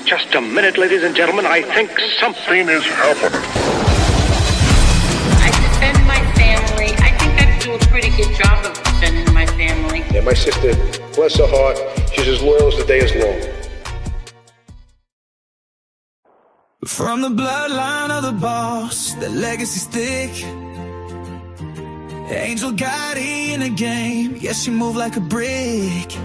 Just a minute, ladies and gentlemen. I think something is happening. I defend my family. I think I do a pretty good job of defending my family. Yeah, my sister, bless her heart, she's as loyal as the day is long. From the bloodline of the boss, the legacy's thick. Angel Gotti in the game, yes, she move like a brick.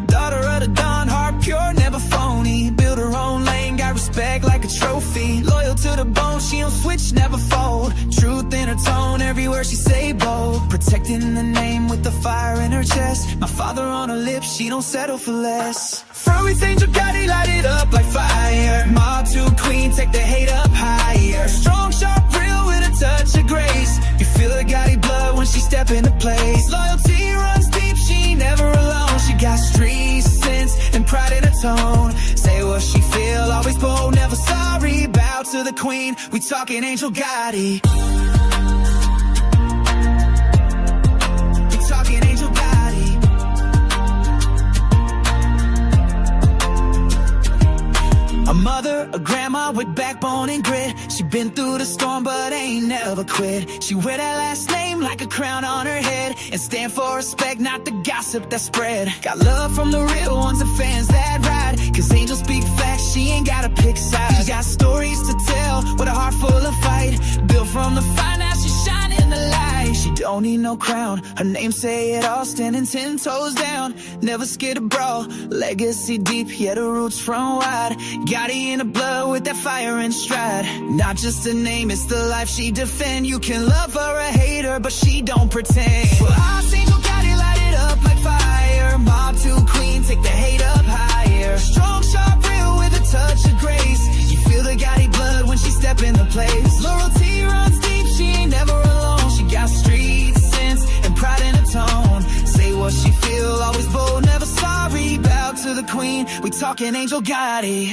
Daughter of the Don, heart pure, never phony. Build her own lane, got respect like a trophy. Loyal to the bone, she don't switch, never fold. Truth in her tone, every word she say bold. Protecting the name with the fire in her chest. My father on her lips, she don't settle for less. From with Angel Gotti, light it up like fire. Mob to queen, take the hate up higher. Strong, sharp, real with a touch of grace. You feel the Gotti blood when she step into place. Loyalty runs deep, she ain't never alone. She got street sense and pride in her tone. Say what she feel, always bold, never sorry. Bow to the queen, we talking Angel Gotti. We talking Angel Gotti. A mother, a grandma with backbone and grit. She been through the storm but ain't never quit. She wear that last name like a crown on her head and stand for respect, not the gossip that spread. Got love from the real ones and fans that ride, cause angels speak facts, she ain't gotta pick sides. She got stories to tell with a heart full of fight. Built from the fire, now she shining in the light. She don't need no crown, her name say it all. Standing 10 toes down, never scared to brawl. Legacy deep, yeah, the roots from wide. Gotti in the blood with that fire and stride. Not just a name, it's the life she defend. You can love her or hate her, but she don't pretend. Well, I've seen Gotti light it up like fire. Mob to queen, take the hate up higher. Strong, sharp, real with a touch of grace. You feel the Gotti blood when she step into place. Loyalty runs deep, she ain't never alone. She got street sense and pride in her tone. Say what she feel, always bold, never sorry. Bow to the queen, we talking Angel Gotti.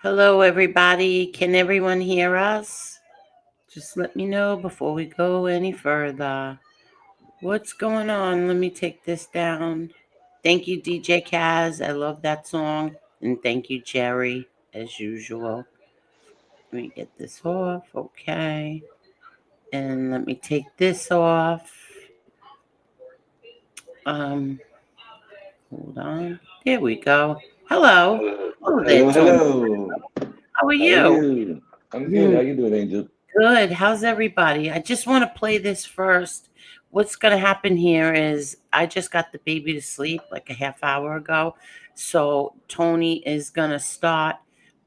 Hello, everybody. Can everyone hear us? Just let me know before we go any further. What's going on? Let me take this down. Thank you, DJ Kaz. I love that song. And thank you, Jerry, as usual. Let me get this off. Okay. And let me take this off. Hold on. There we go. Hello. Hello. How are you? I'm good. How you doing, Angel? Good. How's everybody? I just want to play this first. What's going to happen here is I just got the baby to sleep like a half hour ago. So Tony is going to start.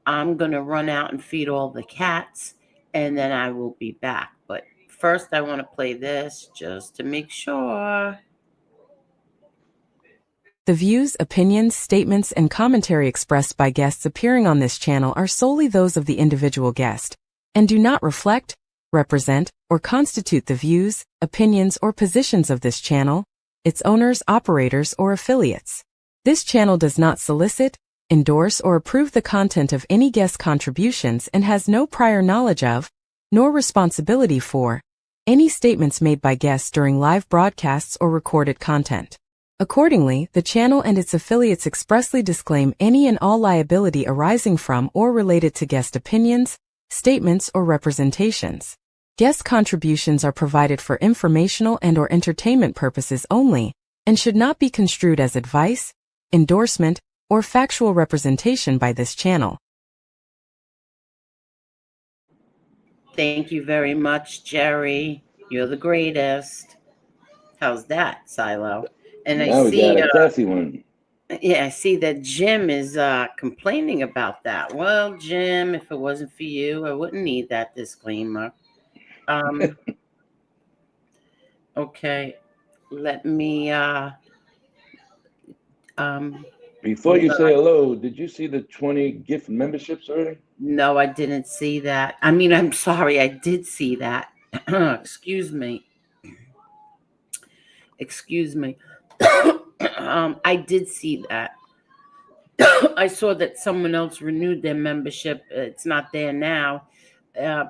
I'm going to run out and feed all the cats, and then I will be back. But first, I want to play this just to make sure. The views, opinions, statements, and commentary expressed by guests appearing on this channel are solely those of the individual guest and do not reflect, represent, or constitute the views, opinions, or positions of this channel, its owners, operators, or affiliates. This channel does not solicit, endorse, or approve the content of any guest contributions and has no prior knowledge of, nor responsibility for, any statements made by guests during live broadcasts or recorded content. Accordingly, the channel and its affiliates expressly disclaim any and all liability arising from or related to guest opinions, statements, or representations. Guest contributions are provided for informational and/or entertainment purposes only and should not be construed as advice, endorsement, or factual representation by this channel. Thank you very much, Jerry. You're the greatest. How's that, Silo? And now we got a classy one. Yeah, I see that Jim is complaining about that. Well, Jim, if it wasn't for you, I wouldn't need that disclaimer. Okay, let me Before you say hello, did you see the 20 gift memberships already? No, I didn't see that. I mean, I'm sorry, I did see that. Excuse me. Excuse me. I did see that. I saw that someone else renewed their membership. It's not there now. Uh,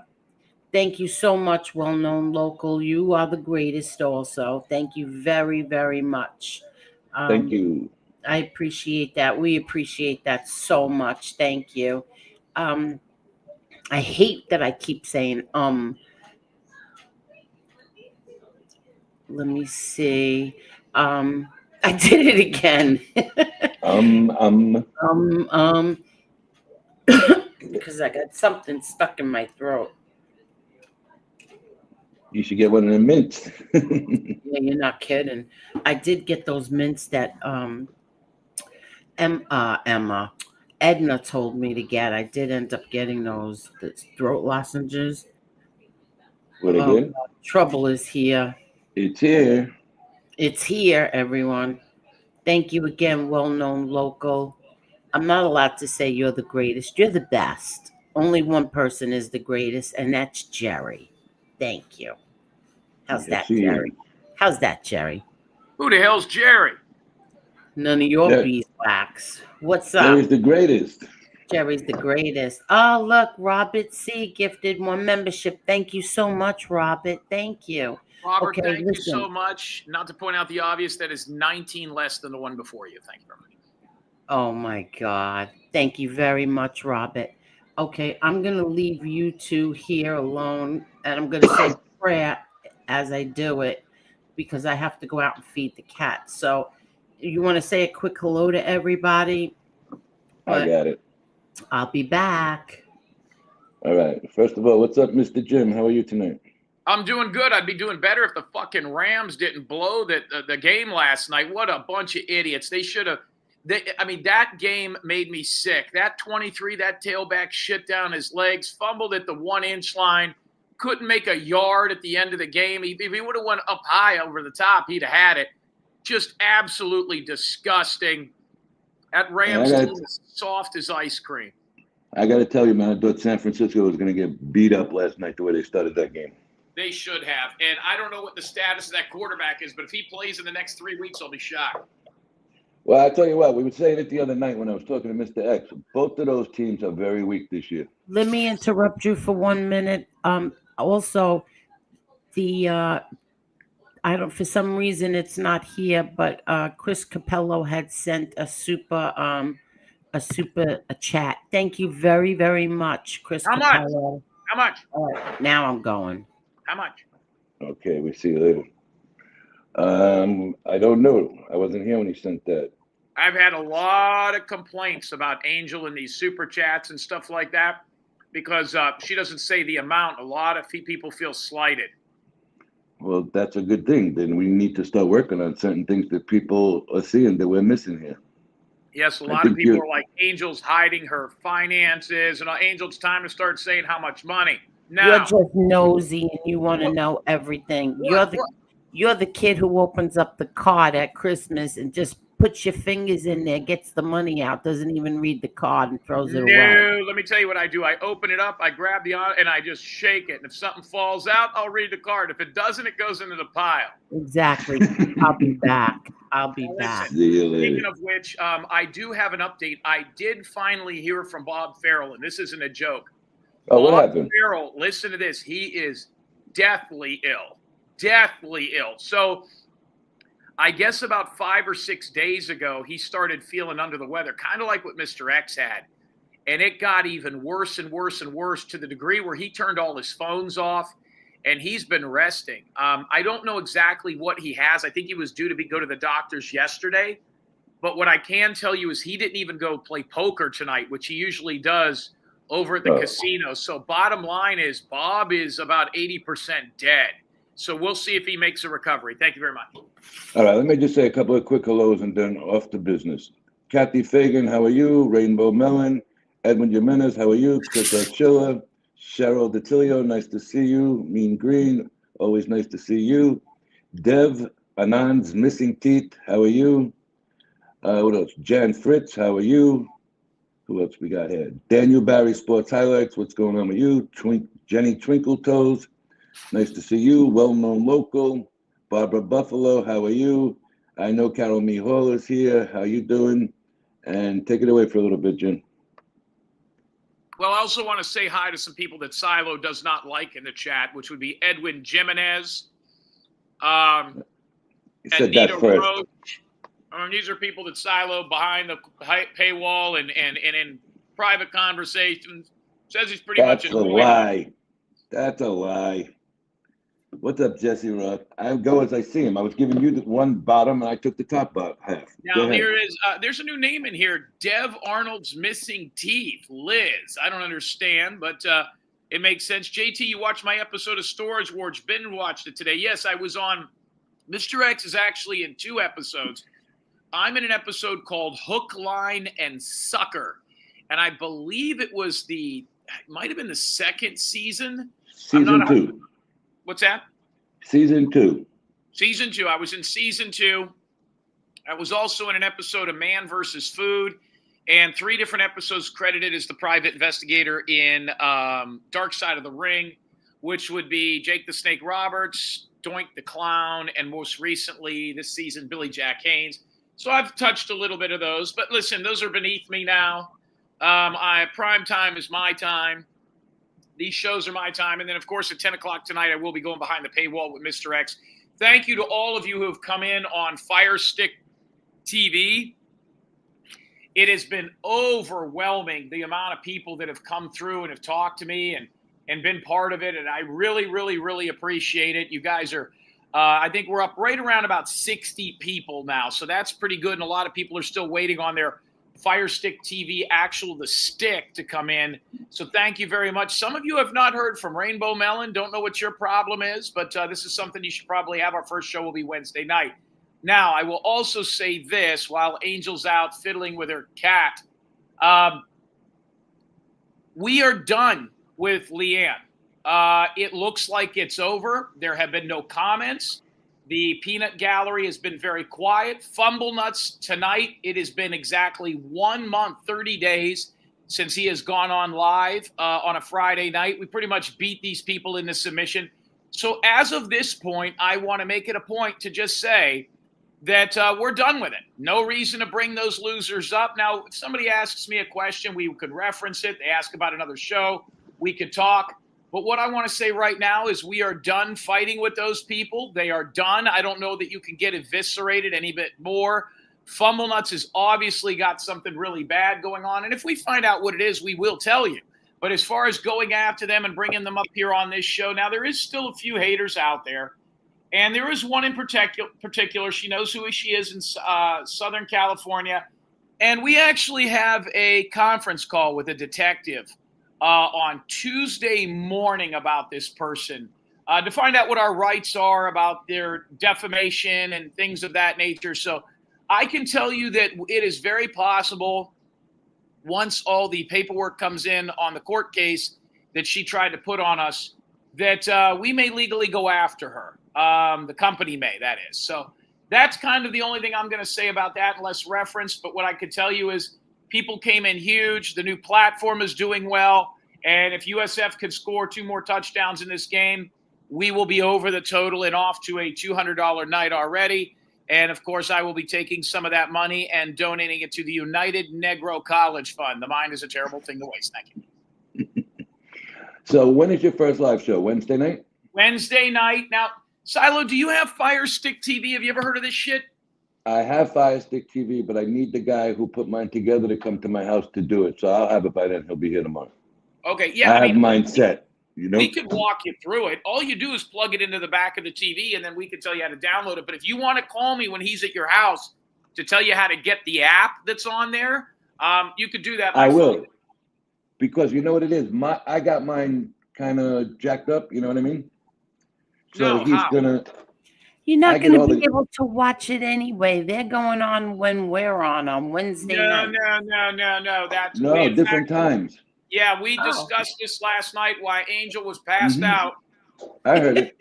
Thank you so much, well-known local. You are the greatest also. Thank you very, very much. Thank you. I appreciate that. We appreciate that so much. Thank you. I hate that I keep saying, let me see. I did it again. Because I got something stuck in my throat. You should get one of the mints. Yeah, you're not kidding. I did get those mints that Edna told me to get. I did end up getting those throat lozenges. What again? Trouble is here. It's here. It's here, everyone. Thank you again, well-known local. I'm not allowed to say you're the greatest. You're the best. Only one person is the greatest, and that's Jerry. Thank you. How's that, Jerry? How's that, Jerry? Who the hell's Jerry? None of your beeswax. What's up? Jerry's the greatest. Jerry's the greatest. Oh, look, Robert C. gifted one membership. Thank you so much, Robert. Thank you. Robert, thank you so much. Not to point out the obvious, that is 19 less than the one before you. Thank you very much. Oh, my God. Thank you very much, Robert. Okay, I'm going to leave you two here alone, and I'm going to say prayer as I do it because I have to go out and feed the cat. So you want to say a quick hello to everybody? I got it. I'll be back. All right. First of all, what's up, Mr. Jim? How are you tonight? I'm doing good. I'd be doing better if the fucking Rams didn't blow the game last night. What a bunch of idiots. They should have. That game made me sick. That 23, that tailback shit down his legs, fumbled at the 1-inch line, couldn't make a yard at the end of the game. If he would have went up high over the top, he'd have had it. Just absolutely disgusting. That Rams team is soft as ice cream. I got to tell you, man, I thought San Francisco was going to get beat up last night the way they started that game. They should have. And I don't know what the status of that quarterback is, but if he plays in the next 3 weeks, I'll be shocked. Well, I tell you what, we were saying it the other night when I was talking to Mr. X. Both of those teams are very weak this year. Let me interrupt you for 1 minute. Also, for some reason it's not here, but Chris Capello had sent a super chat. Thank you very, very much, Chris Capello. How much? All right, now I'm going. How much? Okay, we see you later. I don't know. I wasn't here when he sent that. I've had a lot of complaints about Angel and these super chats and stuff like that because she doesn't say the amount. A lot of people feel slighted. Well, that's a good thing. Then we need to start working on certain things that people are seeing that we're missing here. Yes, a lot of people are like, Angel's hiding her finances, and Angel's time to start saying how much money. No. You're just nosy and you want to know everything. You're the kid who opens up the card at Christmas and just puts your fingers in there, gets the money out, doesn't even read the card and throws it away. No, let me tell you what I do. I open it up, I grab the and I just shake it. And if something falls out, I'll read the card. If it doesn't, it goes into the pile. Exactly. I'll be back. Back. Speaking of which, I do have an update. I did finally hear from Bob Farrell, and this isn't a joke. Oh, what happened? Bob Farrell, listen to this. He is deathly ill. Deathly ill. So I guess about 5 or 6 days ago, he started feeling under the weather, kind of like what Mr. X had. And it got even worse and worse and worse to the degree where he turned all his phones off, and he's been resting. I don't know exactly what he has. I think he was due to go to the doctors yesterday. But what I can tell you is he didn't even go play poker tonight, which he usually does over at the casino. So bottom line is Bob is about 80% dead. So we'll see if he makes a recovery. Thank you very much. All right, let me just say a couple of quick hellos and then off to business. Kathy Fagan, how are you? Rainbow Melon. Edwin Jimenez, how are you? Chris Archilla. Cheryl DeTilio, nice to see you. Mean Green, always nice to see you. Dev Anand's Missing Teeth, how are you? What else? Jan Fritz, how are you? Who else we got here? Daniel Barry Sports Highlights, what's going on with you? Jenny Twinkle Toes, nice to see you. Well-known local. Barbara Buffalo, how are you? I know Carol Me Hall is here. How you doing? And take it away for a little bit, Jim. Well, I also want to say hi to some people that Silo does not like in the chat, which would be Edwin Jimenez, You said Anita that first. Roach. These are people that Silo behind the paywall and in private conversations says he's pretty much That's a lie. That's a lie. What's up, Jesse Roth? I go as I see him. I was giving you the one bottom, and I took the top half. Now here is there's a new name in here. Dev Arnold's missing teeth. Liz. I don't understand, but it makes sense. JT, you watched my episode of Storage Wars. Ben watched it today. Yes, I was on. Mr. X is actually in 2 episodes. I'm in an episode called Hook, Line, and Sucker, and I believe it might have been the 2nd season. Season 2. What's that? Season 2. Season 2. I was in season 2. I was also in an episode of Man vs. Food, and 3 different episodes credited as the private investigator in Dark Side of the Ring, which would be Jake the Snake Roberts, Doink the Clown, and most recently this season, Billy Jack Haynes. So I've touched a little bit of those. But listen, those are beneath me now. Prime time is my time. These shows are my time. And then, of course, at 10 o'clock tonight, I will be going behind the paywall with Mr. X. Thank you to all of you who have come in on Fire Stick TV. It has been overwhelming, the amount of people that have come through and have talked to me and been part of it. And I really, really, really appreciate it. You guys are, I think we're up right around about 60 people now. So that's pretty good. And a lot of people are still waiting on their Fire Stick TV, the stick to come in. So thank you very much. Some of you have not heard from Rainbow Melon. Don't know what your problem is, but this is something you should probably have. Our first show will be Wednesday night. Now, I will also say this while Angel's out fiddling with her cat. We are done with Leanne. It looks like it's over. There have been no comments. The Peanut Gallery has been very quiet. Fumble Nuts tonight, it has been exactly 1 month, 30 days since he has gone on live on a Friday night. We pretty much beat these people into submission. So as of this point, I want to make it a point to just say that we're done with it. No reason to bring those losers up. Now, if somebody asks me a question, we could reference it. They ask about another show, we could talk. But what I want to say right now is we are done fighting with those people. They are done. I don't know that you can get eviscerated any bit more. Fumble Nuts has obviously got something really bad going on. And if we find out what it is, we will tell you. But as far as going after them and bringing them up here on this show, now there is still a few haters out there. And there is one in particular. She knows who she is in Southern California. And we actually have a conference call with a detective on Tuesday morning about this person to find out what our rights are about their defamation and things of that nature. So I can tell you that it is very possible once all the paperwork comes in on the court case that she tried to put on us that we may legally go after her. The company may, that is. So that's kind of the only thing I'm going to say about that unless referenced. But what I could tell you is people came in huge. The new platform is doing well. And if USF can score 2 more touchdowns in this game, we will be over the total and off to a $200 night already. And, of course, I will be taking some of that money and donating it to the United Negro College Fund. The mind is a terrible thing to waste. Thank you. So when is your first live show? Wednesday night? Wednesday night. Now, Silo, do you have Fire Stick TV? Have you ever heard of this shit? I have Fire Stick TV, but I need the guy who put mine together to come to my house to do it. So I'll have it by then. He'll be here tomorrow. Okay, yeah. I have mine set. You know? We could walk you through it. All you do is plug it into the back of the TV, and then we can tell you how to download it. But if you want to call me when he's at your house to tell you how to get the app that's on there, you could do that. I will. Because you know what it is? I got mine kind of jacked up. You know what I mean? So No, he's how? going to. You're not going to be able to watch it anyway. They're going on when we're on Wednesday night. No. That's different times. Yeah, we discussed this last night. Why Angel was passed out. I heard it.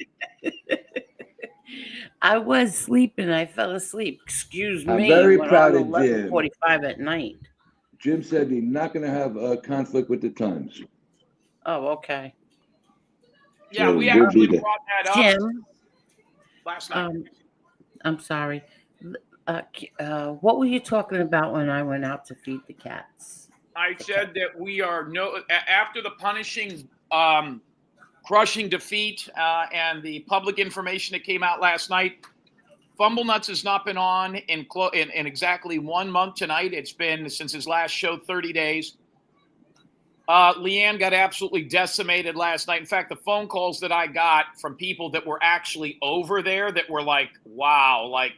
I was sleeping. I fell asleep. Excuse I'm me. very Went proud on of Jim. 11:45 at night. Jim said he's not going to have a conflict with the times. Oh, okay. Yeah, So we we'll actually be there. brought that up Jim, last night. I'm sorry. What were you talking about when I went out to feed the cats? I said that we are after the punishing, crushing defeat and the public information that came out last night. Fumble Nuts has not been on in exactly 1 month tonight. It's been since his last show, 30 days. Leanne got absolutely decimated last night. In fact, the phone calls that I got from people that were actually over there that were like, wow, like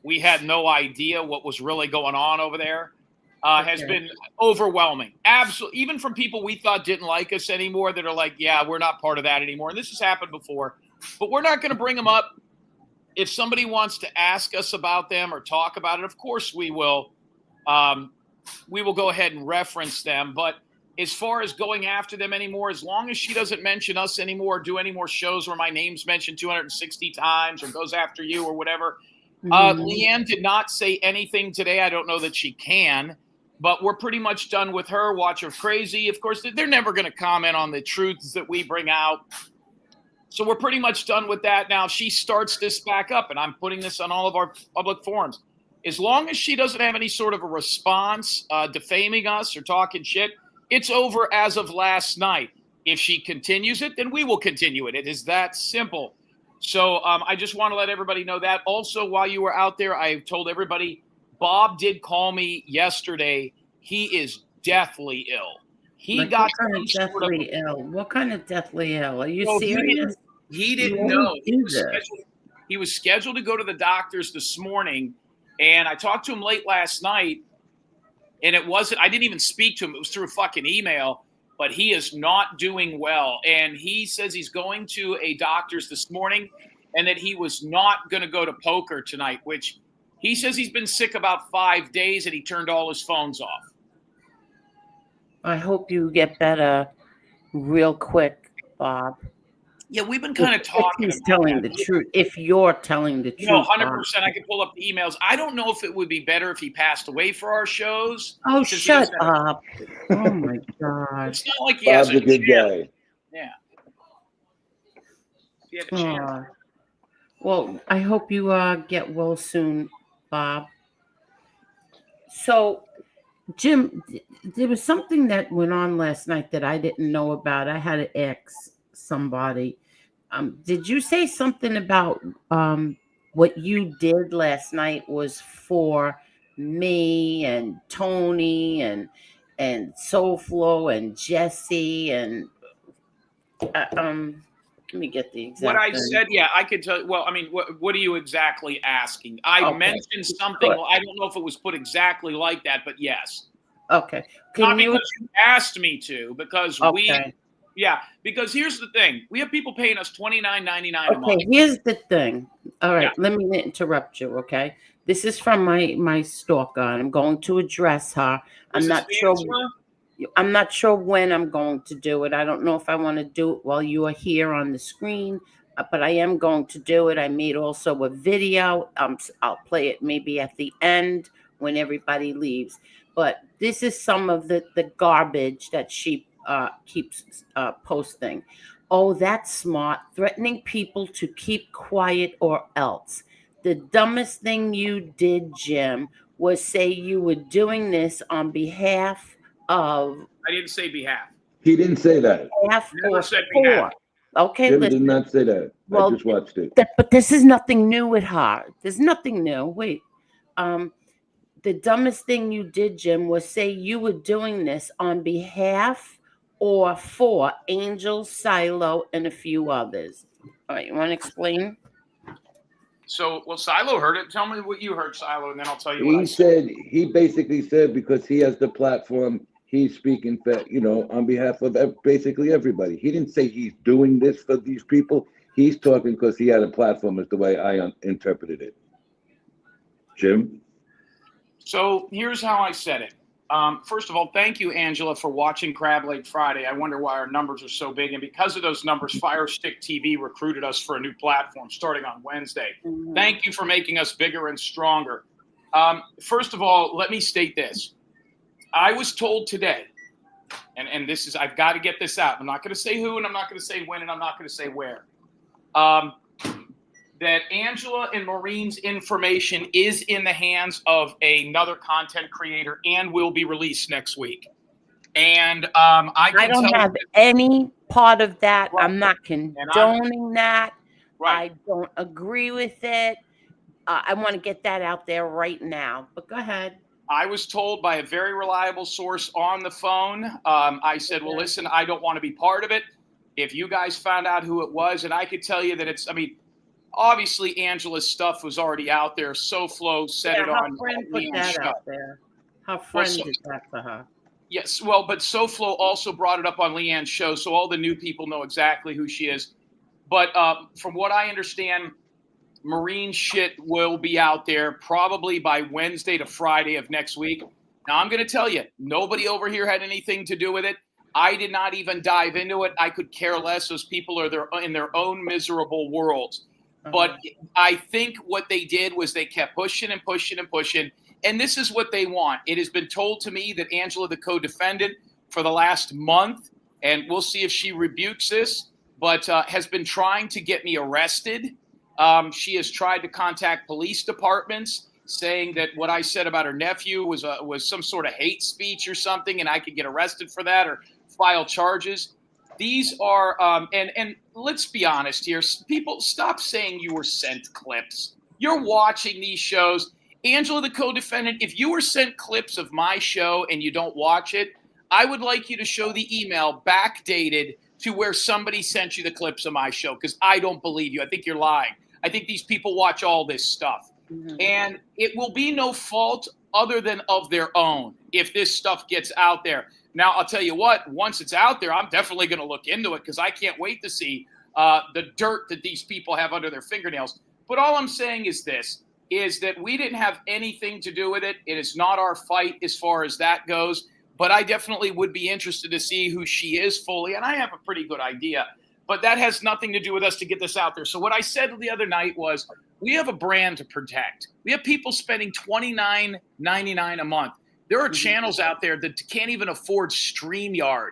we had no idea what was really going on over there has been overwhelming. Absolutely. Even from people we thought didn't like us anymore that are like, yeah, we're not part of that anymore. And this has happened before, but we're not going to bring them up. If somebody wants to ask us about them or talk about it, of course we will. We will go ahead and reference them. But as far as going after them anymore, as long as she doesn't mention us anymore, or do any more shows where my name's mentioned 260 times or goes after you or whatever. Leanne did not say anything today. I don't know that she can, but we're pretty much done with her. Watch her crazy. Of course, they're never going to comment on the truths that we bring out. So we're pretty much done with that. Now, if she starts this back up, and I'm putting this on all of our public forums, as long as she doesn't have any sort of a response defaming us or talking shit, it's over as of last night. If she continues it, then we will continue it. It is that simple. So I just want to let everybody know that. Also, while you were out there, I told everybody, Bob did call me yesterday. He is deathly ill. He Like, got what kind of deathly ill? What kind of deathly ill? Are you Well, serious? He didn't know. He was scheduled to go to the doctors this morning, and I talked to him late last night, and I didn't even speak to him. It was through a fucking email, but he is not doing well. And he says he's going to a doctor's this morning and that he was not going to go to poker tonight, which he says he's been sick about 5 days and he turned all his phones off. I hope you get better real quick, Bob. Yeah, we've been kind of talking. If he's telling the truth. If you're telling the truth. No, 100%. I can pull up the emails. I don't know if it would be better if he passed away for our shows. Oh, shut up. Oh, my God. It's not like he Bob's has a good guy. Yeah. He had a chance. Well, I hope you get well soon, Bob. So, Jim, there was something that went on last night that I didn't know about. I had to ask somebody. Did you say something about what you did last night was for me and Tony and Soulflow and Jesse and let me get the exact what I thing. said, yeah, I could tell. Well, I mean, what are you exactly asking? I mentioned something. Well, I don't know if it was put exactly like that, but yes. Okay. Not because you asked me to, because because here's the thing. We have people paying us $29.99 a month. Okay, here's the thing. All right, let me interrupt you, okay? This is from my stalker, and I'm going to address her. I'm not sure when I'm going to do it. I don't know if I want to do it while you are here on the screen, but I am going to do it. I made also a video. I'll play it maybe at the end when everybody leaves. But this is some of the garbage that she keeps posting. Oh, that's smart. Threatening people to keep quiet or else. The dumbest thing you did, Jim, was say you were doing this on behalf of. I didn't say behalf. He didn't say that. Never said behalf. Okay, Jim did not say that. Well, I just watched it. But this is nothing new with her. There's nothing new. Wait. The dumbest thing you did, Jim, was say you were doing this on behalf or for Angel, Silo, and a few others. All right, you want to explain? So, Silo heard it. Tell me what you heard, Silo, and then I'll tell you what I said. He basically said because he has the platform, he's speaking for, on behalf of basically everybody. He didn't say he's doing this for these people. He's talking because he had a platform is the way I interpreted it. Jim? So here's how I said it. First of all, thank you, Angela, for watching Crab Leg Friday. I wonder why our numbers are so big. And because of those numbers, Fire Stick TV recruited us for a new platform starting on Wednesday. Mhm. Thank you for making us bigger and stronger. First of all, let me state this. I was told today, and this is, I've got to get this out. I'm not going to say who, and I'm not going to say when, and I'm not going to say where. That Angela and Maureen's information is in the hands of another content creator and will be released next week. And I don't have any part of that. Right. I'm not condoning that. Right. I don't agree with it. I want to get that out there right now. But go ahead. I was told by a very reliable source on the phone. I said, well, listen, I don't want to be part of it. If you guys found out who it was, and I could tell you that it's, I mean, obviously Angela's stuff was already out there. SoFlo said it on friend put Leon's that show. out there. Her friend did that to her. Yes, well, but SoFlo also brought it up on Leanne's show, so all the new people know exactly who she is. But from what I understand, Marine shit will be out there probably by Wednesday to Friday of next week. Now, I'm going to tell you, nobody over here had anything to do with it. I did not even dive into it. I could care less. Those people are in their own miserable worlds. But I think what they did was they kept pushing and pushing and pushing. And this is what they want. It has been told to me that Angela, the co-defendant, for the last month, and we'll see if she rebukes this, but has been trying to get me arrested. She has tried to contact police departments saying that what I said about her nephew was some sort of hate speech or something, and I could get arrested for that or file charges. These are, and let's be honest here, people, stop saying you were sent clips. You're watching these shows. Angela, the co-defendant, if you were sent clips of my show and you don't watch it, I would like you to show the email backdated to where somebody sent you the clips of my show, because I don't believe you. I think you're lying. I think these people watch all this stuff. Mm-hmm. And it will be no fault other than of their own if this stuff gets out there. Now, I'll tell you what, once it's out there, I'm definitely going to look into it because I can't wait to see the dirt that these people have under their fingernails. But all I'm saying is this, is that we didn't have anything to do with it. It is not our fight as far as that goes. But I definitely would be interested to see who she is fully. And I have a pretty good idea. But that has nothing to do with us to get this out there. So what I said the other night was we have a brand to protect. We have people spending $29.99 a month. There are channels out there that can't even afford StreamYard.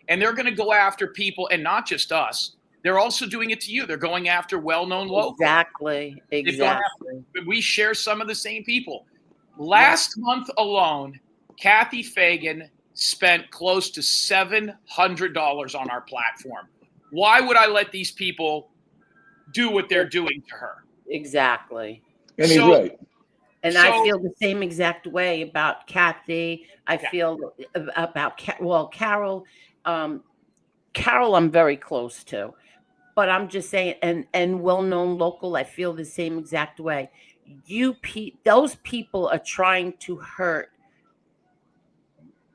And they're going to go after people, and not just us. They're also doing it to you. They're going after well-known locals. Exactly. We share some of the same people. Last month alone, Kathy Fagan spent close to $700 on our platform. Why would I let these people do what they're doing to her? Exactly. And he's right. And I feel the same exact way about Kathy. I feel about Carol. Carol, I'm very close to. But I'm just saying, and well-known local, I feel the same exact way. Those people are trying to hurt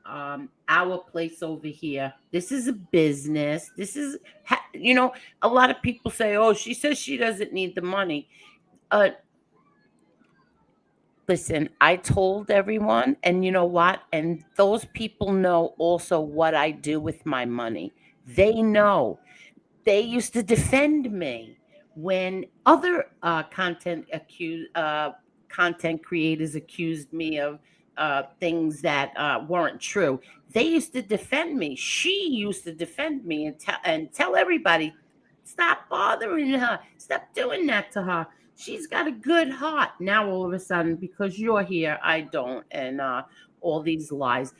our place over here. This is a business. This is, a lot of people say, oh, she says she doesn't need the money. Listen, I told everyone, and you know what? And those people know also what I do with my money. They know. They used to defend me when other content creators accused me of things that weren't true. They used to defend me. She used to defend me and tell everybody, stop bothering her. Stop doing that to her. She's got a good heart. Now, all of a sudden, because you're here, I don't. And all these lies.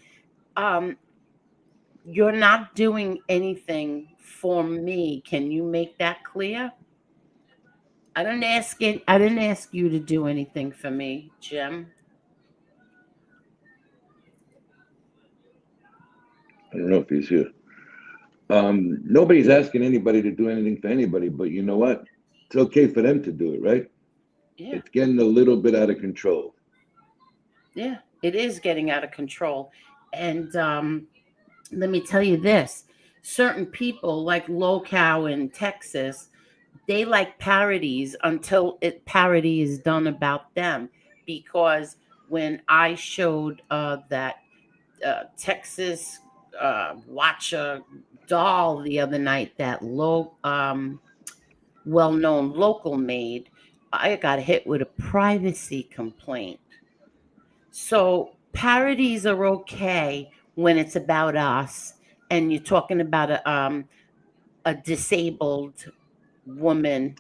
You're not doing anything for me. Can you make that clear? I didn't ask you to do anything for me, Jim. I don't know if he's here. Nobody's asking anybody to do anything for anybody, but you know what? It's okay for them to do it, right? Yeah. It's getting a little bit out of control. Yeah, it is getting out of control. And let me tell you this. Certain people like Local in Texas, they like parodies until parody is done about them. Because when I showed that Texas watch a doll the other night that well-known local made. I got hit with a privacy complaint. So parodies are okay when it's about us and you're talking about a disabled woman,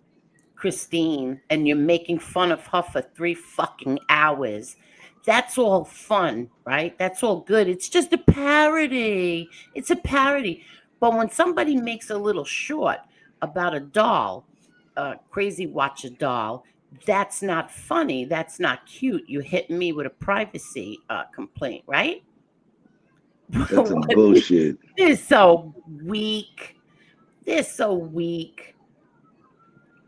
Christine, and you're making fun of her for 3 fucking hours. That's all fun, right? That's all good. It's just a parody. It's a parody. But when somebody makes a little short about a doll, Crazy Watch a doll, that's not funny. That's not cute. You hit me with a privacy complaint, right? That's some bullshit. They're so weak. They're so weak.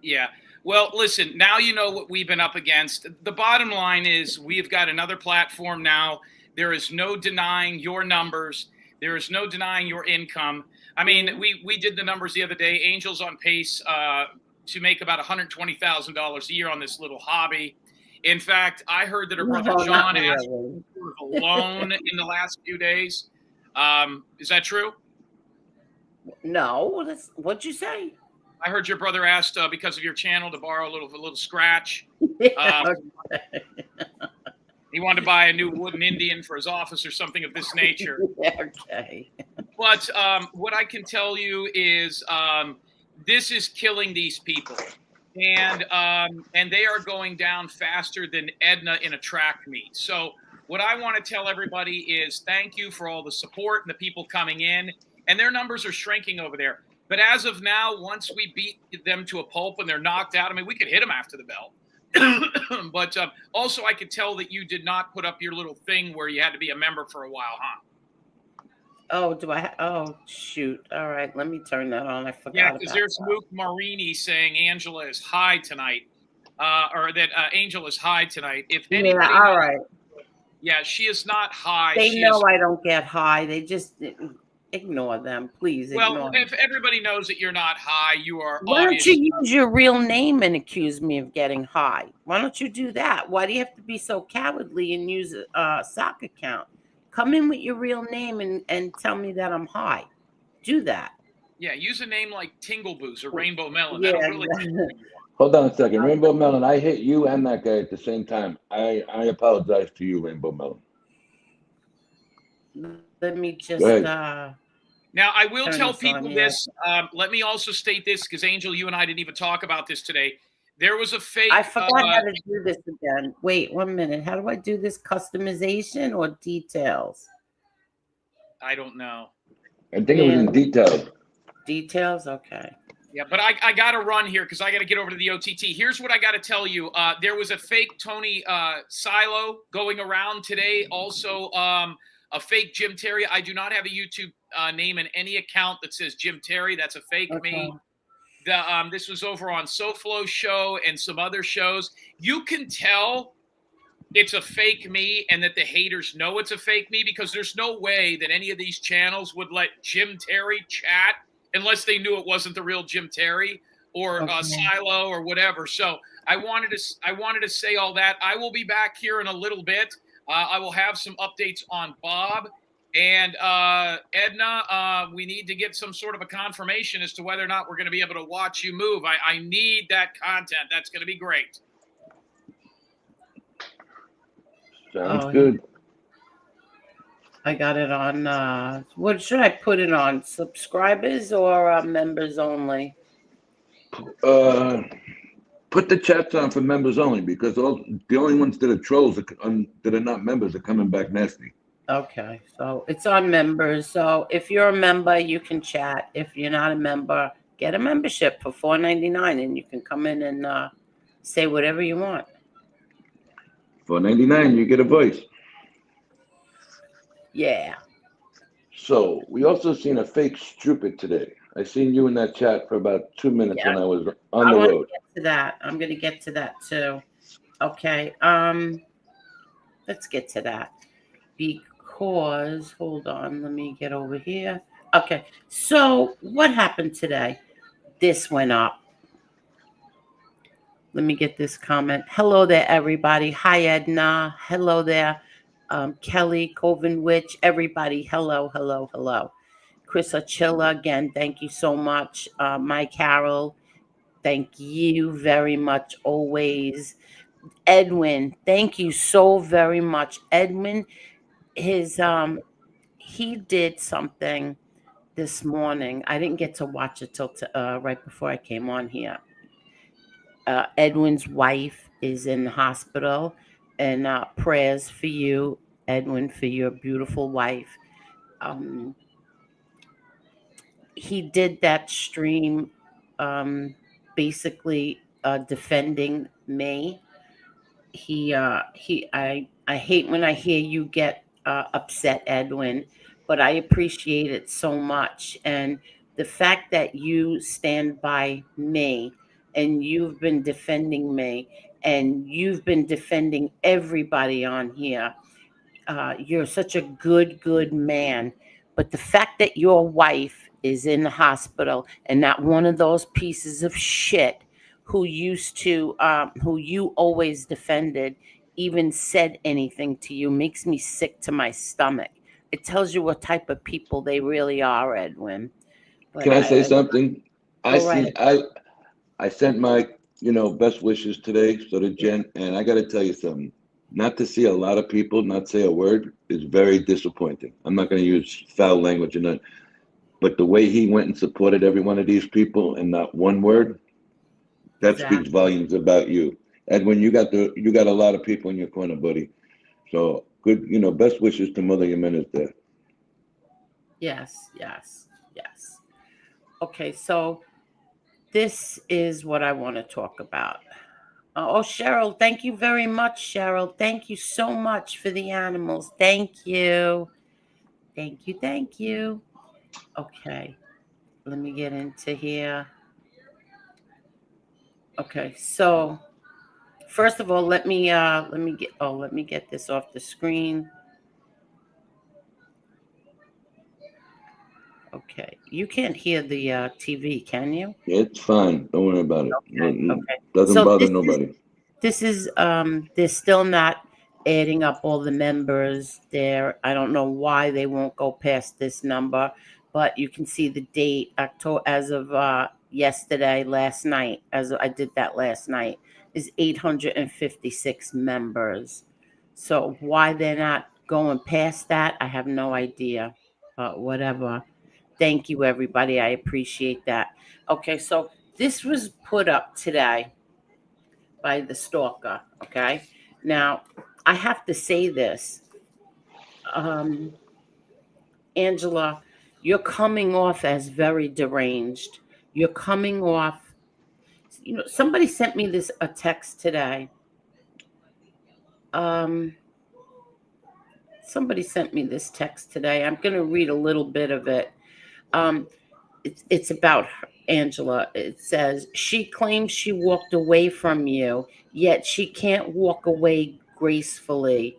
Yeah. Well, listen, now you know what we've been up against. The bottom line is we've got another platform now. There is no denying your numbers. There is no denying your income. I mean, we did the numbers the other day. Angel's on pace to make about $120,000 a year on this little hobby. In fact, I heard that her brother John asked for a loan in the last few days. Is that true? No, what'd you say? I heard your brother asked because of your channel to borrow a little scratch. He wanted to buy a new wooden Indian for his office or something of this nature. Okay. But what I can tell you is this is killing these people, and they are going down faster than Edna in a track meet. So what I want to tell everybody is thank you for all the support and the people coming in, and their numbers are shrinking over there. But as of now, once we beat them to a pulp and they're knocked out, I mean, we could hit them after the bell. But also, I could tell that you did not put up your little thing where you had to be a member for a while, huh? Oh, do I? Oh, shoot. All right. Let me turn that on. I forgot. Yeah, because there's Luke Marini saying Angela is high tonight, or that Angel is high tonight. If anybody, yeah, all right. Yeah, she is not high. They know I don't get high. They just ignore them, please. Well, if everybody knows that you're not high, you are. Why don't you use your real name and accuse me of getting high? Why don't you do that? Why do you have to be so cowardly and use a sock account? Come in with your real name and tell me that I'm high. Do that. Yeah, use a name like Tingleboots or Rainbow Melon. Yeah, that'll really Hold on a second. Rainbow Melon, I hit you and that guy at the same time. I apologize to you, Rainbow Melon. Let me just... now, I will tell people this. Let me also state this, because Angel, you and I didn't even talk about this today. There was a fake... I forgot how to do this again. Wait, 1 minute. How do I do this? Customization or details? I don't know. I think it was in details. Details? Okay. Yeah, but I got to run here because I got to get over to the OTT. Here's what I got to tell you. There was a fake Tony Silo going around today. Also, a fake Jim Terry. I do not have a YouTube name in any account that says Jim Terry. That's a fake me. This was over on SoFlo show and some other shows. You can tell it's a fake me and that the haters know it's a fake me, because there's no way that any of these channels would let Jim Terry chat unless they knew it wasn't the real Jim Terry or Silo or whatever. So I wanted to say all that. I will be back here in a little bit. I will have some updates on Bob. And Edna, we need to get some sort of a confirmation as to whether or not we're going to be able to watch you move. I need that content. That's going to be great. Sounds good. I got it on, what should I put it on? Subscribers or members only? Put the chats on for members only, because the only ones that are trolls that are not members are coming back nasty. Okay, so it's on members. So if you're a member, you can chat. If you're not a member, get a membership for $4.99, and you can come in and say whatever you want. $4.99, you get a voice. Yeah. So we also seen a fake stupid today. I seen you in that chat for about 2 minutes when I was on the road. Get to that. I'm going to get to that too. Okay. Let's get to that. Because, hold on, let me get over here. Okay, so what happened today? This went up. Let me get this comment. Hello there, everybody. Hi, Edna. Hello there. Kelly, Coven Witch, everybody, hello, hello, hello. Chris Achilla, again, thank you so much. Mike Carroll, thank you very much always. Edwin, thank you so very much. Edwin, his he did something this morning. I didn't get to watch it till right before I came on here. Edwin's wife is in the hospital, and prayers for you, Edwin, for your beautiful wife. He did that stream, basically defending me. I hate when I hear you get upset, Edwin, but I appreciate it so much. And the fact that you stand by me and you've been defending me and you've been defending everybody on here, you're such a good man. But the fact that your wife is in the hospital and not one of those pieces of shit who you always defended, even said anything to you, makes me sick to my stomach. It tells you what type of people they really are, Edwin. But Can I say something? I go right see. I sent my best wishes today, so to Jen, and I got to tell you something. Not to see a lot of people not say a word is very disappointing. I'm not going to use foul language and that, but the way he went and supported every one of these people and not one word, that speaks exactly. volumes about you. Edwin, you got a lot of people in your corner, buddy. So good, best wishes to Mother Jimenez there. Yes, yes, yes. Okay, so this is what I want to talk about. Oh, Cheryl, thank you very much, Cheryl. Thank you so much for the animals. Thank you. Thank you. Thank you. Okay, let me get into here. Okay, so first of all, let me get this off the screen. Okay, you can't hear the TV, can you? It's fine. Don't worry about it. Okay, okay. Doesn't So bother nobody. this is they're still not adding up all the members there. I don't know why they won't go past this number, but you can see the date October as of yesterday, last night, as I did that last night, is 856 members. So why they're not going past that, I have no idea. But whatever. Thank you, everybody. I appreciate that. Okay, so this was put up today by the stalker. Okay. Now, I have to say this. Um, Angela, you're coming off as very deranged. You're coming off, somebody sent me a text today. Um, Somebody sent me this text today. I'm going to read a little bit of it. Um, it's about Angela. It says, she claims she walked away from you, yet she can't walk away gracefully.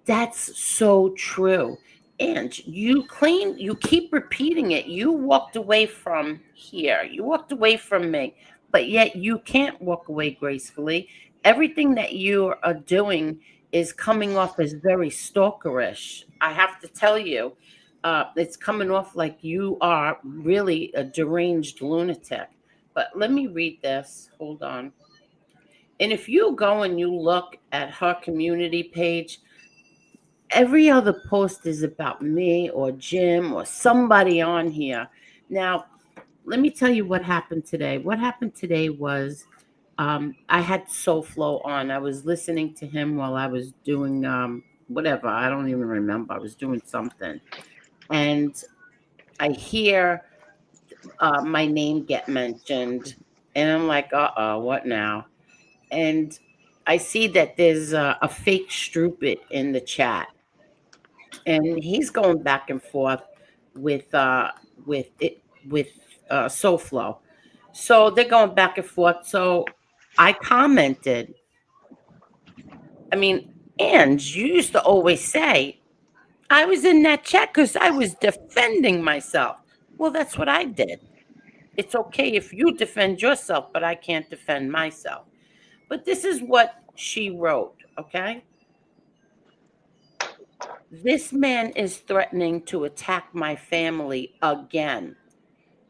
That's so true. And you keep repeating it. You walked away from here. You walked away from me, but yet you can't walk away gracefully. Everything that you are doing is coming off as very stalkerish. I have to tell you, it's coming off like you are really a deranged lunatic. But let me read this. Hold on. And if you go and you look at her community page, every other post is about me or Jim or somebody on here. Now, let me tell you what happened today. What happened today was I had SoFlo on. I was listening to him while I was doing whatever. I don't even remember. I was doing something. And I hear my name get mentioned. And I'm like, uh-oh, what now? And I see that there's a fake Strupit in the chat, and he's going back and forth with with SoFlo. So they're going back and forth. So I commented. I mean, Ange, you used to always say I was in that chat because I was defending myself. Well, that's what I did. It's okay if you defend yourself, but I can't defend myself. But this is what she wrote. Okay. This man is threatening to attack my family again.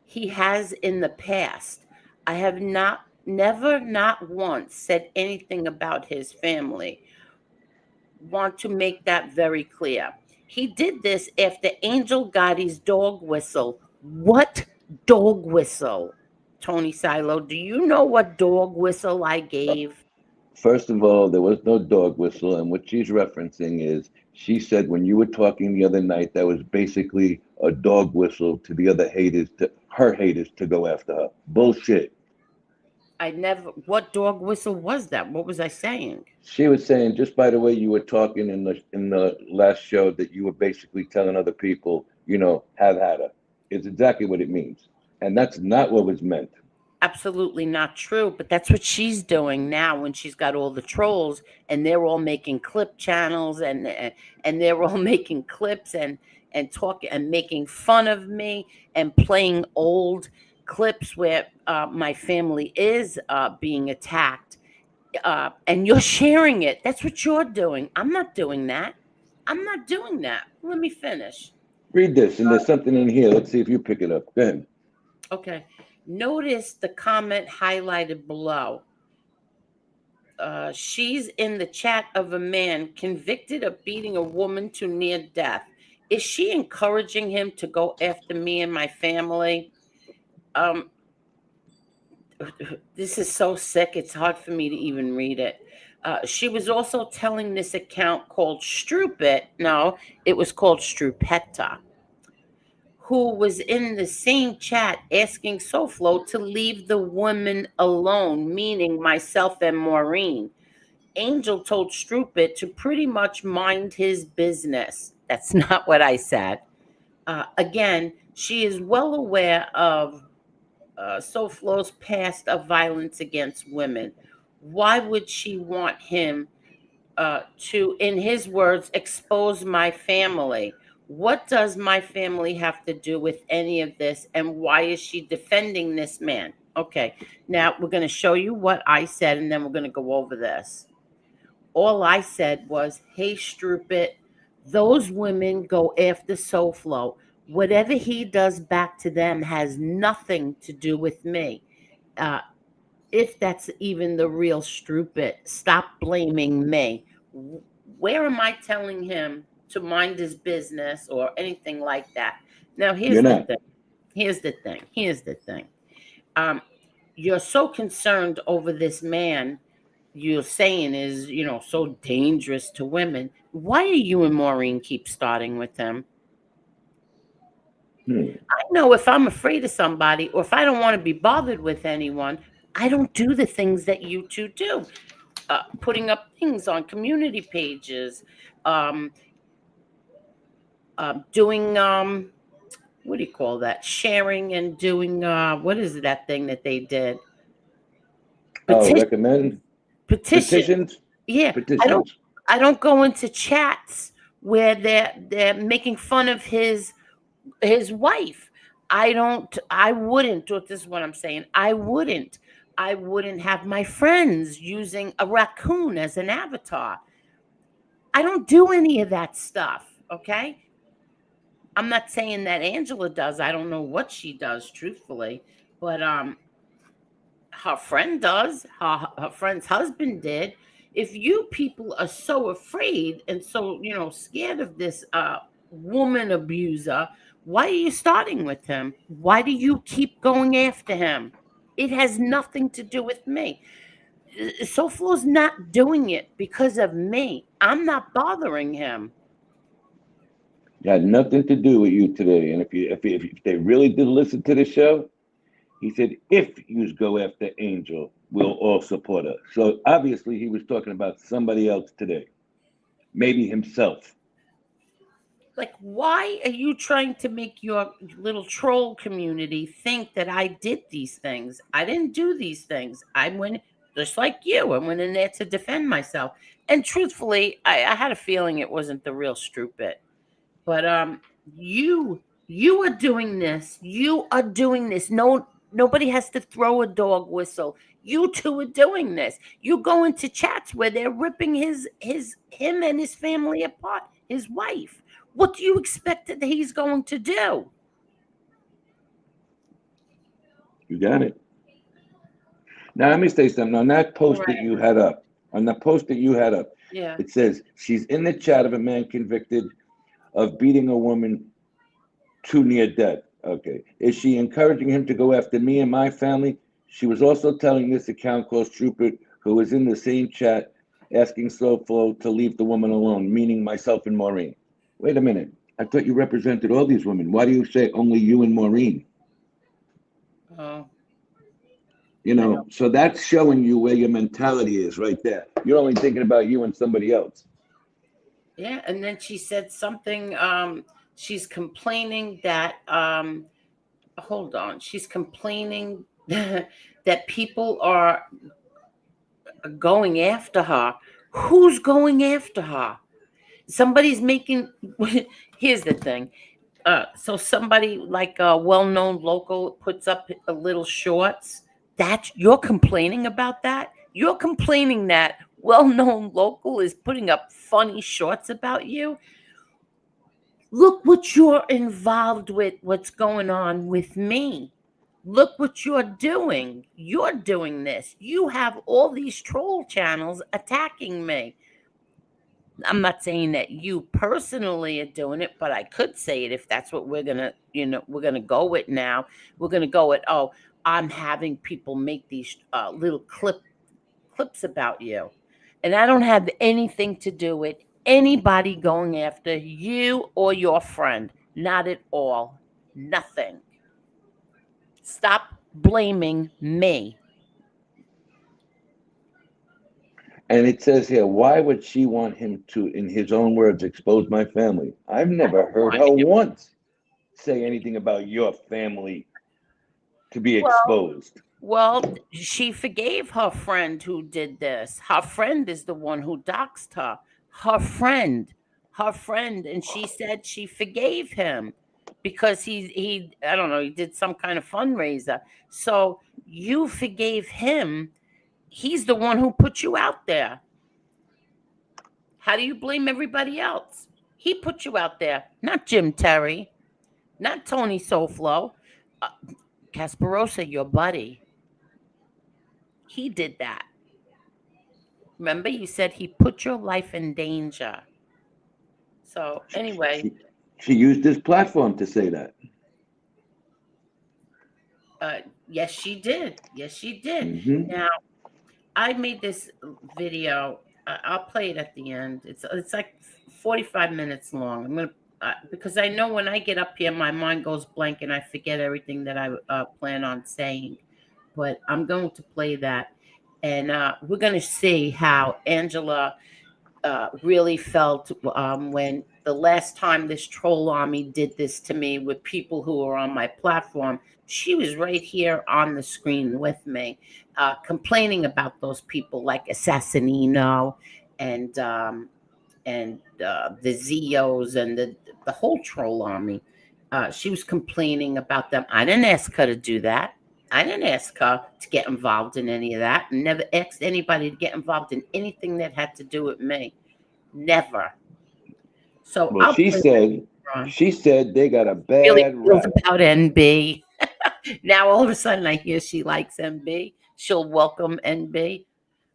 He has in the past. I have never, not once said anything about his family. Want to make that very clear. He did this after Angel Gotti's dog whistle. What dog whistle? Tony Silo, do you know what dog whistle I gave? First of all, there was no dog whistle, and what she's referencing is she said when you were talking the other night, that was basically a dog whistle to the other haters, to her haters, to go after her. Bullshit. I never. What dog whistle was that? What was I saying? She was saying just by the way you were talking in the last show that you were basically telling other people, have had her. It's exactly what it means, and that's not what was meant. Absolutely not true, but that's what she's doing now when she's got all the trolls and they're all making clip channels and they're all making clips and talking and making fun of me and playing old clips where my family is being attacked, and you're sharing it. That's what you're doing. I'm not doing that. I'm not doing that. Let me finish. Read this, and there's something in here. Let's see if you pick it up. Go ahead. Okay. Notice the comment highlighted below. She's in the chat of a man convicted of beating a woman to near death. Is she encouraging him to go after me and my family? This is so sick. It's hard for me to even read it. She was also telling this account called Strupit. No, it was called Strupetta, who was in the same chat asking SoFlo to leave the woman alone, meaning myself and Maureen. Angel told Strupit to pretty much mind his business. That's not what I said. Again, she is well aware of SoFlo's past of violence against women. Why would she want him to, in his words, expose my family? What does my family have to do with any of this? And why is she defending this man? Okay, now we're going to show you what I said, and then we're going to go over this. All I said was, hey, Strupit, those women go after SoFlo. Whatever he does back to them has nothing to do with me. If that's even the real Strupit, stop blaming me. Where am I telling him to mind his business or anything like that? Now, here's the thing. Here's the thing. You're so concerned over this man you're saying is, so dangerous to women. Why do you and Maureen keep starting with him? I know if I'm afraid of somebody or if I don't want to be bothered with anyone, I don't do the things that you two do. Putting up things on community pages, doing, what do you call that? Sharing and doing, what is that thing that they did? Recommend? Petitions. Yeah. Petitions. I don't go into chats where they're making fun of his wife. I wouldn't, this is what I'm saying. I wouldn't have my friends using a raccoon as an avatar. I don't do any of that stuff. Okay. I'm not saying that Angela does. I don't know what she does, truthfully, but her friend does. Her friend's husband did. If you people are so afraid and so, scared of this woman abuser, why are you starting with him? Why do you keep going after him? It has nothing to do with me. SoFlo's not doing it because of me. I'm not bothering him. It had nothing to do with you today. And if they really did listen to the show, he said, if you go after Angel, we'll all support her. So obviously he was talking about somebody else today, maybe himself. Like, why are you trying to make your little troll community think that I did these things? I didn't do these things. I went, just like you, I went in there to defend myself. And truthfully, I had a feeling it wasn't the real Strupit. But you are doing this. You are doing this. Nobody has to throw a dog whistle. You two are doing this. You go into chats where they're ripping him and his family apart. his wife. What do you expect that he's going to do? You got it. Now let me say something. On that post that you had up, Yeah. it says she's in the chat of a man convicted of beating a woman to near death. Okay. Is she encouraging him to go after me and my family? She was also telling this account called Strupert, who was in the same chat, asking Slowflow to leave the woman alone, meaning myself and Maureen. Wait a minute. I thought you represented all these women. Why do you say only you and Maureen? Oh. You know, so that's showing you where your mentality is right there. You're only thinking about you and somebody else. Yeah, and then she said something. She's complaining that. Hold on. She's complaining that people are going after her. Who's going after her? Somebody's making. Here's the thing. So somebody like a well-known local puts up a little shorts. That you're complaining about that? You're complaining that well-known local is putting up funny shorts about you? Look what you're involved with, what's going on with me. Look what you're doing. You're doing this. You have all these troll channels attacking me. I'm not saying that you personally are doing it, but I could say it if that's what we're gonna, we're gonna go with now. We're gonna go with, oh, I'm having people make these little clips about you, and I don't have anything to do with anybody going after you or your friend. Not at all. Nothing. Stop blaming me. And it says here, why would she want him to, in his own words, expose my family? I've never heard her once say anything about your family to be exposed. Well, she forgave her friend who did this. Her friend is the one who doxed her. Her friend, and she said she forgave him because he I don't know, he did some kind of fundraiser. So you forgave him. He's the one who put you out there. How do you blame everybody else? He put you out there, not Jim Terry, not Tony Soflo, Casparosa, your buddy. He did that. Remember, you said he put your life in danger. So anyway, She used this platform to say that. yes, she did. Yes, she did. Mm-hmm. Now, I made this video. I'll play it at the end. It's like 45 minutes long. I'm gonna because I know when I get up here, my mind goes blank and I forget everything that I plan on saying. But I'm going to play that, and we're going to see how Angela really felt when the last time this troll army did this to me with people who are on my platform. She was right here on the screen with me, complaining about those people like Assassinino and the Zeos and the whole troll army. She was complaining about them. I didn't ask her to do that. I didn't ask her to get involved in any of that. Never asked anybody to get involved in anything that had to do with me. Never. So Well, she said they got a really bad feels rap. about NB. Now all of a sudden I hear she likes NB. She'll welcome NB.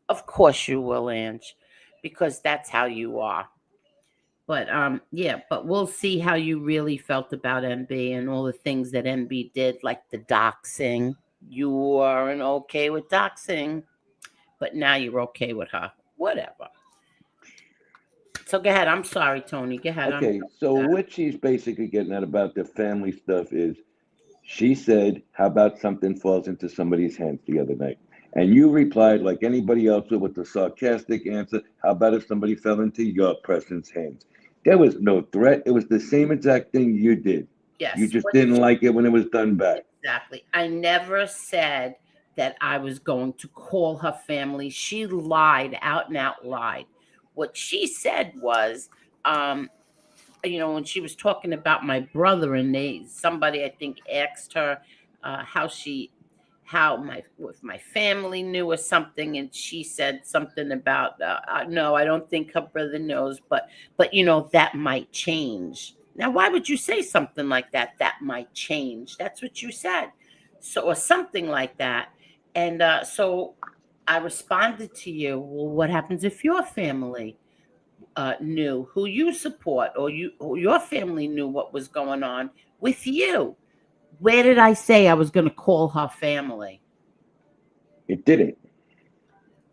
Of course you will, Ange, because that's how you are. But yeah, but we'll see how you really felt about MB and all the things that MB did, like the doxing. You weren't okay with doxing, but now you're okay with her. Whatever. So go ahead. I'm sorry, Tony. Go ahead. Okay, so what she's basically getting at about the family stuff is she said, how about something falls into somebody's hands the other night? And you replied like anybody else would with the sarcastic answer, how about if somebody fell into your person's hands? There was no threat. It was the same exact thing you did. Yes. You just didn't like it when it was done back. Exactly. I never said that I was going to call her family. She lied, out and out lied. What she said was, when she was talking about my brother, and somebody I think asked her how if my family knew or something, and she said something about no, I don't think her brother knows, but that might change. Now, why would you say something like that? That might change. That's what you said. So, or something like that. And so I responded to you, well, what happens if your family knew who you support, or your family knew what was going on with you? Where did I say I was going to call her family? It didn't.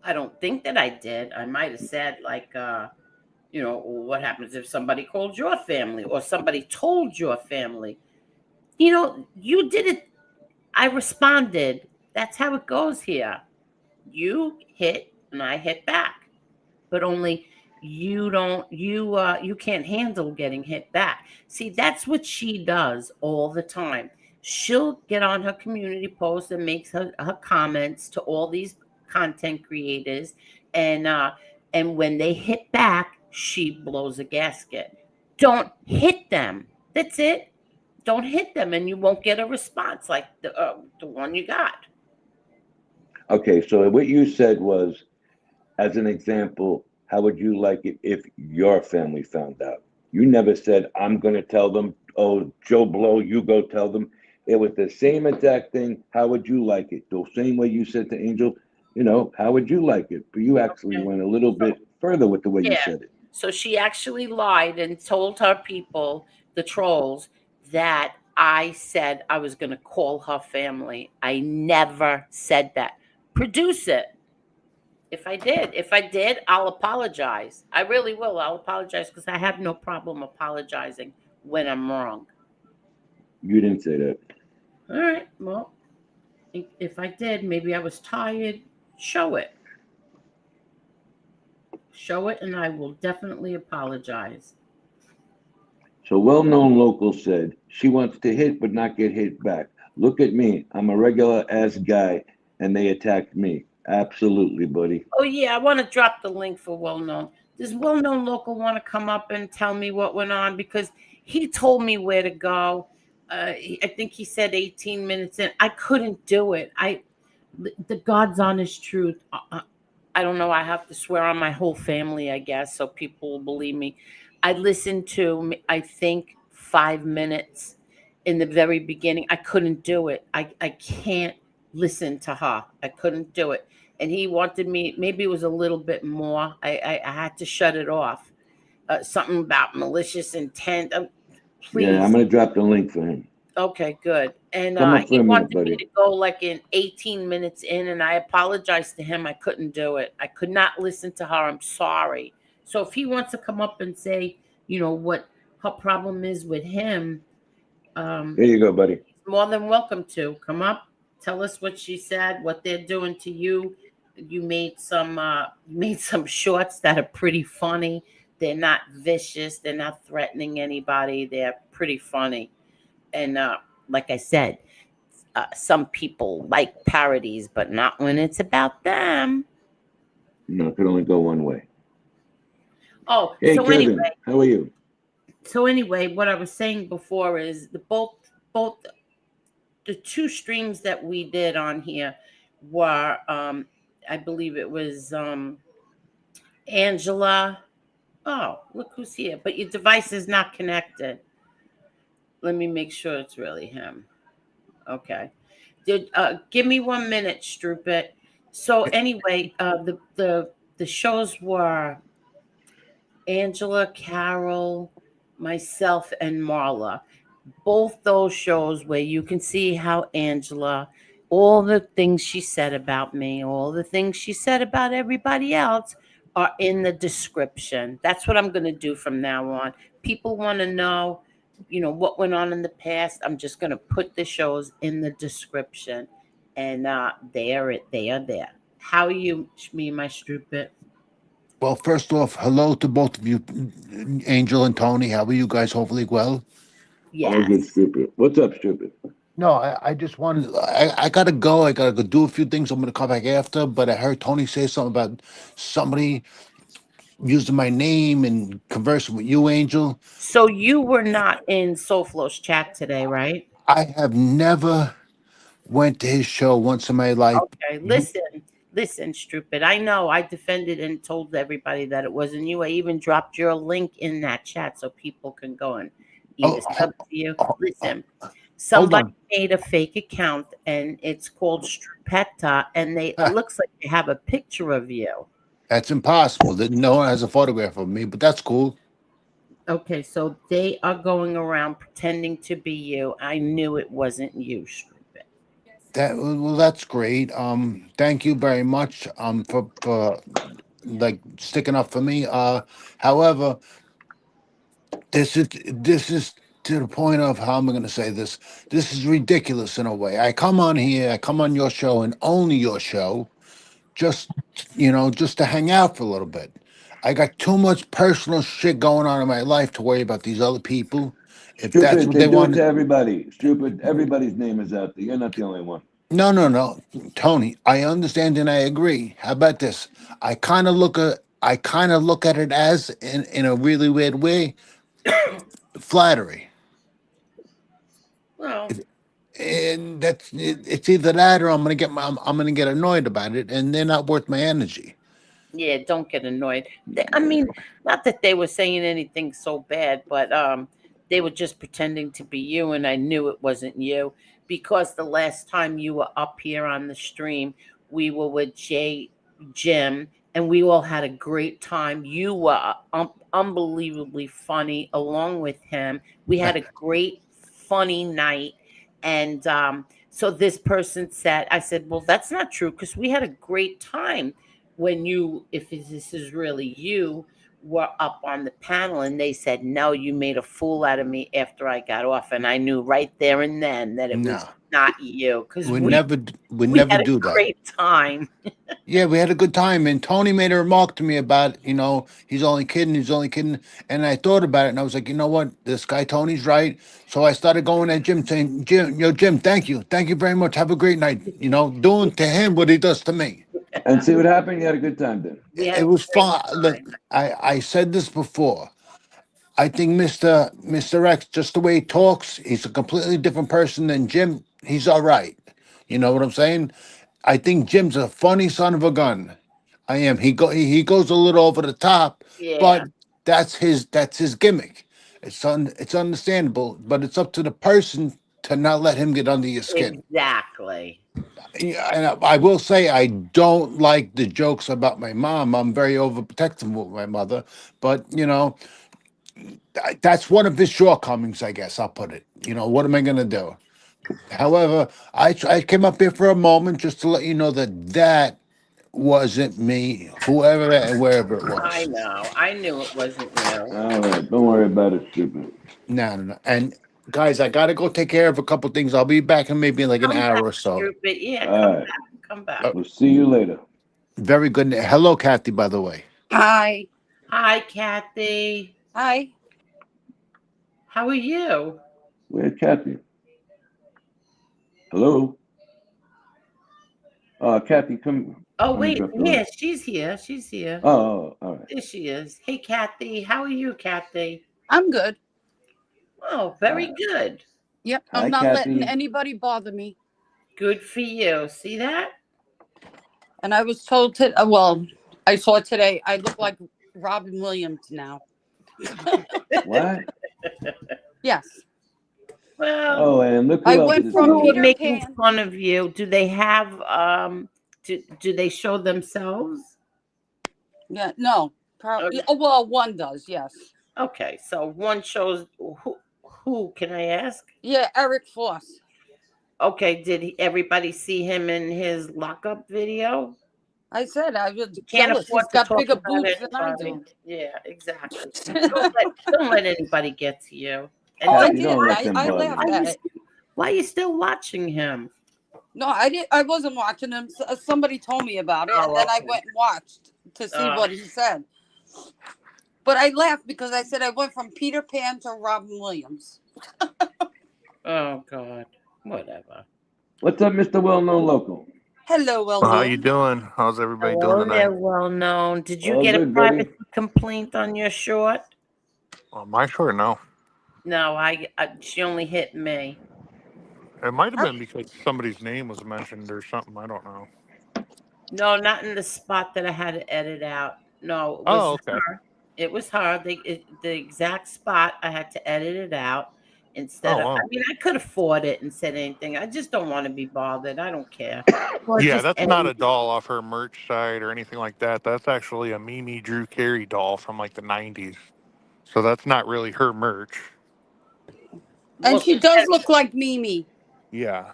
I don't think that I did. I might have said, like, what happens if somebody called your family or somebody told your family? You did it. I responded. That's how it goes here. You hit and I hit back, but only you can't handle getting hit back. See, that's what she does all the time. She'll get on her community post and makes her comments to all these content creators, and when they hit back, she blows a gasket. Don't hit them. That's it. Don't hit them, and you won't get a response like the one you got. Okay, so what you said was, as an example, how would you like it if your family found out? You never said, I'm going to tell them, oh, Joe Blow, you go tell them. It was the same exact thing. How would you like it? The same way you said to Angel, how would you like it? But you actually Okay. went a little bit further with the way you Yeah. said it. So she actually lied and told her people, the trolls, that I said I was going to call her family. I never said that. Produce it. If I did, I'll apologize. I really will. I'll apologize because I have no problem apologizing when I'm wrong. You didn't say that. All right. Well, if I did, maybe I was tired. Show it. Show it, and I will definitely apologize. So well-known local said, she wants to hit but not get hit back. Look at me. I'm a regular ass guy, and they attacked me. Absolutely, buddy. Oh yeah, I want to drop the link for well known. Does well known local want to come up and tell me what went on? Because he told me where to go. I think he said 18 minutes in. I couldn't do it. The God's honest truth. I don't know. I have to swear on my whole family, I guess, so people will believe me. I listened to, I think, 5 minutes in the very beginning. I couldn't do it. I can't listen to her. I couldn't do it. And he wanted me, maybe it was a little bit more. I had to shut it off. Something about malicious intent. Yeah, I'm Please. gonna drop the link for him. Okay, good. And Come up for he a minute, wanted me buddy. to go like in 18 minutes in, and I apologized to him. I couldn't do it. I could not listen to her. I'm sorry. So if he wants to come up and say, what her problem is with him, Here you go, buddy. he's more than welcome to come up, tell us what she said, what they're doing to you. You made some shorts that are pretty funny. They're not vicious. They're not threatening anybody. They're pretty funny. And like I said, some people like parodies, but not when it's about them. No, it could only go one way. Oh, Hey, so Kevin, anyway, how are you? what I was saying before is both the two streams that we did on here were, I believe it was Angela. Oh, look who's here! But your device is not connected. Let me make sure it's really him. Okay. Give me 1 minute, Stroopit. So anyway, the shows were Angela, Carol, myself, and Marla. Both those shows where you can see how Angela, all the things she said about me, all the things she said about everybody else are in the description. That's what I'm going to do from now on. People want to know, what went on in the past. I'm just going to put the shows in the description, and they are there. How are you, me, my Stroopit? Well, first off, hello to both of you, Angel and Tony. How are you guys? Hopefully, well. All good, Yes. stupid. What's up, stupid? No, I just wanted. I gotta go. I gotta go do a few things. I'm gonna come back after. But I heard Tony say something about somebody using my name and conversing with you, Angel. So you were not in SoFlo's chat today, right? I have never went to his show once in my life. Okay, listen, stupid. I know I defended and told everybody that it wasn't you. I even dropped your link in that chat so people can go and either Oh, sub to you. Listen, hold somebody on. made a fake account and it's called Strupetta, and it Ah, looks like they have a picture of you. that's impossible. That no one has a photograph of me, but that's cool. Okay, so they are going around pretending to be you. I knew it wasn't you, stupid. That's great. Thank you very much. For like sticking up for me. However, this is to the point of how am I going to say this? This is ridiculous in a way. I come on here, I come on your show and only your show, just just to hang out for a little bit. I got too much personal shit going on in my life to worry about these other people. If that's Stupid, what they they do it want, to everybody. Stupid, everybody's name is out there. You're not the only one. no, no, no, Tony. I understand and I agree. How about this? I kind of look at it as in a really weird way, flattery. Well, And it's either that or I'm gonna get annoyed about it, and they're not worth my energy. yeah, don't get annoyed. I mean, not that they were saying anything so bad, but they were just pretending to be you, and I knew it wasn't you because the last time you were up here on the stream, we were with Jim, and we all had a great time. You were unbelievably funny along with him. We had a great, funny night, and so this person said, I said, well, that's not true because we had a great time when you, if this is really you, were up on the panel, and they said, no, you made a fool out of me after I got off. And I knew right there and then that it was No, not you because we we, never we we never had a do that. great time. Yeah, we had a good time, and Tony made a remark to me about he's only kidding, and I thought about it, and I was like, you know what, this guy Tony's right. So I started going at Jim, saying, Jim, thank you very much, have a great night. Doing to him what he does to me. And see what happened? You had a good time then. We It had a was great fun. Look, time. I said this before. I think Mr. X, just the way he talks, he's a completely different person than Jim. He's all right. You know what I'm saying? I think Jim's a funny son of a gun. I am. He goes a little over the top, but Yeah, that's his gimmick. It's understandable, but it's up to the person to not let him get under your skin. exactly. Yeah, and I will say I don't like the jokes about my mom. I'm very overprotective with my mother, but that's one of his shortcomings, I guess. I'll put it. What am I going to do? However, I came up here for a moment just to let you know that wasn't me, whoever and wherever it I was. know. I knew it wasn't you. All right, don't worry about it, stupid. No, no, no. And guys, I got to go take care of a couple things. I'll be back in maybe like an Come hour back, or so. stupid. Yeah, All right, come back. Uh, we'll see you later. Very good. Hello, Kathy, by the way. Hi. Hi, Kathy. Hi. How are you? Where's Kathy? Hello? Kathy, come. Oh, Oh, you wait. dropped her Yeah, off. she's here. She's here. Oh, all right. There she is. Hey, Kathy. How are you, Kathy? I'm good. Oh, very Hi, good. Yep. hi, I'm not letting Kathy. anybody bother me. Good for you. See that? And I was told well, I saw today I look like Robin Williams now. What? Yes. Well, Oh, and look I who else went is people from who are here. Peter making Pan. fun of you, do they have do they show themselves? Yeah, no. Okay. Well, one does, yes. Okay, so one shows who can I ask? Yeah, Eric Foss. Okay, did everybody see him in his lockup video? I said I was You can't jealous. afford He's to got talk bigger about boobs than I anybody. do. Yeah, exactly. Don't let anybody get to you. And Oh, I Kathy, don't don't didn't. let them I bother laughed why you. at you, it. why you still watching him? No, I didn't. I wasn't watching him. Somebody told me about it, and Oh, then I okay. went and watched to see Uh, what he said. But I laughed because I said I went from Peter Pan to Robin Williams. oh God. Whatever. What's up, Mr. Well-Known Local? Hello, well Well, how you known. doing? How's everybody doing Hello tonight? there, well known. Did you All get a good, private buddy. complaint on your short? Well, my short, no. No, I she only hit me. It might have been because somebody's name was mentioned or something. I don't know. No, not in the spot that I had to edit out. No, it Oh, was okay. her. It was her. The exact spot I had to edit it out instead Oh, of. I wow. mean, I could afford it and said anything. I just don't want to be bothered. I don't care. Or Yeah, just that's not edit. a doll off her merch site or anything like that. That's actually a Mimi Drew Carey doll from like the 90s. So that's not really her merch. And Well, she does look like Mimi. Yeah.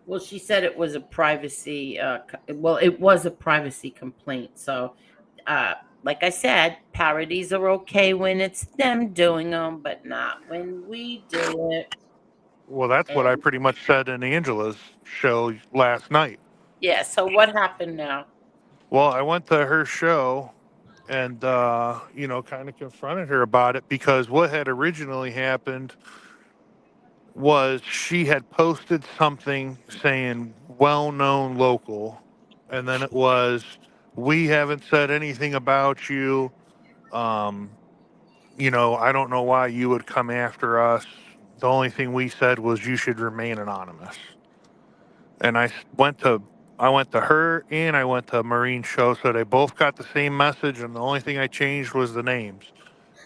Well, she said it was a privacy. Well, it was a privacy complaint. So, like I said, parodies are okay when it's them doing them, but not when we do it. Well, that's what I And pretty much said in Angela's show last night. yeah. So what happened now? Well, I went to her show and, kind of confronted her about it because what had originally happened was she had posted something saying well known local. And then it was, we haven't said anything about you. Um, I don't know why you would come after us. The only thing we said was you should remain anonymous. And I went to her and I went to Marine show, so they both got the same message, and the only thing I changed was the names.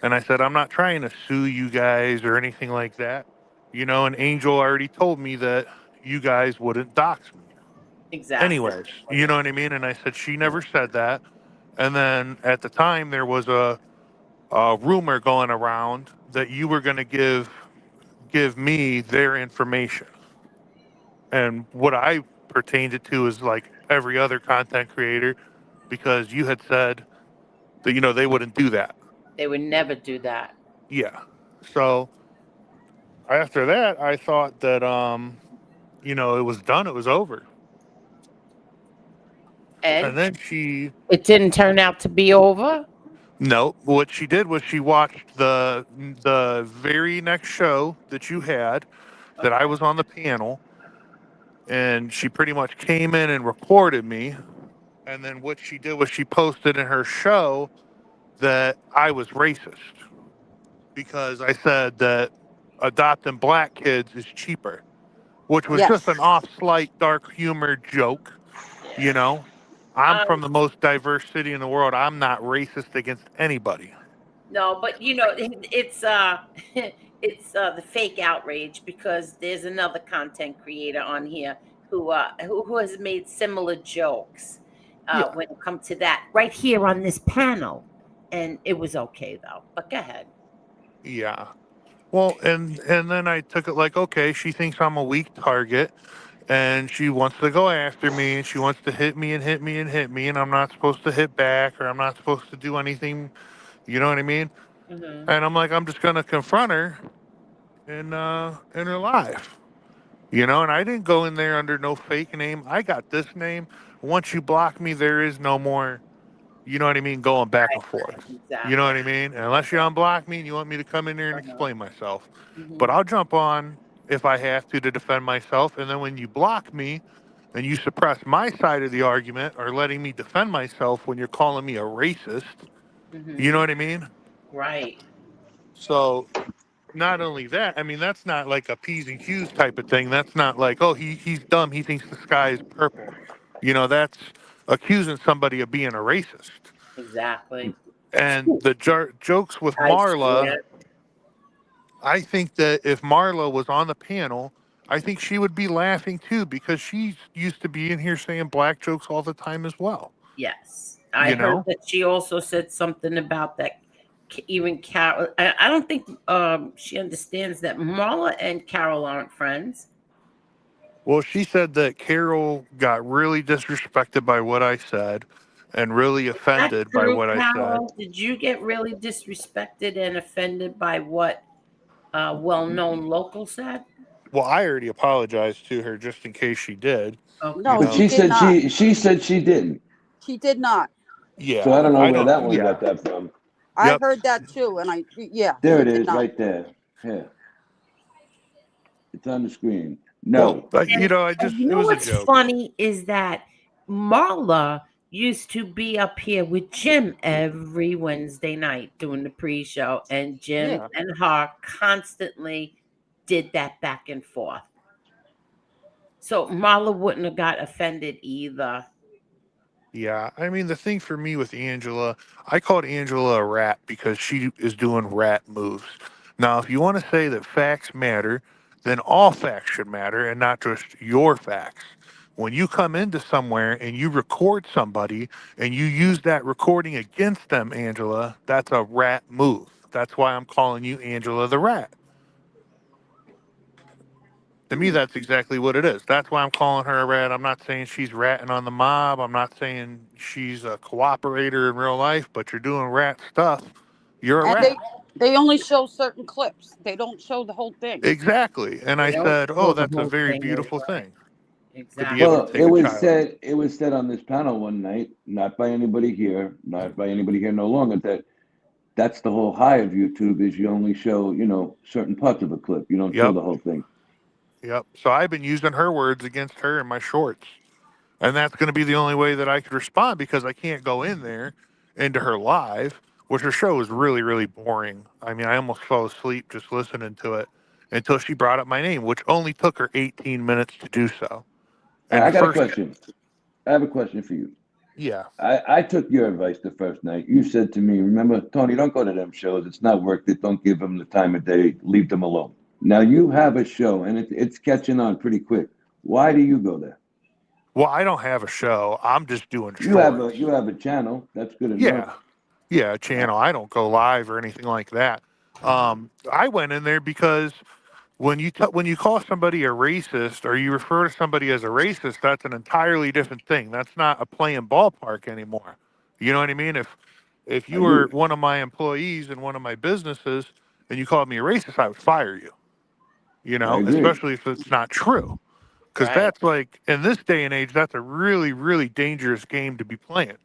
And I said, I'm not trying to sue you guys or anything like that. And Angel already told me that you guys wouldn't dox me. Exactly. Anyways, you know what I mean? And I said, she never said that. And then at the time, there was a rumor going around that you were going to give me their information. And what I pertained it to is like every other content creator, because you had said that, they wouldn't do that. They would never do that. Yeah. So after that, I thought that, it was done. It was over. And And then it didn't turn out to be over. no, what she did was she watched the very next show that you had, that I Okay. was on the panel, and she pretty much came in and reported me. And then what she did was she posted in her show that I was racist because I said that adopting black kids is cheaper, which was just an Yes. off slight dark humor joke. You Yeah. know, I'm Um. from the most diverse city in the world. I'm not racist against anybody. No, but it's it's the fake outrage because there's another content creator on here who has made similar jokes Yeah. when it comes to that right here on this panel, and it was okay though. But go ahead. Yeah. Well, and then I took it like, okay, she thinks I'm a weak target, and she wants to go after me, and she wants to hit me and hit me and hit me, and I'm not supposed to hit back, or I'm not supposed to do anything. You know what I mean? Hmm. And I'm like, I'm just gonna confront her in her life. And I didn't go in there under no fake name. I got this name. Once you block me, there is no more, you know what I mean, going back and forth. You know Exactly. what I mean? Unless you unblock me and you want me to come in there and explain myself. But Hmm. I'll jump on if I have to defend myself. And then when you block me and you suppress my side of the argument or letting me defend myself when you're calling me a racist, you know Hmm. what I mean? Right. So not only that, I mean, that's not like a P's and Q's type of thing. That's not like, oh, he's dumb. He thinks the sky is purple. That's accusing somebody of being a racist. Exactly. And the jokes with I Marla, swear. I think that if Marla was on the panel, I think she would be laughing too because she used to be in here saying black jokes all the time as well. Yes, I You heard know? that she also said something about that. Even Carol, I don't think she understands that Marla and Carol aren't friends. Well, she said that Carol got really disrespected by what I said and really That's offended by true, what I said. Carol. Did you get really disrespected and offended by what well-known local said? Well, I already apologized to her just in case she did. You No, But know, she she did said not. she didn't. She did not. So I yeah, don't know I where don't, that one yeah, got that from. I yep. heard that too, and yeah, There she it did is, not. right there. Yeah, it's on the screen. Well, No. And you it know was a what's joke. funny is that Marla used to be up here with Jim every Wednesday night doing the pre-show, and Jim Yeah. and her constantly did that back and forth. So Marla wouldn't have got offended either. Yeah, I mean, the thing for me with Angela, I called Angela a rat because she is doing rat moves. Now, if you want to say that facts matter, then all facts should matter and not just your facts. When you come into somewhere and you record somebody and you use that recording against them, Angela, that's a rat move. That's why I'm calling you Angela the rat. To me, that's exactly what it is. That's why I'm calling her a rat. I'm not saying she's ratting on the mob. I'm not saying she's a cooperator in real life, but you're doing rat stuff. You're a And rat. they only show certain clips. They don't show the whole thing. Exactly. And They I don't said, oh, show the that's a whole very thing, you're beautiful right. thing to be able Exactly. Well, to take a child. it was said on this panel one night, not by anybody here, not by anybody here no longer, that that's the whole high of YouTube is you only show, certain parts of a clip. You don't show Yep. the whole thing. Yep. So I've been using her words against her in my shorts. And that's going to be the only way that I could respond because I can't go in there into her live, which her show was really, really boring. I mean, I almost fell asleep just listening to it until she brought up my name, which only took her 18 minutes to do so. And the I got a first, question. I have a question for you. yeah, I took your advice the first night. You said to me, remember, Tony, don't go to them shows. It's not worth it. Don't give them the time of day. Leave them alone. Now you have a show and it's catching on pretty quick. Why do you go there? well, I don't have a show. I'm just doing You have shorts. a channel. That's good enough. Yeah, yeah, channel. I don't go live or anything like that. I went in there because when you call somebody a racist or you refer to somebody as a racist, that's an entirely different thing. That's not a playing ballpark anymore. You know what I mean? If I you were agree. one of my employees in one of my businesses and you called me a racist, I would fire you. You I know, agree. especially if it's not true. Because Right. that's like in this day and age, that's a really, really dangerous game to be playing.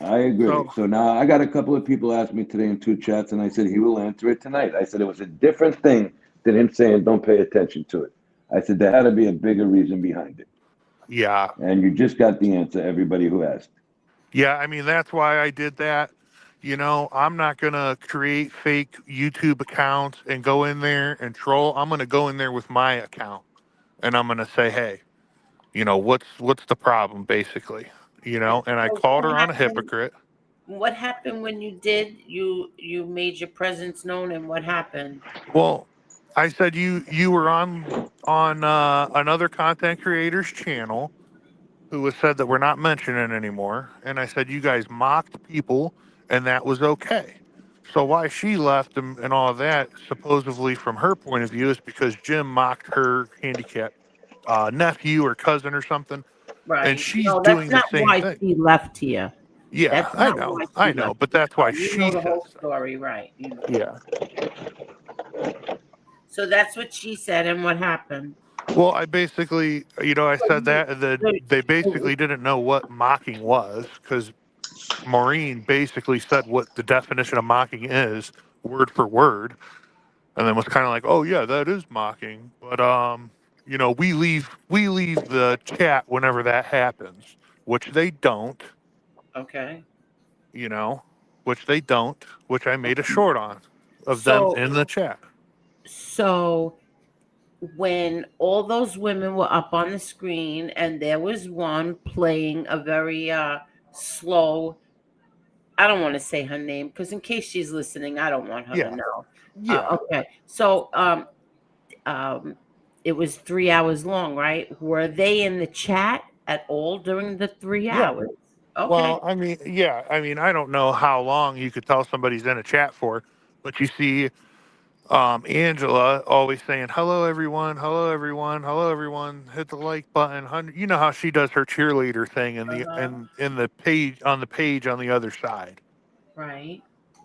I agree. So So now I got a couple of people asked me today in two chats, and I said he will answer it tonight. I said it was a different thing than him saying don't pay attention to it. I said there had to be a bigger reason behind it. yeah, And you just got the answer, everybody who asked. yeah, I mean, that's why I did that. You know, I'm not going to create fake YouTube accounts and go in there and troll. I'm going to go in there with my account and I'm going to say, "Hey, what's the problem basically?" And I So called her on a hypocrite. what happened when you did? You made your presence known, and what happened? Well, I said you were on another content creator's channel who was said that we're not mentioning anymore. And I said, you guys mocked people and that was okay. So why she left and all of that, supposedly from her point of view, is because Jim mocked her handicapped nephew or cousin or something. And Right. she's No, that's doing the not same why thing. she left here. Yeah, That's not why I she know, left. but that's why You know she the says whole so. story, right? You know. Yeah. So that's what she said, and what happened? Well, I basically, I said that, and then they basically didn't know what mocking was because Maureen basically said what the definition of mocking is, word for word, and then was kind of like, "Oh yeah, that is mocking." But we leave the chat whenever that happens, which they don't. Okay. You know, which they don't. Which I made a short on of them So in the chat. so when all those women were up on the screen, and there was one playing a very slow. I don't want to say her name because in case she's listening, I don't want her to Yeah, know. yeah, Okay. So um, it was 3 hours long, right? Were they in the chat at all during the three yeah. hours? Okay. Well, I mean, yeah, I mean, I don't know how long you could tell somebody's in a chat for, but you see Angela always saying hello everyone, hello everyone, hello everyone, hit the like button. You know how she does her cheerleader thing in the Uh-huh. in the page on the other side. Right.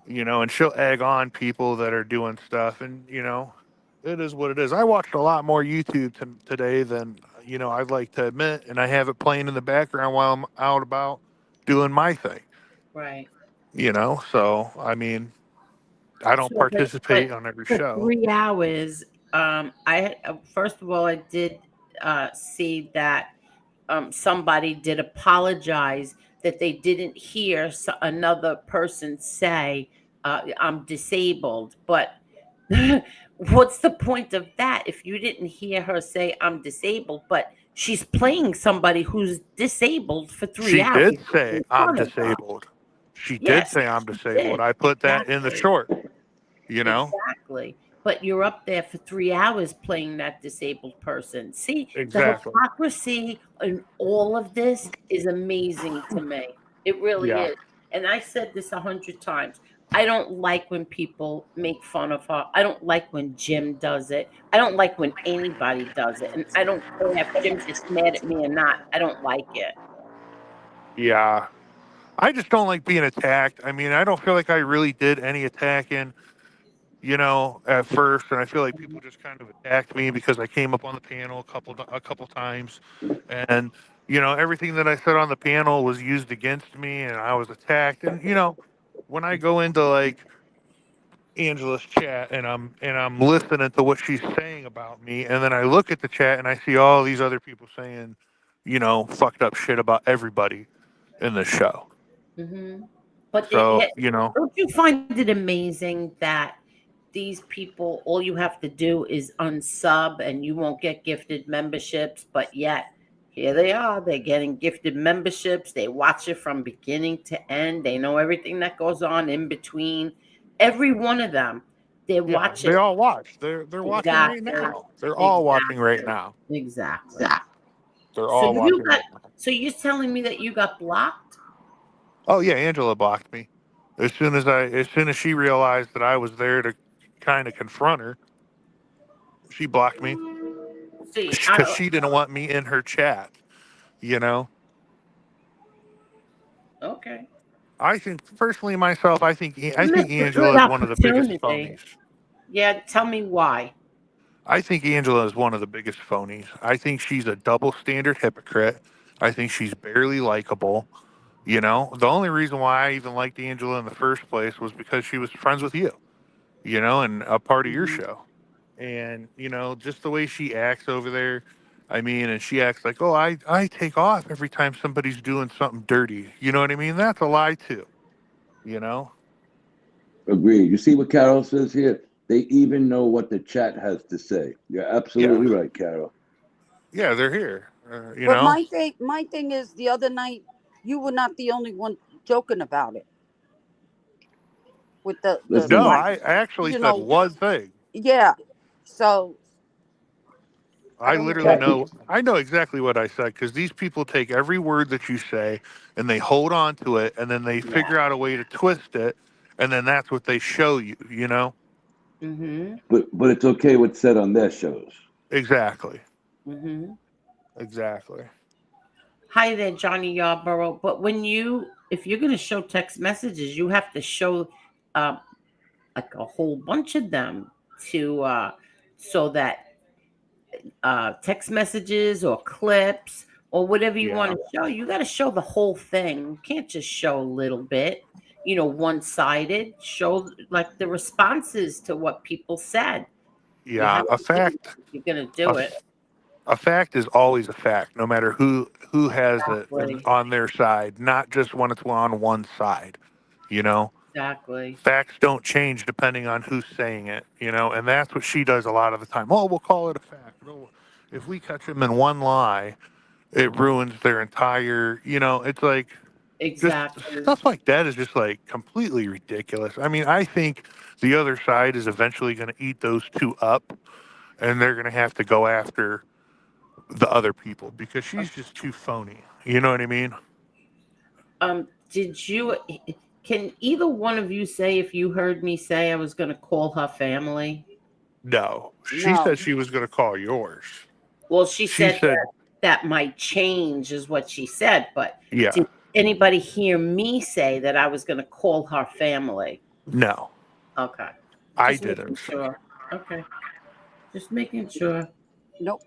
And she'll egg on people that are doing stuff, and it is what it is. I watched a lot more YouTube today than I'd like to admit, and I have it playing in the background while I'm out about doing my thing. Right. So I mean, I don't So, but participate on every for show. 3 hours, first of all, I did see that somebody did apologize that they didn't hear another person say, "I'm disabled," but What's the point of that if you didn't hear her say I'm disabled, but she's playing somebody who's disabled for 3 She hours did say in I'm front of her? disabled. She did Yes, say I'm she disabled. did. I put that in the Exactly. short, you know? Exactly. But you're up there for 3 hours playing that disabled person. See, the Exactly. hypocrisy in all of this is amazing to me. It really Yeah. is. And I said this 100 times. I don't like when people make fun of her. I don't like when Jim does it. I don't like when anybody does it. And I don't care if Jim gets mad at me or not. I don't like it. Yeah. I just don't like being attacked. I mean, I don't feel like I really did any attacking, at first, and I feel like people just kind of attacked me because I came up on the panel a couple times, and everything that I said on the panel was used against me, and I was attacked. And when I go into like Angela's chat and I'm listening to what she's saying about me, and then I look at the chat and I see all these other people saying, fucked up shit about everybody in the show. Hmm. But So, yet, don't you find it amazing that these people, all you have to do is unsub and you won't get gifted memberships, but yet here they are. They're getting gifted memberships. They watch it from beginning to end. They know everything that goes on in between. Every one of them, they yeah, watch they it. all watch. They're watching right Exactly. now. They're all watching right Exactly. now. Exactly. They're So all you watching got, right now. so you're telling me that you got blocked? Oh yeah, Angela blocked me. As soon as she realized that I was there to kind of confront her, she blocked me See, because she didn't want me in her chat. You know, okay. I think personally myself, I You think missed a good Angela is one of the biggest opportunity. phonies. Yeah, tell me why. I think Angela is one of the biggest phonies. I think she's a double standard hypocrite. I think she's barely likable. The only reason why I even liked Angela in the first place was because she was friends with you, and a part of your Mhm. show. And, just the way she acts over there. I mean, and she acts like, oh, I take off every time somebody's doing something dirty. You know what I mean? That's a lie, too, you know? Agreed. You see what Carol says here? They even know what the chat has to say. You're Yeah. absolutely right, Carol. Yeah, they're here, you But know? my thing is the other night you were not the only one joking about it with the No, Listen, black, I actually you said know. one thing. Yeah. So I I don't know literally what. Kathy, I know exactly what I said because these people take every word that you say and they hold on to it and then they Yeah. figure out a way to twist it and then that's what they show you, you know? Mm-hmm. but it's okay what's said on their shows. Exactly. Mm-hmm. Exactly. Hi there, Johnny Yarborough. But if you're going to show text messages, you have to show uh, like a whole bunch of them to so that text messages or clips or whatever you want Yeah. to show, you got to show the whole thing. You can't just show a little bit, one sided. Show like the responses to what people said. You have Yeah. A to do that fact if you're going to a, do it. f- a fact is always a fact, no matter who has it Exactly. on their side, not just when it's on one side, you know? Exactly. Facts don't change depending on who's saying it, and that's what she does a lot of the time. Oh, we'll call it a fact. No, if we catch them in one lie, it ruins their entire, it's like just Exactly. stuff like that is just like completely ridiculous. I mean, I think the other side is eventually going to eat those two up and they're going to have to go after the other people because she's just too phony. You know what I mean? Did you? Can either one of you say if you heard me say I was going to call her family? No. She No. said she was going to call yours. Well, she She said said, that might change, is what she said. But yeah, did anybody hear me say that I was going to call her family? no. Okay, I just making didn't. sure. Okay, just making sure. Nope.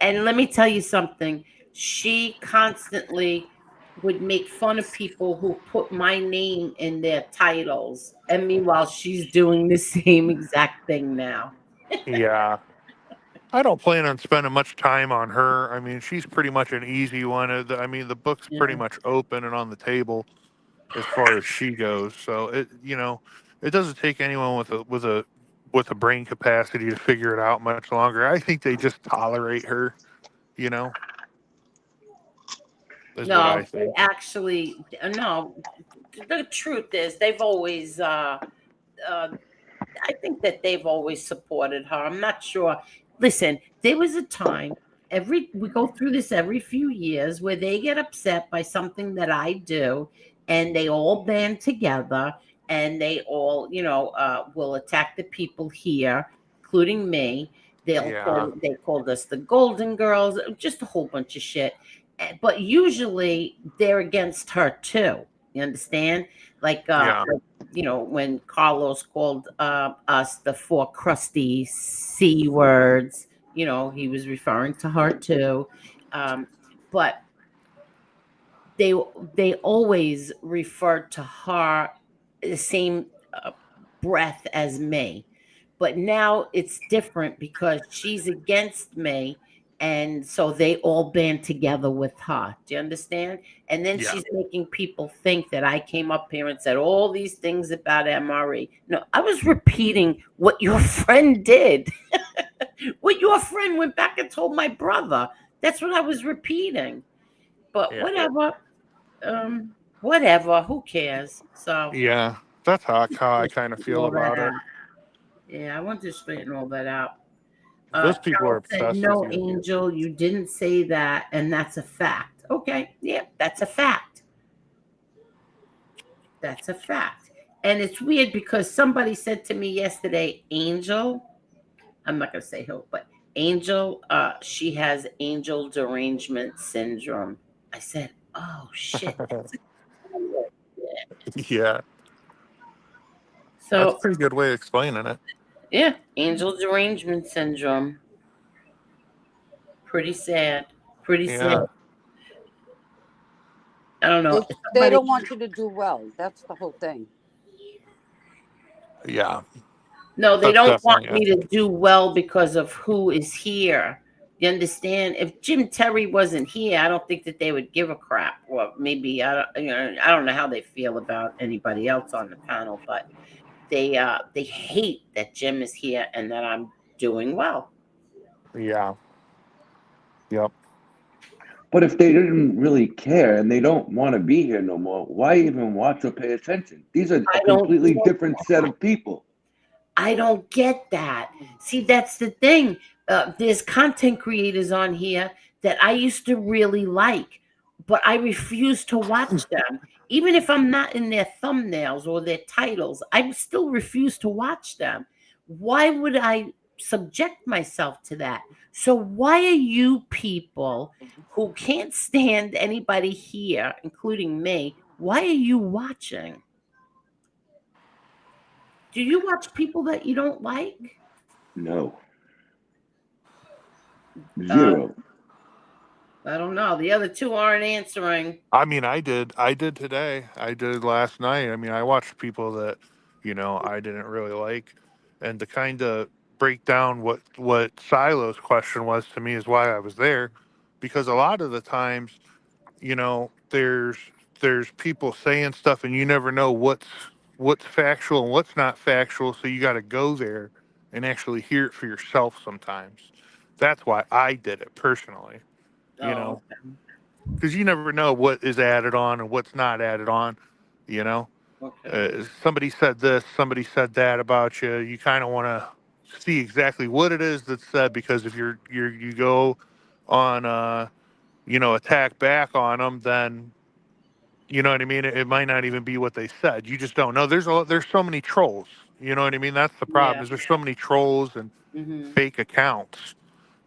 And let me tell you something. She constantly would make fun of people who put my name in their titles. And meanwhile, she's doing the same exact thing now. Yeah. I don't plan on spending much time on her. I mean, she's pretty much an easy one. I mean, the book's pretty Yeah. much open and on the table as far as she goes. So it doesn't take anyone with a with the brain capacity to figure it out much longer. I think they just tolerate her, you know, is what I No, they think. actually, no. The truth is, they've always. I think that they've always supported her. I'm not sure. Listen, there was a time we go through this every few years where they get upset by something that I do, and they all band together and they all, will attack the people here, including me. Yeah. They called us the Golden Girls, just a whole bunch of shit. But usually they're against her too. You understand? Like Yeah. when Carlos called us the four crusty C words, he was referring to her too. But they they always referred to her the same breath as me. But now it's different because she's against me. And so they all band together with her. Do you understand? And then Yeah. she's making people think that I came up here and said all these things about MRE. No, I was repeating what your friend did. What your friend went back and told my brother. That's what I was repeating. But Yeah. whatever, who cares? So Yeah. That's how I kind of feel all that about it. out. Yeah, I want to straighten all that out. Those people are Carol said, obsessed with "No, you. Angel, you didn't say that, and that's a fact." Okay, yeah, that's a fact. That's a fact. And it's weird because somebody said to me yesterday, Angel, I'm not going to say who, but Angel, she has angel derangement syndrome. I said, oh, shit. That's Yeah. That's a so, pretty good way of explaining it. yeah, angel derangement syndrome. Pretty sad. Pretty sad. Yeah. I don't know. They Somebody, don't want you to do well. That's the whole thing. Yeah. no, they That's don't want definitely me it. to do well because of who is here. You understand? If Jim Terry wasn't here, I don't think that they would give a crap. Well, maybe I don't know how they feel about anybody else on the panel, but they hate that Jim is here and that I'm doing well. Yeah. Yep. But if they didn't really care and they don't want to be here no more, why even watch or pay attention? These are I a don't completely different set of people. I don't get that. See, that's the thing. There's content creators on here that I used to really like, but I refuse to watch them. Even if I'm not in their thumbnails or their titles, I still refuse to watch them. Why would I subject myself to that? So, why are you people who can't stand anybody here, including me, why are you watching? Do you watch people that you don't like? No. Uh, Zero. I don't know. The other two aren't answering. I mean, I did. I did today. I did last night. I mean, I watched people that, I didn't really like, and to kind of break down what Silo's question was to me is why I was there, because a lot of the times, there's people saying stuff and you never know what's factual and what's not factual, so you got to go there and actually hear it for yourself sometimes. That's why I did it personally. You Oh, know, because you never know what is added on and what's not added on. You know, okay. somebody said this, somebody said that about you. You kind of want to see exactly what it is that's said, because if you go on attack back on them, then you know what I mean. It might not even be what they said. You just don't know. There's so many trolls. You know what I mean. That's the problem. Yeah. Is there's so many trolls and Mm-hmm. fake accounts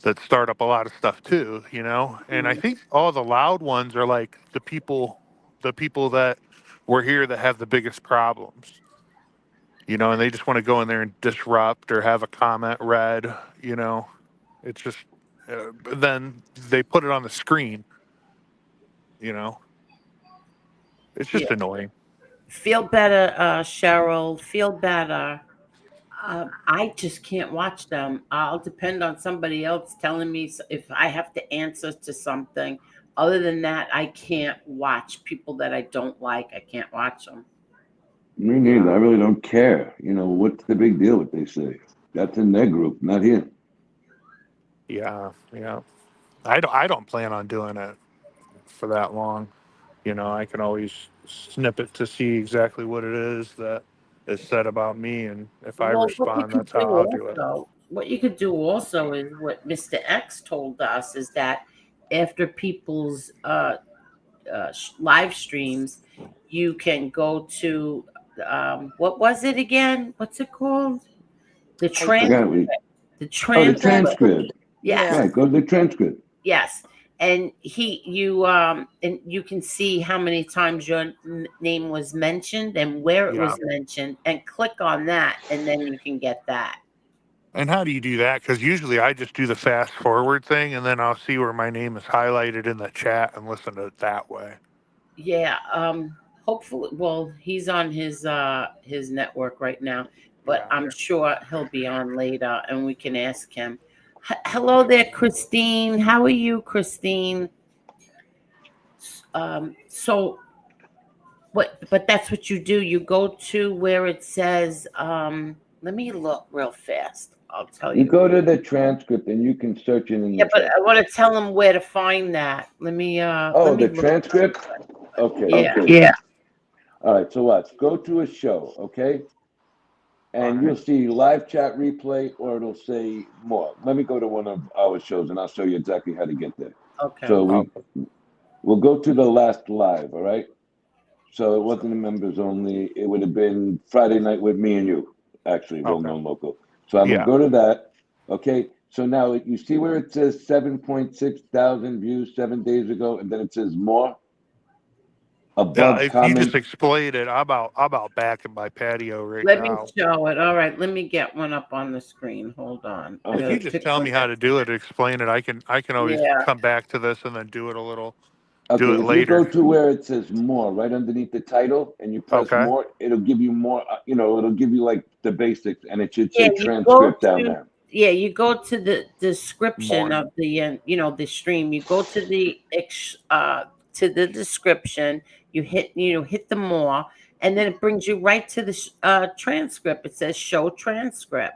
that start up a lot of stuff too, and I think all the loud ones are like the people that were here that have the biggest problems, and they just want to go in there and disrupt or have a comment read. It's just then they put it on the screen. you know it's Yeah. just annoying. Feel better, Cheryl. Feel better. I just can't watch them. I'll depend on somebody else telling me if I have to answer to something. Other than that, I can't watch people that I don't like. I can't watch them. Me neither. I really don't care. You know, what's the big deal what they say? That's in their group, not here. Yeah, yeah. I don't plan on doing it for that long. I can always snip it to see exactly what it is that is said about me, and if I Well, what you respond, could that's do how I'll do it. also, what you could do also is what Mr. X told us is that after people's live streams, you can go to what was it again? What's it called? The I I think got transcript. it. The Oh, the transcript. transcript. Yes, yeah. Right, go to the transcript. yes. And you can see how many times your name was mentioned and where it Yeah. was mentioned, and click on that, and then you can get that. And how do you do that? Because usually I just do the fast forward thing, and then I'll see where my name is highlighted in the chat and listen to it that way. Yeah, hopefully, well, he's on his network right now, but Yeah. I'm sure he'll be on later and we can ask him. Hello there, Christine. How are you, Christine? So what, but that's what you do. You go to where it says, let me look real fast. I'll tell You you. go to the transcript and you can search it in the Yeah, but chat. I want to tell him where to find that. Oh, Let me the look. transcript? Okay, Yeah. okay. Yeah. All right, so watch. Go to a show, okay? All And right. you'll see live chat replay or it'll say more. Let me go to one of our shows and I'll show you exactly how to get there. Okay. So Oh, we'll go to the last live, all right? So it wasn't the members only. It would have been Friday night with me and you, actually, well okay. known local. So I'm gonna Yeah. go to that. Okay. So now you see where it says 7.6 thousand views 7 days ago, and then it says more Yeah. above If you just comments. explain it, I'm out back in my patio right Let me now. show it. All right, let me get one up on the screen. Hold on. I If gotta you Okay. just pick tell one me how that. to do it, explain it, I can always Yeah. come back to this and then do Okay. it If you go later. to where it says more, right underneath the title, and you press Okay. more, it'll give you more. It'll give you like the basics, and it should Yeah, say you go transcript down to there. yeah, you go to the description More. of the the stream. You go to the description. You hit the more, and then it brings you right to the transcript. It says show transcript.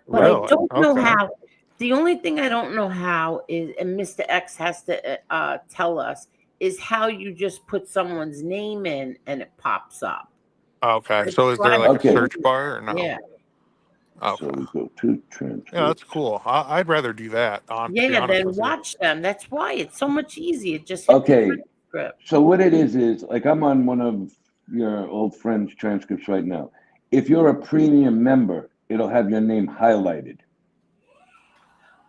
But I Really? don't know Okay. how. The only thing I don't know how is, and Mr. X has to tell us, is how you just put someone's name in and it pops up. Okay. I So is there tried like a Okay. search bar or no? Yeah. So Okay. we go to Yeah, transcript. that's cool. I'd rather do that, to be Yeah, honest then with you. watch them. That's why it's so much easier. Just hit the Okay. transcript. So what it is like I'm on one of your old friends' transcripts right now. If you're a premium member, it'll have your name highlighted.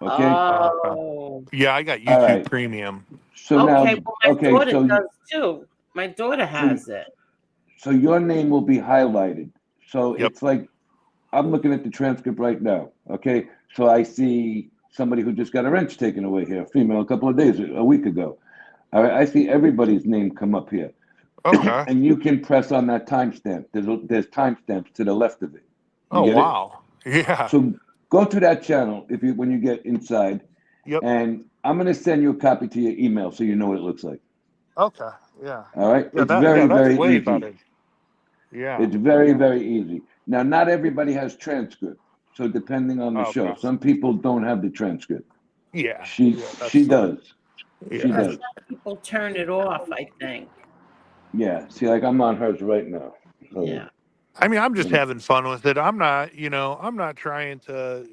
Okay. Okay. Oh, Yeah, I got All YouTube right. Premium. So okay. now, Well, my okay. daughter does too. My daughter So has it. so your name will be highlighted. So Yep. it's like I'm looking at the transcript right now. Okay. So I see somebody who just got a wrench taken away here, a female, a couple of days, a week ago. All right. I see everybody's name come up here. Okay. And you can press on that timestamp. There's timestamps to the left of it. You Oh get it? wow. Yeah. So go to that channel if you when you get inside, Yep. and I'm gonna send you a copy to your email so you know what it looks like. Okay. Yeah. All right? Yeah. It's very, That's very way easy. better. Yeah. It's very, very easy. Now, not everybody has transcript. So depending on the show, Okay. some people don't have the transcript. Yeah. She Yeah. That's she fine. does. She Yeah, Yeah. does. some people turn it off, I think. Yeah. See, like I'm on hers right now. So Yeah. I mean, I'm just let me having fun with it. I'm not trying to,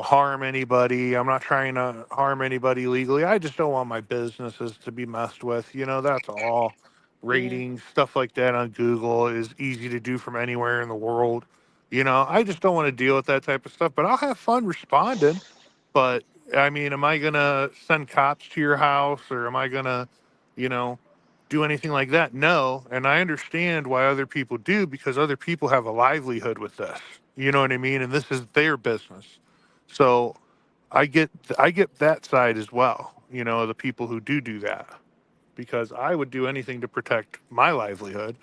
harm anybody. I'm not trying to harm anybody legally. I just don't want my businesses to be messed with. That's all. Yeah. Ratings, stuff like that on Google is easy to do from anywhere in the world. I just don't want to deal with that type of stuff, but I'll have fun responding. But I mean, am I going to send cops to your house or am I going to, you know, do anything like that? No. And I understand why other people do because other people have a livelihood with this. You know what I mean? And this is their business. So I get I get that side as well, the people who do that because I would do anything to protect my livelihood.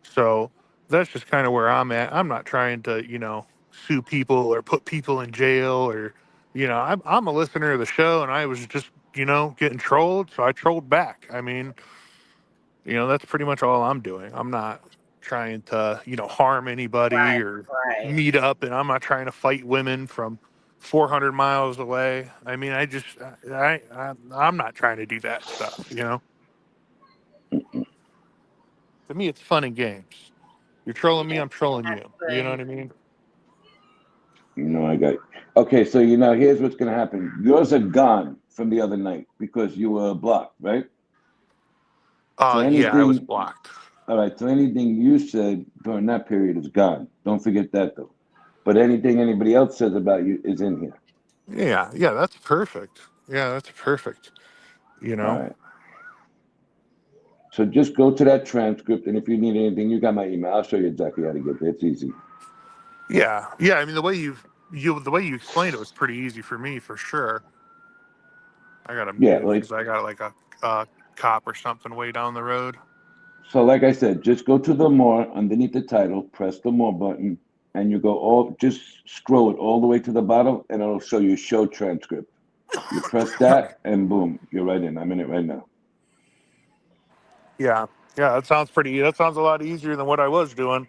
So that's just kind of where I'm at. I'm not trying to, sue people or put people in jail or, I'm a listener of the show and I was just, getting trolled. So I trolled back. I mean, That's pretty much all I'm doing. I'm not trying to, harm anybody Right, or right. meet up, and I'm not trying to fight women from 400 miles away. I mean, I'm not trying to do that stuff. To me, it's fun and games. You're trolling me, I'm trolling you. You know what Exactly. I mean? I got you. Okay, so here's what's gonna happen. Yours are gone from the other night because you were blocked, right? So Yeah, I was anything, blocked. all right. So anything you said during that period is gone. Don't forget that though. But anything anybody else says about you is in here. Yeah, that's perfect. Yeah, that's perfect. You All know? right. So just go to that transcript, and if you need anything, you got my email. I'll show you exactly how to get there. It's easy. Yeah. I mean, the way you explained it was pretty easy for me, for sure. I got to Yeah, mute like because I got like a cop or something way down the road. so. Like I said, just go to the more underneath the title, press the more button, and you go just scroll it all the way to the bottom, and it'll show you show transcript. You press that, and boom, you're right in. I'm in it right now. Yeah, that sounds that sounds a lot easier than what I was doing.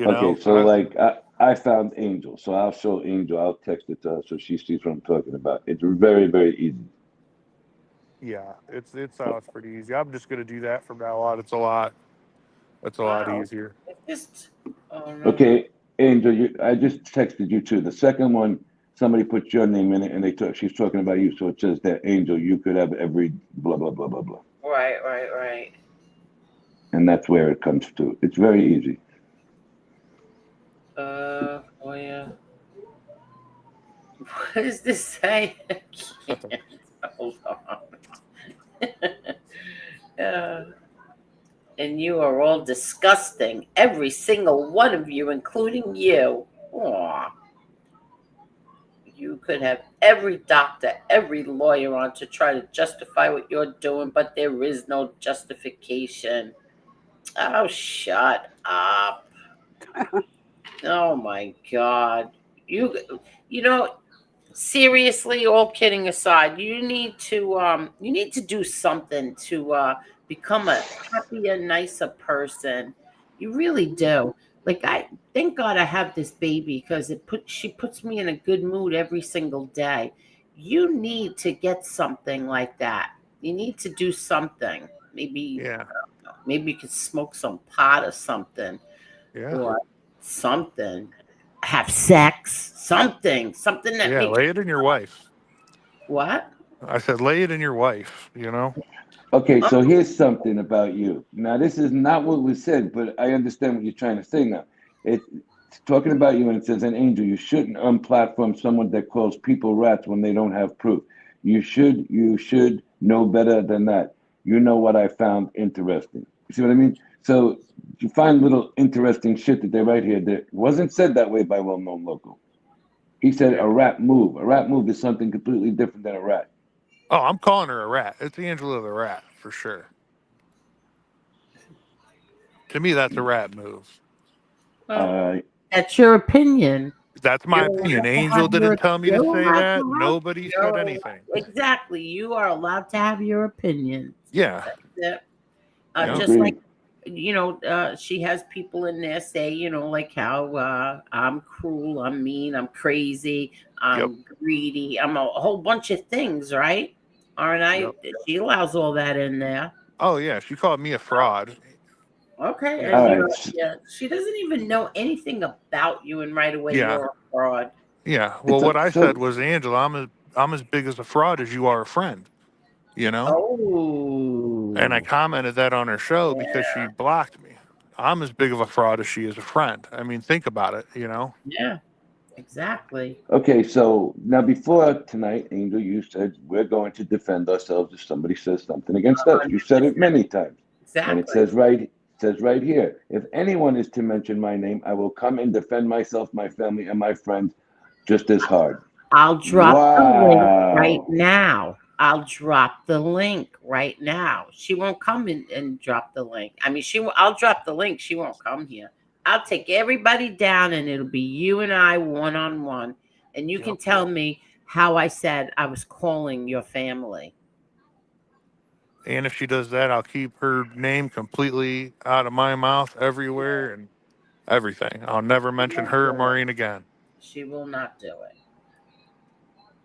Okay, And so like I found Angel, so I'll show Angel. I'll text it to her so she sees what I'm talking about. It's very, very easy. yeah, it sounds pretty easy. I'm just gonna do that from now on. It's a lot Wow. easier. It just, oh no. Okay, Angel, I just texted you too. The second one, somebody put your name in it, and she's talking about you. So it says that Angel, you could have every blah blah blah blah blah, Right. and that's where it comes to. It's very easy. Oh yeah. What does this say? I can't. Hold on. uh, and you are all disgusting. Every single one of you, including you. Aw. You could have every doctor, every lawyer on to try to justify what you're doing, but there is no justification. Oh, shut up. Oh my God. You you know, seriously, all kidding aside, you need to do something to become a happier, nicer person. You really do. Like, I thank God I have this baby because she puts me in a good mood every single day. You need to get something like that. You need to do something. Yeah, Maybe you could smoke some pot or something, yeah, or something. Have sex, something that yeah. makes Lay it in your wife. what? I said, lay it in your wife. Okay, Oh, so here's something about you. Now, this is not what was said, but I understand what you're trying to say now. It's talking about you, and it says, an angel, you shouldn't unplatform someone that calls people rats when they don't have proof. You should know better than that. You know what I found interesting. You see what I mean? So you find little interesting shit that they write here that wasn't said that way by well-known local. He said Yeah. a rat move. A rat move is something completely different than a rat. Oh, I'm calling her a rat. It's Angela the rat for sure. To me, that's a rat move. well, Uh, that's your opinion. That's my You're opinion. allowed to have Angel your didn't tell me to you're say allowed that. to have Nobody you're said allowed, anything. exactly. You are allowed to have your opinions. Yeah. That's it. Yep. Just like agreed. she has people in there say, like how I'm cruel, I'm mean, I'm crazy, Yep. I'm greedy, I'm a whole bunch of things, right? Aren't I? Yep. She allows all that in there. Oh yeah, she called me a fraud. Okay, You All and know. you're right. yeah. She doesn't even know anything about you, and right away Yeah. you're a fraud. Yeah. Well, It's a, what I said so was, Angela, I'm as big as a fraud as you are a friend. You know. And I Oh, commented that on her show because she yeah, blocked me. I'm as big of a fraud as she is a friend. I mean, think about it. yeah, exactly, okay. So now, before tonight, Angel, you said we're going to defend ourselves if somebody says something against us. You said it 100%, many times, and it exactly. says right here, if anyone is to mention my name, I will come and defend myself, my family, and my friends just as hard. I'll drop the link right Wow. now. I'll drop the link right now. She won't come in and drop the link. I mean, I'll drop the link. She won't come here. I'll take everybody down, and it'll be you and I one on one. And you can Yep. tell me how I said I was calling your family. And if she does that, I'll keep her name completely out of my mouth everywhere and everything. I'll never mention won't her or do it. Maureen again. She will not do it.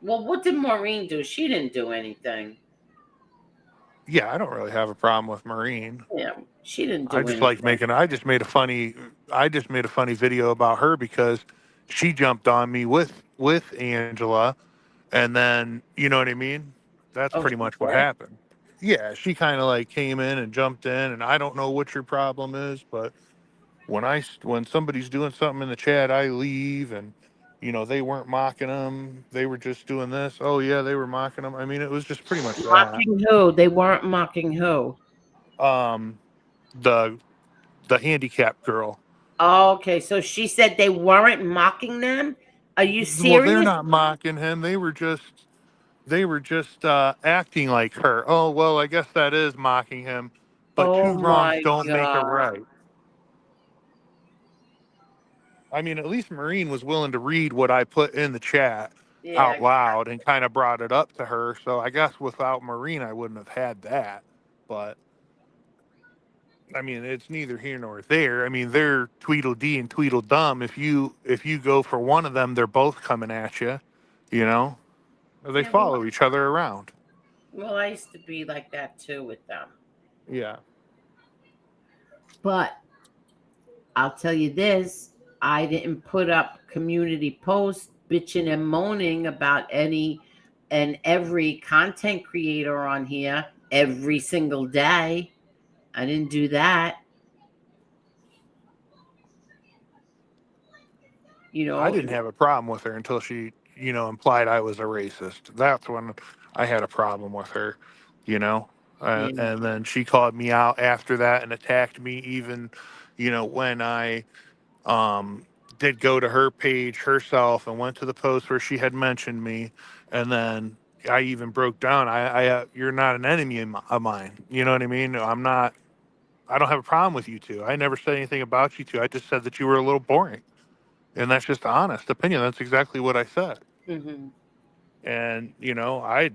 Well, what did Maureen do? She didn't do anything. Yeah, I don't really have a problem with Maureen. Yeah, she didn't I do just like anything. making. I just made a funny video about her because she jumped on me with Angela, and then you know what I mean. That's Oh, pretty she much what did? happened. Yeah, she kind of like came in and jumped in, and I don't know what your problem is, but when somebody's doing something in the chat, I leave, and they weren't mocking them. They were just doing this. Oh yeah, they were mocking them. I mean, it was just pretty much that. Mocking who? They weren't mocking who? Um, the the handicapped girl. Okay, so she said they weren't mocking them. Are you Well, they're serious? not mocking him. They were just acting like her. Oh well, I guess that is mocking him. But Oh two wrongs my don't make a God. right. I mean, at least Maureen was willing to read what I put in the chat Yeah. out loud and kind of brought it up to her. So I guess without Maureen, I wouldn't have had that. But I mean, it's neither here nor there. I mean, they're Tweedledee and Tweedledum. If you go for one of them, they're both coming at you. You know, they Yeah, well, follow each other around. well, I used to be like that too with them. Yeah. But I'll tell you this, I didn't put up community posts bitching and moaning about any and every content creator on here every single day. I didn't do that. I didn't have a problem with her until she, implied I was a racist. That's when I had a problem with her, you know. Yeah. And then she called me out after that and attacked me even, when I did go to her page herself and went to the post where she had mentioned me, and then I even broke down. You're not an enemy of mine. You know what I mean? I'm not. I don't have a problem with you two. I never said anything about you two. I just said that you were a little boring. And that's just honest opinion. That's exactly what I said. Mm-hmm. And I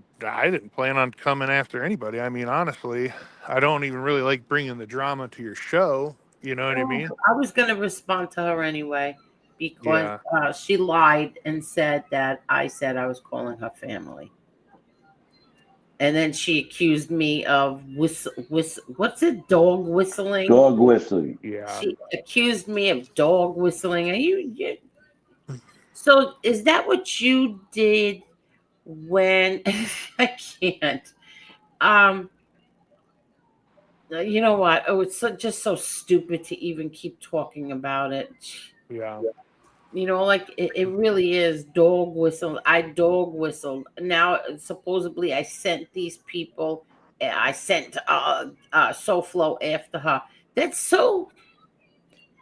didn't plan on coming after anybody. I mean, honestly, I don't even really like bringing the drama to your show. You know what I Well, mean? I was going to respond to her anyway because Yeah. she lied and said that I said I was calling her family. And then she accused me of what's it, dog whistling? Dog whistling. Yeah. She accused me of dog whistling. Are you so is that what you did when I can't? You know what? Oh, it's just so stupid to even keep talking about it. Yeah. Like it really is dog whistle. I dog whistled. Now, supposedly, I sent these people. I sent SoFlo after her. That's so.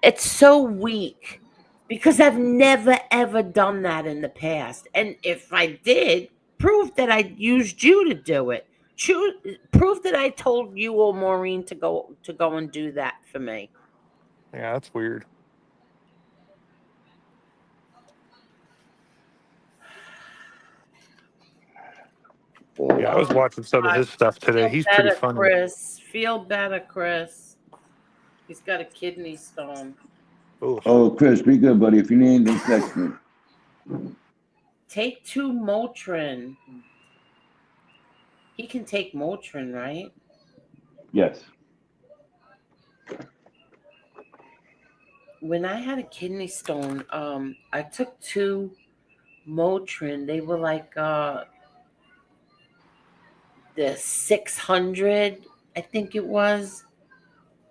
It's so weak because I've never ever done that in the past. And if I did, prove that I used you to do it. Prove that I told you or Maureen to go and do that for me. Yeah, that's weird. Yeah, I was watching some of his stuff today. Feel He's pretty better, funny. Chris. Feel better, Chris. He's got a kidney stone. Oof. Oh, Chris, be good, buddy. If you need anything, text me. Take 2 Motrin. He can take Motrin, right? Yes. When I had a kidney stone, I took 2 Motrin. They were like the 600, I think it was.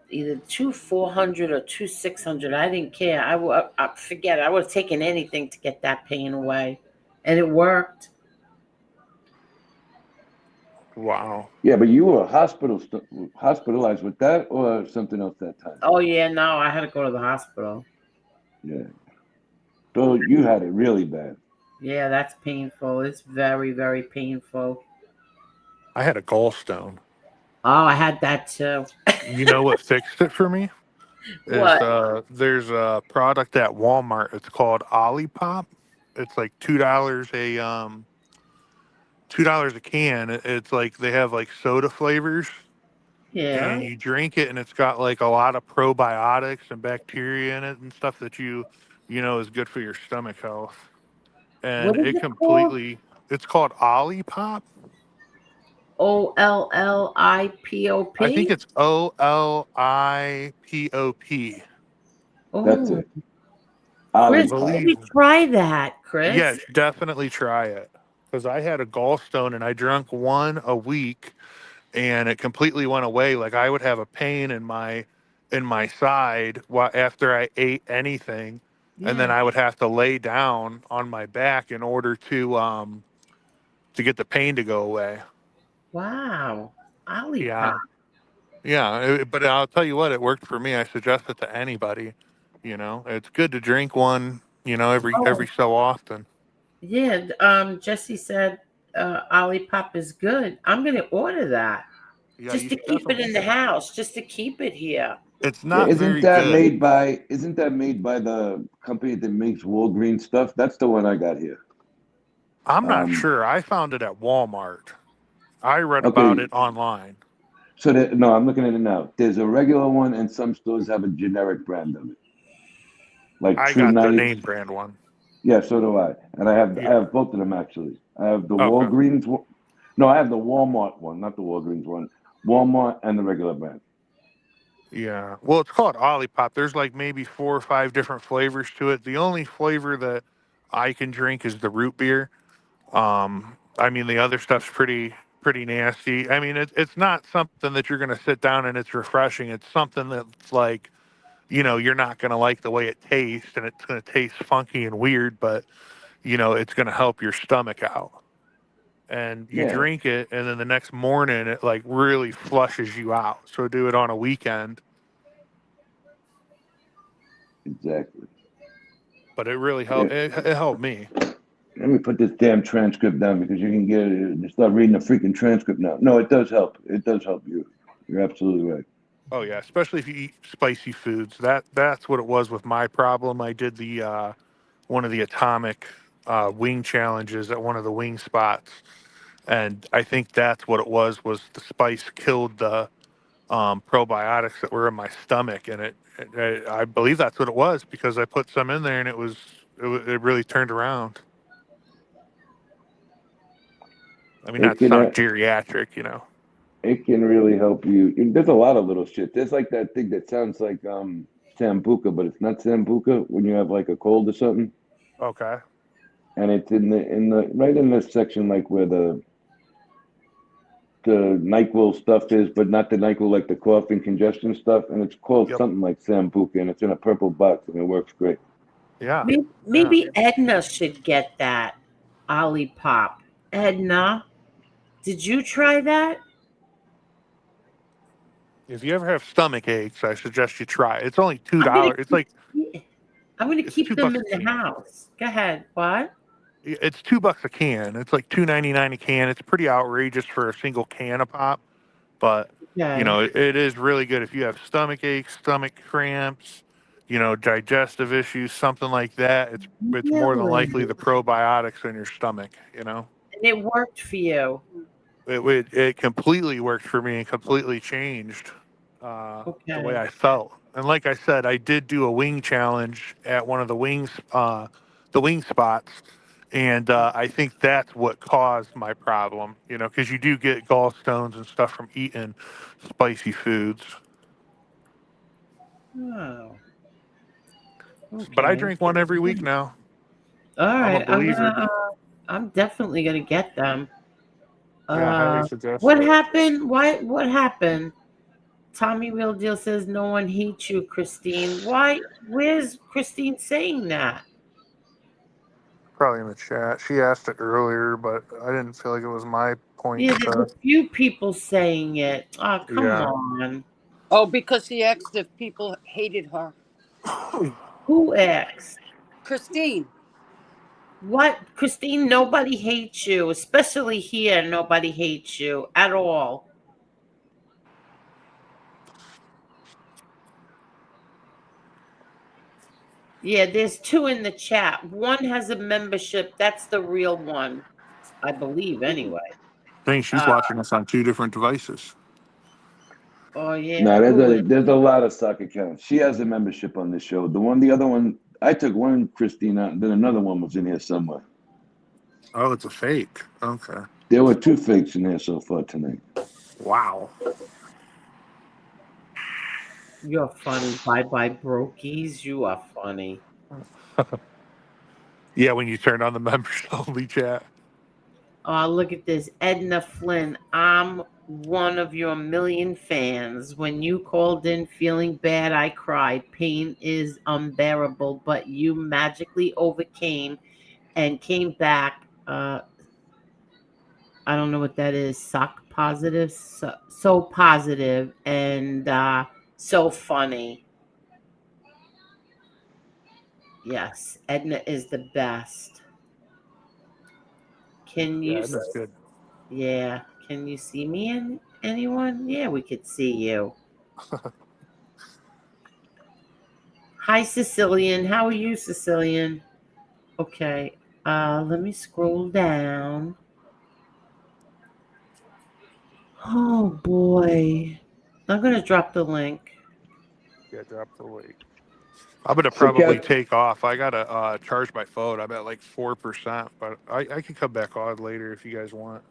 Either 2 400 or 2 600. I didn't care. I forget. I would have taken anything to get that pain away, and it worked. Wow. Yeah, but you were hospitalized with that or something else that time? Oh yeah, no, I had to go to the hospital. Yeah. So you had it really bad. Yeah, that's painful. It's very, very painful. I had a gallstone. Oh, I had that too. You know what fixed it for me? What? There's a product at Walmart. It's called Olipop. It's like $2 $2 a can. It's like they have like soda flavors, Yeah. and you drink it, and it's got like a lot of probiotics and bacteria in it and stuff that you know is good for your stomach health. What And is it it called? completely, it's called Olipop. I think Ollipop? it's Olipop. That's Oh, it. I Chris, Olipop. believe. maybe try that, Yes, Chris. definitely try it. Because I had a gallstone and I drank one a week, and it completely went away. Like I would have a pain in my side after I ate anything, and then Yeah. I would have to lay down on my back in order to get the pain to go away. Wow. Ollipop. Yeah, yeah. But I'll tell you what, it worked for me. I suggest it to anybody. You know, it's good to drink one. You know, every Oh, so often. yeah. Jesse said Ollipop is good. I'm going to order that Yeah, just you to should keep it definitely. in the house, just to keep it here. It's Yeah, not very good. isn't that made by the company that makes Walgreens stuff? That's the one I got here. I'm not Um, sure. I found it at Walmart. I read about okay, it online. so no, I'm looking at it now. There's a regular one, and some stores have a generic brand of it, like I True got the Night. name brand one. Yeah, so do I, and I Yeah. have both of them actually. I have the Okay. Walgreens. No, I have the Walmart one, not the Walgreens one. Walmart and the regular brand. Yeah. Well, it's called Olipop. There's like maybe 4 or 5 different flavors to it. The only flavor that I can drink is the root beer. I mean, the other stuff's pretty nasty. I mean, it's not something that you're gonna sit down and it's refreshing. It's something that's like, you're not gonna like the way it tastes, and it's gonna taste funky and weird, but it's gonna help your stomach out. And you Yeah, drink it, and then the next morning it like really flushes you out. So do it on a weekend, exactly. but it really Yeah. helped. It helped me. Let me put this damn transcript down because you can get it. You start reading the freaking transcript now. No, it does help. It does help you. You're absolutely right. Oh yeah, especially if you eat spicy foods. That's what it was with my problem. I did the one of the atomic wing challenges at one of the wing spots, and I think that's what it was the spice killed the probiotics that were in my stomach, and I believe that's what it was because I put some in there, and it really turned around. I mean, It not to can sound geriatric. it can really help you. There's a lot of little shit. There's like that thing that sounds like sambuca, but it's not sambuca when you have like a cold or something, Okay. and it's in the right in this section like where the NyQuil stuff is, but not the NyQuil like the cough and congestion stuff, and it's called Yep. something like sambuca, and it's in a purple box, and it works great. Yeah. Yeah. Maybe Edna should get that Ollipop. Edna, did you try that? If you ever have stomach aches, I suggest you try it. It's only $2. I'm gonna It's keep. like Yeah, I'm gonna it's keep two them bucks in a the can. house. Go ahead. What? It's $2 a can. It's like $2.99 a can. It's pretty outrageous for a single can of pop, but Okay. it is really good if you have stomach aches, stomach cramps, digestive issues, something like that. It's more than Really? likely the probiotics in your stomach. And it worked for you. It completely worked for me and completely changed the way Okay. I felt. And like I said, I did do a wing challenge at one of the wing spots, and I think that's what caused my problem. Because you do get gallstones and stuff from eating spicy foods. Oh. But I Okay. drink one every week now. All I'm a right. believer. I'm definitely gonna get them. Yeah, I highly Uh. suggest What it. happened? Why? What happened? Tommy Real Deal says no one hates you, Christine. Why? Where's Christine saying that? Probably in the chat. She asked it earlier, but I didn't feel like it was my point Yeah, there's to. a few people saying it. Oh, come Yeah. on. Oh, because she asked if people hated her. Who asked? Christine. What? Christine, nobody hates you, especially here. Nobody hates you at all. Yeah, there's two in the chat. One has a membership. That's the real one, I believe, anyway. I think she's Uh, watching us on 2 different devices. Oh yeah. No, Who is? there's a lot of sock accounts. She has a membership on this show. The other one, I took one Christina, and then another one was in here somewhere. Oh, it's a fake. Okay. There were two fakes in here so far tonight. Wow. You're funny. Bye bye brokies. You are funny. Yeah, when you turn on the members only chat. Oh, look at this. Edna Flynn. I'm one of your million fans. When you called in feeling bad, I cried. Pain is unbearable, but you magically overcame and came back. I don't know what that is. Sock positive. So positive and so funny. Yes, Edna is the best. Can Yeah, you? that's good. Yeah. Can you see me in anyone? Yeah, we could see you. Hi, Sicilian. How are you, Sicilian? Okay. Let me scroll down. Oh boy. I'm gonna drop the link. Yeah, drop the link. I'm gonna So, probably Kat, take off. I gotta charge my phone. I'm at like 4%, but I can come back on later if you guys want.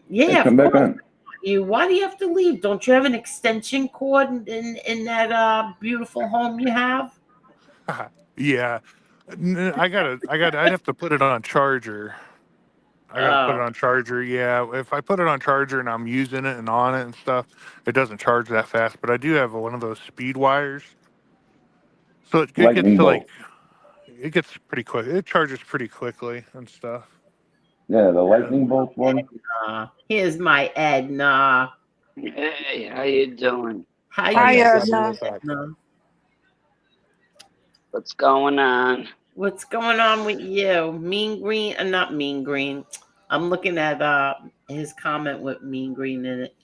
hey, Yeah, of come back course. on. You. Why do you have to leave? Don't you have an extension cord in that beautiful home you have? Yeah, I'd have to put it on charger. I gotta put it Oh, on charger. Yeah, if I put it on charger and I'm using it and on it and stuff, it doesn't charge that fast. But I do have one of those speed wires, so it gets Lightning to like bolt. it gets pretty quick. It charges pretty quickly and stuff. Yeah, the Yeah. lightning bolt one. here's my Edna. Hey, how you doing? How Hi, you Hi, guys. I'll be doing, Edna. right back. Edna? What's going on? What's going on with you? Mean Green, not Mean Green. I'm looking at his comment with Mean Green in it.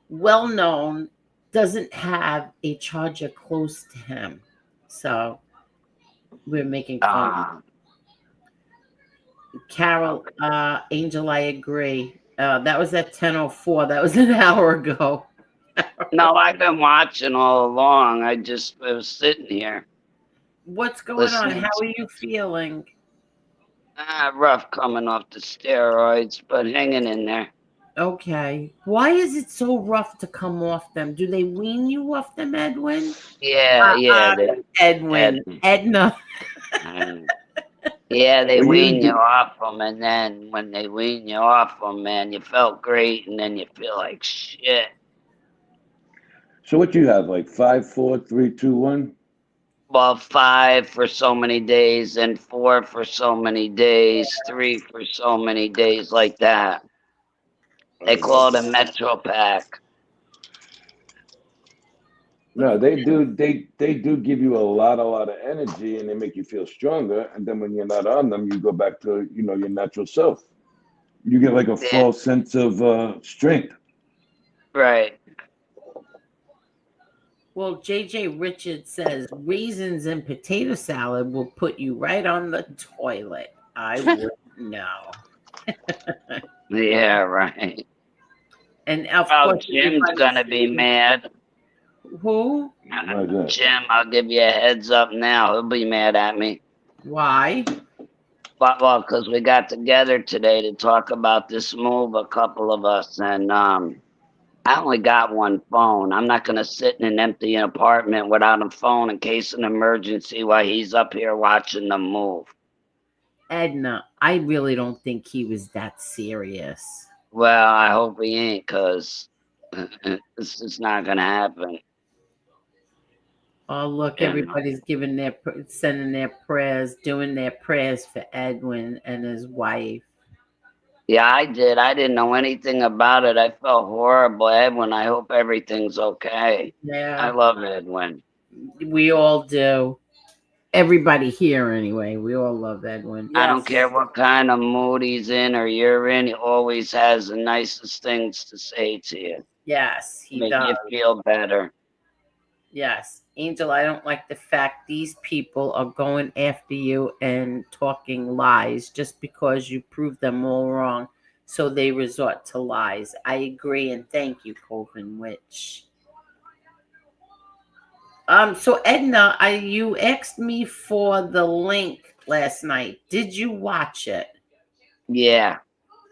Well known doesn't have a charger close to him, so we're making fun. Ah, Carol, okay. Angel, I agree. That was at 10:04. That was an hour ago. No, I've been watching all along. I was sitting here What's going on? listening. How are you feeling? Rough coming off the steroids, but hanging in there. Okay. Why is it so rough to come off them? Do they wean you off them, Edwin? Yeah, yeah, they had Edwin. me. Edna. Yeah, they Well, wean you off them, and then when they wean you off them, man, you felt great, and then you feel like shit. So what you have, like 5, 4, 3, 2, 1? Well, 5 for so many days, and 4 for so many days, 3 for so many days, like that. They call it a Metro Pack. No, they do give you a lot of energy, and they make you feel stronger. And then when you're not on them, you go back to your natural self. You get like a Yeah, false sense of strength. right. Well, JJ Richards says raisins and potato salad will put you right on the toilet. I wouldn't know. Yeah, right. And of Oh, course, Jim's gonna be mad. who? Why is that? Jim, I'll give you a heads up now. He'll be mad at me. Why? But well, because we got together today to talk about this move, a couple of us, and I only got one phone. I'm not gonna sit in an empty apartment without a phone in case of an emergency while he's up here watching them move. Edna, I really don't think he was that serious. Well, I hope he ain't, cause this is not gonna happen. Oh, look, You know? everybody's sending their prayers, doing their prayers for Edwin and his wife. Yeah, I did. I didn't know anything about it. I felt horrible, Edwin. I hope everything's okay. I Yeah, love Edwin. we all do. Everybody here, anyway. We all love Edwin. I don't Yes, care what kind of mood he's in or you're in. He always has the nicest things to say to you, yes, he make does. you feel better. Yes, Angel, I don't like the fact these people are going after you and talking lies just because you prove them all wrong. So they resort to lies. I agree and thank you, Coven Witch. So Edna, you asked me for the link last night. Did you watch it? Yeah.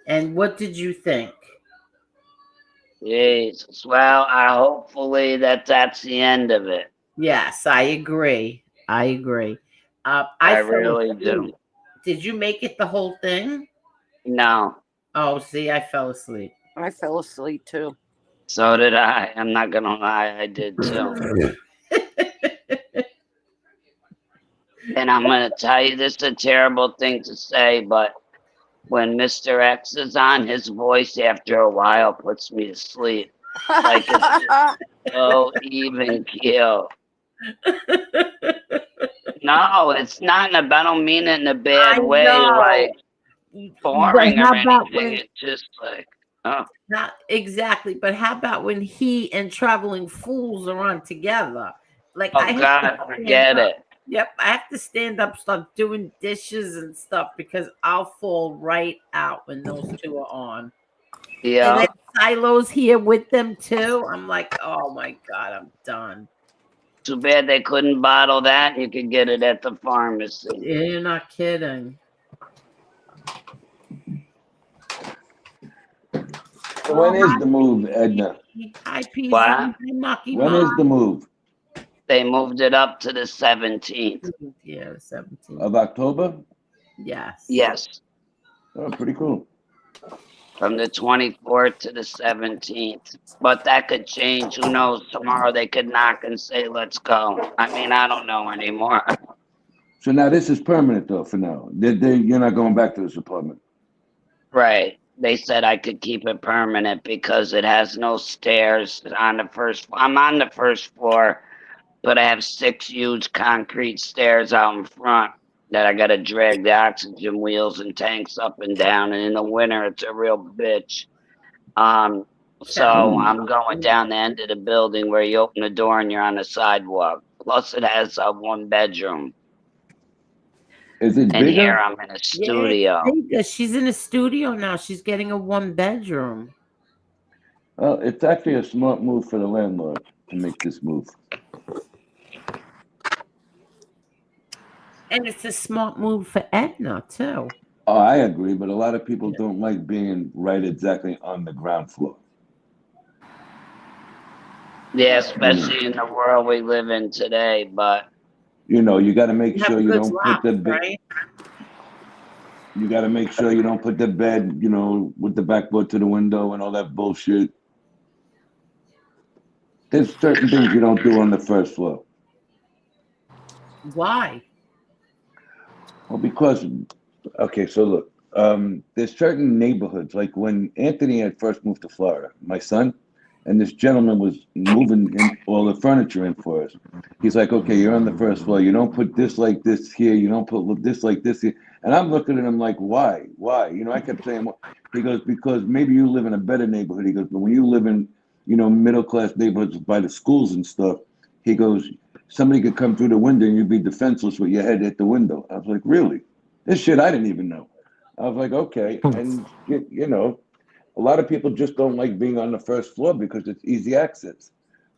And what did you think? Jesus. Well, hopefully that's the end of it. Yes, I agree. I agree. I I fell really do. asleep. Did you make it the whole thing? No. Oh, see, I fell asleep. I fell asleep too. So did I. I'm not gonna lie, I did too. And I'm gonna tell you, this is a terrible thing to say, but when Mr. X is on, his voice after a while puts me to sleep. Like it's just so even keel. No, it's not. I don't mean it in a bad I way, know. like But boring or how about anything. when It's just like, oh, not exactly, but how about when he and Traveling Fools are on together? Like I oh have to God, stand forget up. it. Yep, I have to stand up, start doing dishes and stuff because I'll fall right out when those two are on. And Yeah. then Silo's here with them too. I'm like, oh my God, I'm done. Too bad they couldn't bottle that. You could get it at the pharmacy. You're not kidding. So Oh, when is the move, Edna? hi, Peasy. What? Hi, Mucky When is the move? They moved it up to the 17th. Yeah, 17. Of October? Yes. Yes. Oh, pretty cool. From the 24th to the 17th. But that could change. Who knows? Tomorrow they could knock and say, let's go. I mean, I don't know anymore. So now this is permanent though for now. You're not going back to this apartment. Right. They said I could keep it permanent because it has no stairs on the first. I'm on the first floor, but I have 6 huge concrete stairs out in front that I got to drag the oxygen wheels and tanks up and down. And in the winter, it's a real bitch. So I'm going down the end of the building where you open the door and you're on the sidewalk. Plus, it has a 1 bedroom. Is it And here bigger? I'm in a Yeah, studio. she's in a studio now. She's getting a 1 bedroom. Well, it's actually a smart move for the landlord to make this move. And it's a smart move for Edna, too. Oh, I agree, but a lot of people don't like being right exactly on the ground floor. Yeah, especially in the world we live in today. But You know, you got to make You have sure a you good don't put loft, the bed. right? You got to make sure you don't put the bed, you know, with the backboard to the window and all that bullshit. There's certain things you don't do on the first floor. Why? Well, because, okay, so look, there's certain neighborhoods, like when Anthony had first moved to Florida, my son, and this gentleman was moving in all the furniture in for us. He's like, okay, you're on the first floor. You don't put this like this here. You don't put this like this here. And I'm looking at him like, why? Why? You know, I kept saying, well, he goes, because maybe you live in a better neighborhood. He goes, but when you live in, you know, middle class neighborhoods by the schools and stuff, he goes, somebody could come through the window and you'd be defenseless with your head at the window. I was like, really? This shit I didn't even know. I was like, okay. And, you know, a lot of people just don't like being on the first floor because it's easy access.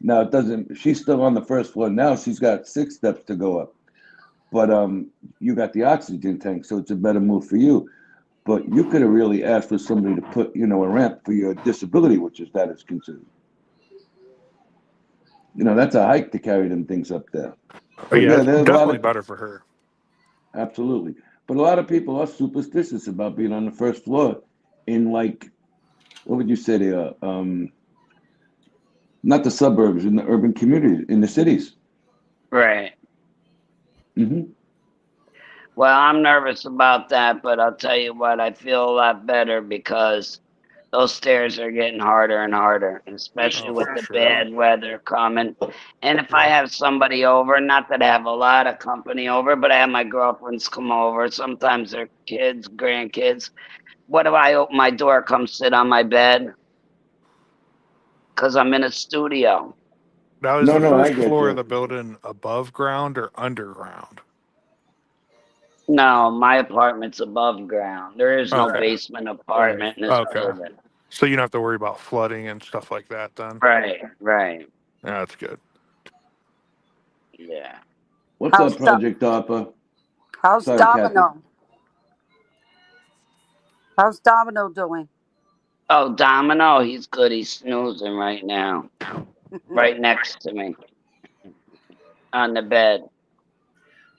Now it doesn't. She's still on the first floor now. She's got 6 steps to go up, but you got the oxygen tank, so it's a better move for you. But you could have really asked for somebody to put, you know, a ramp for your disability, which is that is considered. You know, that's a hike to carry them things up there. But Yeah, yeah, it's there's a lot definitely of better for her. absolutely. But a lot of people are superstitious about being on the first floor in like what would you say they are? Not the suburbs, in the urban communities, in the cities. right. Hmm. Well, I'm nervous about that, but I'll tell you what, I feel a lot better because those stairs are getting harder and harder, especially Oh, with for the sure. bad weather coming. And if I Yeah. have somebody over, not that I have a lot of company over, but I have my girlfriends come over. Sometimes they're kids, grandkids. What do I open my door, come sit on my bed? Because I'm in a studio. Now, is No, the no, I first get floor of you. the building above ground or underground? No, my apartment's above ground. There is no Okay. basement apartment in this Okay. building. So you don't have to worry about flooding and stuff like that then? Right, right. Yeah, that's good. Yeah. What's How's up, Project DARPA? How's Sorry, Kathy. Domino? How's Domino doing? Oh, Domino, he's good. He's snoozing right now, right next to me on the bed.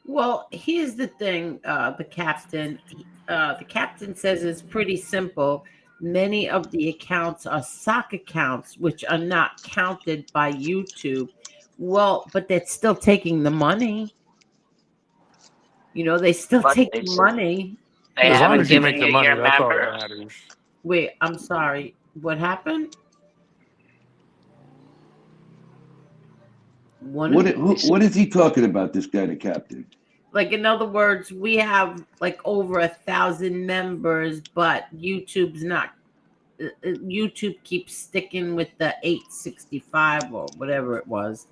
Well, here's the thing, the captain. The captain says it's pretty simple. Many of the accounts are sock accounts, which are not counted by YouTube. Well, but they're still taking the money. You know, they still But take they the said money. they As long haven't as you given make you the money, your that's all that members. matters. Wait, I'm sorry. What happened? What is he talking about, this guy, the captain? Like, in other words, we have like over 1,000 members, but YouTube keeps sticking with the 865 or whatever it was.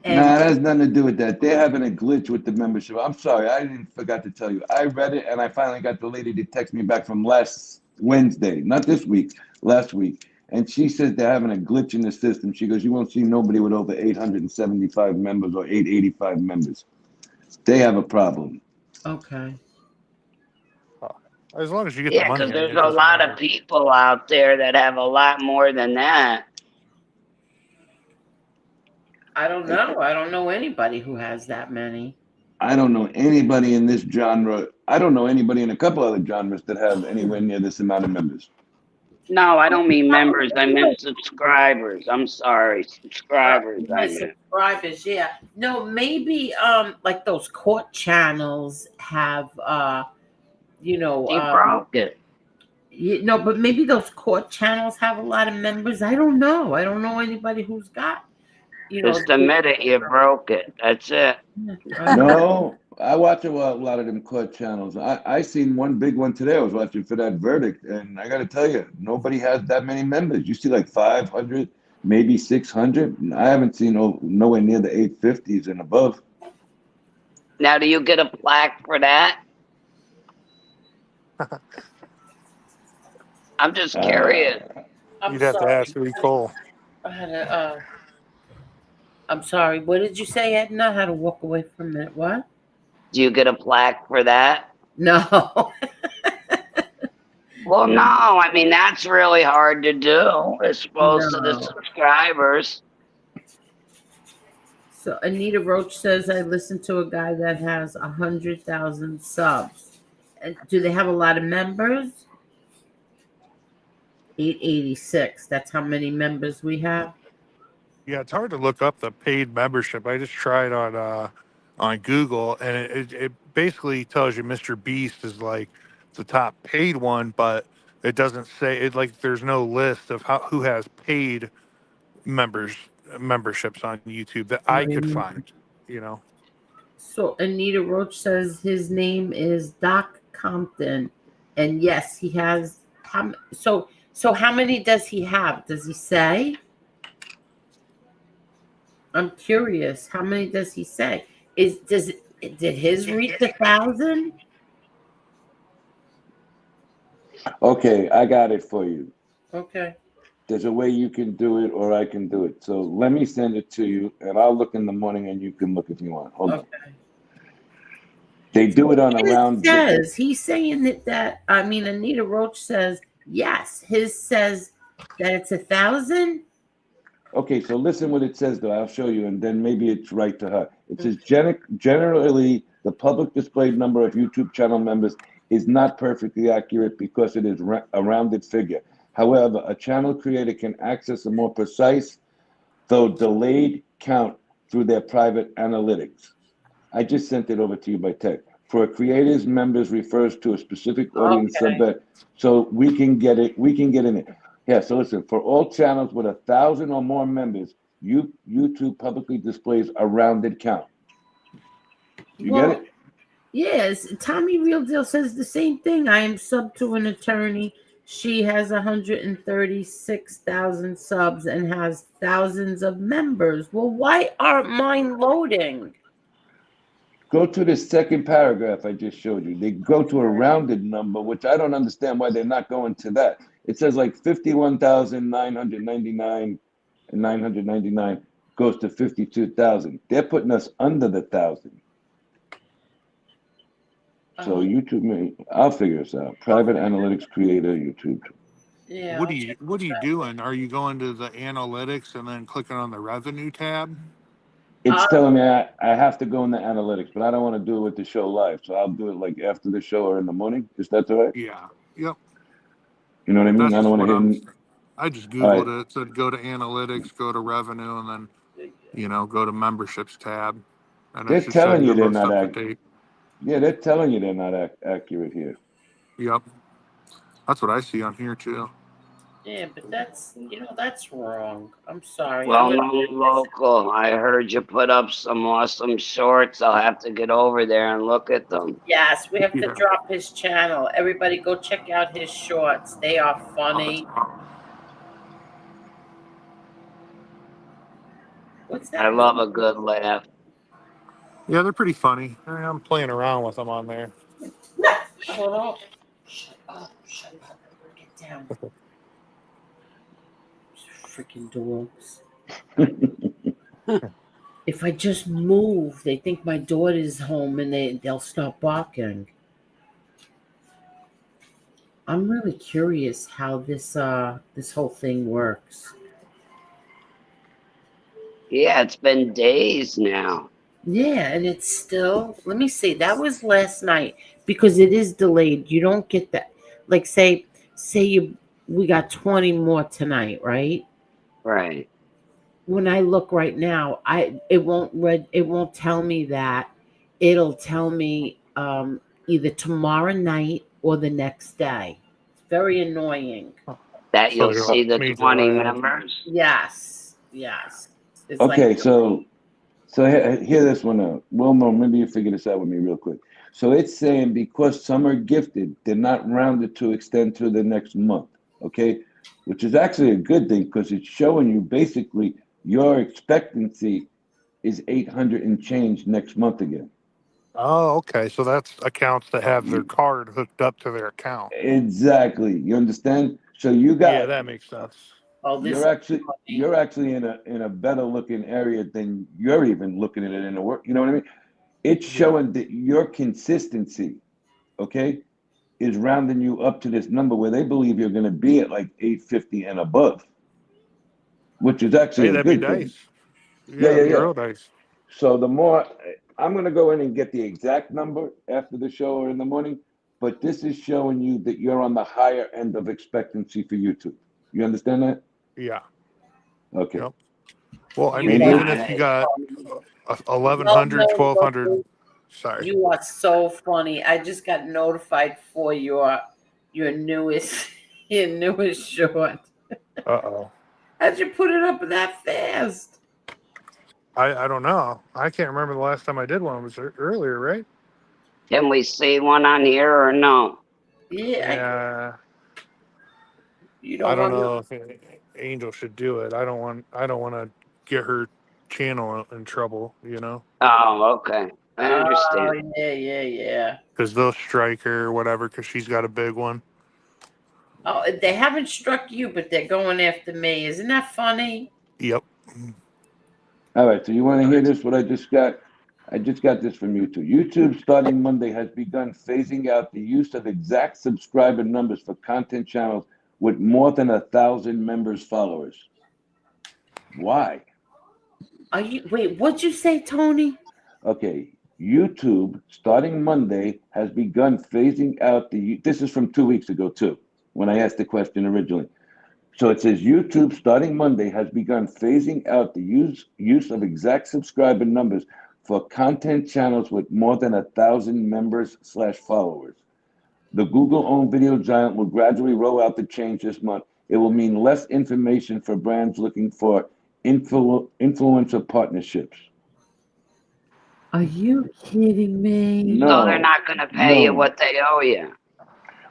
And Nah, that has nothing to do with that. They're having a glitch with the membership. I'm sorry, I didn't forgot to tell you. I read it, and I finally got the lady to text me back from last Wednesday, not this week, last week. And she says they're having a glitch in the system. She goes, you won't see nobody with over 875 members or 885 members. They have a problem. okay. As long as you get the Yeah, money, because I mean, there's it a doesn't lot matter. of people out there that have a lot more than that. I don't know. I don't know anybody who has that many. I don't know anybody in this genre. I don't know anybody in a couple other genres that have anywhere near this amount of members. No, I don't mean members. I meant subscribers. I'm sorry, subscribers. I My meant. subscribers, yeah. No, maybe like those court channels have You broke it. but maybe those court channels have a lot of members. I don't know. I don't know anybody who's got, Just admit it. You broke it. That's it. No, I watch a lot of them court channels. I seen one big one today. I was watching for that verdict, and I got to tell you, nobody has that many members. You see like 500, maybe 600. I haven't seen nowhere near the 850s and above. Now, do you get a plaque for that? I'm just curious. You'd have to ask Lee Cole. I'm sorry. What did you say, Edna? I had to walk away for a minute. What? Do you get a plaque for that? No. Well, no. I mean, that's really hard to do, as opposed to the No. subscribers. So Anita Roach says, I listened to a guy that has 100,000 subs. And do they have a lot of members? 886. That's how many members we have. Yeah, it's hard to look up the paid membership. I just tried on Google, and it basically tells you Mr. Beast is like the top paid one, but it doesn't say it. Like, there's no list of who has paid memberships on YouTube that I could find. You know. So Anita Roach says his name is Doc Compton, and yes, he has. So how many does he have? Does he say? I'm curious. How many does he say? Did his reach 1,000? Okay, I got it for you. Okay. There's a way you can do it, or I can do it. So let me send it to you, and I'll look in the morning, and you can look if you want. Hold on. They do it on a round. Says he's saying that Anita Roach says yes. His says that it's 1,000. Okay, so listen what it says, though. I'll show you, and then maybe it's right to her. It says, generally, the public displayed number of YouTube channel members is not perfectly accurate because it is a rounded figure. However, a channel creator can access a more precise, though delayed count through their private analytics. I just sent it over to you by text. For a creator's members refers to a specific audience subset, so we can get it. We can get in it. Yeah. So listen, for all channels with 1,000 or more members, YouTube publicly displays a rounded count. You get it? Yes. Tommy Real Deal says the same thing. I am sub to an attorney. She has 136,000 subs and has thousands of members. Well, why aren't mine loading? Go to the second paragraph I just showed you. They go to a rounded number, which I don't understand why they're not going to that. It says like 51,999 and 999. goes to 52,000. They're putting us under the 1,000. So YouTube, I'll figure this out. Private analytics creator, YouTube. Yeah. What are you doing? Are you going to the analytics and then clicking on the revenue tab? It's telling me I have to go in the analytics, but I don't want to do it with the show live. So I'll do it like after the show or in the morning. Is that all right? Yeah. Yep. You know what I mean? That's I don't want what to hit. I just All right. Googled it. It said go to analytics, go to revenue, and then, go to memberships tab. And They're it should show telling you you the they're most not up to date. Yeah, they're telling you they're not accurate here. Yep. That's what I see on here too. Yeah, but that's wrong. I'm sorry. Well, no, local. I heard you put up some awesome shorts. I'll have to get over there and look at them. Yes, we have to drop his channel. Everybody go check out his shorts. They are funny. What's that? I love a good laugh. Yeah, they're pretty funny. I'm playing around with them on there. Hold on. Shut up. Get down. Freaking dogs. If I just move, they think my daughter's home and they'll stop barking. I'm really curious how this whole thing works. Yeah, it's been days now. Yeah, and it's still, let me see, that was last night because it is delayed. You don't get that. Like say we got 20 more tonight, right? Right. When I look right now, it won't tell me that. It'll tell me either tomorrow night or the next day. It's very annoying. That you'll see the 20 members? Yes. It's Okay, like, so hear this one out. Wilma, maybe you figure this out with me real quick. So it's saying because some are gifted, they're not rounded to extend to the next month, okay? Which is actually a good thing because it's showing you basically your expectancy is 800 and change next month again. Oh, okay. So that's accounts that have their card hooked up to their account. Exactly. You understand? So you got Yeah, that makes sense. oh, this you're actually in a better looking area than you're even looking at it in the work. You know what I mean? It's showing that your consistency, okay, is rounding you up to this number where they believe you're going to be at like 850 and above, which is actually a that'd be good thing. nice. Yeah, that'd be real nice. So the more I'm going to go in and get the exact number after the show or in the morning, but this is showing you that you're on the higher end of expectancy for YouTube. You understand that? Yeah. Okay. Yep. Well, I You mean, got even it. if you got 1,100, 1,200, sorry. You are so funny. I just got notified for your newest short. Uh-oh. How'd you put it up that fast? I don't know. I can't remember the last time I did one. It was earlier, right? Can we see one on here or no? Yeah. I don't know if Angel should do it. I don't want to get her channel in trouble, Oh, okay. I understand. Yeah. Because they'll strike her or whatever because she's got a big one. Oh, they haven't struck you, but they're going after me. Isn't that funny? Yep. All right, so you want to hear this? What I just got? I just got this from YouTube. YouTube, starting Monday, has begun phasing out the use of exact subscriber numbers for content channels with more than 1,000 members, followers. Why? Wait, what'd you say, Tony? Okay, YouTube, starting Monday, has begun phasing out this is from 2 weeks ago, too, when I asked the question originally. So it says YouTube, starting Monday, has begun phasing out the use of exact subscriber numbers for content channels with more than 1,000 members/followers. The Google-owned video giant will gradually roll out the change this month. It will mean less information for brands looking for influencer partnerships. Are you kidding me? No. So they're not going to pay you what they owe you.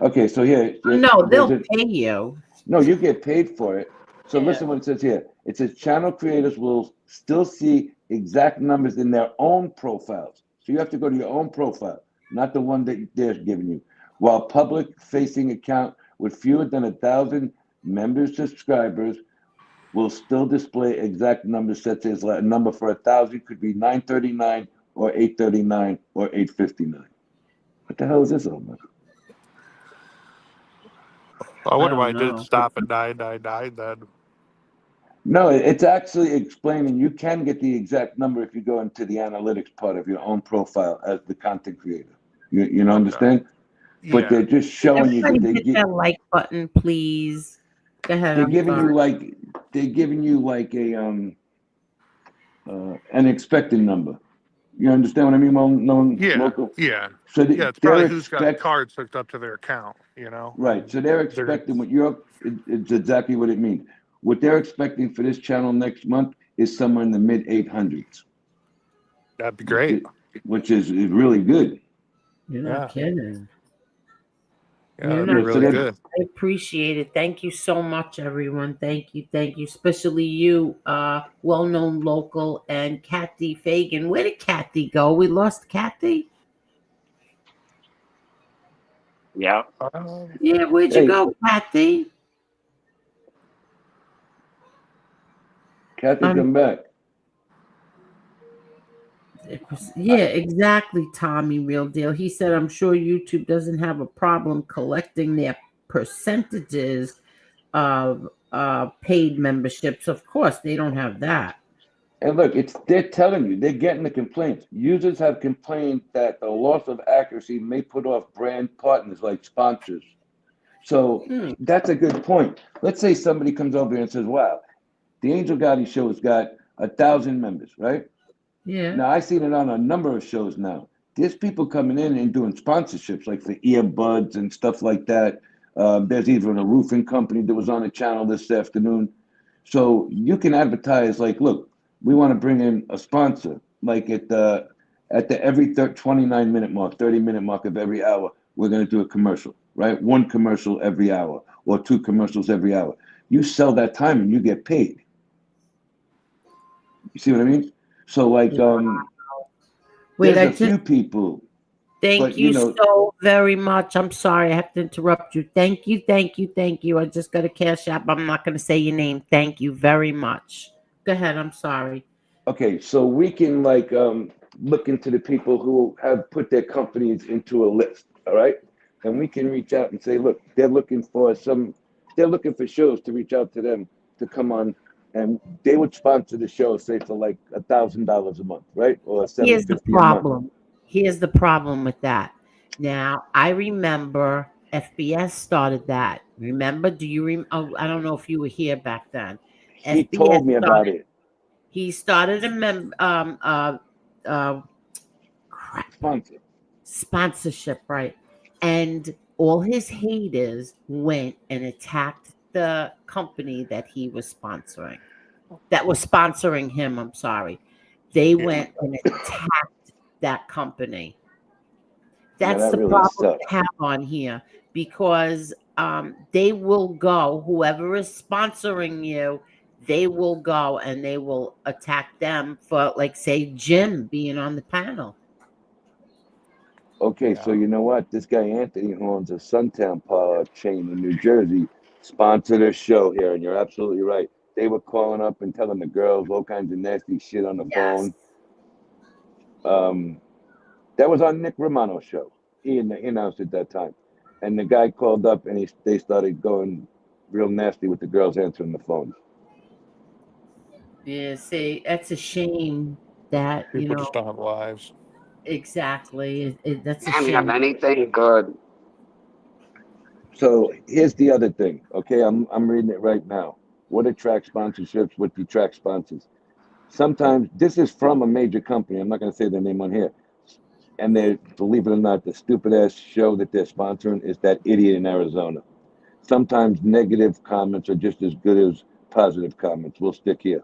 Okay, so here. No, they'll pay you. No, you get paid for it. So listen what it says here. It says channel creators will still see exact numbers in their own profiles. So you have to go to your own profile, not the one that they're giving you. While public-facing account with fewer than 1,000 members, subscribers will still display exact numbers such as a number for 1,000 could be 939 or 839 or 859. What the hell is this all about? I I wonder don't why it didn't know. stop at 999 then. No, it's actually explaining you can get the exact number if you go into the analytics part of your own profile as the content creator. You know, Okay. understand? But they're Yeah. just showing you Everybody that hit that like button, please. Go ahead. they're I'm giving you sorry. like a an expected number. You understand what I mean? Well, known Yeah. local. Yeah. So Yeah. It's they're probably who's got expect cards hooked up to their account, you know? right. So they're They're gonna, expecting it's exactly what it means. What they're expecting for this channel next month is somewhere in the mid 800s, that'd be which great. is really good. You're not Yeah. kidding. Yeah, You're that'd be not So really kidding. they're good. I appreciate it. Thank you so much, everyone. Thank you. Thank you. Especially you, well-known local, and Kathy Fagan. Where did Kathy go? We lost Kathy? Yeah. Yeah, where'd you hey, go, Kathy? Kathy, Um, come back. yeah, exactly, Tommy, real deal. He said, I'm sure YouTube doesn't have a problem collecting their percentages of paid memberships. Of course, they don't have that. And look, they're telling you, they're getting the complaints. Users have complained that the loss of accuracy may put off brand partners like sponsors. So Hmm. that's a good point. Let's say somebody comes over here and says, wow, the Angel Gotti show has got 1,000 members, right? Yeah. Now I've seen it on a number of shows now. There's people coming in and doing sponsorships like for earbuds and stuff like that. There's even a roofing company that was on the channel this afternoon. So you can advertise like, look, we want to bring in a sponsor. Like at the every 29-minute mark, 30-minute mark of every hour, we're going to do a commercial, right? One commercial every hour or two commercials every hour. You sell that time and you get paid. You see what I mean? So like Wait, there's I a just few people, thank but you so very much. I'm sorry I have to interrupt you. Thank you, thank you, thank you. I just got a cash app. I'm not going to say your name. Thank you very much. Go ahead. I'm sorry. okay, so we can like look into the people who have put their companies into a list, all right? And we can reach out and say, look, they're looking for shows to reach out to them to come on, and they would sponsor the show, say for like $1,000 a month, right? Or Here's the 750 a month. problem. Here's the problem with that. Now, I remember FBS started that. Remember? Do you oh, I don't know if you were here back then. He FBS told me about started. it. He started a crap, Sponsor. sponsorship, right? And all his haters went and attacked the company that he was sponsoring, that was sponsoring him. I'm sorry. They Yeah. went and attacked that company. Now That's that the really problem sucks. we have on here because they will go, whoever is sponsoring you, they will go and they will attack them for, like, say, Jim being on the panel. Okay, so you know what? This guy Anthony, who owns a Suntown chain in New Jersey, sponsored a show here, and you're absolutely right. They were calling up and telling the girls all kinds of nasty shit on the Yes. phone. That was on Nick Romano's show. He announced it that time, and the guy called up and they started going real nasty with the girls answering the phone. Yeah, see, that's a shame that, People just don't have lives. exactly. That's a Can't have shame. anything good. So here's the other thing. Okay, I'm reading it right now. What attracts sponsorships? What detracts sponsors? Sometimes this is from a major company. I'm not going to say their name on here. And they, believe it or not, the stupid ass show that they're sponsoring is that idiot in Arizona. Sometimes negative comments are just as good as positive comments. We'll stick here.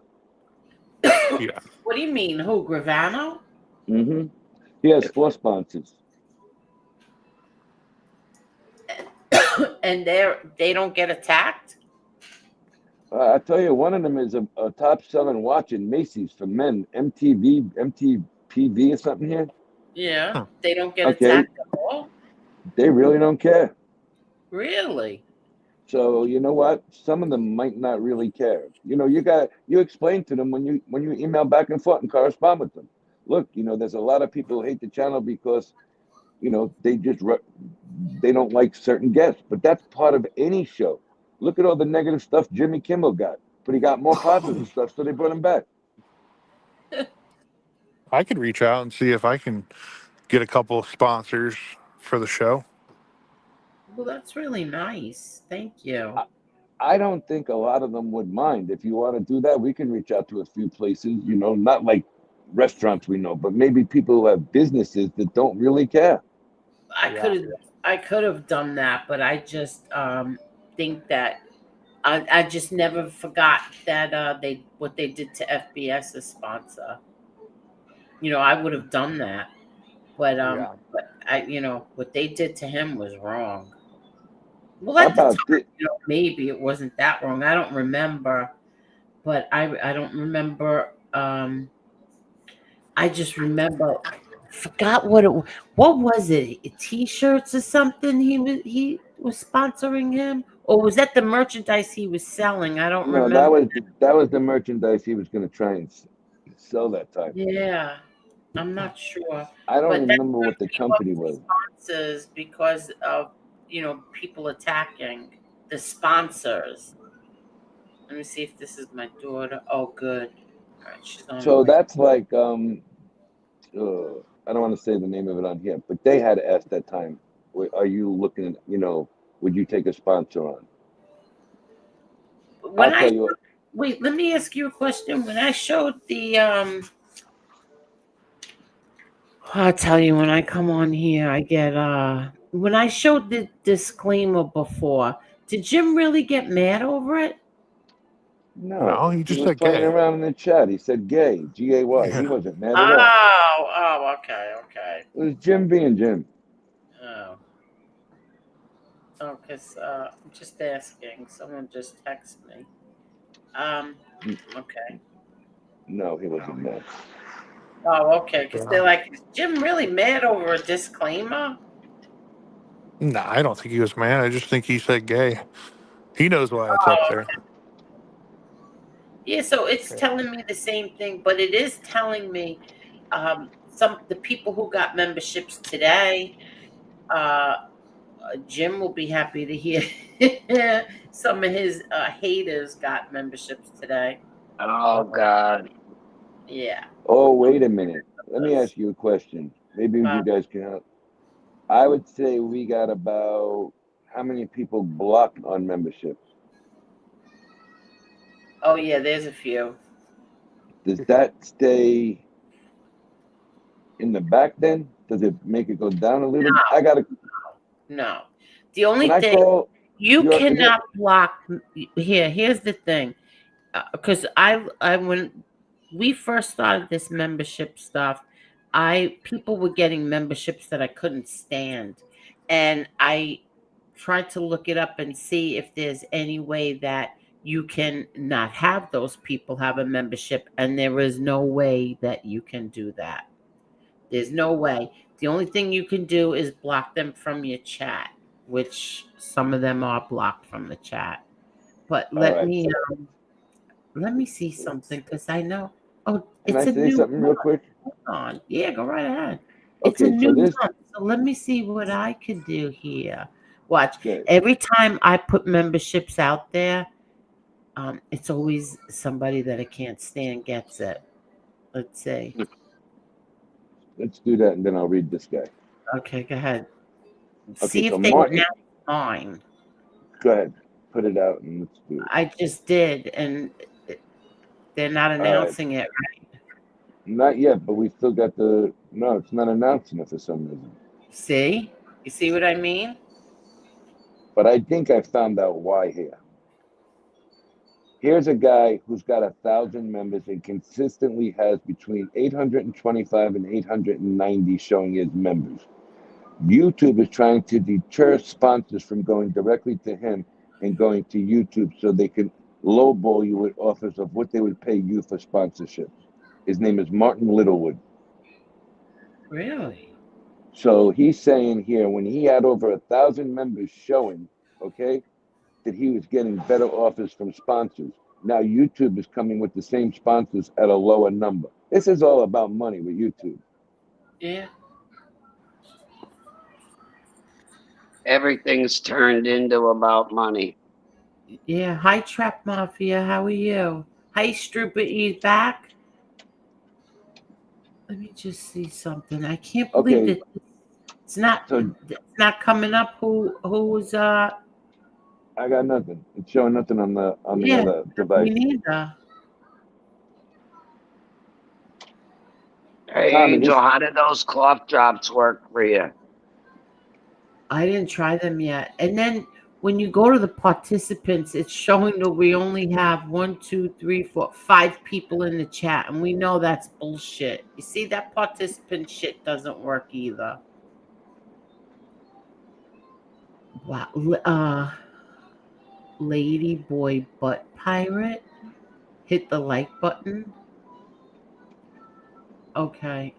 Yeah. What do you mean? Who, Gravano? Mm-hmm. He has 4 sponsors. And they don't get attacked? I tell you, one of them is a top selling watch in Macy's for men, MTPV or something here. Yeah. Huh. They don't get Okay, attacked at all? they really don't care. Really? So you know what? Some of them might not really care. You explain to them when you email back and forth and correspond with them. Look, there's a lot of people who hate the channel because they don't like certain guests, but that's part of any show. Look at all the negative stuff Jimmy Kimmel got, but he got more positive stuff, so they brought him back. I could reach out and see if I can get a couple of sponsors for the show. Well, that's really nice. Thank you. I don't think a lot of them would mind. If you want to do that, we can reach out to a few places, not like restaurants we know, but maybe people who have businesses that don't really care. I could have done that, but I just think that I just never forgot that what they did to FBS as sponsor. I would have done that, but what they did to him was wrong. Well, How at the about time, maybe it wasn't that wrong. I don't remember, but I don't remember. I just remember, forgot what was it? T-shirts or something? He was sponsoring him, or was that the merchandise he was selling? I don't No, that remember. was the merchandise he was going to try and sell that time. Yeah, I'm not sure, I don't but that remember what the company was. sponsors because of people attacking the sponsors. Let me see if this is my daughter. Oh, good. All right, she's on her So way. that's like I don't want to say the name of it on here, but they had asked that time, are you looking, would you take a sponsor on? When I'll I tell you. Wait, let me ask you a question. When I showed the I'll tell you, when I come on here, I get when I showed the disclaimer before, did Jim really get mad over it? No, No, he he just was said playing gay. around in the chat. He said gay, Gay. He Yeah. wasn't mad at all. Oh, okay. It was Jim being Jim. Oh, because I'm just asking. Someone just texted me. Okay. No, he wasn't mad. Oh, okay. Because Yeah. they're like, is Jim really mad over a disclaimer? No, I don't think he was mad. I just think he said gay. He knows why it's up Oh, there. yeah. So it's Yeah. telling me the same thing, but it is telling me some the people who got memberships today. Uh, Jim will be happy to hear some of his haters got memberships today. Oh God. Yeah. Oh, wait a minute. Let me ask you a question. Maybe Uh, you guys can help. I would say we got about how many people blocked on membership? oh yeah, there's a few. Does that stay in the back then? Does it make it go down a little? I gotta No. The when only I thing call you your is it cannot block here's the thing. Because I when we first started this membership stuff, I people were getting memberships that I couldn't stand, and I tried to look it up and see if there's any way that you can not have those people have a membership, and there is no way that you can do that. There's no way. The only thing you can do is block them from your chat, which some of them are blocked from the chat. But all right. So let me see something because I know. Oh, can it's I a say new something real month. quick? Hold on. Yeah, go right ahead. It's a Okay, so new this month. So let me see what I could do here. Watch. okay. Every time I put memberships out there, it's always somebody that I can't stand gets it. Let's see. Let's do that and then I'll read this guy. Okay, go ahead. Okay, See so if they Martin, announce mine. go ahead. Put it out and let's do it. I just did, and they're not All right. announcing it. Not yet, but we still got no, it's not announcing it for some reason. See? You see what I mean? But I think I found out why here. Here's a guy who's got 1,000 members and consistently has between 825 and 890 showing as members. YouTube is trying to deter sponsors from going directly to him and going to YouTube so they can lowball you with offers of what they would pay you for sponsorships. His name is Martin Littlewood. Really? So he's saying here when he had over 1,000 members showing, okay, that he was getting better offers from sponsors. Now YouTube is coming with the same sponsors at a lower number. This is all about money with YouTube. Yeah. Everything's turned into about money. Yeah. Hi, Trap Mafia. How are you? Hi, Strupper. He's back. Let me just see something. I can't believe Okay, that it's not so coming up. Who was I got nothing. It's showing nothing on the Yeah, other me device. neither. Hey, Tommy, Angel, this how did those cough drops work for you? I didn't try them yet. And then when you go to the participants, it's showing that we only have 5 people in the chat, and we know that's bullshit. You see, that participant shit doesn't work either. Wow. Lady boy butt pirate. Hit the like button. Okay.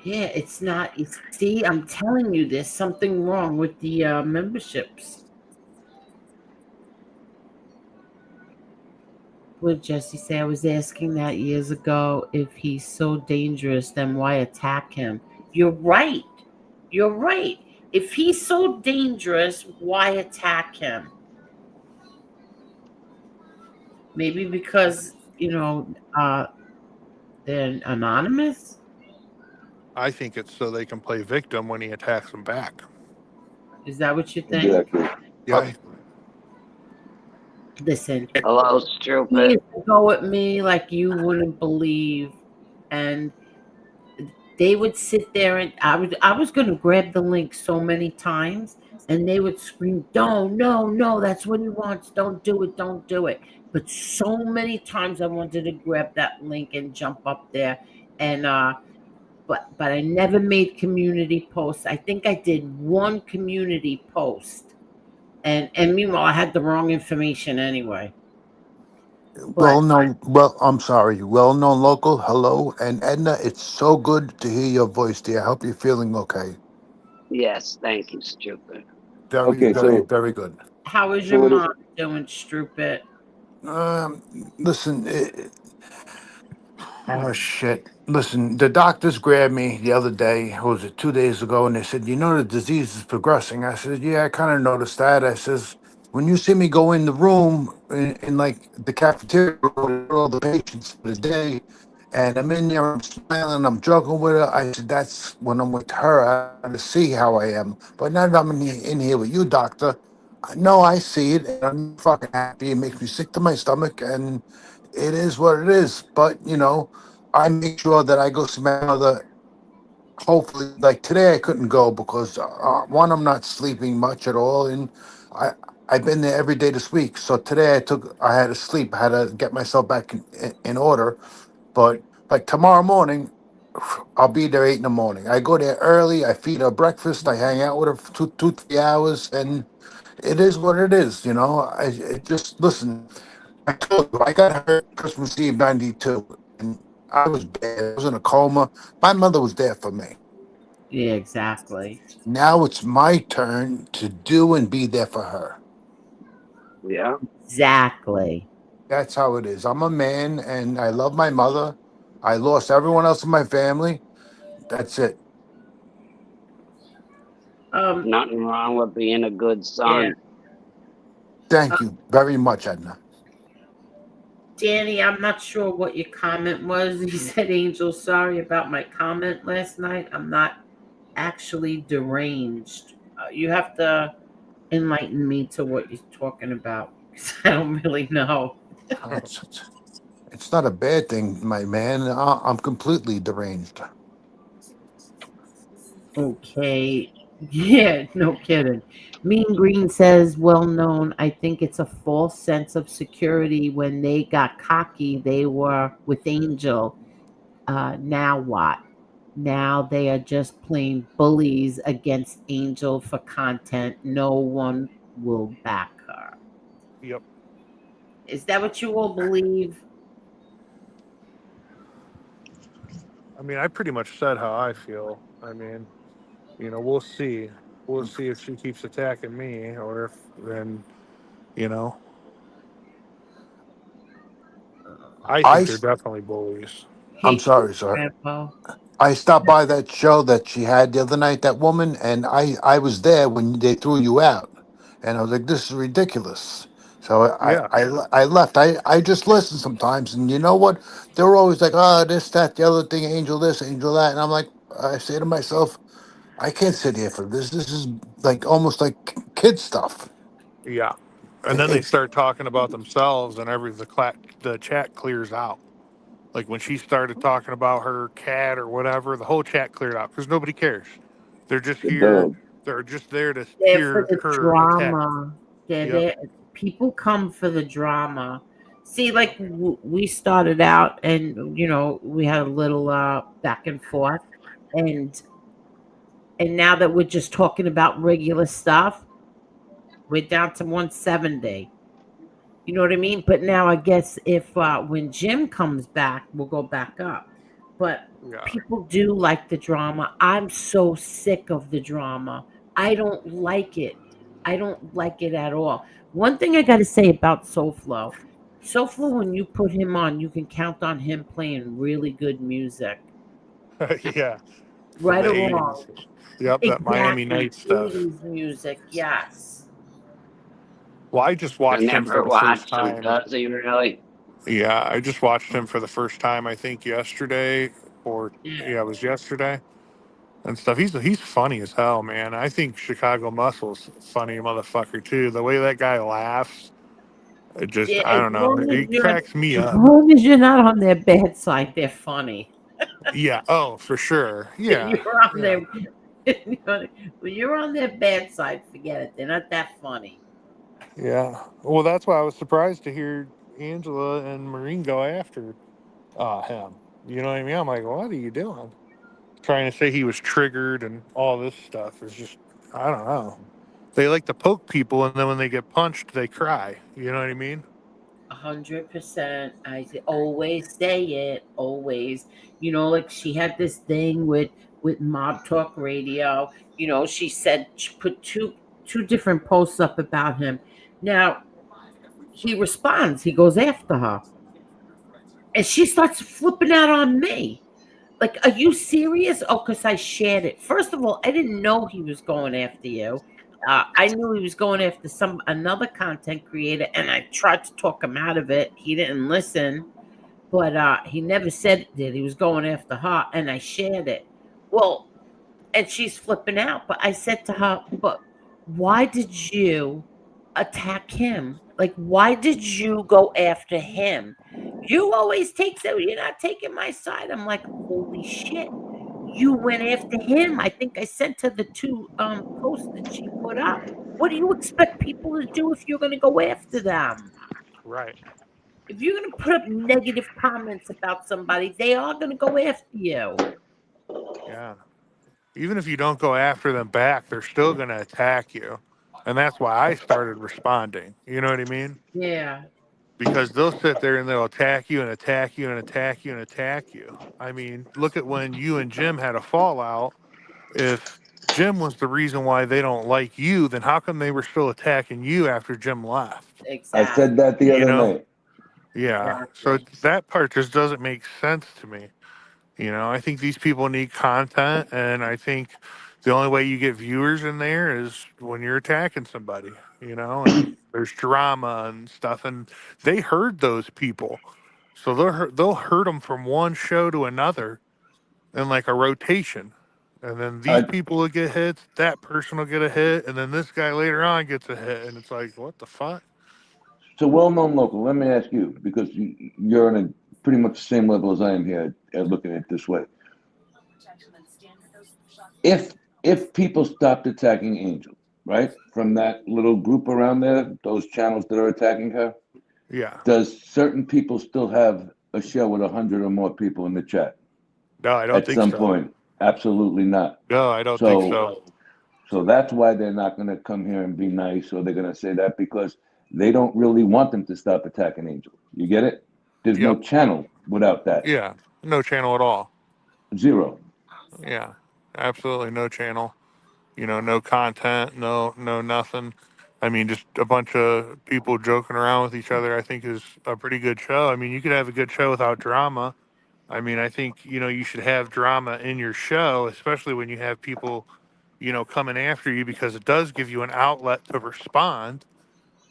Yeah, it's not. See, I'm telling you, there's something wrong with the memberships. What did Jesse say? I was asking that years ago. If he's so dangerous, then why attack him? You're right. You're right. If he's so dangerous, why attack him? Maybe because, they're anonymous? I think it's so they can play victim when he attacks them back. Is that what you think? exactly. Yeah. Listen, Hello, he stupid. used to go at me like you wouldn't believe. And they would sit there, and I was going to grab the link so many times, and they would scream, "Don't, no, no, that's what he wants. Don't do it, don't do it." But so many times I wanted to grab that link and jump up there, and but I never made community posts. I think I did one community post, and meanwhile I had the wrong information anyway. But Well known, well, I'm sorry, well known local. Hello. And Edna, it's so good to hear your voice, dear. I hope you're feeling okay. Yes, thank you, stupid. Very, Okay, very, so very good. how is your so it mom doing, Strupit? Um, listen, oh shit. Listen, the doctors grabbed me the other day, what was it, 2 days ago, and they said, the disease is progressing. I said, yeah, I kind of noticed that. I says, when you see me go in the room in like the cafeteria with all the patients for the day, and I'm in there, I'm smiling, I'm joking with her. I said, that's when I'm with her. I want to see how I am. But now that I'm in here with you, doctor, I know I see it, and I'm fucking happy. It makes me sick to my stomach, and it is what it is. But I make sure that I go see my mother. Hopefully, like today, I couldn't go because one, I'm not sleeping much at all, and I I've been there every day this week. So today, I had to sleep. I had to get myself back in order. But like tomorrow morning, I'll be there 8 in the morning. I go there early. I feed her breakfast. I hang out with her for 3 hours, and it is what it is. I just listen. I told you I got hurt Christmas Eve '92, and I was bad. I was in a coma. My mother was there for me. Yeah, exactly. Now it's my turn to do and be there for her. Yeah. Exactly. That's how it is. I'm a man, and I love my mother. I lost everyone else in my family. That's it. Um, Nothing wrong with being a good yeah. son. Uh, Thank you very much, Edna. Danny, I'm not sure what your comment was. You said, Angel, sorry about my comment last night. I'm not actually deranged. You have to enlighten me to what you're talking about, because I don't really know. It's, it's not a bad thing, my man. I'm completely deranged. Okay. Yeah, no kidding. Mean Green says, well known. I think it's a false sense of security. When they got cocky, they were with Angel. Now what? Now they are just plain bullies against Angel for content. No one will back her. Yep. Is that what you all believe? I mean, I pretty much said how I feel. I mean, we'll see. we'll see if she keeps attacking me or if then, you know, I I, think they're s- definitely bullies. I'm He, sorry, sir. Rambo. I stopped by that show that she had the other night, that woman, and I was there when they threw you out, and I was like, this is ridiculous. So Yeah. I left. I just listen sometimes, and you know what? They're always like, oh, this, that, the other thing, angel this, angel that, and I'm like, I say to myself, I can't sit here for this. This is like almost like kid stuff. Yeah. And It, then they it start talking about themselves and the chat clears out. Like when she started talking about her cat or whatever, the whole chat cleared out because nobody cares. They're just The here. dog. They're just there to There for hear the her attack. drama. They're Yep. there. People come for the drama. See, like we started out, and we had a little back and forth, and now that we're just talking about regular stuff, we're down to 170. You know what I mean? But now I guess if when Jim comes back, we'll go back up. But Yeah. people do like the drama. I'm so sick of the drama. I don't like it. I don't like it at all. One thing I got to say about SoFlo, SoFlo, when you put him on, you can count on him playing really good music, Yeah. From right the or 80s. wrong. Yep. That Miami Exactly, Night stuff. 80s music. Yes. Well, I just I watched him for never the first watched him. time. Does he really? Yeah. I just watched him for the first time, I think, yesterday or, Yeah. yeah, it was yesterday and stuff. He's funny as hell, man. I think Chicago Muscle's a funny motherfucker, too. The way that guy laughs, it just, Yeah, I don't know. It cracks me as up. long as you're not on their bad side, they're funny. Yeah. Oh, for sure. When Yeah. you're on Yeah. their when you're on their bad side, forget it. They're not that funny. Yeah. Well, that's why I was surprised to hear Angela and Maureen go after him. You know what I mean? I'm like, what are you doing? Trying to say he was triggered and all this stuff is just, I don't know. They like to poke people, and then when they get punched, they cry. You know what I mean? 100%. Always say it. Always. Like she had this thing with Mob Talk Radio. She said she put two different posts up about him. Now he responds. He goes after her, and she starts flipping out on me. Like, are you serious? Oh, because I shared it. First of all, I didn't know he was going after you. I knew he was going after another content creator, and I tried to talk him out of it. He didn't listen, but he never said that he was going after her, and I shared it. Well, and she's flipping out. But I said to her, but why did you attack him? Like, why did you go after him? You always take that. You're not taking my side. I'm like, holy shit. You went after him. I think I sent her the two posts that she put up. What do you expect people to do if you're going to go after them? Right. If you're going to put up negative comments about somebody, they are going to go after you. Yeah. Even if you don't go after them back, they're still going to attack you. And that's why I started responding. You know what I mean? Yeah, Because they'll sit there and they'll attack you and attack you and attack you and attack you. I mean, look at when you and Jim had a fallout. If Jim was the reason why they don't like you, then how come they were still attacking you after Jim left? I exactly. said that the You other know? night. Yeah. So Exactly. that part just doesn't make sense to me. I think these people need content, and I think the only way you get viewers in there is when you're attacking somebody, and there's drama and stuff, and they herd those people. So they'll herd them from one show to another in like a rotation. And then these I, people will get hits, that person will get a hit, and then this guy later on gets a hit. And it's like, what the fuck? so well-known local. Let me ask you, because you're on a pretty much the same level as I am here, looking at it this way. If if people stopped attacking Angel, right, from that little group around there, those channels that are attacking her, Yeah. does certain people still have a show with 100 or more people in the chat No, I don't at think some so. point? Absolutely not. No, I don't think So so. so that's why they're not going to come here and be nice, or they're going to say that because they don't really want them to stop attacking Angel. You get it? There's no Yep. channel without that. Yeah. No channel at all. Zero. Yeah. Absolutely no channel. No content, no nothing. I mean, just a bunch of people joking around with each other, I think is a pretty good show. I mean, you could have a good show without drama. I mean, I think, you should have drama in your show, especially when you have people, coming after you, because it does give you an outlet to respond.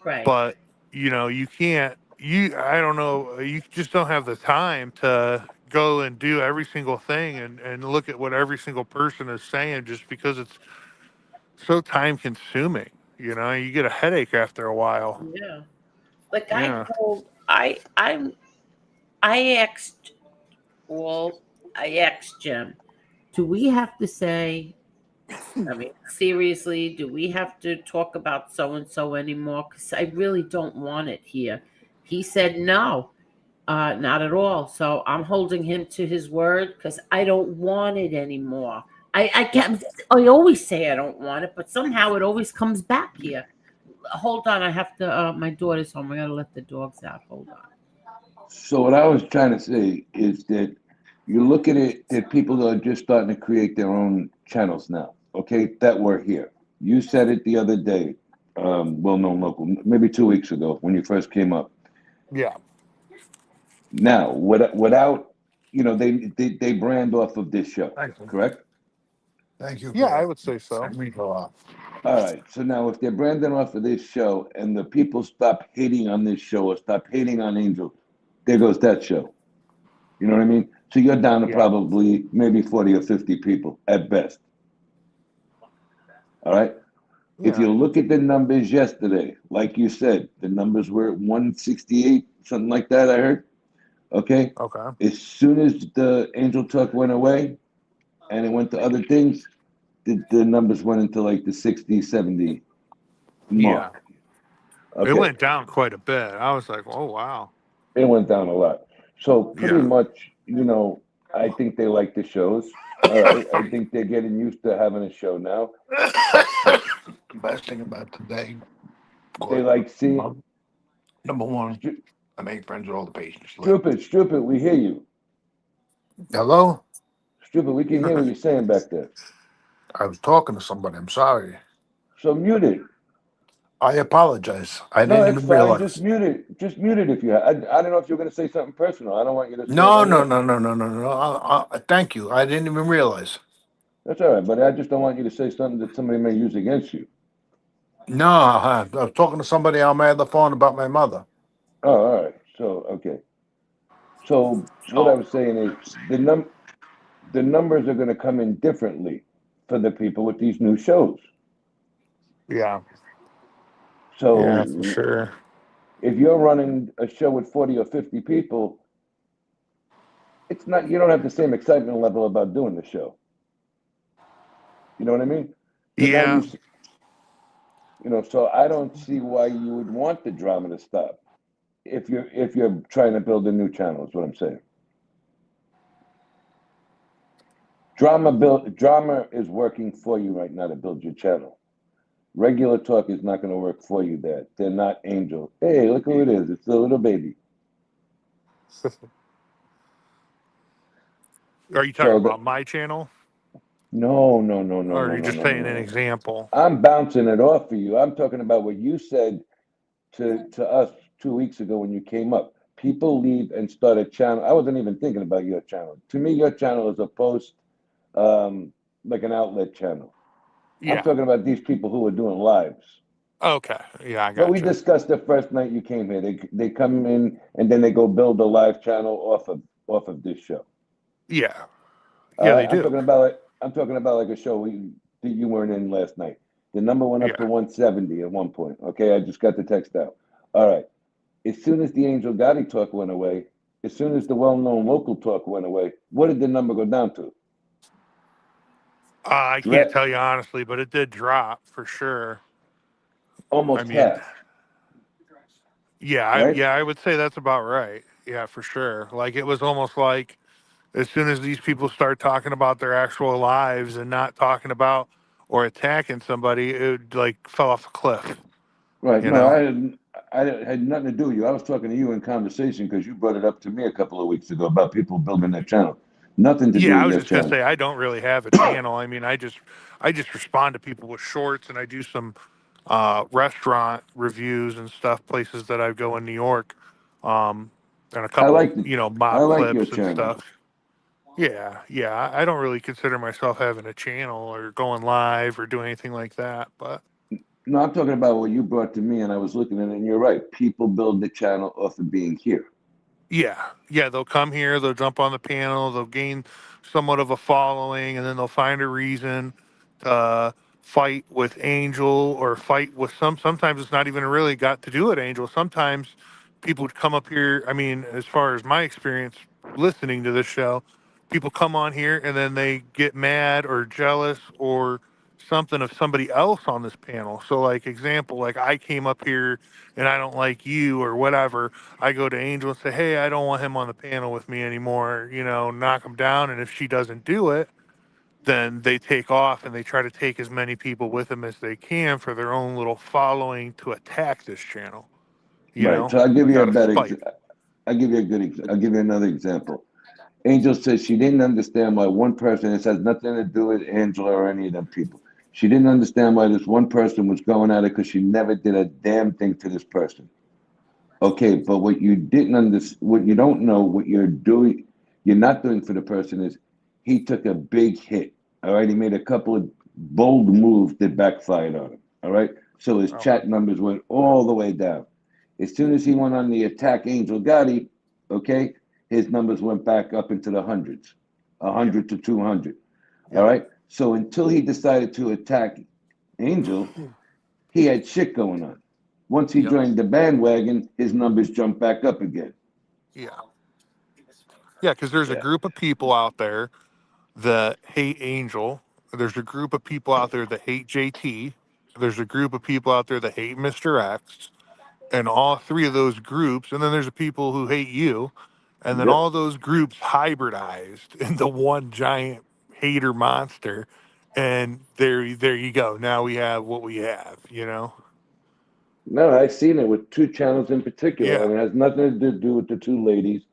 Right. But, you can't, I don't know, you just don't have the time to go and do every single thing and look at what every single person is saying, just because it's so time consuming. You get a headache after a while. Yeah. Like Yeah. I asked I asked Jim, do we have to say, I mean, seriously, do we have to talk about so and so anymore? Because I really don't want it here. He said no, not at all. So I'm holding him to his word because I don't want it anymore. I always say I don't want it, but somehow it always comes back here. Hold on, I have to. My daughter's home. I gotta let the dogs out. Hold on. So what I was trying to say is that you look at it that people are just starting to create their own channels now. Okay, that were here. You said it the other day, well-known local, maybe 2 weeks ago when you first came up. Yeah. Now, without, they brand off of this show, Thank you. correct? Thank you Yeah, for I that. would say so. Let me go off. All right. So now, if they're branding off of this show and the people stop hating on this show or stop hating on Angel, there goes that show. You know what I mean? So you're down to Yeah. probably maybe 40 or 50 people at best. All right. If Yeah. you look at the numbers yesterday, like you said, the numbers were at 168, something like that, I heard. Okay. Okay. As soon as the Angel Talk went away and it went to other things, the numbers went into like the 60, 70 Yeah. mark. It Okay. went down quite a bit. I was like, oh wow. It went down a lot. So pretty Yeah. much, I think they like the shows. All right. I think they're getting used to having a show now. Best thing about today, of They course, like seeing number one, stu- I make friends with all the patients. stupid. We hear you. Hello? Stupid. We can hear what you're saying back there. I was talking to somebody. I'm sorry. So mute it. I apologize. I No, didn't it's even fine. Just realize. mute it. Just mute it if you. I don't know if you're going to say something personal. I don't want you to say it No, on no, here. no, no, no, no, no. Thank you. I didn't even realize. That's all right. But I just don't want you to say something that somebody may use against you. No, I was talking to somebody on my other phone about my mother. Oh, all right. So okay. So what I was saying is the numbers are going to come in differently for the people with these new shows. Yeah. Yeah, for So sure. if you're running a show with 40 or 50 people, it's not you don't have the same excitement level about doing the show. You know what I mean? So now Yeah. so I don't see why you would want the drama to stop if you're trying to build a new channel, is what I'm saying. Drama is working for you right now to build your channel. Regular talk is not going to work for you there. They're not Angel. Hey, look who it is. It's the little baby. Are you talking So about my channel? no, no, no, no, Or are no, you no, just no, no, saying an no. example? I'm bouncing it off for you. I'm talking about what you said to us 2 weeks ago when you came up. People leave and start a channel. I wasn't even thinking about your channel. To me, your channel is a post, like an outlet channel. I'm Yeah. talking about these people who are doing lives. Okay. Yeah, I What we gotcha. discussed the first night you came here. They come in and then they go build a live channel off of this show. Yeah. All Yeah, right, they do. I'm talking about like a show that you weren't in last night. The number went up to Yeah. 170 at one point. Okay, I just got the text out. All right. As soon as the Angel Gotti talk went away, as soon as the well-known local talk went away, what did the number go down to? I can't Dre- tell you honestly, but it did drop for sure. I Almost mean, half, yeah, right? yeah, I would say that's about right. Yeah, for sure. Like it was almost like as soon as these people start talking about their actual lives and not talking about or attacking somebody, it like fell off a cliff. Right. You No, know? I had nothing to do with you. I was talking to you in conversation because you brought it up to me a couple of weeks ago about people building their channel. Nothing to do Yeah, I with was your just gonna channel. say I don't really have a channel. I mean, I just respond to people with shorts, and I do some restaurant reviews and stuff, places that I go in New York, and a I couple, like the, I mock like your clips and channel. stuff. Yeah, yeah. I don't really consider myself having a channel or going live or doing anything like that. But No, I'm talking about what you brought to me, and I was looking at it, and you're right. People build the channel off of being here. yeah, yeah, they'll come here, they'll jump on the panel, they'll gain somewhat of a following, and then they'll find a reason to fight with Angel or fight with sometimes it's not even really got to do with Angel. Sometimes people would come up here. I mean, as far as my experience listening to this show, people come on here and then they get mad or jealous or something of somebody else on this panel. So, like, example, like I came up here and I don't like you or whatever. I go to Angel and say, hey, I don't want him on the panel with me anymore, knock him down. And if she doesn't do it, then they take off and they try to take as many people with them as they can for their own little following to attack this channel, Right. So I'll give you a out of better. spite. I'll give you a good. I'll give you another example. Angel says she didn't understand why one person. This has nothing to do with Angela or any of them people. She didn't understand why this one person was going at it because she never did a damn thing to this person. Okay, but what you didn't understand, what you don't know, what you're not doing for the person is he took a big hit. All right, he made a couple of bold moves that backfired on him. All right, so his Oh, chat numbers went all the way down. As soon as he went on the attack Angel Gotti, okay, his numbers went back up into the hundreds, yeah, 100 to 200. All yeah, right, so until he decided to attack Angel, he had shit going on. Once he yep, joined the bandwagon, his numbers jumped back up again. yeah. Yeah, because there's a Yeah. group of people out there that hate Angel. There's a group of people out there that hate JT. There's a group of people out there that hate Mr. X. And all three of those groups, and then there's the people who hate you. And then Yep. all those groups hybridized into one giant hater monster. And there you go. Now we have what we have. No, I've seen it with two channels in particular, Yeah, and it has nothing to do with the two ladies.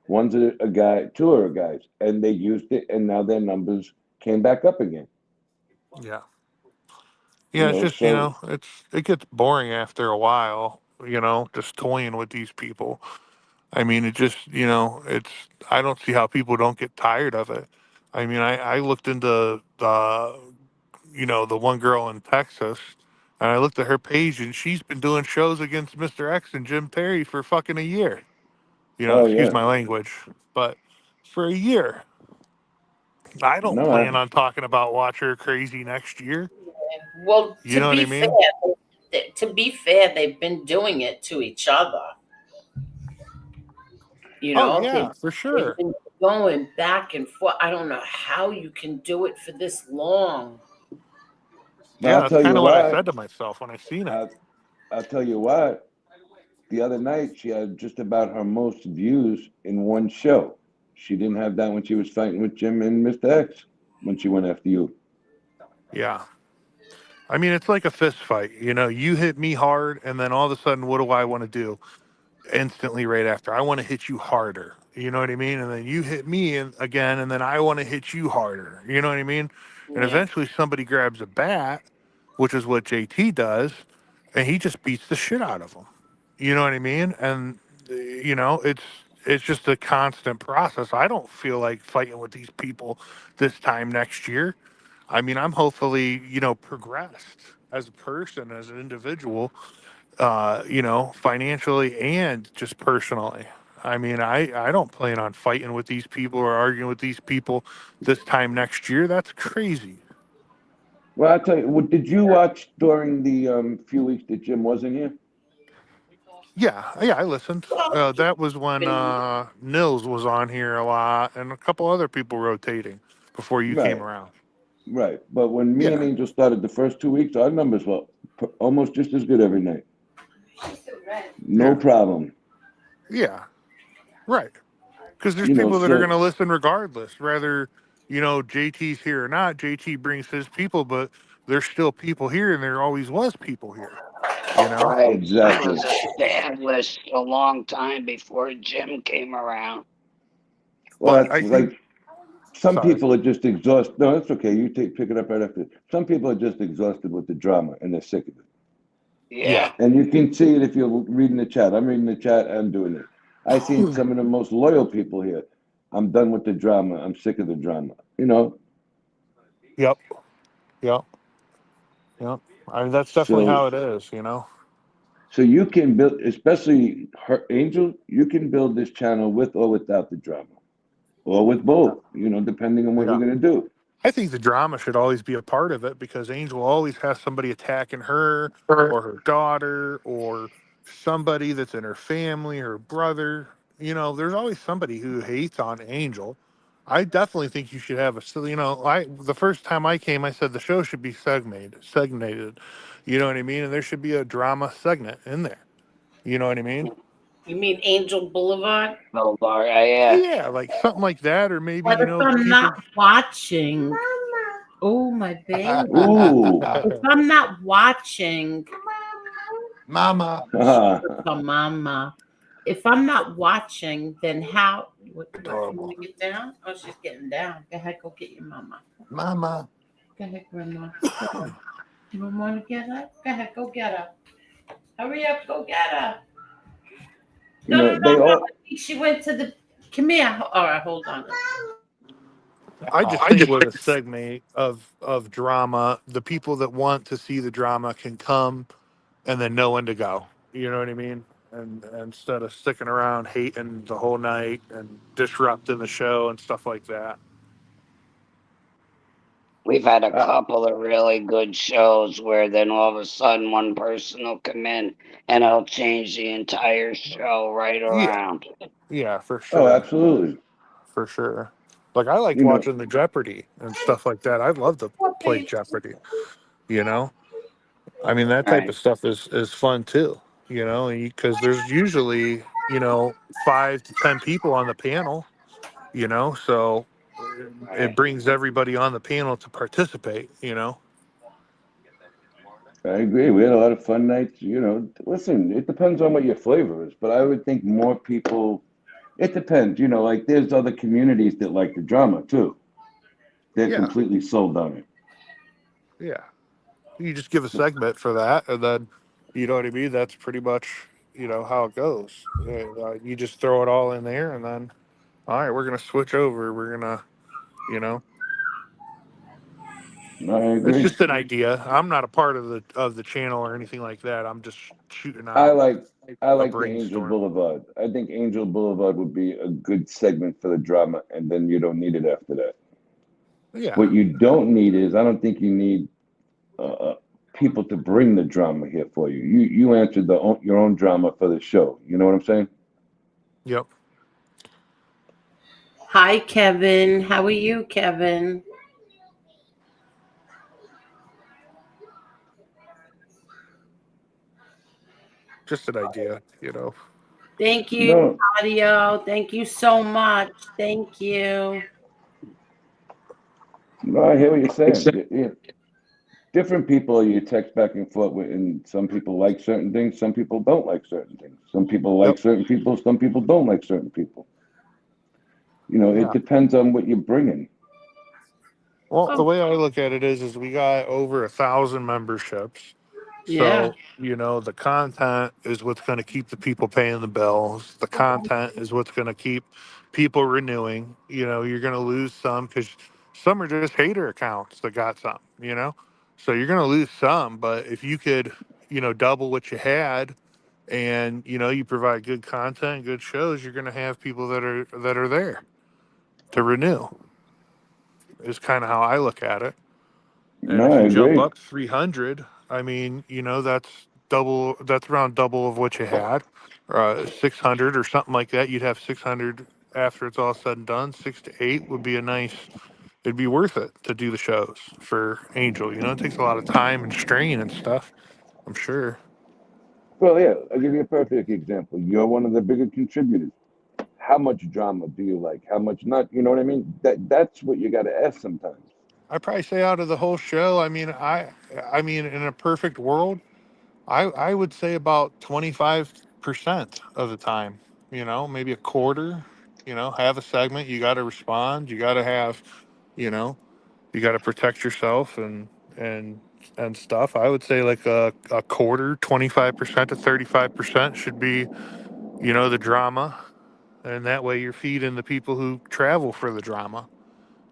One's a guy, two are guys, and they used it, and now their numbers came back up again. yeah. Yeah, it's just, So it gets boring after a while, just toying with these people. I mean, it just, I don't see how people don't get tired of it. I mean, I looked into the one girl in Texas, and I looked at her page, and she's been doing shows against Mr. X and Jim Terry for fucking a year. oh Excuse yeah, my language, but for a year. I don't no, plan on talking about Watch Her Crazy next year. Well, You know what I mean? to be fair, they've been doing it to each other. Oh, They've yeah, for sure. been going back and forth. I don't know how you can do it for this long. but Yeah, I'll that's tell kind you of what I why. said to myself when I seen it. I'll tell you why. The other night, she had just about her most views in one show. She didn't have that when she was fighting with Jim and Mr. X when she went after you. Yeah. I mean, it's like a fist fight. You hit me hard, and then all of a sudden, what do I want to do? Instantly right after. I want to hit you harder. You know what I mean? And then you hit me again, and then I want to hit you harder. You know what I mean? And Yeah. eventually somebody grabs a bat, which is what JT does, and he just beats the shit out of them. You know what I mean? And it's just a constant process. I don't feel like fighting with these people this time next year. I mean, I'm hopefully, progressed as a person, as an individual, financially and just personally. I mean, I don't plan on fighting with these people or arguing with these people this time next year. That's crazy. Well, I'll tell you, did you watch during the few weeks that Jim wasn't here? Yeah, yeah, I listened. Well, That was when been Nils was on here a lot and a couple other people rotating before you came Right, around. right. But when me and Yeah, Angel started the first 2 weeks, our numbers were almost just as good every night. No yeah, problem. yeah, right. Because there's people that are going to So listen regardless, whether JT's here or not. JT brings his people, but there's still people here, and there always was people here. You know? Right. I exactly. was established a long time before Jim came around. Well, Well, that's I think like Some Sorry. people are just exhausted. No, that's okay. You pick it up right after. Some people are just exhausted with the drama and they're sick of it. Yeah. And you can see it if you're reading the chat. I'm reading the chat. I'm doing it. I've seen some of the most loyal people here. I'm done with the drama. I'm sick of the drama. Yep. Yep. Yep. I mean, that's definitely So how it is, you know? so you can build, especially her Angel. You can build this channel with or without the drama, or with both. Depending on what Yeah. you're gonna do. I think the drama should always be a part of it because Angel always has somebody attacking her or her daughter or somebody that's in her family, her brother. You know, there's always somebody who hates on Angel. I definitely think you should have the first time I came, I said the show should be segmented. You know what I mean? And there should be a drama segment in there. You know what I mean? You mean Angel Boulevard? Boulevard. Yeah. Yeah, like something like that, or maybe, But if I'm people. not watching, oh my baby. Ooh. If I'm not watching, Mama. for mama. If I'm not watching, then how? What, you Adorable. want to get down? Oh, she's getting down. Go ahead, go get your mama. Mama. Go ahead, grandma. Go ahead. You don't want to get her? Go ahead, go get her. Hurry up, go get her. No, no, no, They no. all. I think she went to the. Come here. All right, hold on. I just think with a segment of drama, the people that want to see the drama can come and then know when to go. You know what I mean? And instead of sticking around hating the whole night and disrupting the show and stuff like that. We've had a Uh, couple of really good shows where then all of a sudden one person will come in and it'll change the entire show right Yeah, around. yeah, for oh, sure, absolutely. for sure. Like I like You know. watching the Jeopardy and stuff like that. I'd love to What, play baby? Jeopardy. You know, I mean that type Right. of stuff is fun too. You know, because there's usually 5 to 10 people on the panel. So it Right. brings everybody on the panel to participate. I agree. We had a lot of fun nights. Listen, it depends on what your flavor is, but I would think more people. It depends. Like there's other communities that like the drama too. They're Yeah, completely sold on it. yeah. You just give a segment for that, and then you know what I mean. That's pretty much how it goes. You just throw it all in there, and then all right, we're gonna switch over. We're gonna, you know, No, I it's agree. just an idea. I'm not a part of the channel or anything like that. I'm just shooting I out like I a like the Angel brainstorm. Boulevard. I think Angel Boulevard would be a good segment for the drama, and then you don't need it after that. Yeah, What you don't need is I don't think you need people to bring the drama here for you. You answered your own drama for the show. You know what I'm saying? yep. Hi, Kevin. How are you, Kevin? Just an idea. Thank you, No, Audio. Thank you so much. Thank you. no, I hear what you're saying. Different people you text back and forth with, and some people like certain things, some people don't like certain things. Some people like Yep. certain people, some people don't like certain people. It Yeah. depends on what you're bringing. Well, the Oh, way I look at it is we got over 1,000 memberships. yeah. So, the content is what's going to keep the people paying the bills. The content is what's going to keep people renewing. You're going to lose some because some are just hater accounts that got some. So you're going to lose some. But if you could, double what you had and, you provide good content, good shows, you're going to have people that are there to renew, is kind of how I look at it. And No, if I you jump agree. up 300, I mean, that's around double of what you had. 600 or something like that. You'd have 600 after it's all said and done. 6 to 8 would be it'd be worth it to do the shows for Angel. It takes a lot of time and strain and stuff, I'm sure. Well, yeah, I'll give you a perfect example. You're one of the bigger contributors. How much drama do you like? How much not? You know what I mean? That's what you got to ask sometimes. I probably say out of the whole show, I mean, in a perfect world, I would say about 25% of the time, maybe a quarter. You know, have a segment. You got to respond. You got to have, you know, you got to protect yourself and and stuff. I would say like a quarter, 25% to 35% should be, you know, the drama, and that way you're feeding the people who travel for the drama.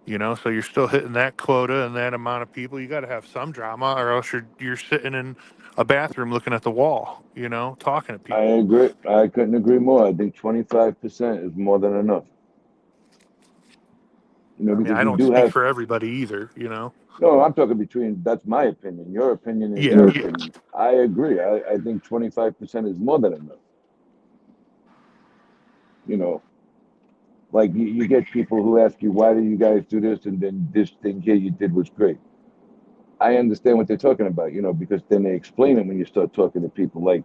You know, so you're still hitting that quota and that amount of people. You got to have some drama, or else you're sitting in a bathroom looking at the wall. You know, talking to I people. agree. I couldn't agree more. I think 25% is more than enough. You know, I mean, because I you don't do speak have. for everybody either. You know. No, I'm talking between. That's my opinion. Your opinion is Yeah. your opinion. I agree. I think 25% is more than enough. You know, like you get people who ask you, why do you guys do this? And then this thing here you did was great. I understand what they're talking about, you know, because then they explain it when you start talking to people. Like,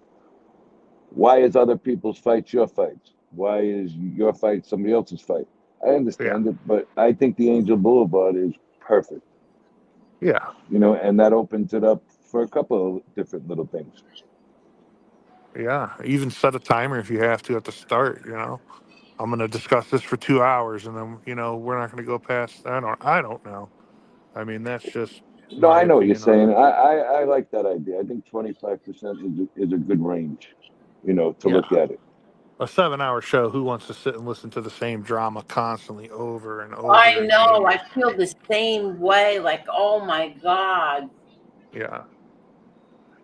why is other people's fights your fights? Why is your fight somebody else's fight? I Yeah. understand it, but I think the Angel Boulevard is perfect, Yeah. you know, and that opens it up for a couple of different little things. Yeah. Even set a timer if you have to at the start. You know, I'm going to discuss this for 2 hours, and then you know we're not going to go past. I don't know. I mean, that's just No, my I know what you're opinion on saying. it. I like that idea. I think 25% is a good range, you know, to Yeah. look at it. A 7 hour show, who wants to sit and listen to the same drama constantly over and I over know. again? I feel the same way. Like, oh my God. Yeah.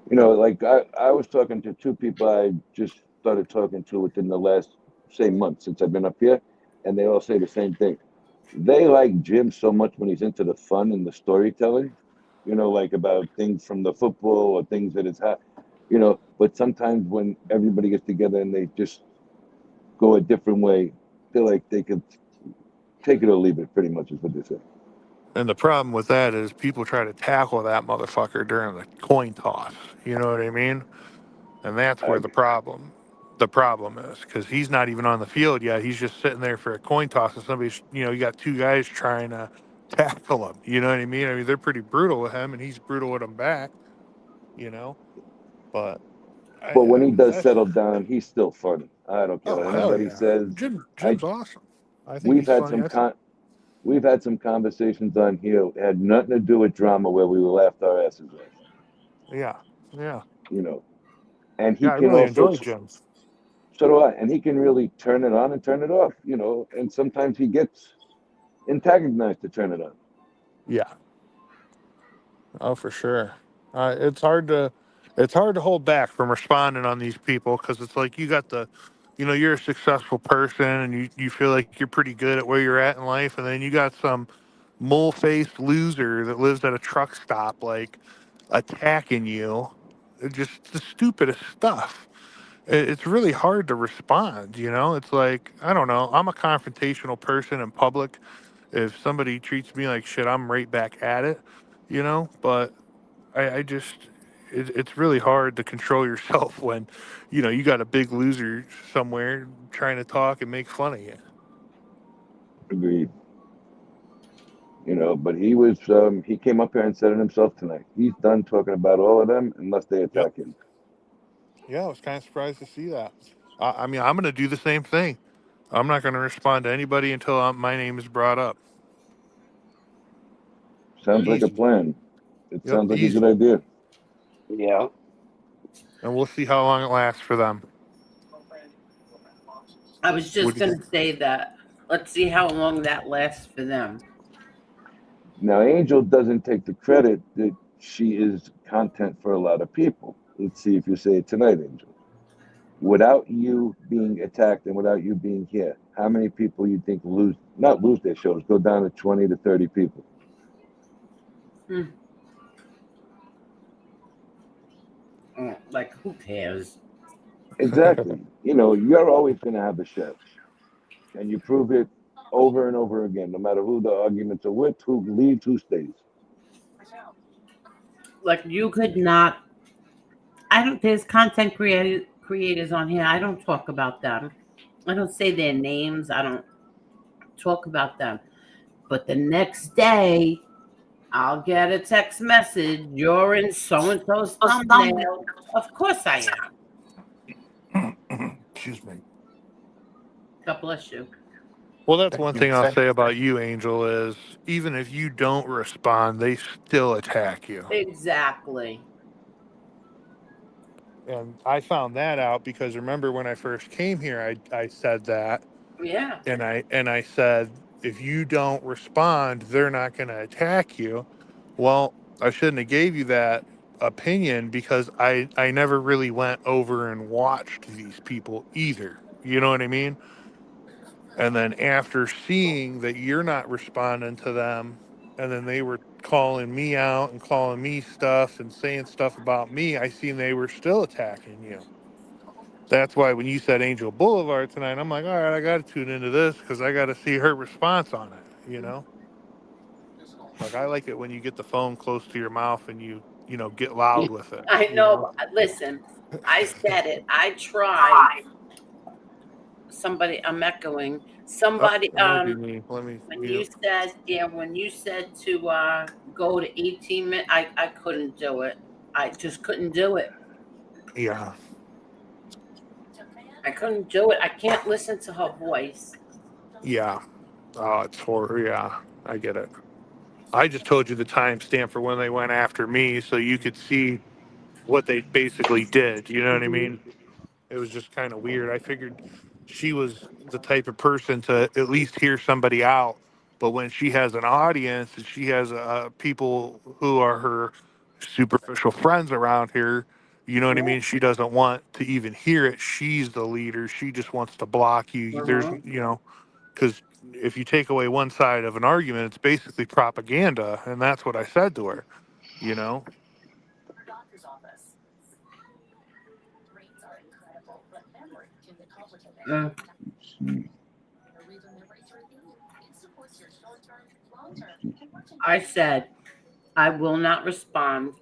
You know, like I was talking to two people I just started talking to within the last, say, month since I've been up here, and they all say the same thing. They like Jim so much when he's into the fun and the storytelling, you know, like about things from the football or things that it's you know, but sometimes when everybody gets together and they just go a different way, they're like they could take it or leave it, pretty much is what they say. And the problem with that is people try to tackle that motherfucker during the coin toss. You know what I mean? And that's I where the problem is, because he's not even on the field yet. He's just sitting there for a coin toss, and somebody's, you know, you got two guys trying to tackle him. You know what I mean? I mean, they're pretty brutal with him, and he's brutal with them back. You know, but But when I he mean, does that's settle down, he's still funny. I don't care oh what hell anybody yeah, says. I Jim's awesome. I think we've he's had funny. some we've had some conversations on here. It had nothing to do with drama where we laughed our asses off, Yeah, yeah, you know. And yeah. he I can really also, enjoy Jim. so do I. And he can really turn it on and turn it off, you know. And sometimes he gets antagonized to turn it on. Yeah. Oh, for sure. It's hard to hold back from responding on these people, because it's like you got the, you know, you're a successful person and you feel like you're pretty good at where you're at in life, and then you got some mole-faced loser that lives at a truck stop, like attacking you. Just the stupidest stuff. It's really hard to respond. You know, it's like, I don't know. I'm a confrontational person in public. If somebody treats me like shit, I'm right back at it. You know, but I just it's really hard to control yourself when, you know, you got a big loser somewhere trying to talk and make fun of you. Agreed. You know, but he came up here and said it himself tonight. He's done talking about all of them unless they Yep. attack him. Yeah, I was kind of surprised to see that. I mean, I'm going to do the same thing. I'm not going to respond to anybody until my name is brought up. Sounds like a Easy. plan. It Yep, sounds like a good easy. idea. Yeah. And we'll see how long it lasts for them. I was What just do you going think? to say that. Let's see how long that lasts for them. Now, Angel doesn't take the credit that she is content for a lot of people. Let's see if you say it tonight, Angel. Without you being attacked and without you being here, how many people you think not lose their shows, go down to 20 to 30 people? Hmm. Like, who cares? Exactly. You know, you're always going to have a show, and you prove it over and over again, no matter who the arguments are with, who leaves, who stays. Like, you could not. I don't. There's content creators on here. I don't talk about them. I don't say their names. I don't talk about them. But the next day, I'll get a text message. You're in so and so's thumbnail. Of course I am. Excuse me. God bless you. Well, that's one thing I'll say about you, Angel, is even if you don't respond, they still attack you. Exactly. And I found that out because remember when I first came here, I said that, Yeah. and I said if you don't respond, they're not going to attack you. Well, I shouldn't have gave you that opinion because I never really went over and watched these people either. You know what I mean? And then after seeing that you're not responding to them, and then they were calling me out and calling me stuff and saying stuff about me, I seen they were still attacking you. That's why when you said Angel Boulevard tonight, I'm like, all right, I got to tune into this because I got to see her response on it. You know, like I like it when you get the phone close to your mouth and you know get loud with it. I You know. know. But listen, I said it. I tried. Somebody, I'm echoing. Oh, Somebody, it might be me. Let me when you mute. said, yeah, when you said to go to 18 minutes, I couldn't do it. I just couldn't do it. Yeah. I couldn't do it. I can't listen to her voice. Yeah. Oh, it's horror. Yeah, I get it. I just told you the timestamp for when they went after me so you could see what they basically did. You know what I Mhm. mean? It was just kind of weird. I figured she was the type of person to at least hear somebody out. But when she has an audience and she has people who are her superficial friends around here, you know what I mean? She doesn't want to even hear it. She's the leader. She just wants to block you. There's, Mhm. you know, because if you take away one side of an argument, it's basically propaganda. And that's what I said to her, you know? Mm. I said I will not respond.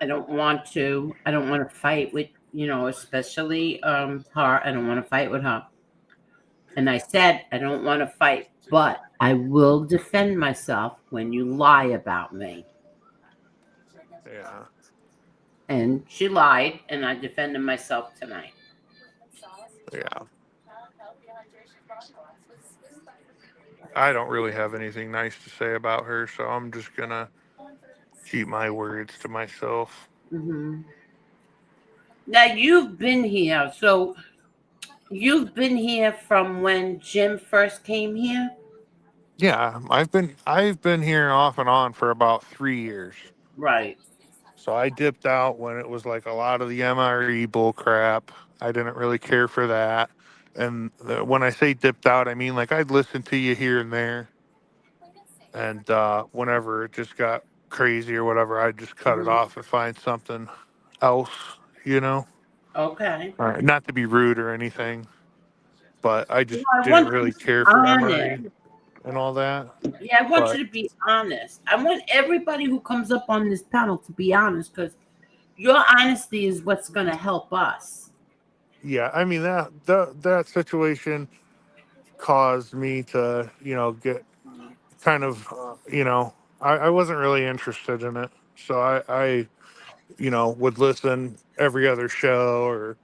I don't want to. I don't want to fight with, especially her. I don't want to fight with her. And I said I don't want to fight, but I will defend myself when you lie about me. Yeah. And she lied, and I defended myself tonight. Yeah. I don't really have anything nice to say about her, so I'm just gonna keep my words to myself. Hmm. Now you've been here, so you've been here from when Jim first came here, Yeah, I've been here off and on for about 3 years. right? So I dipped out when it was like a lot of the MRE bull crap. I didn't really care for that. And when I say dipped out, I mean like I'd listen to you here and there. And whenever it just got crazy or whatever, I'd just cut it Hmm. off and find something else, you know? Okay. All right, not to be rude or anything, but I Well, just I didn't want you really to be care for honest. MRE and all that. Yeah, I want But you to be honest. I want everybody who comes up on this panel to be honest, because your honesty is what's going to help us. yeah, I mean that situation caused me to, get kind of, I wasn't really interested in it. So I would listen every other show or,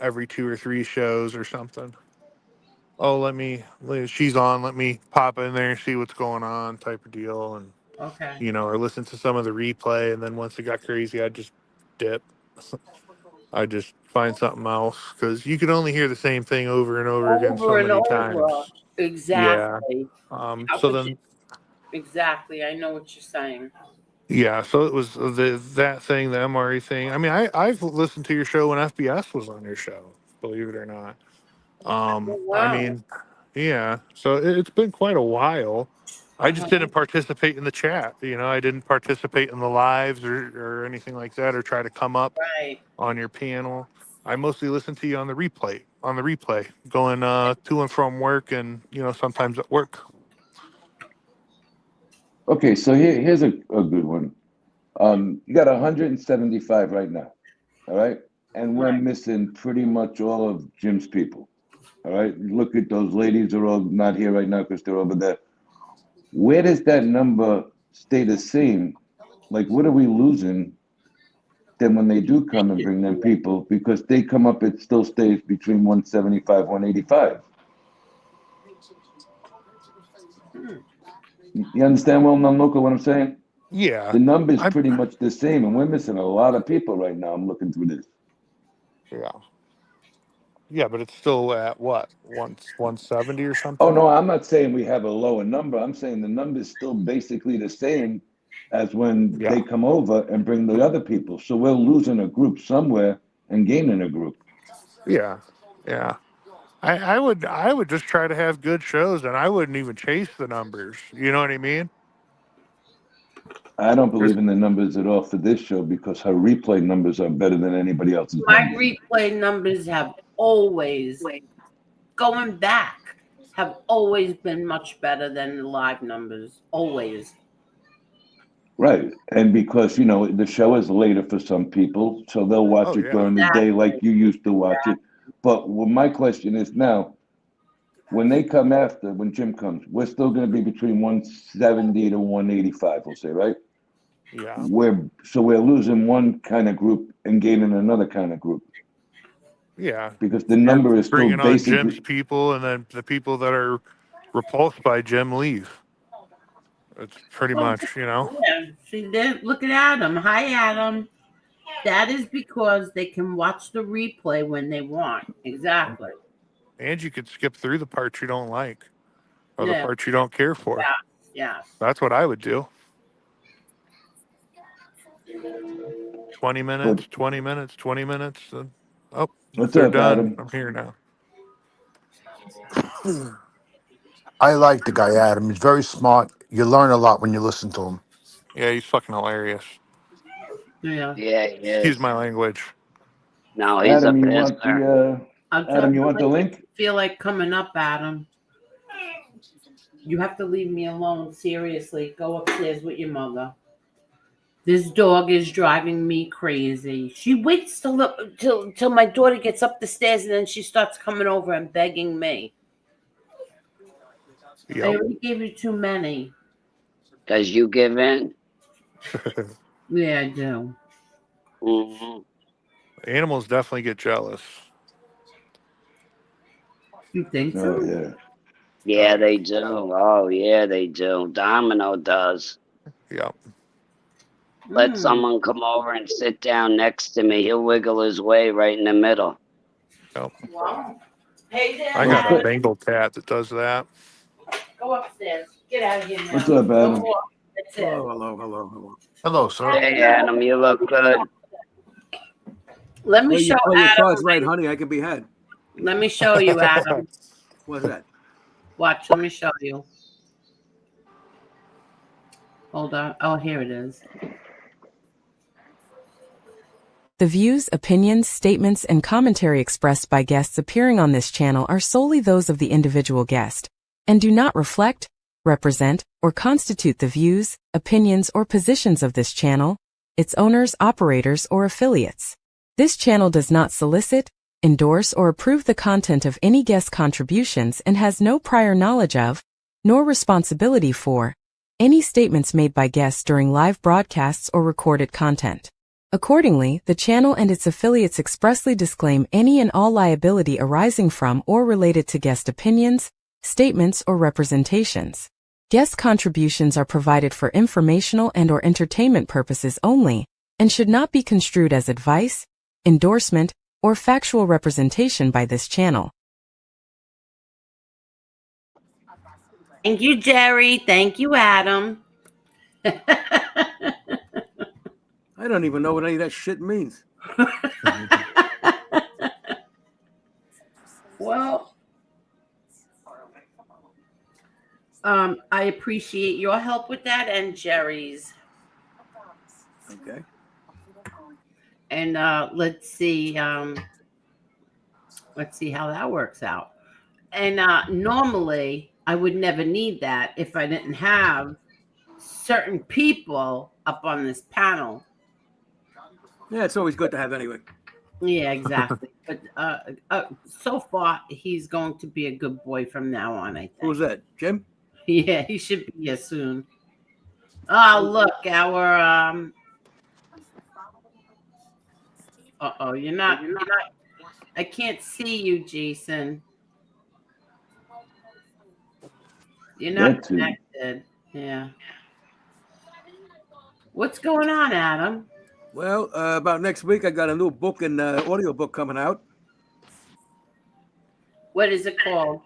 every 2 or 3 shows or something. Oh, she's on, let me pop in there and see what's going on type of deal. And, Okay. or listen to some of the replay. And then once it got crazy, I'd just dip. I just find something else because you can only hear the same thing over and over again so Over and many over. times. Yeah. Exactly. How So could you? then, Exactly. I know what you're saying. yeah. So it was that thing, the MRE thing. I mean, I've listened to your show when FBS was on your show, believe it or not. Oh, I wow. mean, yeah. So it's been quite a while. I just Uh-huh. didn't participate in the chat. I didn't participate in the lives or anything like that, or try to come up Right. on your panel. I mostly listen to you on the replay, going to and from work and, sometimes at work. Okay, so here's a good one. You got 175 right now, all right? And we're Right. missing pretty much all of Jim's people, all right? Look at those ladies are all not here right now because they're over there. Where does that number stay the same? Like, what are we losing then when they do come and bring them people? Because they come up, it still stays between 175, 185. You understand what I'm saying? Yeah. The number's pretty much the same, and we're missing a lot of people right now. I'm looking through this. Yeah. Yeah, but it's still at what? 170 or Oh something? no, I'm not saying we have a lower number. I'm saying the number is still basically the same as when Yeah. they come over and bring the other people. So we're losing a group somewhere and gaining a group. Yeah. Yeah. I would just try to have good shows, and I wouldn't even chase the numbers. You know what I mean? I don't There's, believe in the numbers at all for this show because her replay numbers are better than anybody else's My numbers. replay numbers have always, going back, have always been much better than the live numbers. Always. Right. And because, the show is later for some people, so they'll watch oh it yeah. during the day like Exactly. you used to watch it. But what my question is now, when they come after, when Jim comes, we're still going to be between 170 to 185, we'll say, right? Yeah. So we're losing one kind of group and gaining another kind of group Yeah. because the You're number is still bringing on Jim's basically people, and then the people that are repulsed by Jim leave. It's pretty Well, much, you know. yeah. See, look at Adam. Hi, Adam. That is because they can watch the replay when they want. Exactly. And you could skip through the parts you don't like or the Yeah. parts you don't care for. Yeah. That's what I would do. 20 But minutes, 20 minutes, 20 minutes. And, oh, what's they're up, done. Adam? I'm here now. I like the guy Adam. He's very smart. You learn a lot when you listen to him. Yeah, he's fucking hilarious. Yeah. Yeah, he Excuse is. my language. No, he's a Adam, you want pisser. the I'm Adam, telling you you, want the if link? you feel like coming up, Adam, you have to leave me alone. Seriously. Go upstairs with your mother. This dog is driving me crazy. She waits till my daughter gets up the stairs and then she starts coming over and begging me. I Yep. already gave you too many. Because you give in. Yeah, I do. Hmm. Animals definitely get jealous. You think Oh so? yeah. Yeah, they do. Oh, yeah, they do. Domino does. Yep. Let Mm. someone come over and sit down next to me. He'll wiggle his way right in the middle. Yep. Wow. Hey there, I got a What's Adam. Bengal cat that does that. Go upstairs. Get out of here what's now. up, No Adam? more. That's it. Hello. Hello, sir. Hey, Adam, you look good. Let me Well, you show play your Adam. cards right, honey. I can be had. Let me show you, Adam. What's that? Watch. Let me show you. Hold on. Oh, here it is. The views, opinions, statements, and commentary expressed by guests appearing on this channel are solely those of the individual guest and do not reflect, represent, or constitute the views, opinions, or positions of this channel, its owners, operators, or affiliates. This channel does not solicit, endorse, or approve the content of any guest contributions and has no prior knowledge of, nor responsibility for, any statements made by guests during live broadcasts or recorded content. Accordingly, the channel and its affiliates expressly disclaim any and all liability arising from or related to guest opinions, statements, or representations. Guest contributions are provided for informational and/or entertainment purposes only and should not be construed as advice, endorsement, or factual representation by this channel. Thank you, Jerry. Thank you, Adam. I don't even know what any of that shit means. Well, I appreciate your help with that and Jerry's. Okay. And let's see how that works out. And normally I would never need that if I didn't have certain people up on this panel. Yeah, it's always good to have anyway. Yeah, exactly. But so far, he's going to be a good boy from now on, I think. Who's that? Jim? Yeah, he should be here soon. Oh, look, our you're not. I can't see you, Jason. You're not That too. connected. Yeah. What's going on, Adam? Well, about next week, I got a new book and audio book coming out. What is it called?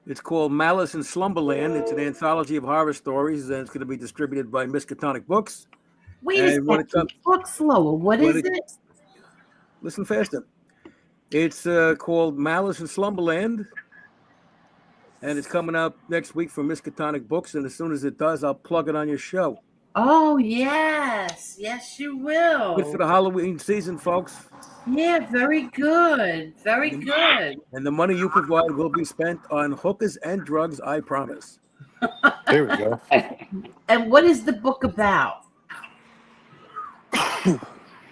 It's called Malice in Slumberland. It's an anthology of horror stories, and it's going to be distributed by Miskatonic Books. Wait a And when it second. comes, Talk slower. What is it? listen faster. It's called Malice in Slumberland, and it's coming out next week from Miskatonic Books. And as soon as it does, I'll plug it on your show. Oh, yes. Yes, you will. Good for the Halloween season, folks. Yeah, very good. Very good. And the money you provide will be spent on hookers and drugs, I promise. There we go. And what is the book about?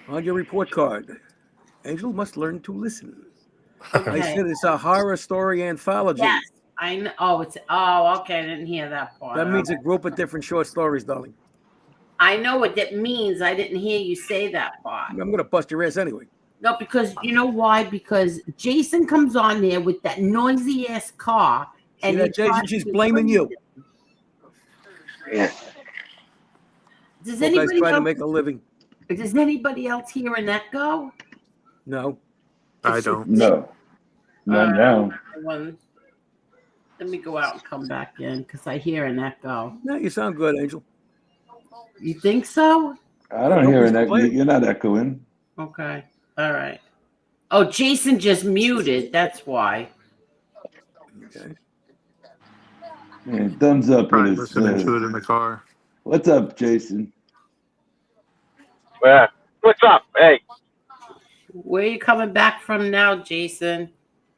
On your report card, Angel must learn to listen. Okay. I said it's a horror story anthology. Yes, I know. Oh, okay. I didn't hear that part. That means a group of different short stories, darling. I know what that means. I didn't hear you say that part. I'm going to bust your ass anyway. No, because you know why? Because Jason comes on there with that noisy ass car, and that, Jason, she's blaming you. Yeah. Does Guys anybody try else, to make a living? Does anybody else hear an echo? No. I don't. No. Not now. Let me go out and come back in because I hear an echo. No, you sound good, Angel. You think so? I don't hear an echo. You're not echoing. Okay. All right. Oh, Jason just muted. That's why. Okay. Man, thumbs up. Probably listening to it in the car. What's up, Jason? What's up? Hey. Where are you coming back from now, Jason?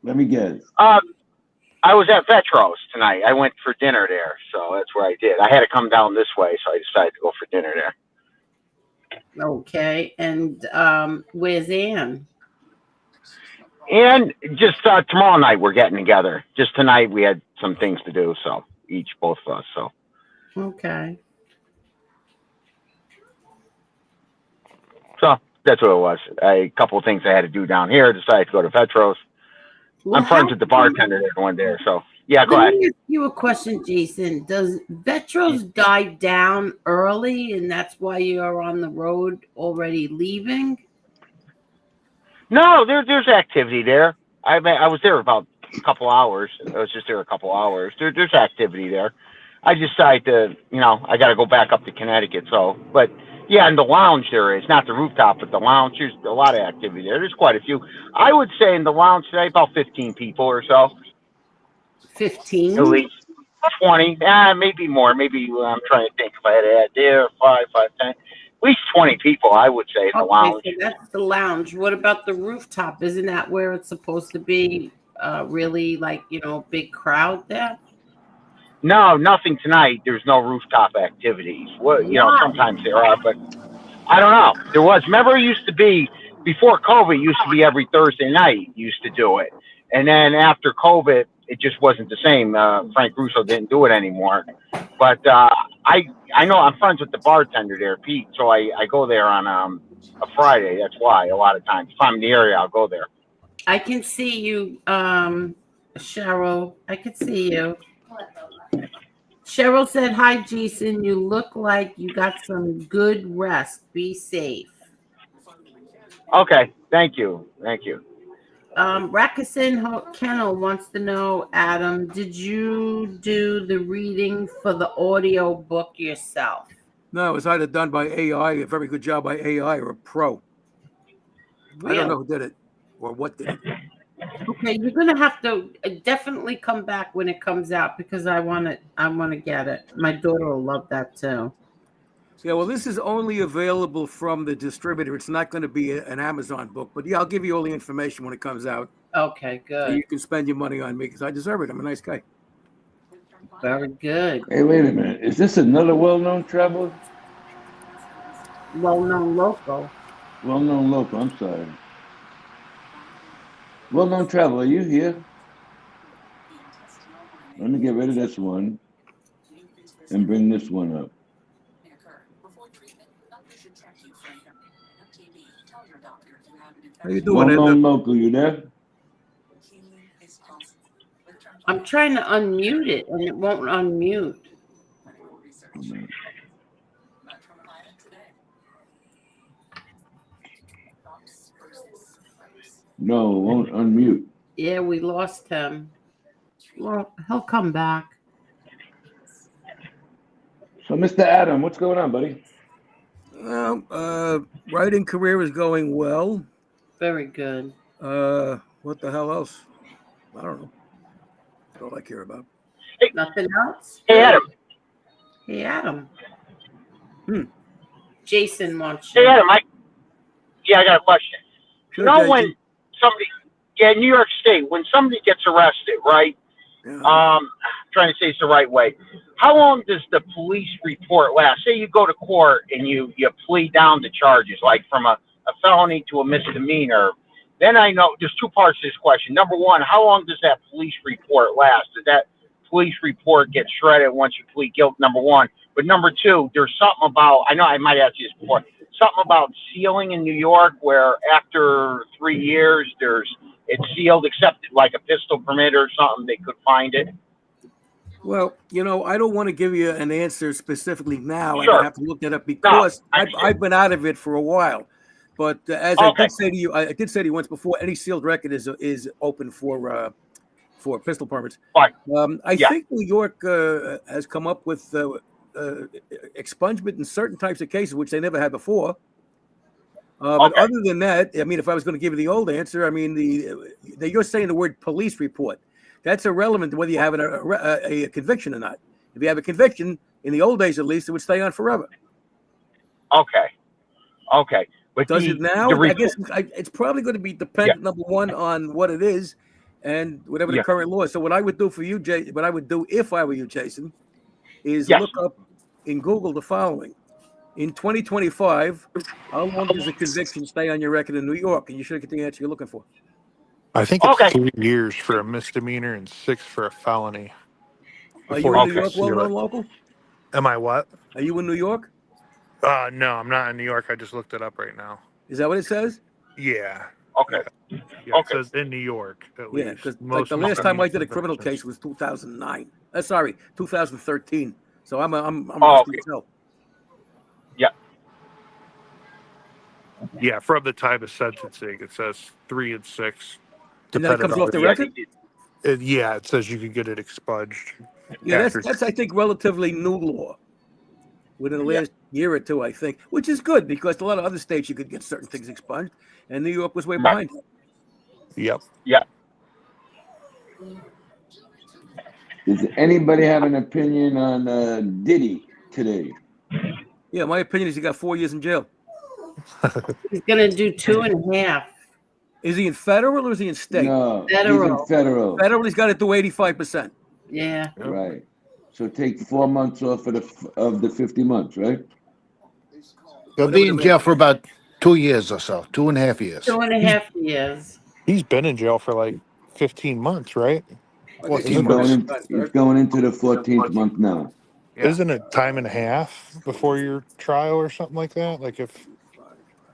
Let me guess. I was at Vetro's tonight. I went for dinner there, so that's where I did. I had to come down this way, so I decided to go for dinner there. Okay. And where's Ann? And just tomorrow night we're getting together. Just tonight we had some things to do, so both of us. So Okay. So that's what it was. A couple of things I had to do down here. Decided to go to Vetro's. Well, I'm friends with the bartender that went there. So yeah, go Let ahead. me ask you a question, Jason. Does Vetro's die down early, and that's why you're on the road already leaving? No, there's activity there. I was there about a couple hours. I was just there a couple hours. There's activity there. I decided to, I got to go back up to Connecticut. So, but yeah, in the lounge there is, not the rooftop, but the lounge. There's a lot of activity there. There's quite a few. I would say in the lounge today, about 15 people or so. 15? At least 20. Maybe more. Maybe I'm trying to think if I had to add there, 5, 10. At least 20 people, I would say, in the lounge. So that's the lounge. What about the rooftop? Isn't that where it's supposed to be? Really, big crowd there? No, nothing tonight. There's no rooftop activities. Sometimes there are, but I don't know. There was. Remember, it used to be before COVID. It used to be every Thursday night. Used to do it, and then after COVID, it just wasn't the same. Frank Russo didn't do it anymore. But I know I'm friends with the bartender there, Pete. So I go there on a Friday. That's why a lot of times if I'm in the area, I'll go there. I can see you, Cheryl. I can see you. Cheryl said, "Hi, Jason. You look like you got some good rest. Be safe." Okay. Thank you. Thank you. Rakuten Kennel wants to know, Adam, did you do the reading for the audio book yourself? No, it was either done by AI, a very good job by AI, or a pro. Really? I don't know who did it or what did it. Okay, you're gonna have to definitely come back when it comes out because I want to get it. My daughter will love that too. Yeah, well, this is only available from the distributor. It's not going to be an Amazon book, but yeah, I'll give you all the information when it comes out. Okay, good. So you can spend your money on me because I deserve it. I'm a nice guy. Very good. Hey, wait a minute. Is this another well-known traveler? Well-known local. Well-known local. I'm sorry. Well-known traveler, are you here? Let me get rid of this one and bring this one up. How you doing, Well-known Edna? local, you there? I'm trying to unmute it and it won't unmute. No, won't unmute. Yeah, we lost him. Well, he'll come back. So, Mr. Adam, what's going on, buddy? Well, writing career is going well. Very good. What the hell else? I don't know. That's all I care about. Nothing else? Hey, Adam. Hey, Adam. Hmm. Jason wants Hey, you. Adam. I got a question. Sure, You know Jason. when somebody, in New York State, when somebody gets arrested, right? Yeah. I'm trying to say it's the right way. How long does the police report last? Say you go to court and you plead down the charges, like from a felony to a misdemeanor. Then I know there's two parts to this question. Number one, how long does that police report last? Does that police report get shredded once you plead guilty? Number one. But number two, there's something about, I know I might ask you this before, something about sealing in New York where after 3 years it's sealed, except like a pistol permit or something, they could find it. Well, I don't want to give you an answer specifically now. Sure. I have to look that up because I've been out of it for a while. But as I did say to you, once before, any sealed record is open for pistol permits. Fine. I think New York has come up with expungement in certain types of cases, which they never had before. But other than that, I mean, if I was going to give you the old answer, I mean, you're saying the word police report. That's irrelevant to whether you have a conviction or not. If you have a conviction, in the old days at least, it would stay on forever. Okay. But does it now? I guess it's probably going to be dependent, number one, on what it is and whatever the current law is. So what I would do for you, what I would do if I were you, Jason, is look up in Google the following. In 2025, how long does a conviction stay on your record in New York? And you should get the answer you're looking for. I think it's 3 years for a misdemeanor and 6 for a felony. Are you in New York, well-known local? Am I what? Are you in New York? No, I'm not in New York. I just looked it up right now. Is that what it says? Yeah. Okay. Yeah, it says in New York, at least. Yeah, because like the last time I did a criminal case was 2009. 2013. So I'm okay. Yeah. Yeah, from the time of sentencing, it says 3 and 6. And then it comes off the record? Yeah, it says you can get it expunged. Yeah, that's I think relatively new law within the last year or two, I think, which is good because a lot of other states you could get certain things expunged, and New York was way behind. Yep. Yeah. Does anybody have an opinion on Diddy today? Yeah, my opinion is he got 4 years in jail. He's going to do 2.5. Is he in federal or is he in state? No, Federal. he's in federal. Federal, he's got to do 85%. Yeah. Right. So take 4 months off of the 50 months, right? He'll be in jail for about 2 years or so, 2.5 years. 2.5 years. He's been in jail for like 15 months, right? 14 months. He's going into the 14th month now. Yeah. Isn't it time and a half before your trial or something like that?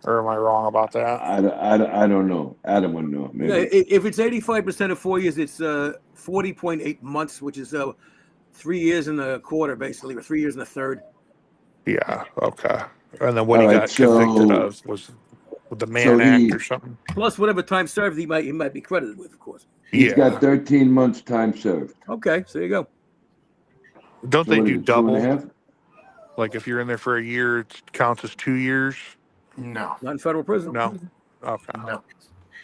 Or am I wrong about that? I don't know. Adam would know. Maybe. Yeah, if it's 85% of 4 years, it's 40.8 months, which is 3 years and a quarter, basically, or 3 years and a third. Yeah. Okay. And then what he got convicted of was with the Mann Act or something. Plus whatever time served he might be credited with, of course. He's got 13 months time served. Okay, so there you go. Don't they do double? 2.5? Like if you're in there for a year, it counts as 2 years? No. Not in federal prison. No. Okay. No.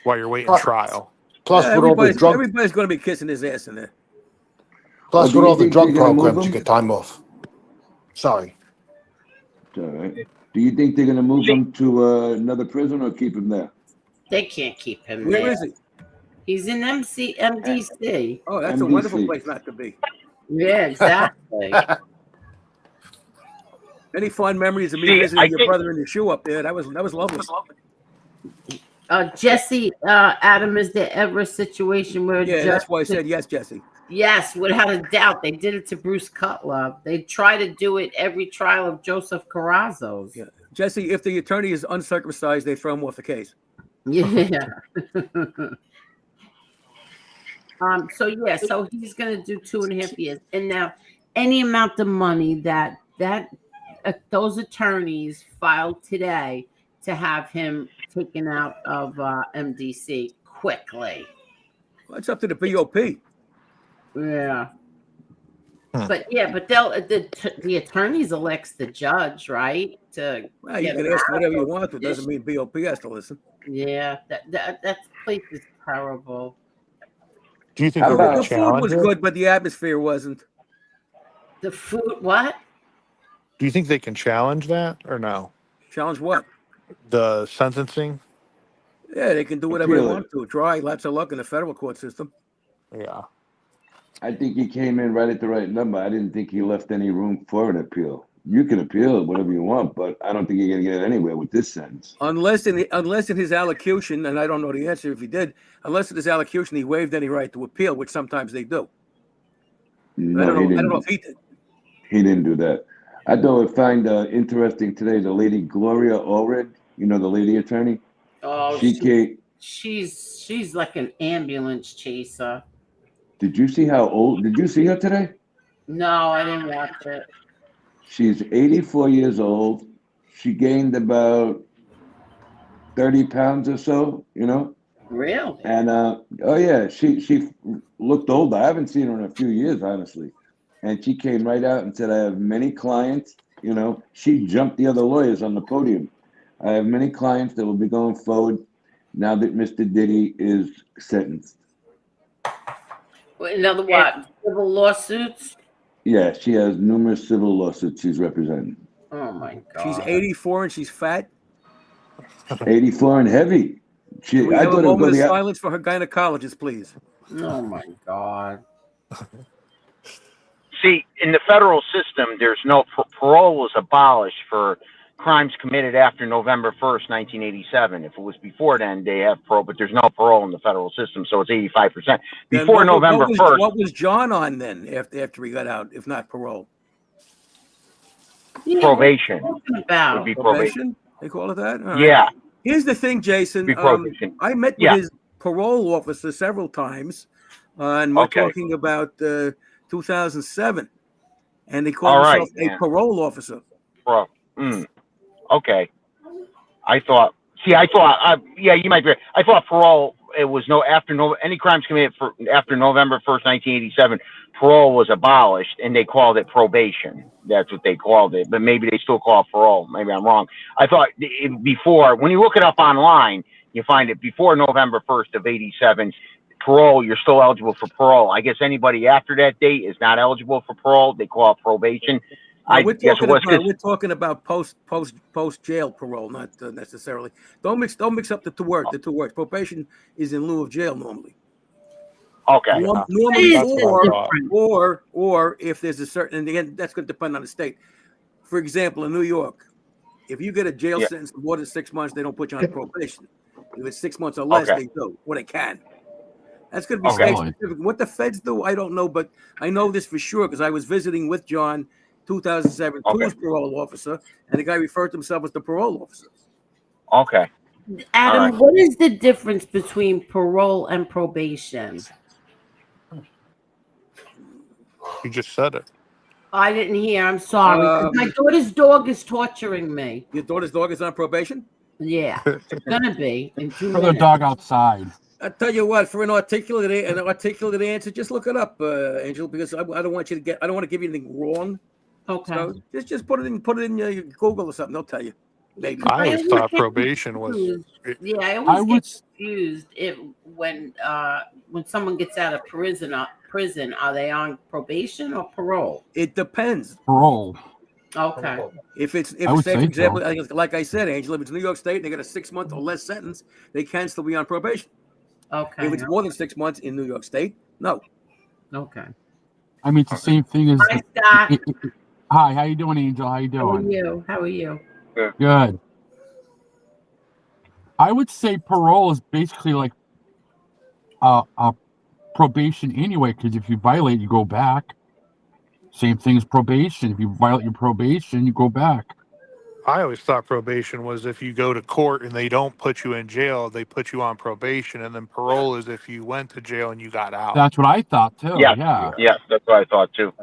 While you're waiting trial. Plus, with all the drug, everybody's going to be kissing his ass in there. plus with all the drug programs, you get time off. Sorry. All right. Do you think they're going to move him to another prison or keep him there? They can't keep him Where there. is he? He's in MDC. Oh, that's a wonderful place not to be. Yeah, exactly. Any fond memories of me visiting your brother in your shoe up there? That was lovely. Jesse, Adam, is there ever a situation where that's why I said yes, Jesse. Yes, without a doubt. They did it to Bruce Cutler. They try to do it every trial of Joseph Carrazzo's. Yeah. Jesse, if the attorney is uncircumcised, they throw him off the case. Yeah. So he's going to do 2.5 years. And now any amount of money that that those attorneys filed today to have him taken out of MDC quickly. Well, it's up to the BOP. Yeah. But the attorneys elects the judge, right? Well, you can ask whatever you want, but it doesn't mean BOP has to listen. Yeah, that place is terrible. Do you think the food was good, but the atmosphere wasn't? The food, what? Do you think they can challenge that or no? Challenge what? The sentencing? Yeah, they can do whatever they want to. Try. Lots of luck in the federal court system. Yeah. I think he came in right at the right number. I didn't think he left any room for an appeal. You can appeal whatever you want, but I don't think you're going to get anywhere with this sentence. Unless in his allocution, and I don't know the answer if he did, unless in his allocution he waived any right to appeal, which sometimes they do. No, I don't know if he did. He didn't do that. I thought I find interesting today the lady Gloria Allred, the lady attorney. Oh, she's like an ambulance chaser. Did you see how old? Did you see her today? No, I didn't watch it. She's 84 years old. She gained about 30 pounds or so, Really? And she looked older. I haven't seen her in a few years, honestly. And she came right out and said, I have many clients. She jumped the other lawyers on the podium. I have many clients that will be going forward now that Mr. Diddy is sentenced. In other words, civil lawsuits? Yeah, she has numerous civil lawsuits she's representing. Oh, my God. She's 84 and she's fat? 84 and heavy. Can we have a moment of silence for her gynecologist, please? Oh, my God. See, in the federal system, there's no parole was abolished for crimes committed after November 1st, 1987. If it was before then, they have parole, but there's no parole in the federal system, so it's 85%. Before November 1st. What was John on then after he got out, if not parole? Yeah, probation. About? Would be probation? They call it that? All right. Yeah. Here's the thing, Jason. I met with his parole officer several times, and we're talking about 2007, and they call themselves a parole officer. Okay. You might be right. I thought parole, it was any crimes committed after November 1st, 1987, parole was abolished and they called it probation. That's what they called it, but maybe they still call it parole. Maybe I'm wrong. I thought before, when you look it up online, you find it before November 1st of 87, parole, you're still eligible for parole. I guess anybody after that date is not eligible for parole. They call it probation. We're talking about post jail parole, not necessarily. Don't mix up the two words. The two words. Probation is in lieu of jail normally. Okay. Normally, or if there's a certain, and again, that's going to depend on the state. For example, in New York, if you get a jail sentence for more than 6 months, they don't put you on probation. If it's 6 months or less, they do, or they can. That's going to be state specific. What the feds do, I don't know, but I know this for sure because I was visiting with John 2007 to his parole officer, and the guy referred to himself as the parole officer. Okay. Adam, what is the difference between parole and probation? You just said it. I didn't hear. I'm sorry. My daughter's dog is torturing me. Your daughter's dog is on probation? Yeah, it's gonna be in 2 minutes. Throw the dog outside. I tell you what, for an articulate answer, just look it up, Angel, because I don't want you to I don't want to give you anything wrong. Okay. So just put it in your Google or something. They'll tell you. Maybe. I always thought probation was. Yeah, I always get confused when someone gets out of prison. Are they on probation or parole? It depends. Parole. Okay. If say for example, like I said, Angela, if it's New York State, they got a 6 month or less sentence, they can still be on probation. Okay. If it's more than 6 months in New York State, no. Okay. I mean, it's the same thing as. Hi, Scott. Hi, how you doing, Angel? How you doing? How are you? Good. I would say parole is basically like a probation anyway, because if you violate, you go back. Same thing as probation. If you violate your probation, you go back. I always thought probation was if you go to court and they don't put you in jail, they put you on probation, and then parole is if you went to jail and you got out. That's what I thought too. Yes, Yeah. yes, that's what I thought too.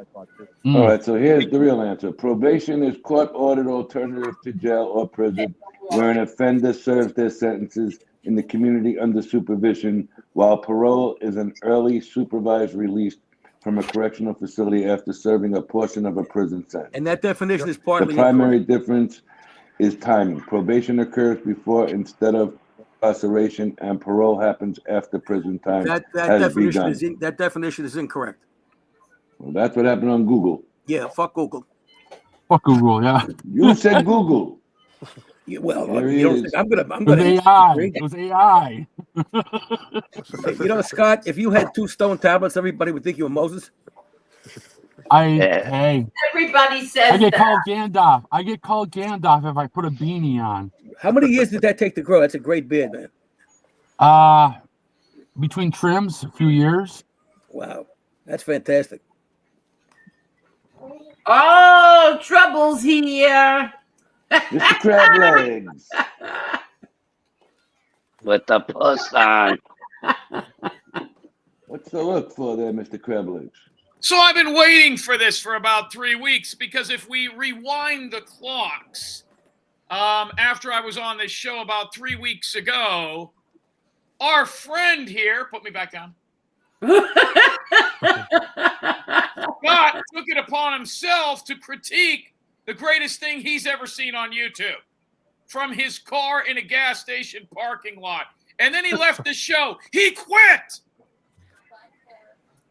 All right, so here's the real answer. Probation is court-ordered alternative to jail or prison, where an offender serves their sentences in the community under supervision, while parole is an early supervised release from a correctional facility after serving a portion of a prison sentence. And that definition is The partly primary incorrect. difference is timing. Probation occurs before instead of incarceration, and parole happens after prison time That has definition begun. that definition is incorrect. Well, that's what happened on Google. Yeah, fuck Google. Fuck Google, yeah. You said Google. Yeah, well, There you he don't is. think I'm It was gonna AI. It was AI. You know, Scott, if you had 2 stone tablets, everybody would think you were Moses. Hey, Everybody I says get that. called Gandalf. I get called Gandalf if I put a beanie on. How many years did that take to grow? That's a great beard, man. Between trims, a few years. Wow, that's fantastic. Oh, trouble's here. Mr. Crab Legs. With the puss on. What's the look for there, Mr. Crab Legs? So I've been waiting for this for about 3 weeks because if we rewind the clocks, after I was on this show about 3 weeks ago, our friend here, put me back down, Scott took it upon himself to critique the greatest thing he's ever seen on YouTube from his car in a gas station parking lot. And then he left the show. He quit.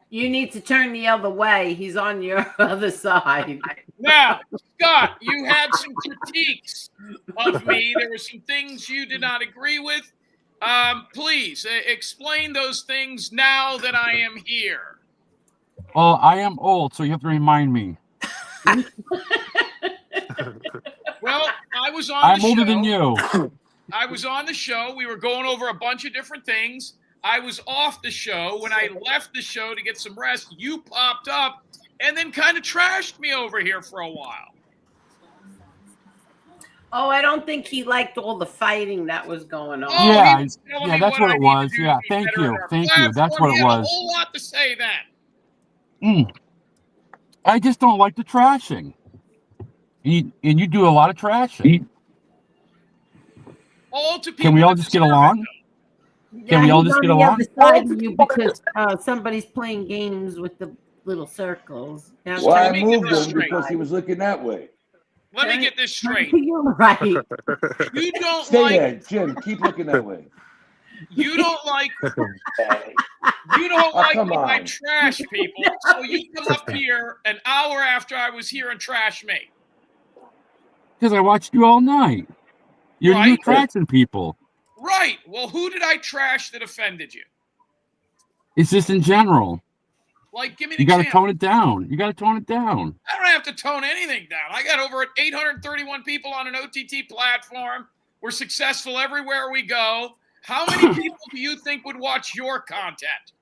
You need to turn the other way. He's on your other side. Now, Scott, you had some critiques of me. There were some things you did not agree with. Please explain those things now that I am here. Well, I am old, so you have to remind me. Well, I was on I'm the older show. than you. I was on the show. We were going over a bunch of different things. I was off the show. When I left the show to get some rest, you popped up and then kind of trashed me over here for a while. Oh, I don't think he liked all the fighting that was going on. Oh, Yeah, he was telling yeah, me that's what what I it need was. to do Yeah, to be thank better you. at our Thank you. That's platform. what He it had a was. whole lot to say then. I just don't like the trashing. And you do a lot of trashing. All to people Can we all that just get deserve it, along? Yeah, Can we all he's just on get the along? other side of you because somebody's playing games with the little circles. Now, Well, I let me get moved this him straight. because he was looking that way. Let me get this straight. You're right. You don't Stay like there, Jim. Keep looking that way. you don't like come when I on. trash people, so you come up here an hour after I was here and trash me. Because I watched you all night. You're Right. trashing people. Right. Well, who did I trash that offended you? It's just in general. Like, give me an You got to example. tone it down. You got to tone it down. I don't have to tone anything down. I got over 831 people on an OTT platform. We're successful everywhere we go. How many people do you think would watch your content?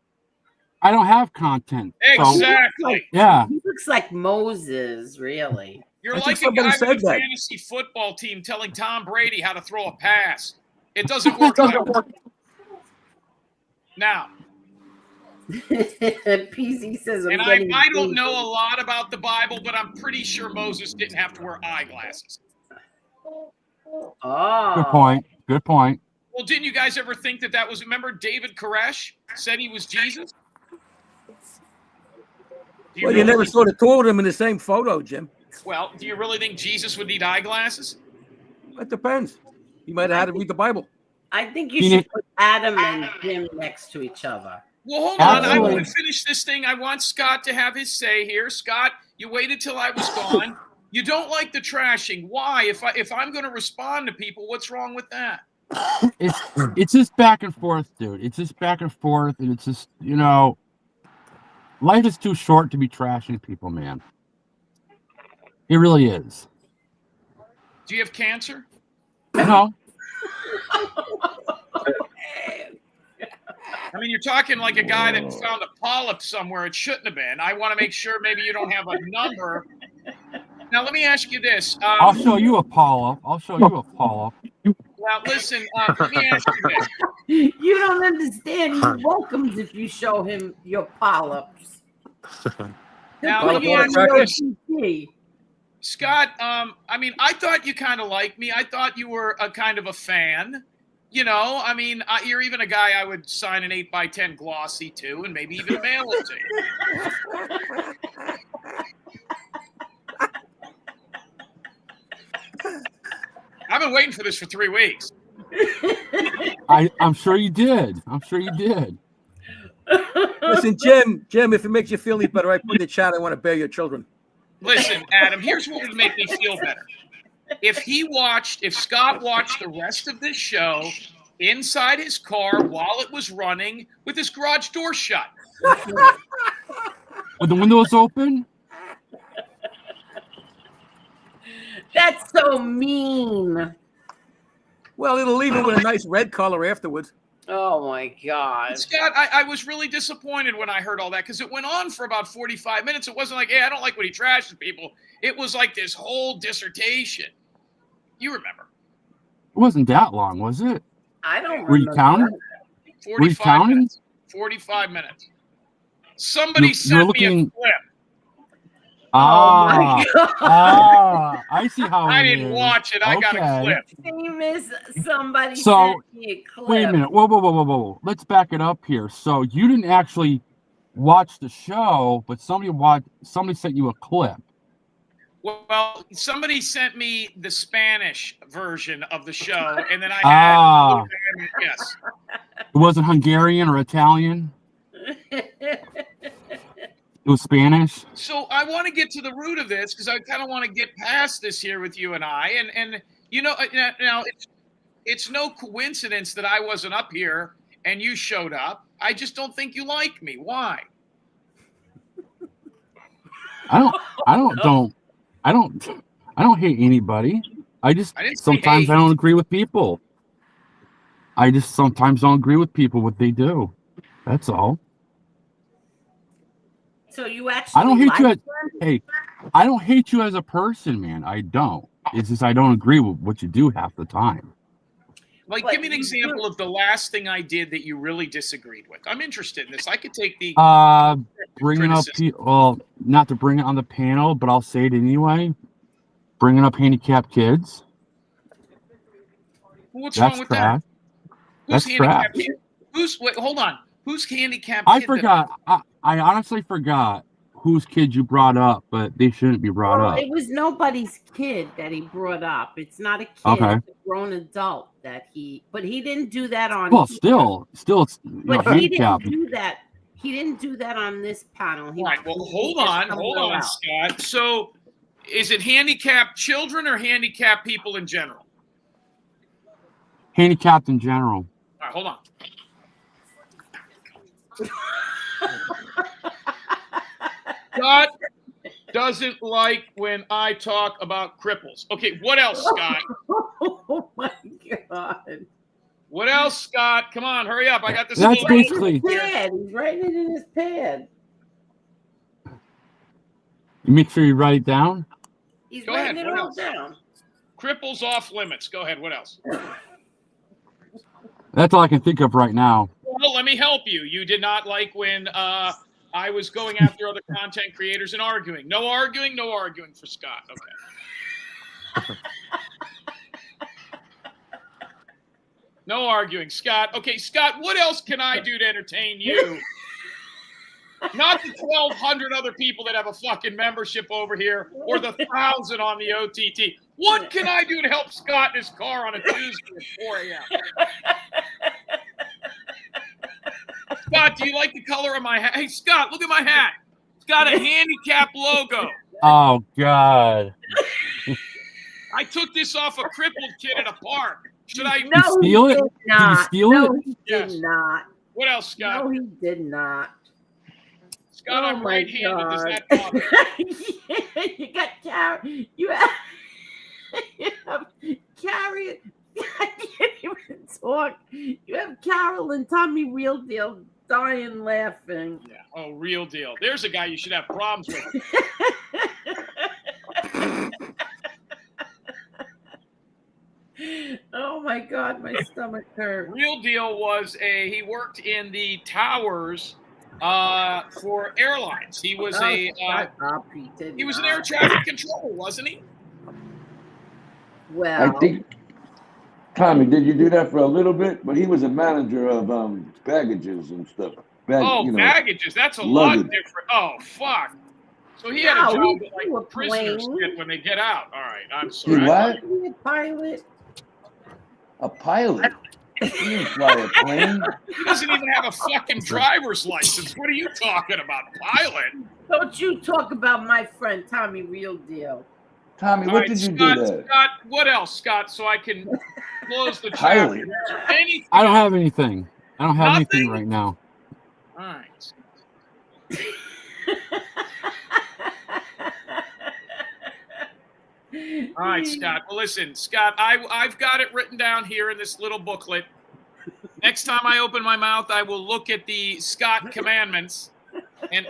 I don't have content. so- Exactly. yeah. He looks like Moses, really. You're I like think a guy somebody with said a that. fantasy football team telling Tom Brady how to throw a pass. It doesn't work. Now, PZ says, and I don't know a lot about the Bible, but I'm pretty sure Moses didn't have to wear eyeglasses. Oh. Good point. Good point. Well, didn't you guys ever think that was, remember David Koresh said he was Jesus? Do Well, you really never think- saw the two of them in the same photo, Jim. Well, do you really think Jesus would need eyeglasses? It depends. You might have had to read the Bible. I think you should put Adam and Jim next to each other. Well, hold on. I Absolutely. want to finish this thing. I want Scott to have his say here. Scott, you waited till I was gone. You don't like the trashing. Why? If I'm going to respond to people, what's wrong with that? It's just back and forth, dude. It's just back and forth, and it's just life is too short to be trashing people, man. It really is. Do you have cancer? No. I mean, you're talking like a guy that found a polyp somewhere it shouldn't have been. I want to make sure maybe you don't have a number Now let me ask you this. I'll show you a Paula. I'll show you a Paula. Well, listen. Let me ask you this. You don't understand. He welcomes if you show him your polyps. Now let me ask you this. Scott, I mean, I thought you kind of liked me. I thought you were a kind of a fan. You know, I mean, you're even a guy I would sign an 8x10 glossy to, and maybe even mail it to you. I've been waiting for this for 3 weeks. I'm sure you did. I'm sure you did. Listen, Jim, if it makes you feel any better, I put in the chat, I want to bear your children. Listen, Adam, here's what would make me feel better. If Scott watched the rest of this show inside his car while it was running with his garage door shut. With the windows open? That's so mean. Well, it'll leave it with a nice red color afterwards. Oh, my God. Scott, I was really disappointed when I heard all that because it went on for about 45 minutes. It wasn't like, hey, I don't like when he trashes people. It was like this whole dissertation. You remember. It wasn't that long, was it? I don't Were you counting? 45 minutes. 45 minutes. Somebody sent me a clip. I see how I didn't watch it. I got a clip. Somebody so, sent me a clip. Wait a minute. Whoa. Let's back it up here. So you didn't actually watch the show, but somebody sent you a clip. Well, somebody sent me the Spanish version of the show, and then I had yes. It wasn't Hungarian or Italian. It was Spanish. So I want to get to the root of this because I kind of want to get past this here with you and I. And you know, now it's no coincidence that I wasn't up here and you showed up. I just don't think you like me. Why? I don't hate anybody. I sometimes I don't agree with people. I just sometimes don't agree with people what they do. That's all. So you actually I don't hate you as a person, man. I don't. It's just I don't agree with what you do half the time. Like, give me an example of the last thing I did that you really disagreed with. I'm interested in this. I could take the bringing up not to bring it on the panel, but I'll say it anyway. Bringing up handicapped kids. What's wrong with that? Who's handicapped? Wait, hold on. Who's handicapped? I forgot. I honestly forgot whose kid you brought up, but they shouldn't be brought up. It was nobody's kid that he brought up. It's not a kid, okay. It's a grown adult but he didn't do that on. Well, still, but he didn't do that. He didn't do that on this panel. All right. Well, hold on, Scott. So, is it handicapped children or handicapped people in general? Handicapped in general. All right, hold on. Scott doesn't like when I talk about cripples. Okay, what else, Scott? Oh my God. What else, Scott? Come on, hurry up. I got this. That's basically. He's writing it in his pad. You make sure you write it down. He's writing it all down. Cripples off limits. Go ahead. What else? That's all I can think of right now. Well, let me help you. You did not like when I was going after other content creators and arguing. No arguing for Scott. Okay. No arguing, Scott. Okay, Scott, what else can I do to entertain you? Not the 1,200 other people that have a fucking membership over here or the 1,000 on the OTT. What can I do to help Scott in his car on a Tuesday at 4 a.m.? Scott, do you like the color of my hat? Hey, Scott, look at my hat. It's got a handicap logo. Oh, God. I took this off a crippled kid at a park. Should I steal it? Did you steal it? He did not. What else, Scott? No, he did not. Scott, I'm right-handed. Does that bother you? You got Carrie. You have Carrie. I can't even talk. You have Carol and Tommy Real Deal dying laughing. Yeah. Oh, Real Deal. There's a guy you should have problems with. my God, my stomach hurt. Real Deal was he worked in the towers for airlines. He was he was an air traffic controller, wasn't he? Well, I think, Tommy, did you do that for a little bit? But he was a manager of baggages and stuff. Baggages. That's a lot different. Oh, fuck. So he had a job that like prisoners get when they get out. All right, I'm sorry. He what? A pilot. A pilot? He didn't fly a plane. He doesn't even have a fucking driver's license. What are you talking about, pilot? Don't you talk about my friend Tommy Real Deal. Tommy, what did you do there? Scott, what else, Scott, so I can close the pilot. chapter? Anything? I don't have anything. I don't have anything right now. All right. All right, Scott. Well, listen, Scott, I've got it written down here in this little booklet. Next time I open my mouth, I will look at the Scott commandments and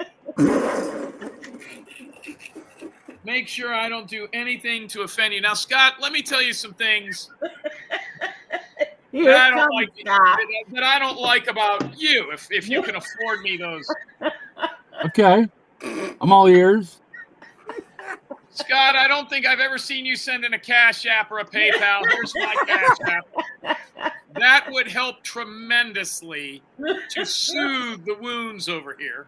make sure I don't do anything to offend you. Now, Scott, let me tell you some things that I don't like about you, if you can afford me those. Okay. I'm all ears. Scott, I don't think I've ever seen you send in a Cash App or a PayPal. Here's my Cash App. That would help tremendously to soothe the wounds over here.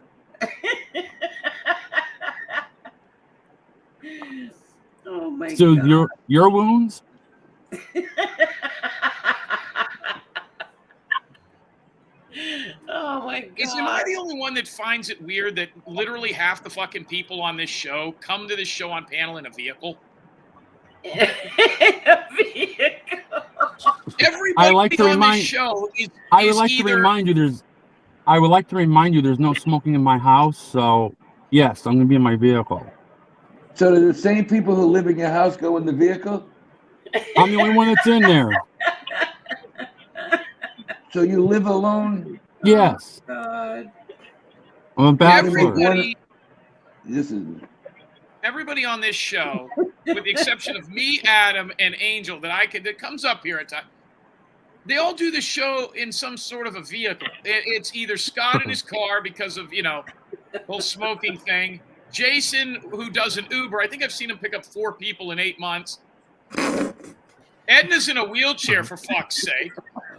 Oh my God. So your wounds? Oh my God. Am I the only one that finds it weird that literally half the fucking people on this show come to this show on panel in a vehicle? Everybody on this show is I would like to remind you there's no smoking in my house, so yes, I'm gonna be in my vehicle. So do the same people who live in your house go in the vehicle? I'm the only one that's in there. So you live alone? Yes. Oh, God. I'm a bachelor. Everybody on this show, with the exception of me, Adam, and Angel, that comes up here at times, they all do the show in some sort of a vehicle. It's either Scott in his car because of, the whole smoking thing. Jason, who does an Uber. I think I've seen him pick up 4 people in 8 months. Edna's in a wheelchair, for fuck's sake.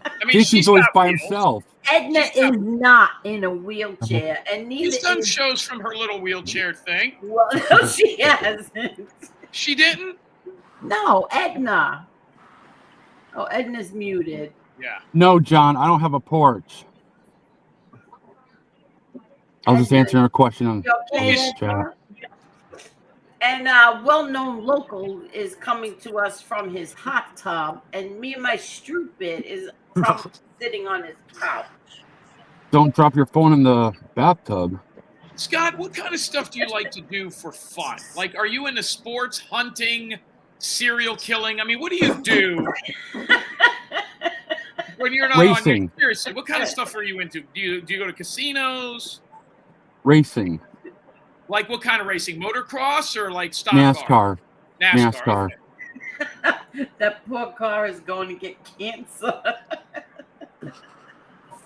I mean, Jason's always by himself. Edna is not in a wheelchair, and neither She's done shows from her little wheelchair thing. Well, no, she hasn't. She didn't? No, Edna. Oh, Edna's muted. Yeah. No, John, I don't have a porch. I was just answering a question on this chat. And well-known local is coming to us from his hot tub, and me and my stupid is probably sitting on his couch. Don't drop your phone in the bathtub. Scott, what kind of stuff do you like to do for fun? Like, are you into sports, hunting, serial killing? I mean, what do you do when you're not Racing. on your, seriously, what kind of stuff are you into? Do you go to casinos? Racing. Like what kind of racing? Motocross or like stock NASCAR. car? NASCAR. Okay. That poor car is going to get cancer.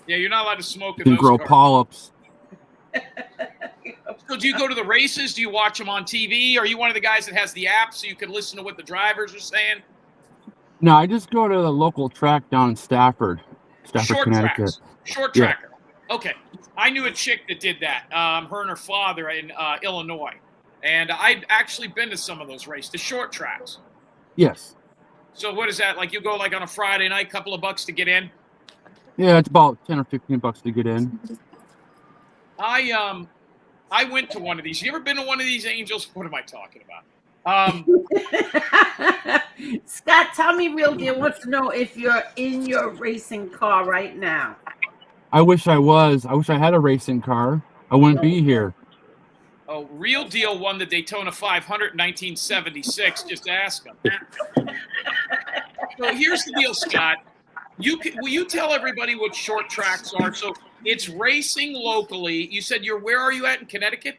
Yeah, you're not allowed to smoke in You can those grow cars. polyps. So do you go to the races? Do you watch them on TV? Are you one of the guys that has the app so you can listen to what the drivers are saying? No, I just go to the local track down in Stafford, Short Connecticut. tracks. Short Yeah. tracker. Okay. I knew a chick that did that. Her and her father in Illinois. And I'd actually been to some of those races, the short tracks. Yes. So what is that? Like you go like on a Friday night, couple of bucks to get in? Yeah, it's about $10 or $15 to get in. I went to one of these. You ever been to one of these, Angels? What am I talking about? Scott, tell me Real Deal wants to know if you're in your racing car right now. I wish I was. I wish I had a racing car. I wouldn't be here. Oh, Real Deal won the Daytona 500 in 1976. Just ask him. So here's the deal, Scott. Will you tell everybody what short tracks are? So it's racing locally. You said where are you at in Connecticut?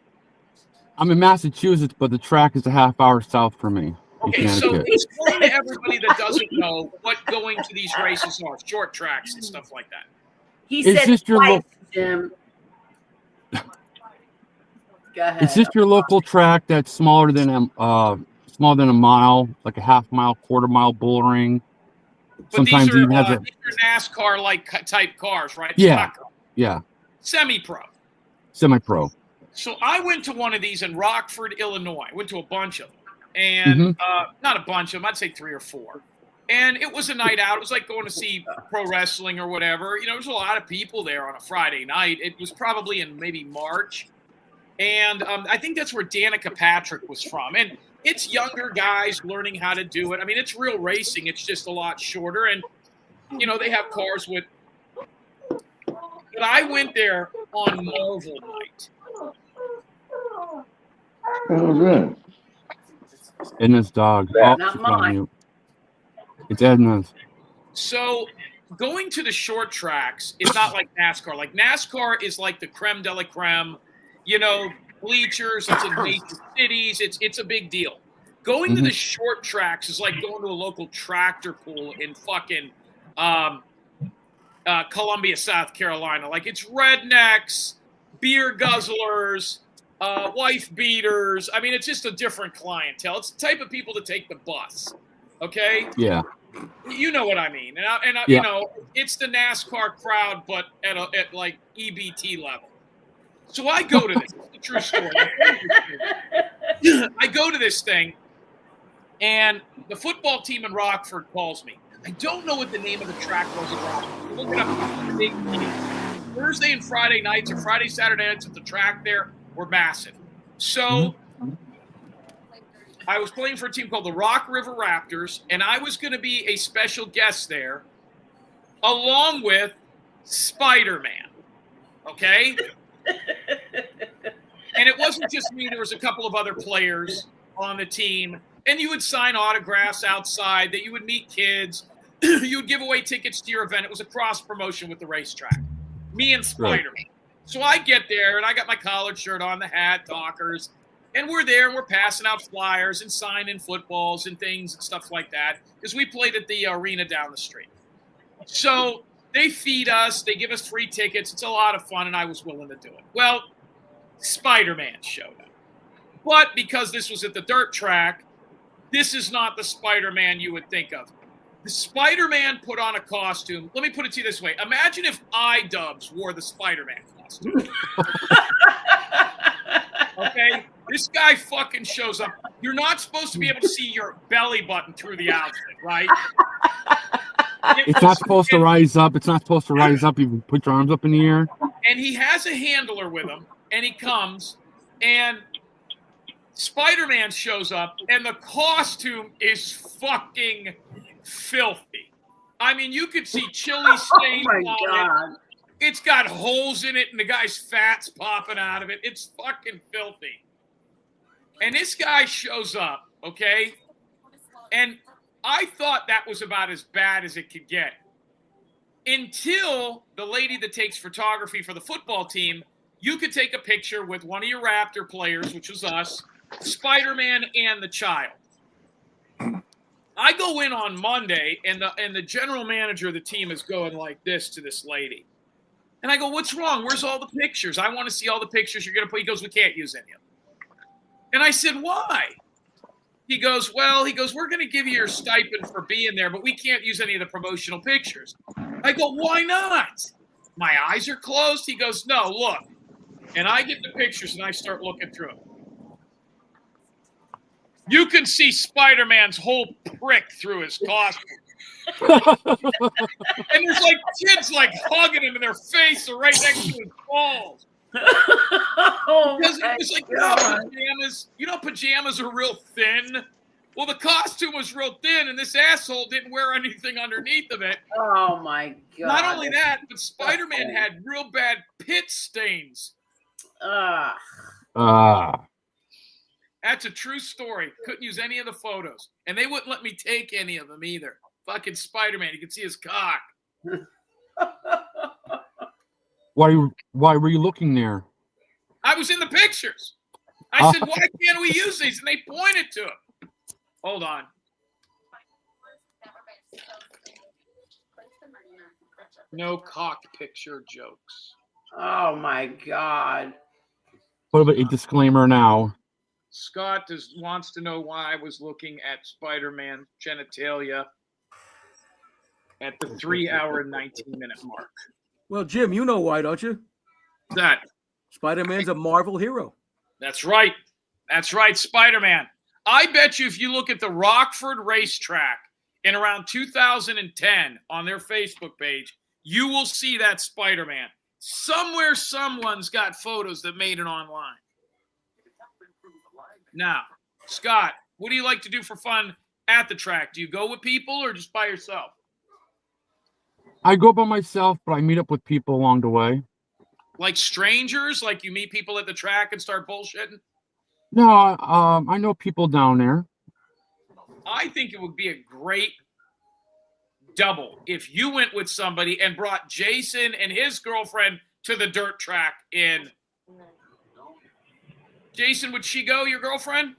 I'm in Massachusetts, but the track is a half hour south from me. Okay, so Connecticut. explain to everybody that doesn't know what going to these races are, short tracks and stuff like that. He Is said this your twice, Jim. Go ahead. Is this your local track that's smaller than a mile, like a half mile, quarter mile bouldering? But Sometimes these are even has a NASCAR-like type cars, right? yeah, Stock, yeah, semi-pro. semi-pro. So I went to one of these in Rockford, Illinois. I went to a bunch of them. And not a bunch of them, I'd say 3 or 4. And it was a night out. It was like going to see pro wrestling or whatever. You know, there's a lot of people there on a Friday night. It was probably in maybe March. And I think that's where Danica Patrick was from. And it's younger guys learning how to do it. I mean, it's real racing. It's just a lot shorter. And, you know, they have cars with. But I went there on Marvel night. What was that? Edna's dog. Not she's on mine. mute. It's Edna's. So going to the short tracks is not like NASCAR. Like NASCAR is like the creme de la creme, you know, bleachers. It's in major cities. It's a big deal. Going to the short tracks is like going to a local tractor pool in fucking Columbia, South Carolina. Like it's rednecks, beer guzzlers, wife beaters. I mean, it's just a different clientele. It's the type of people to take the bus. Okay. Yeah. You know what I mean, and Yeah. you know, it's the NASCAR crowd, but at like EBT level. So I go to this. It's a true story. I go to this thing, and the football team in Rockford calls me. I don't know what the name of the track was in Rockford. Look it up. Big meeting. Thursday and Friday nights, or Friday, Saturday nights at the track there were massive. So I was playing for a team called the Rock River Raptors, and I was going to be a special guest there, along with Spider-Man. Okay? And it wasn't just me. There was a couple of other players on the team. And you would sign autographs outside, that you would meet kids. You would give away tickets to your event. It was a cross-promotion with the racetrack. Me and Spider-Man. Right. So I get there, and I got my collared shirt on, the hat, talkers. And we're there, and we're passing out flyers and signing footballs and things and stuff like that, because we played at the arena down the street. So they feed us. They give us free tickets. It's a lot of fun, and I was willing to do it. Well, Spider-Man showed up. But because this was at the dirt track, this is not the Spider-Man you would think of. The Spider-Man put on a costume. Let me put it to you this way. Imagine if iDubbbz wore the Spider-Man costume. Okay? This guy fucking shows up. You're not supposed to be able to see your belly button through the outfit, right? It's not supposed to rise up. It's not supposed to rise up. You can put your arms up in the air. And he has a handler with him, and he comes, and Spider-Man shows up, and the costume is fucking filthy. I mean, you could see chili stains on it. It's got holes in it, and the guy's fat's popping out of it. It's fucking filthy. And this guy shows up, okay? And I thought that was about as bad as it could get. Until the lady that takes photography for the football team, you could take a picture with one of your Raptor players, which was us, Spider-Man, and the child. I go in on Monday, and the general manager of the team is going like this to this lady. And I go, what's wrong? Where's all the pictures? I want to see all the pictures you're going to put. He goes, we can't use any of them. And I said, why? He goes, we're going to give you your stipend for being there, but we can't use any of the promotional pictures. I go, why not? My eyes are closed. He goes, no, look. And I get the pictures, and I start looking through them. You can see Spider-Man's whole prick through his costume. And there's like kids like hugging him, and their face are right next to his balls. Because it was like, pajamas are real thin. Well, the costume was real thin, and this asshole didn't wear anything underneath of it. Oh my god! Not only that, but Spider-Man had real bad pit stains. That's a true story. Couldn't use any of the photos, and they wouldn't let me take any of them either. Fucking Spider-Man, you can see his cock. Why were you looking there? I was in the pictures. I said, why can't we use these? And they pointed to him. Hold on. No cock picture jokes. Oh my God. What about a disclaimer now? Scott wants to know why I was looking at Spider-Man genitalia at the 3-hour and 19-minute mark. Well, Jim, you know why, don't you? That Spider-Man's a Marvel hero. That's right. That's right, Spider-Man. I bet you if you look at the Rockford racetrack in around 2010 on their Facebook page, you will see that Spider-Man. Somewhere someone's got photos that made it online. Now, Scott, what do you like to do for fun at the track? Do you go with people or just by yourself? I go by myself, but I meet up with people along the way. Like strangers? Like you meet people at the track and start bullshitting? No, I know people down there. I think it would be a great double if you went with somebody and brought Jason and his girlfriend to the dirt track in. Jason, would she go, your girlfriend?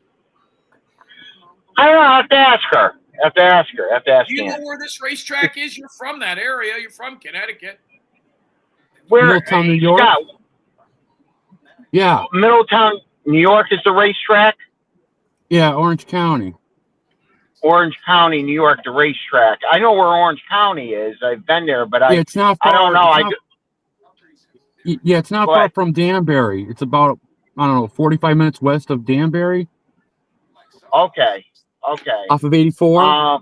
I don't know. I have to ask her. I have to ask Do you know Ann. where this racetrack is? You're from that area. You're from Connecticut. Where? Middletown, New York? Scott, Yeah. Middletown, New York is the racetrack. Yeah, Orange County. Orange County, New York, the racetrack. I know where Orange County is. I've been there, but Yeah, it's not far. I don't know. Yeah, it's not far from Danbury. It's about, I don't know, 45 minutes west of Danbury. Okay. Off of 84?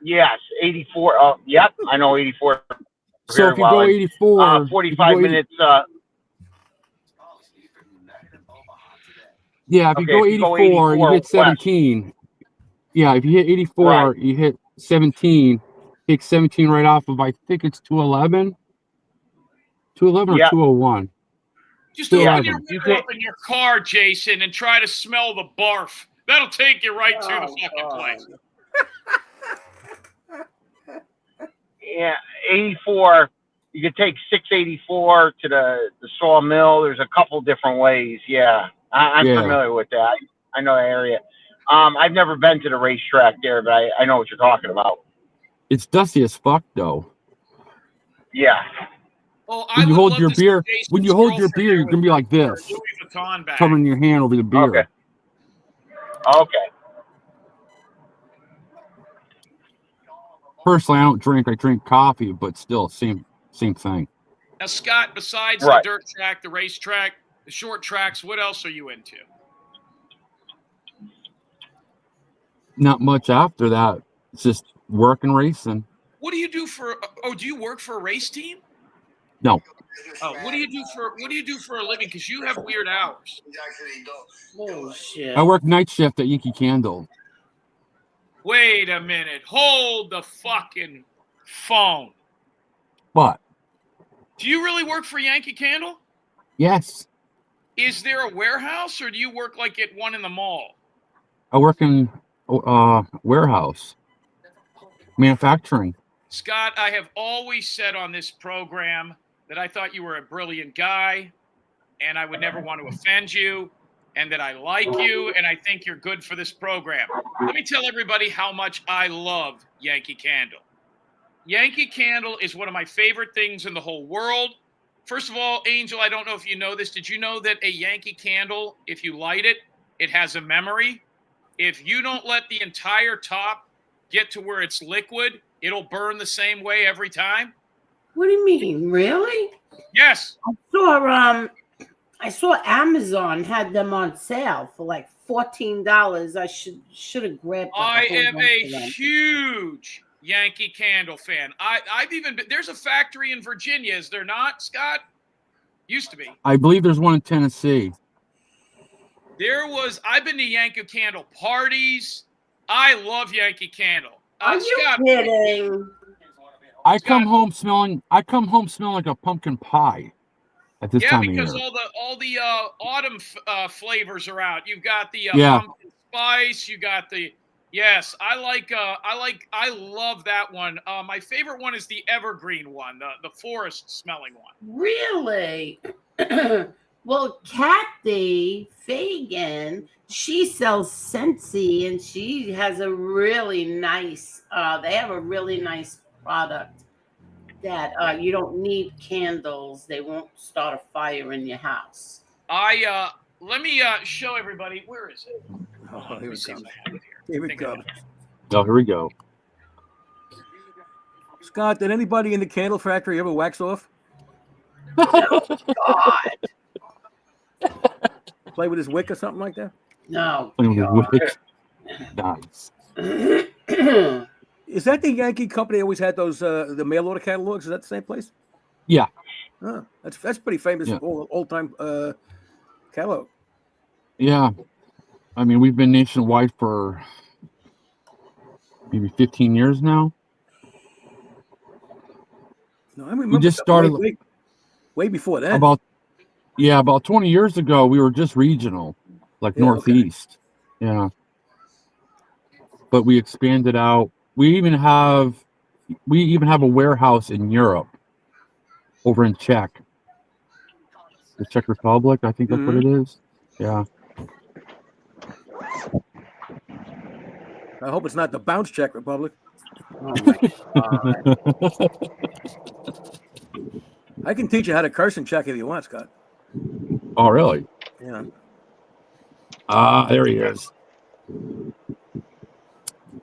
Yes, 84. Oh, yep, I know 84 So very if you well. go And, 84, 45 minutes. Yeah, if you go 84, you hit 17. West. Yeah, if you hit 84, right. You hit 17. Take 17 right off of, I think it's 211. 211 or 201. Just open your window up in your car, Jason, and try to smell the barf. That'll take you right to the fucking place. Yeah, 84. You could take 684 to the sawmill. There's a couple different ways. Yeah, I'm familiar with that. I know that area. I've never been to the racetrack there, but I know what you're talking about. It's dusty as fuck, though. Yeah. Well, when you hold your beer, you're gonna be like this, covering your hand over the beer. Okay. Personally, I don't drink. I drink coffee, but still, same thing. Now, Scott, besides the dirt track, the racetrack, the short tracks, what else are you into? Not much after that. It's just work and racing. What do you do for? Oh, do you work for a race team? No. Oh, what do you do for a living? Because you have weird hours. Bullshit. I work night shift at Yankee Candle. Wait a minute. Hold the fucking phone. What? Do you really work for Yankee Candle? Yes. Is there a warehouse, or do you work like at one in the mall? I work in warehouse. Manufacturing. Scott, I have always said on this program that I thought you were a brilliant guy, and I would never want to offend you, and that I like you, and I think you're good for this program. Let me tell everybody how much I love Yankee Candle. Yankee Candle is one of my favorite things in the whole world. First of all, Angel, I don't know if you know this. Did you know that a Yankee Candle, if you light it, it has a memory? If you don't let the entire top get to where it's liquid, it'll burn the same way every time. What do you mean? Really? Yes. I saw Amazon had them on sale for like $14. I should have grabbed. I am a huge Yankee Candle fan. I've even been, there's a factory in Virginia, is there not, Scott? Used to be. I believe there's one in Tennessee. I've been to Yankee Candle parties. I love Yankee Candle. Are you kidding? I come home smelling like a pumpkin pie at this time of year. Yeah, because all the autumn flavors are out. You've got the pumpkin spice. You got the I love that one. My favorite one is the evergreen one, the forest smelling one. Really? Well, Kathy Fagan, she sells Scentsy, and she has a really nice. They have a really nice product that you don't need candles. They won't start a fire in your house. Let me show everybody. Where is it? Oh, here it comes. I have it here. Here it comes. Oh, here we go. Scott, did anybody in the candle factory ever wax off? God. Play with his wick or something like that? No. Nice. Is that the Yankee company that always had those the mail order catalogs? Is that the same place? Yeah. Oh, that's pretty famous old time catalog. Yeah. I mean, we've been nationwide for maybe 15 years now. No, I remember we just started way before that. About 20 years ago, we were just regional, like Northeast. Okay. Yeah. But we expanded out. We even have a warehouse in Europe, over in the Czech Republic. I think that's what it is. Yeah. I hope it's not the bounce Czech Republic. Oh my God. I can teach you how to curse in Czech if you want, Scott. Oh, really? Yeah. There he is.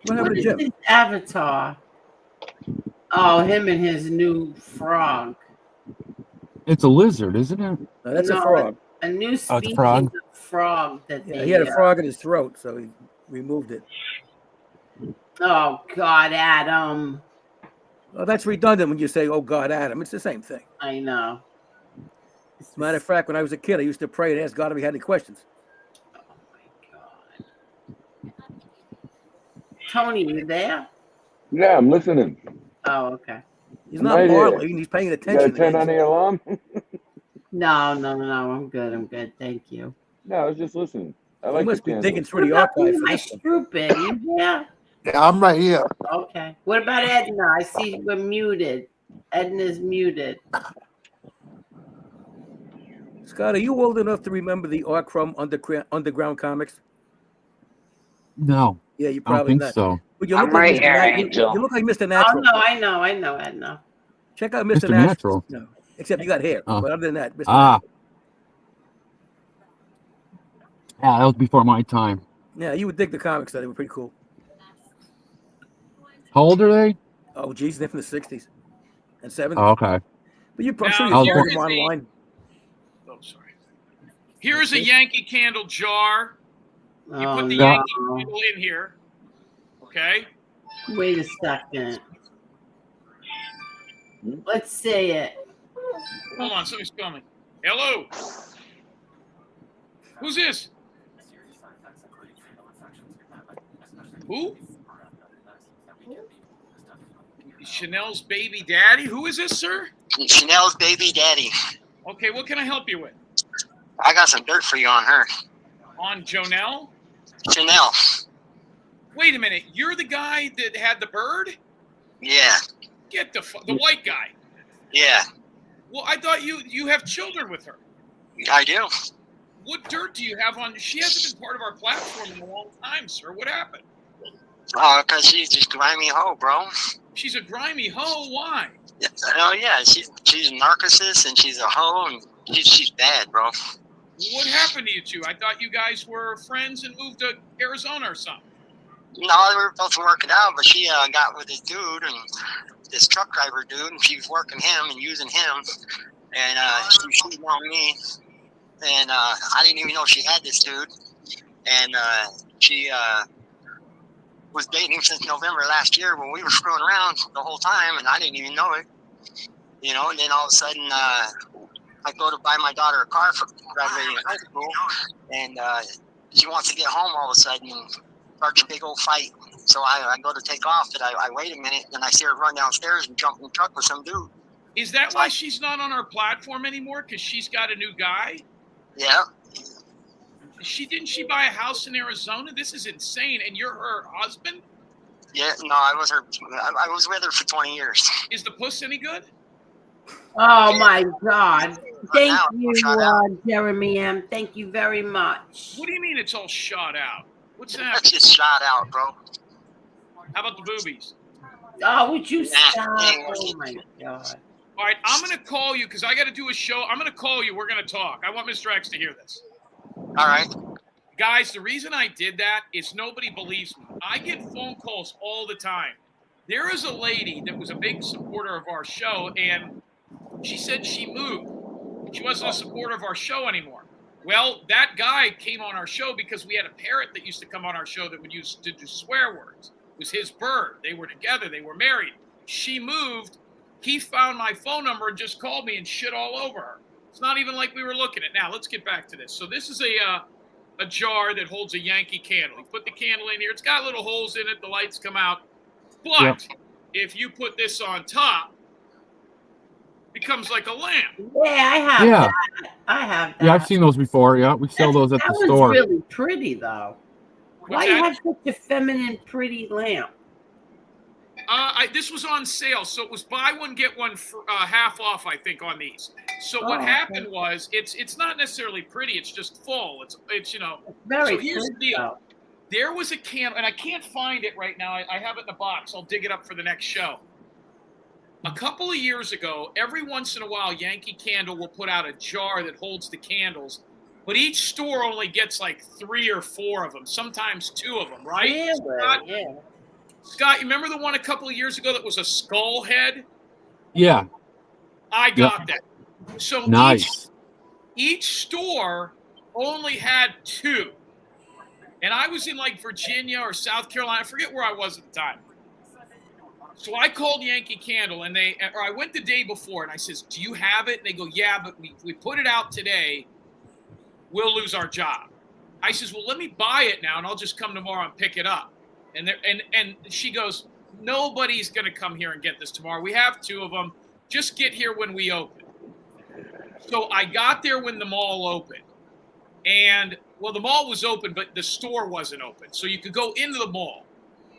What is his avatar? Oh, him and his new frog. It's a lizard, isn't it? No, that's a frog. A new species frog? of frog that he had a frog in his throat, so he removed it. Oh God, Adam. Well, that's redundant when you say, "Oh God, Adam." It's the same thing. I know. As a matter of fact, when I was a kid, I used to pray and ask God if he had any questions. Oh my God. Tony, you there? Yeah, I'm listening. Oh, okay. He's not marveling. He's paying attention. You got to turn on the alarm? No. I'm good. Thank you. No, I was just listening. I like must the be digging through the archive. My stupid. Yeah. Yeah, I'm right here. Okay. What about Edna? I see we're muted. Edna's muted. Scott, are you old enough to remember the R. Crumb underground comics? No. Yeah, you probably I don't think not. so. But you I'm look like right Mr. here, Nat- Angel. You look like Mr. Natural. Oh no, I know, Edna. Check out Mr. Natural. No, except you got hair. Oh. But other than that, Mr. Yeah, that was before my time. Yeah, you would dig the comics, though. They were pretty cool. How old are they? Oh, geez, they're from the 60s and 70s. Oh, okay. But I'm Now, sure you here find is them online. Oh, sorry. Here's a Yankee candle jar. You put the no. Yankee candle in here. Okay. Wait a second. Let's say it. Hold on, somebody's coming. Hello. Who's this? Who? Chanel's baby daddy? Who is this, sir? Chanel's baby daddy. Okay, what can I help you with? I got some dirt for you on her. On Jonelle? Chanel. Wait a minute. You're the guy that had the bird? Yeah. Get the white guy. Yeah. Well, I thought you have children with her. I do. What dirt do you have on? She hasn't been part of our platform in a long time, sir. What happened? Oh, because she's just grimy hoe, bro. She's a grimy hoe. Why? Oh, yeah. She's a narcissist and she's a hoe and she's bad, bro. What happened to you two? I thought you guys were friends and moved to Arizona or something. No, we were both working out, but she got with this dude and this truck driver dude, and she was working him and using him, and she was cheating on me, and I didn't even know she had this dude, and she was dating him since November last year when we were screwing around the whole time, and I didn't even know it, you know, and then all of a sudden I go to buy my daughter a car for graduating high school, and she wants to get home all of a sudden and starts a big old fight. So I go to take off, and I wait a minute, and I see her run downstairs and jump in the truck with some dude. Is that why she's not on our platform anymore? Because she's got a new guy? Yeah. Didn't she buy a house in Arizona? This is insane. And you're her husband? Yeah, no, I was with her for 20 years. Is the puss any good? Oh my God! Thank now, you, shot out. Jeremy M. Thank you very much. What do you mean it's all shot out? What's That's happening? just shot out, bro. How about the boobies? Oh, would you Nah, stop? ain't gonna Oh get my God! All right, I'm going to call you because I got to do a show. I'm going to call you. We're going to talk. I want Mr. X to hear this. All right. Guys, the reason I did that is nobody believes me. I get phone calls all the time. There is a lady that was a big supporter of our show, and she said she moved. She wasn't a supporter of our show anymore. Well, that guy came on our show because we had a parrot that used to come on our show that would use to do swear words. It was his bird. They were together. They were married. She moved. He found my phone number and just called me and shit all over her. It's not even like we were looking at. Now, let's get back to this. So this is a jar that holds a Yankee candle. You put the candle in here. It's got little holes in it. The lights come out. But if you put this on top, it becomes like a lamp. Yeah, I have that. I have that. Yeah, I've seen those before. Yeah, we sell those at the store. That was really pretty, though. Why do you have such a feminine, pretty lamp? This was on sale, so it was buy one get one for, half off, I think, on these. So what happened was, it's not necessarily pretty; it's just full. It's you know. Very so here's the deal: though. there was a candle, and I can't find it right now. I have it in the box. I'll dig it up for the next show. A couple of years ago, every once in a while, Yankee Candle will put out a jar that holds the candles, but each store only gets like 3 or 4 of them, sometimes 2 of them, right? Yeah. Scott, you remember the one a couple of years ago that was a skull head? Yeah. I got that. So nice. Each store only had 2. And I was in like Virginia or South Carolina. I forget where I was at the time. So I called Yankee Candle and I went the day before and I says, do you have it? And they go, yeah, but we put it out today. We'll lose our job. I says, well, let me buy it now and I'll just come tomorrow and pick it up. And she goes, nobody's going to come here and get this tomorrow. We have 2 of them. Just get here when we open. So I got there when the mall opened. And, well, the mall was open, but the store wasn't open. So you could go into the mall.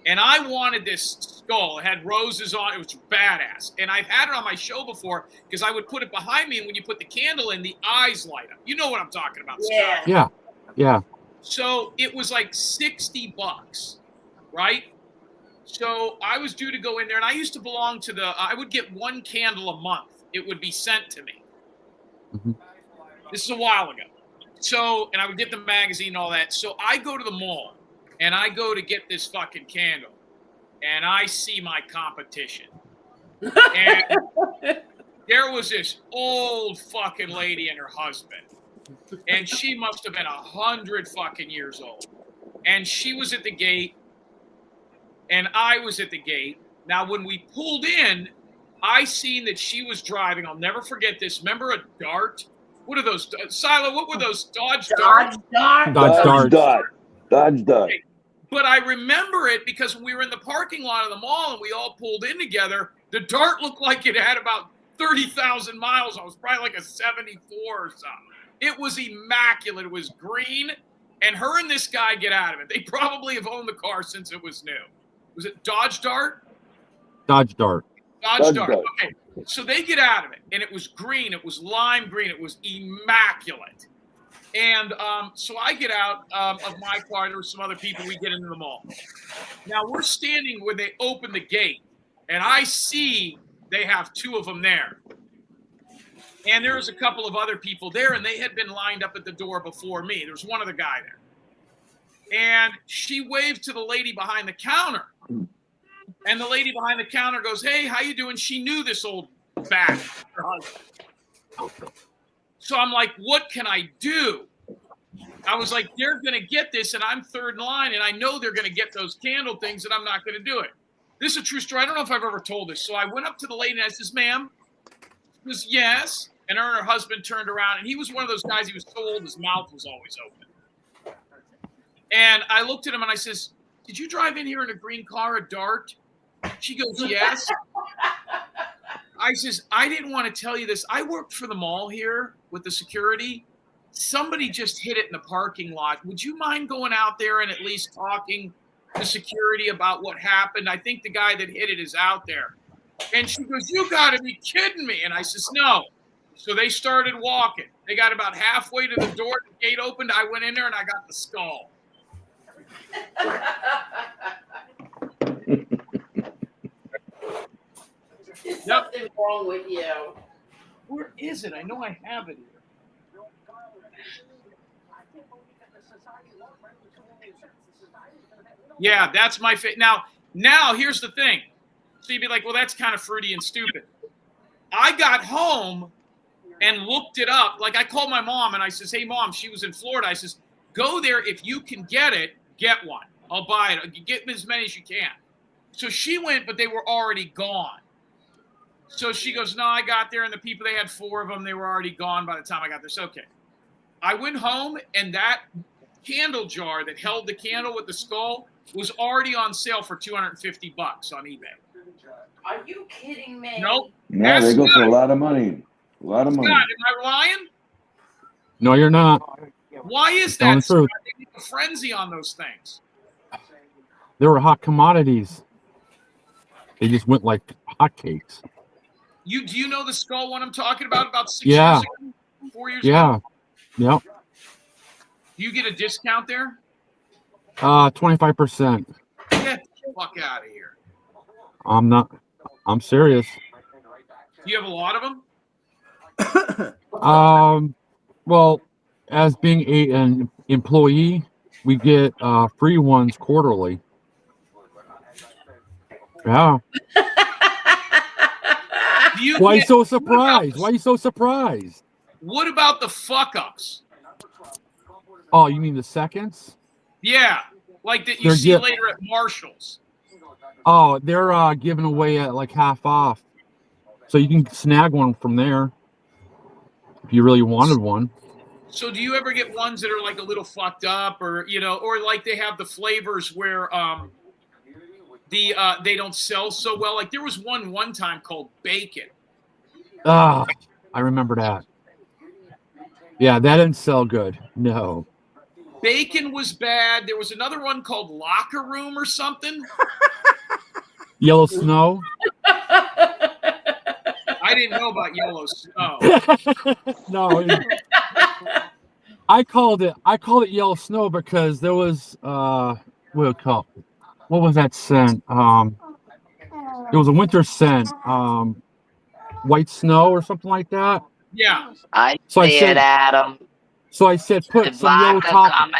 And I wanted this skull. It had roses on it. It was badass. And I've had it on my show before because I would put it behind me. And when you put the candle in, the eyes light up. You know what I'm talking about, Scott. Yeah. So it was like $60. Right? So I was due to go in there, and I used to belong to I would get 1 candle a month. It would be sent to me. Mm-hmm. This is a while ago. So, and I would get the magazine and all that. So I go to the mall, and I go to get this fucking candle, and I see my competition. And there was this old fucking lady and her husband, and she must have been 100 fucking years old. And she was at the gate, and I was at the gate. Now, when we pulled in, I seen that she was driving. I'll never forget this. Remember a Dart? What are those? Silo, what were those? Dodge Dart? Dodge Dart. But I remember it because when we were in the parking lot of the mall and we all pulled in together, the Dart looked like it had about 30,000 miles. I was probably like a 74 or something. It was immaculate. It was green. And her and this guy get out of it. They probably have owned the car since it was new. Was it Dodge Dart? Dodge Dart. Dodge Dart. Okay. So they get out of it, and it was green. It was lime green. It was immaculate. And so I get out of my car. There were some other people. We get into the mall. Now, we're standing when they open the gate, and I see they have 2 of them there. And there was a couple of other people there, and they had been lined up at the door before me. There was one other guy there. And she waved to the lady behind the counter. And the lady behind the counter goes, hey, how you doing? She knew this old bat, her husband. So I'm like, what can I do? I was like, they're going to get this, and I'm third in line, and I know they're going to get those candle things, and I'm not going to do it. This is a true story. I don't know if I've ever told this. So I went up to the lady, and I says, ma'am. She goes, yes. And her and her husband turned around, and he was one of those guys, he was so old, his mouth was always open. And I looked at him, and I says, did you drive in here in a green car, a Dart? She goes, yes. I says, I didn't want to tell you this. I worked for the mall here with the security. Somebody just hit it in the parking lot. Would you mind going out there and at least talking to security about what happened? I think the guy that hit it is out there. And she goes, "You got to be kidding me." And I says, "No." So they started walking. They got about halfway to the door. The gate opened. I went in there and I got the skull. There's something wrong with you. Where is it? I know I have it here. Yeah, that's my favorite. Now here's the thing. So you'd be like, well, that's kind of fruity and stupid. I got home and looked it up. Like I called my mom and I says, "Hey, Mom," she was in Florida. I says, "Go there. If you can get it, get one. I'll buy it. Get as many as you can." So she went, but they were already gone. So she goes, "No, I got there, and the people, they had 4 of them. They were already gone by the time I got there." So, okay. I went home, and that candle jar that held the candle with the skull was already on sale for $250 on eBay. Are you kidding me? Nope. Yeah, they go for a lot of money. A lot of money. Scott, am I lying? No, you're not. Why is Telling that? the truth. Scott? They make a frenzy on those things. They were hot commodities. They just went like hotcakes. Do you know the skull one I'm talking about 6 Yeah. years ago? 4 years Yeah. ago? Yep. Do you get a discount there? 25%. Get the fuck out of here. I'm serious. Do you have a lot of them? Well, as being an employee, we get free ones quarterly. Yeah. Why are you so surprised? Why are you so surprised? What about the fuck ups? Oh, you mean the seconds? Yeah, like that you They're see later at Marshall's. Oh, they're giving away at like half off. So you can snag one from there if you really wanted one. So do you ever get ones that are like a little fucked up, or or like they have the flavors where they don't sell so well? Like there was one time called Bacon. I remember that. Yeah, that didn't sell good. No. Bacon was bad. There was another one called Locker Room or something. Yellow Snow. I didn't know about Yellow Snow. No. I called it Yellow Snow because there was what was that scent? It was a winter scent. White snow or something like that. Yeah. I said, Adam. So I said put some yellow top.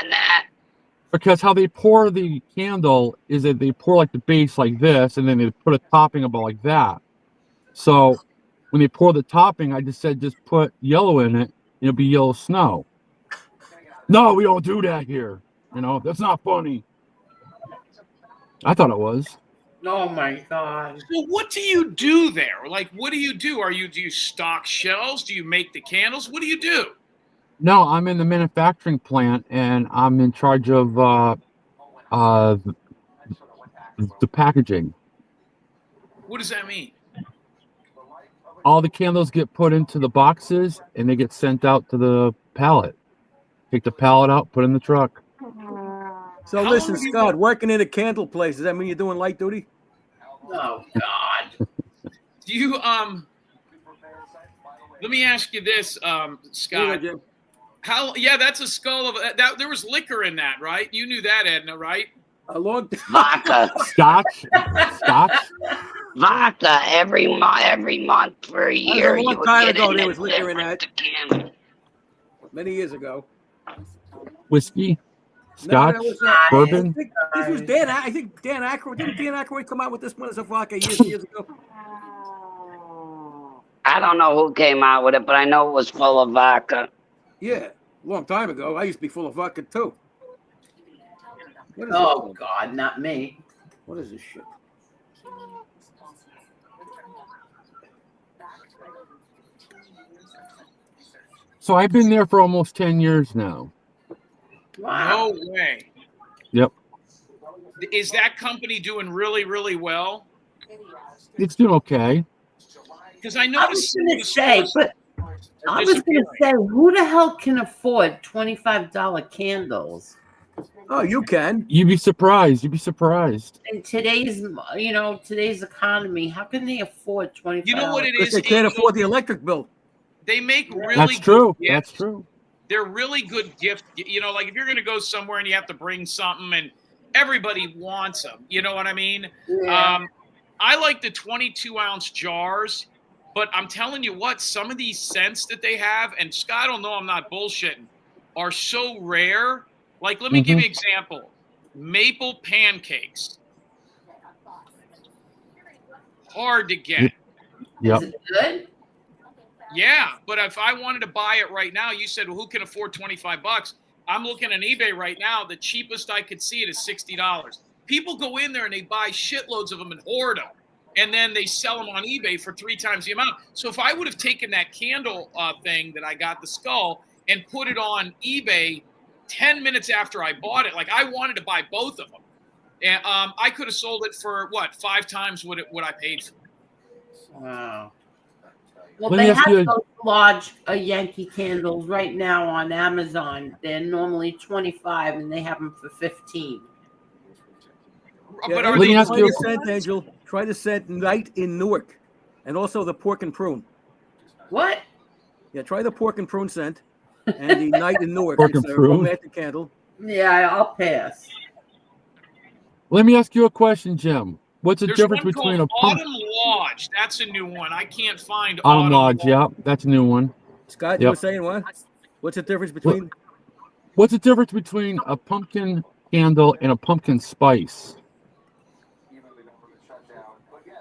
Because how they pour the candle is that they pour like the base like this, and then they put a topping about like that. So when they pour the topping, I just said just put yellow in it, it'll be Yellow Snow. No, we don't do that here. That's not funny. I thought it was. Oh my God. So what do you do there? Like, what do you do? Do you stock shells? Do you make the candles? What do you do? No, I'm in the manufacturing plant, and I'm in charge of the packaging. What does that mean? All the candles get put into the boxes, and they get sent out to the pallet. Take the pallet out, put it in the truck. So listen, Scott, working in a candle place, does that mean you're doing light duty? Oh God. Do you let me ask you this, Scott. Yeah, that's a skull of that. There was liquor in that, right? You knew that, Edna, right? A long vodka. Scotch. Vodka every month for a year. A long time ago, there was liquor in that. Many years ago. Whiskey. Scotch, no, bourbon. This was Dan. I think Dan Aykroyd. Didn't Dan Aykroyd come out with this one as a vodka years ago? I don't know who came out with it, but I know it was full of vodka. Yeah, a long time ago. I used to be full of vodka too. Oh God, not me. What is this shit? So I've been there for almost 10 years now. Wow. No way. Yep. Is that company doing really, really well? It's doing okay. Because I noticed. I was going to say, who the hell can afford $25 candles? Oh, you can. You'd be surprised. You'd be surprised. In today's economy, how can they afford 25? You know what it Because is? they can't Angel? afford the electric bill. They make really That's true. good That's gifts. true. They're really good gift. You know, like if you're going to go somewhere and you have to bring something and everybody wants them, you know what I mean? Yeah. I like the 22-ounce jars, but I'm telling you what, some of these scents that they have, and Scott will know I'm not bullshitting, are so rare. Like, let me give you an example. Maple pancakes. Hard to get. Yep. Is it good? Yeah, but if I wanted to buy it right now, you said, well, who can afford $25? I'm looking on eBay right now. The cheapest I could see it is $60. People go in there and they buy shitloads of them and hoard them. And then they sell them on eBay for 3 times the amount. So if I would have taken that candle thing that I got, the skull, and put it on eBay 10 minutes after I bought it, like I wanted to buy both of them. And I could have sold it for, what, 5 times what I paid for. Wow. Well, Let they me ask have you a- those large Yankee candles right now on Amazon. They're normally 25, and they have them for 15. Yeah, But are Let me they ask you a try the scent, Angel. Try the scent Night in Newark, and also the pork and prune. What? Yeah, try the pork and prune scent, and the Night in Newark. Pork It's and a prune? romantic candle. Yeah, I'll pass. Let me ask you a question, Jim. What's the There's difference one between called a pump? Autumn Lodge. That's a new one. I can't find Autumn Lodge, yeah, that's a new one. Scott, you Yep. were saying what? What's the difference between? What's the difference between a pumpkin candle and a pumpkin spice?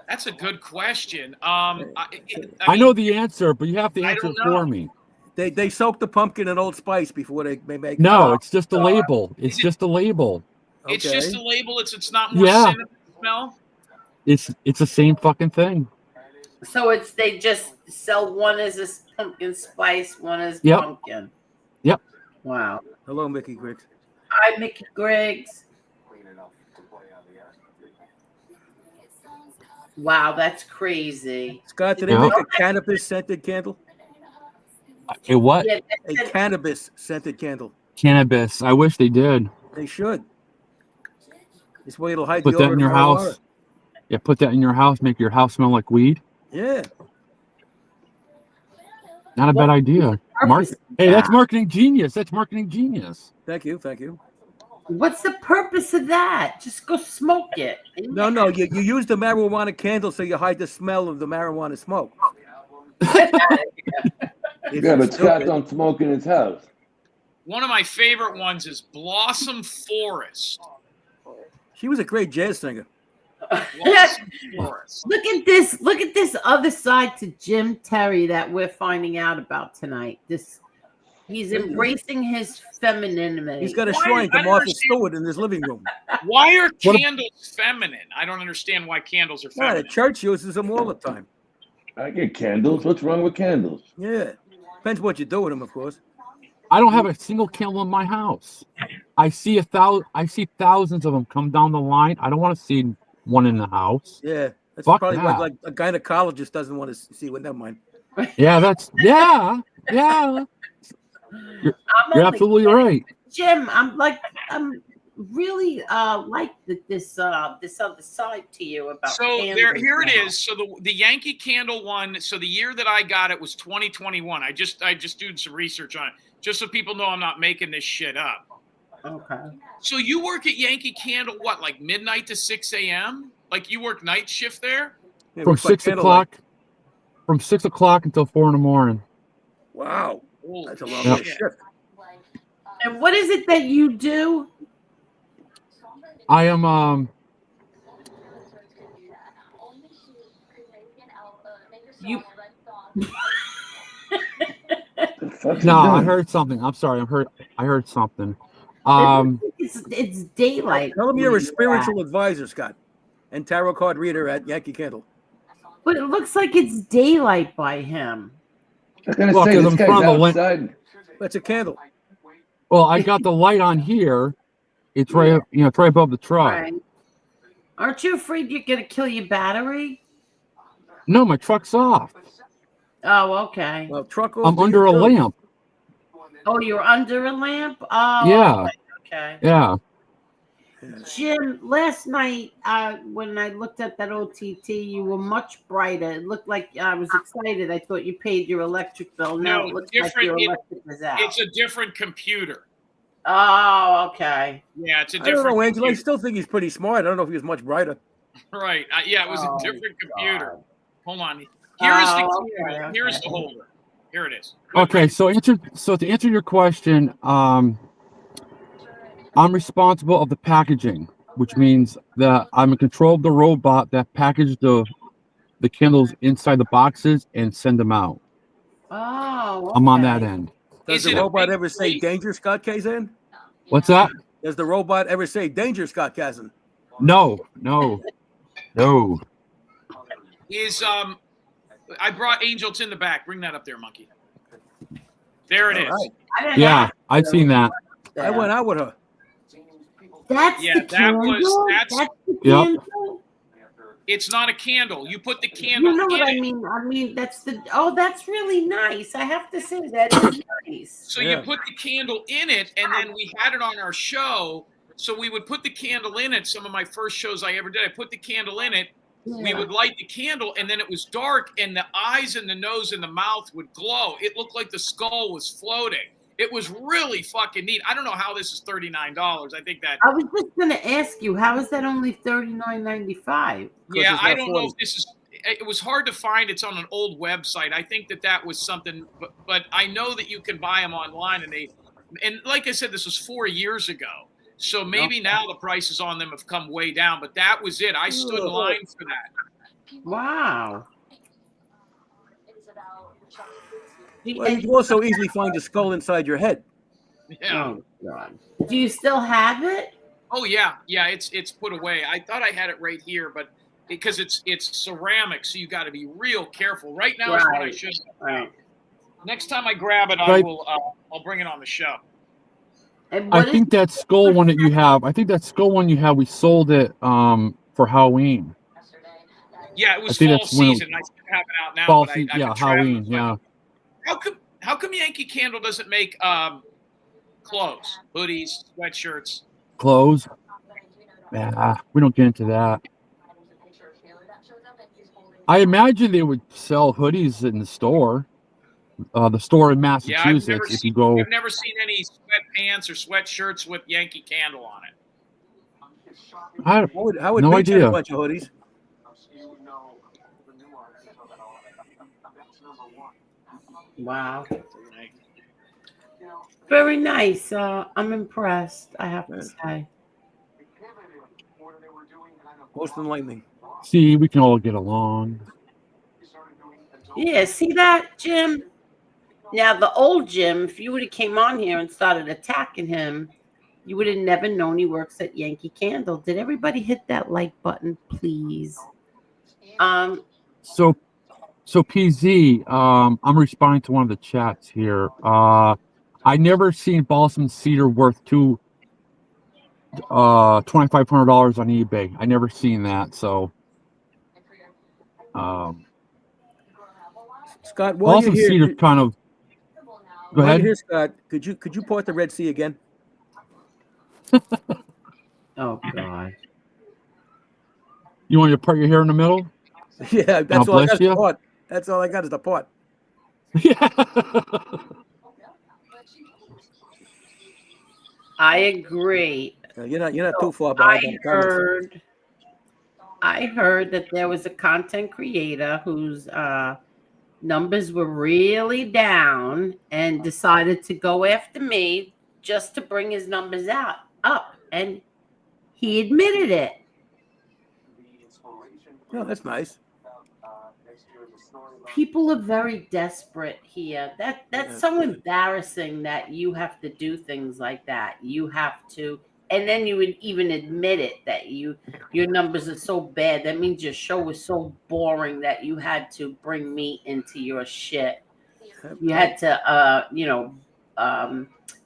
That's a good question. I know the answer, but you have to answer it for me. They soak the pumpkin in Old Spice before they make. No, it's just a label. It's just a label. It's Okay. just a label. It's not more Yeah. cinnamon smell. It's the same fucking thing. So they just sell one as a pumpkin spice, one as Yep. pumpkin. Yep. Wow. Hello, Mickey Griggs. Hi, Mickey Griggs. Wow, that's crazy. Scott, did they Yeah. make a cannabis scented candle? A what? Yeah, A cannabis scented candle. Cannabis. I wish they did. They should. This way it'll hide Put the that odor in of your marijuana. house. Yeah, put that in your house. Make your house smell like weed. Yeah. Not a bad idea. purpose Hey, of that's that? marketing genius. That's marketing genius. Thank you. Thank you. What's the purpose of that? Just go smoke it. No, you use the marijuana candle so you hide the smell of the marijuana smoke. Yeah, but Scott don't smoke in his house. One of my favorite ones is Blossom Forest. She was a great jazz singer. Blossom Forest. Look at this. Look at this other side to Jim Terry that we're finding out about tonight. He's embracing his femininity. He's got a Why- shrine I to don't Martha understand. Stewart in his living room. Why are What a- candles feminine? I don't understand why candles are Yeah, the feminine. church uses them all the time. I get candles. What's wrong with candles? Yeah. Depends what you do with them, of course. I don't have a single candle in my house. I see thousands of them come down the line. I don't want to see one in the house. Yeah. That's Fuck probably that. like a gynecologist doesn't want to see one. Never mind. Yeah, yeah. You're only absolutely kidding. right. Jim, I'm really like this other side to you about. So candles here it now. is. So the Yankee Candle one. So the year that I got it was 2021. I just did some research on it, just so people know I'm not making this shit up. Okay. So you work at Yankee Candle, what, like midnight to 6 a.m.? Like you work night shift there? Yeah, From looks like 6 candlelight. o'clock. From 6 o'clock until 4 in the morning. Wow. Holy That's a long Yep. day shift. And what is it that you do? I am You. The fuck's no, he I doing? heard something. I'm sorry. I heard something. It's daylight. Tell him you're a where spiritual advisor, Scott, and tarot card reader at Yankee Candle. But it looks like it's daylight by him. I was gonna Well, say 'cause this I'm guy's from the lin- outside. That's a candle. Well, I got the light on here. It's right, it's right above the truck. Right. Aren't you afraid you're gonna kill your battery? No, my truck's off. Oh, okay. Well, truck off. I'm to under you a too. lamp. Oh, you're under a lamp? Oh, Yeah. okay. Yeah. Jim, last night when I looked at that OTT, you were much brighter. It looked like I was excited. I thought you paid your electric bill. Now it looks like your electric is out. It's a different computer. Oh, okay. Yeah, it's a I different don't know, Angel. I computer. still think he's pretty smart. I don't know if he was much brighter. Right. Yeah, it was Oh, a different computer. God. Hold on. Here is the Oh, cable. okay, Here's okay. the holder. Here it is. Good, Okay, Ray. so to answer your question, I'm responsible of the packaging, which means that I'm in control of the robot that packaged the candles inside the boxes and send them out. Oh, okay. I'm on that end. Does the robot ever say danger, Scott Kazan? What's that? Does the robot ever say danger, Scott Kazan? No. Is I brought Angel. It's in the back. Bring that up there, monkey. There it is. Right. Yeah, I've seen that. I went out with her. That's Yeah, the that candle. was That's the Yep. candle. It's not a candle. You put the candle You know what in I it. mean? I mean, that's the. Oh, that's really nice. I have to say that is nice. So you put the candle in it, and then we had it on our show. So we would put the candle in it. Some of my first shows I ever did, I put the candle in it. We would light the candle, and then it was dark, and the eyes and the nose and the mouth would glow. It looked like the skull was floating. It was really fucking neat. I don't know how this is $39. I think that. I was just going to ask you, how is that only $39.95? Yeah, I don't know if this is. It was hard to find. It's on an old website. I think that was something, but I know that you can buy them online, and like I said, this was 4 years ago. So maybe now the prices on them have come way down, but that was it. I stood in line for that. Wow. Well, you can also easily find a skull inside your head. Yeah. Oh, God. Do you still have it? Oh yeah, it's put away. I thought I had it right here, but because it's ceramic, so you got to be real careful. Right now is when I should. Right. Next time I grab it, Right. I'll bring it on the show. I think that skull one that you have, we sold it for Halloween. Yeah, it was I think fall that's when it- season. I still have it out now, Fall but season, I've yeah, been traveling Halloween, with yeah. it. How come Yankee Candle doesn't make clothes, hoodies, sweatshirts? Clothes. Yeah, we don't get into that. I imagine they would sell hoodies in the store. The store in Massachusetts, if you go. I've never seen any sweatpants or sweatshirts with Yankee Candle on it. I Howard no Beach had idea. a bunch of hoodies. Wow. Very nice. I'm impressed, I have to say. Most enlightening. See, we can all get along. Yeah, see that, Jim? Now, the old Jim, if you would have came on here and started attacking him, you would have never known he works at Yankee Candle. Did everybody hit that like button, please? So PZ, I'm responding to one of the chats here. I never seen balsam cedar worth $2,500 on eBay. I never seen that. So, Scott, while balsam you're here, cedar kind of. Go while ahead. you're here, Scott, could you part the Red Sea again? Oh God! You want me to part your hair in the middle? Yeah, that's all I got. Is the part. That's all I got is the part. Yeah. I agree. You're not too far behind. I heard that there was a content creator whose numbers were really down and decided to go after me just to bring his numbers up, and he admitted it. Oh, that's nice. People are very desperate here. That's so embarrassing that you have to do things like that. You have to, and then you would even admit it that your numbers are so bad. That means your show was so boring that you had to bring me into your shit. You had to,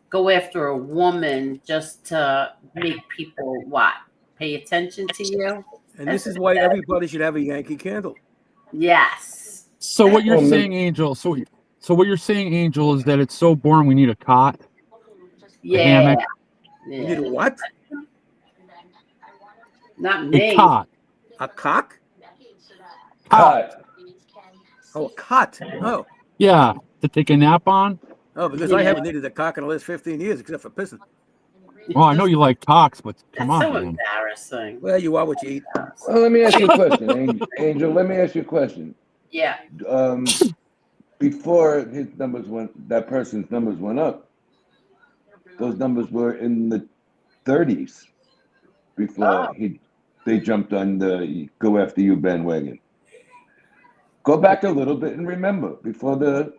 go after a woman just to make people pay attention to you. And this is why everybody should have a Yankee Candle. Yes. So what you're saying, Angel? So what you're saying, Angel, is that it's so boring. We need a cot. Yeah. A hammock. You need a what? Not A me. cot. A cock? Cot. Oh, a cot. Oh. Yeah, to take a nap on. Oh, because I haven't needed a cock in the last 15 years, except for pissing. Well, I know you like cocks, but come That's on, so man. embarrassing. Well, you are what you eat. Well, let me ask you a question, Angel. Let me ask you a question. Yeah. Before his numbers went, that person's numbers went up. Those numbers were in the 30s before they jumped on the go after you bandwagon. Go back a little bit and remember before the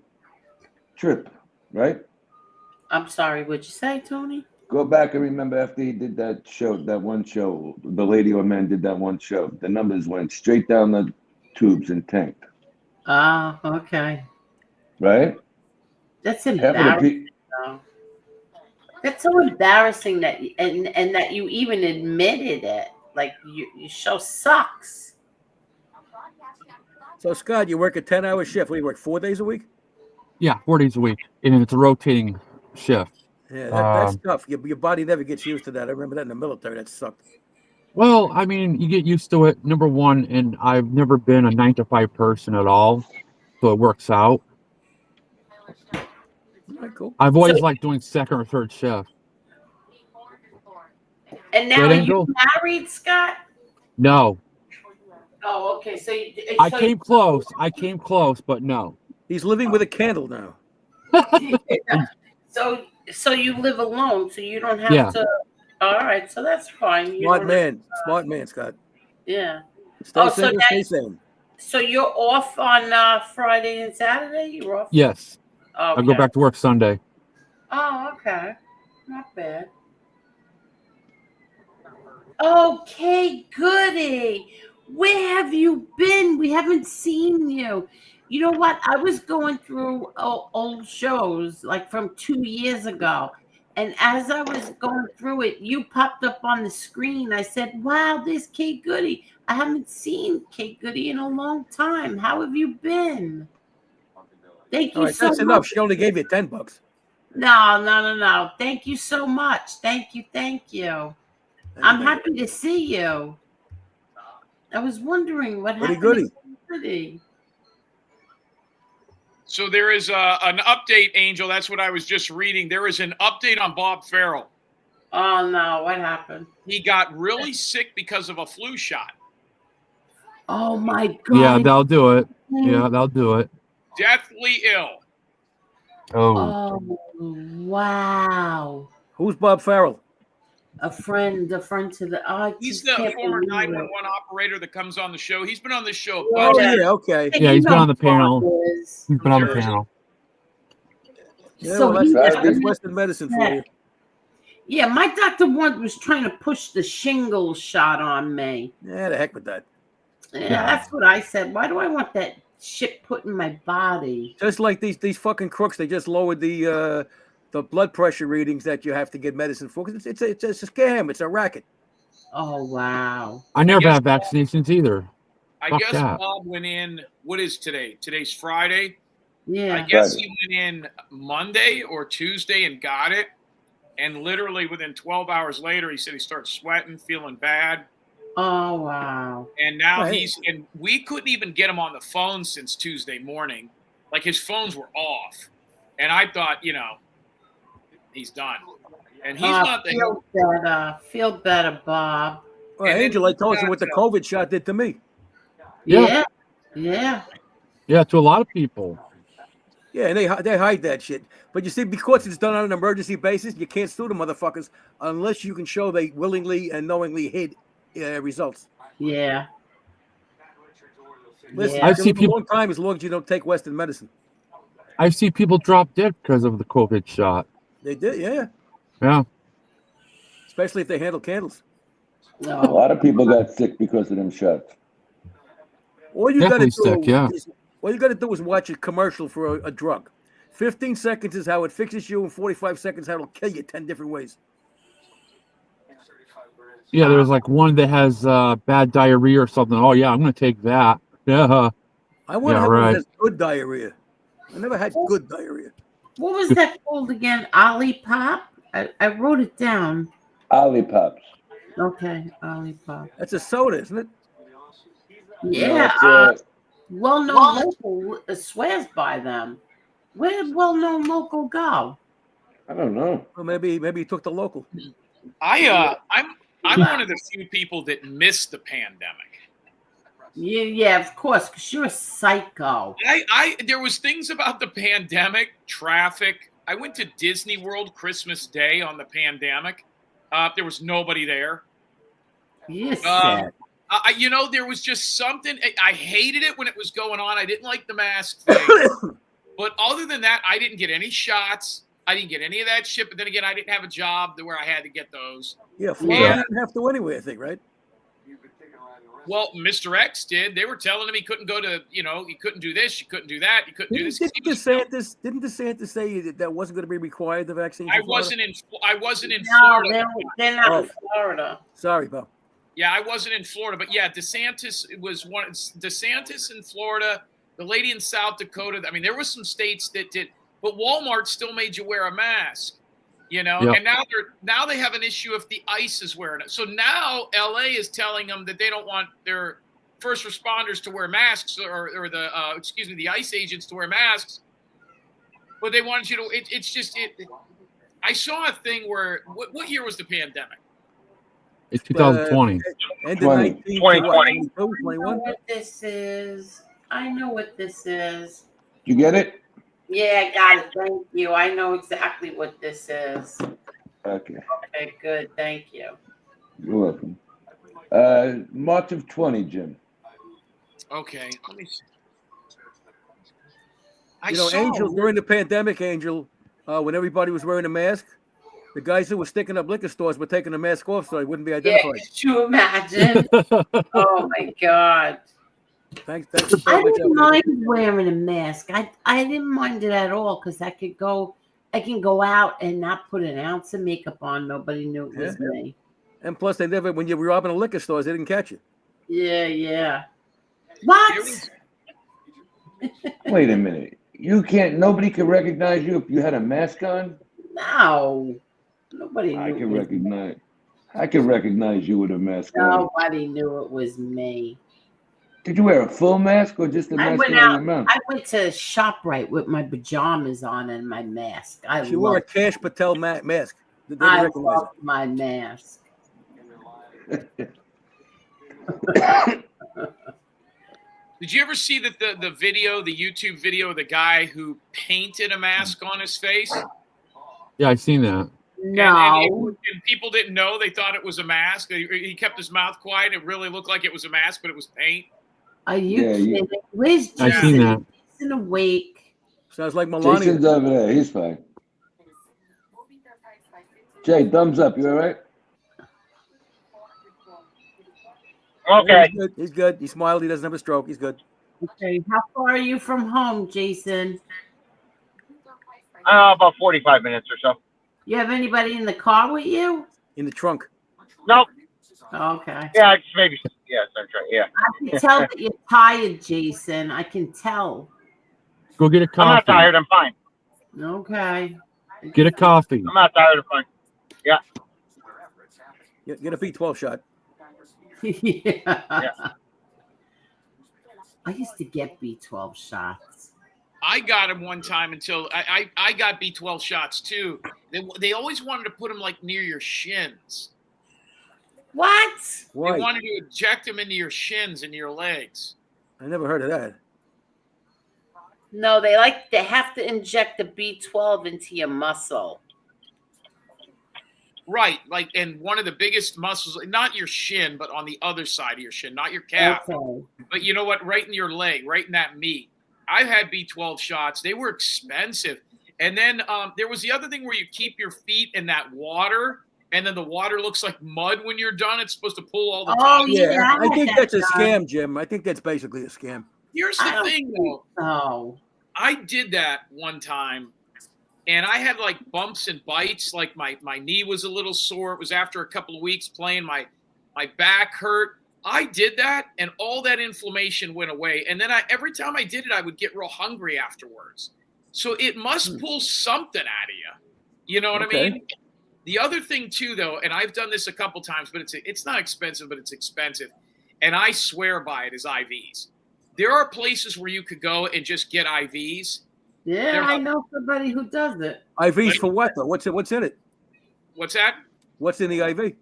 trip, right? I'm sorry. What'd you say, Tony? Go back and remember after he did that show, that one show, the lady or man did that one show. The numbers went straight down the tubes and tanked. Oh, okay. Right? That's Half of the embarrassing. Though. That's so embarrassing that and that you even admitted it. Like your show sucks. So, Scott, you work a 10-hour shift. What, you work 4 days a week? Yeah, 4 days a week, and it's a rotating shift. Yeah, that's tough. Your body never gets used to that. I remember that in the military. That sucked. Well, I mean, you get used to it. Number one, and I've never been a 9 to 5 person at all, so it works out. All right, cool. I've always liked doing second or third shift. And now, are you married, Scott? No. Oh, okay. So I came close. I came close, but no. He's living with a candle now. Yeah. So you live alone, so you don't have to. All right, so that's fine. Smart man, Scott. Yeah. Stay single, stay sane. So you're off on Friday and Saturday? You're off? Yes. Okay. I go back to work Sunday. Oh, okay. Not bad. Okay, Goody. Where have you been? We haven't seen you. You know what? I was going through old shows like from 2 years ago. And as I was going through it, you popped up on the screen. I said, wow, there's Kate Goody. I haven't seen Kate Goody in a long time. How have you been? Thank you so much. That's enough. She only gave you $10. No. Thank you so much. Thank you. I'm happy to see you. I was wondering what happened to Goody. So there is an update, Angel. That's what I was just reading. There is an update on Bob Farrell. Oh, no. What happened? He got really sick because of a flu shot. Oh, my God. Yeah, they'll do it. Yeah, they'll do it. Deathly ill. Oh, wow. Who's Bob Farrell? A friend to the. He's the former 911 operator that comes on the show. He's been on this show. Oh, yeah, okay. Yeah, he's been on the panel. He's been on the panel. Yeah, So well, that's Western medicine for you. Yeah, my doctor was trying to push the shingles shot on me. Yeah, the heck with that. Yeah, that's what I said. Why do I want that shit put in my body? Just like these fucking crooks, they just lowered the blood pressure readings that you have to get medicine for. Because it's a scam. It's a racket. Oh, wow. I never had vaccinations either. I Fuck guess that. Bob went in. What is today? Today's Friday. Yeah. I guess he went in Monday or Tuesday and got it. And literally within 12 hours later, he said he started sweating, feeling bad. Oh, wow. And now and we couldn't even get him on the phone since Tuesday morning. Like his phones were off. And I thought, he's done. And he's not the Feel better, Bob. Well, Angel, I told you what the COVID shot did to me. Yeah. Yeah, to a lot of people. Yeah, and they hide that shit. But you see, because it's done on an emergency basis, you can't sue the motherfuckers unless you can show they willingly and knowingly hid results. Yeah. Listen, I've seen people a long time as long as you don't take Western medicine. I've seen people drop dead because of the COVID shot. They did, yeah. Yeah. Especially if they handle candles. A lot of people got sick because of them shots. All you got to do, All you got to do is watch a commercial for a drug. 15 seconds is how it fixes you, and 45 seconds how it'll kill you 10 different ways. Yeah, there's like one that has bad diarrhea or something. Oh yeah, I'm gonna take that. Yeah. I want to have one that has good diarrhea. I never had good diarrhea. What was that called again? Olipop? I wrote it down. Ollipops. Okay, Olipop. That's a soda, isn't it? Yeah. No, Well-known local swears by them. Where did well-known local go? I don't know. Well, maybe he took the local. I'm one of the few people that missed the pandemic. Yeah, of course, because you're a psycho. There was things about the pandemic, traffic. I went to Disney World Christmas Day on the pandemic. There was nobody there. Yes. There was just something. I hated it when it was going on. I didn't like the mask thing. But other than that, I didn't get any shots. I didn't get any of that shit. But then again, I didn't have a job where I had to get those. Yeah, Florida didn't have to anyway, I think, right? Well, Mr. X did. They were telling him he couldn't go to, you couldn't do this, you couldn't do that, you couldn't do this. Didn't DeSantis say that wasn't going to be required, the vaccine? I wasn't in Florida. They're not in Florida. Sorry, Bo. Yeah, I wasn't in Florida, but yeah, DeSantis was one. DeSantis in Florida, the lady in South Dakota. I mean, there were some states that did, but Walmart still made you wear a mask. Yep. And now they have an issue if the ICE is wearing it. So now LA is telling them that they don't want their first responders to wear masks or the ICE agents to wear masks. But they wanted you to. I saw a thing where what year was the pandemic? It's 2020. End of 2020. 21. I know what this is. You get it? Yeah, I got it. Thank you. I know exactly what this is. Okay. Okay, good. Thank you. You're welcome. March of 20, Jim. Okay. Let me see. Angel, during the pandemic, Angel, when everybody was wearing a mask, the guys who were sticking up liquor stores were taking the mask off so they wouldn't be identified. Yeah, could you imagine? Oh, my God. Thanks I didn't mind wearing a mask. I didn't mind it at all because I can go out and not put an ounce of makeup on. Nobody knew it was me. And plus, when you were robbing a liquor stores, they didn't catch you. Yeah. What? Wait a minute. Nobody can recognize you if you had a mask on? No. Nobody knew. I can recognize you with a mask on. Nobody knew it was me. Did you wear a full mask or just a mask on your mouth? I went to ShopRite with my pajamas on and my mask. She wore a Cash Patel mask. I love my mask. Did you ever see the YouTube video of the guy who painted a mask on his face? Yeah, I've seen that. No. And people didn't know. They thought it was a mask. He kept his mouth quiet. It really looked like it was a mask, but it was paint. Are you kidding? Where's Jason? I've seen that. Jason awake. Sounds like Melania. Jason's over there. He's fine. Jay, thumbs up. You all right? Okay. He's good. He smiled. He doesn't have a stroke. He's good. Okay. How far are you from home, Jason? About 45 minutes or so. You have anybody in the car with you? In the trunk. Nope. Okay. Yeah, maybe. Yes, that's right. Yeah. I can tell that you're tired, Jason. I can tell. Go get a coffee. I'm not tired. I'm fine. Okay. Get a coffee. I'm not tired. I'm fine. Yeah. Get a B12 shot. Yeah. I used to get B12 shots. I got him one time until I got B12 shots too. They always wanted to put them like near your shins. What? Why? They wanted to inject them into your shins and your legs. I never heard of that. No, they have to inject the B12 into your muscle. Right, and one of the biggest muscles, not your shin, but on the other side of your shin, not your calf. Okay. But you know what? Right in your leg, right in that meat. I've had B12 shots. They were expensive. And then there was the other thing where you keep your feet in that water, and then the water looks like mud when you're done. It's supposed to pull all the time. Oh, yeah. I think that's a scam, Jim. I think that's basically a scam. Here's the thing, though. Oh. I did that one time, and I had like bumps and bites. Like my knee was a little sore. It was after a couple of weeks playing. My back hurt. I did that, and all that inflammation went away. And then every time I did it, I would get real hungry afterwards. So it must pull something out of you. You know what I mean? The other thing too, though, and I've done this a couple times, but it's not expensive, but it's expensive, and I swear by it, is IVs. There are places where you could go and just get IVs. Yeah, I know somebody who does it. IVs for what though? What's in it? What's that? What's in the IV?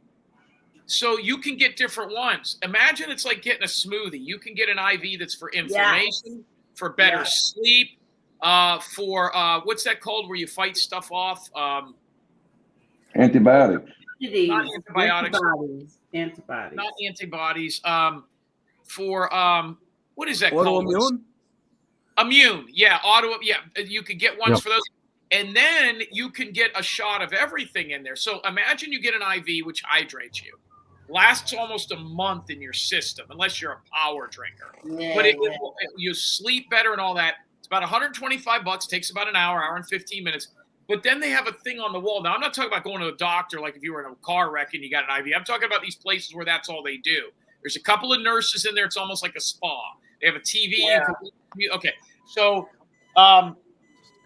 So you can get different ones. Imagine it's like getting a smoothie. You can get an IV that's for inflammation, for better sleep, for what's that called where you fight stuff off? Antibiotics. Not antibiotics. Antibodies. Not antibodies. For what is that Autoimmune? called? Immune. Yeah, yeah. You could get ones for those. And then you can get a shot of everything in there. So imagine you get an IV, which hydrates you. Lasts almost a month in your system, unless you're a power drinker. Yeah, But you sleep better and all that. It's about $125. Takes about an hour and 15 minutes. But then they have a thing on the wall. Now, I'm not talking about going to a doctor like if you were in a car wreck and you got an IV. I'm talking about these places where that's all they do. There's a couple of nurses in there. It's almost like a spa. They have a TV. Okay. So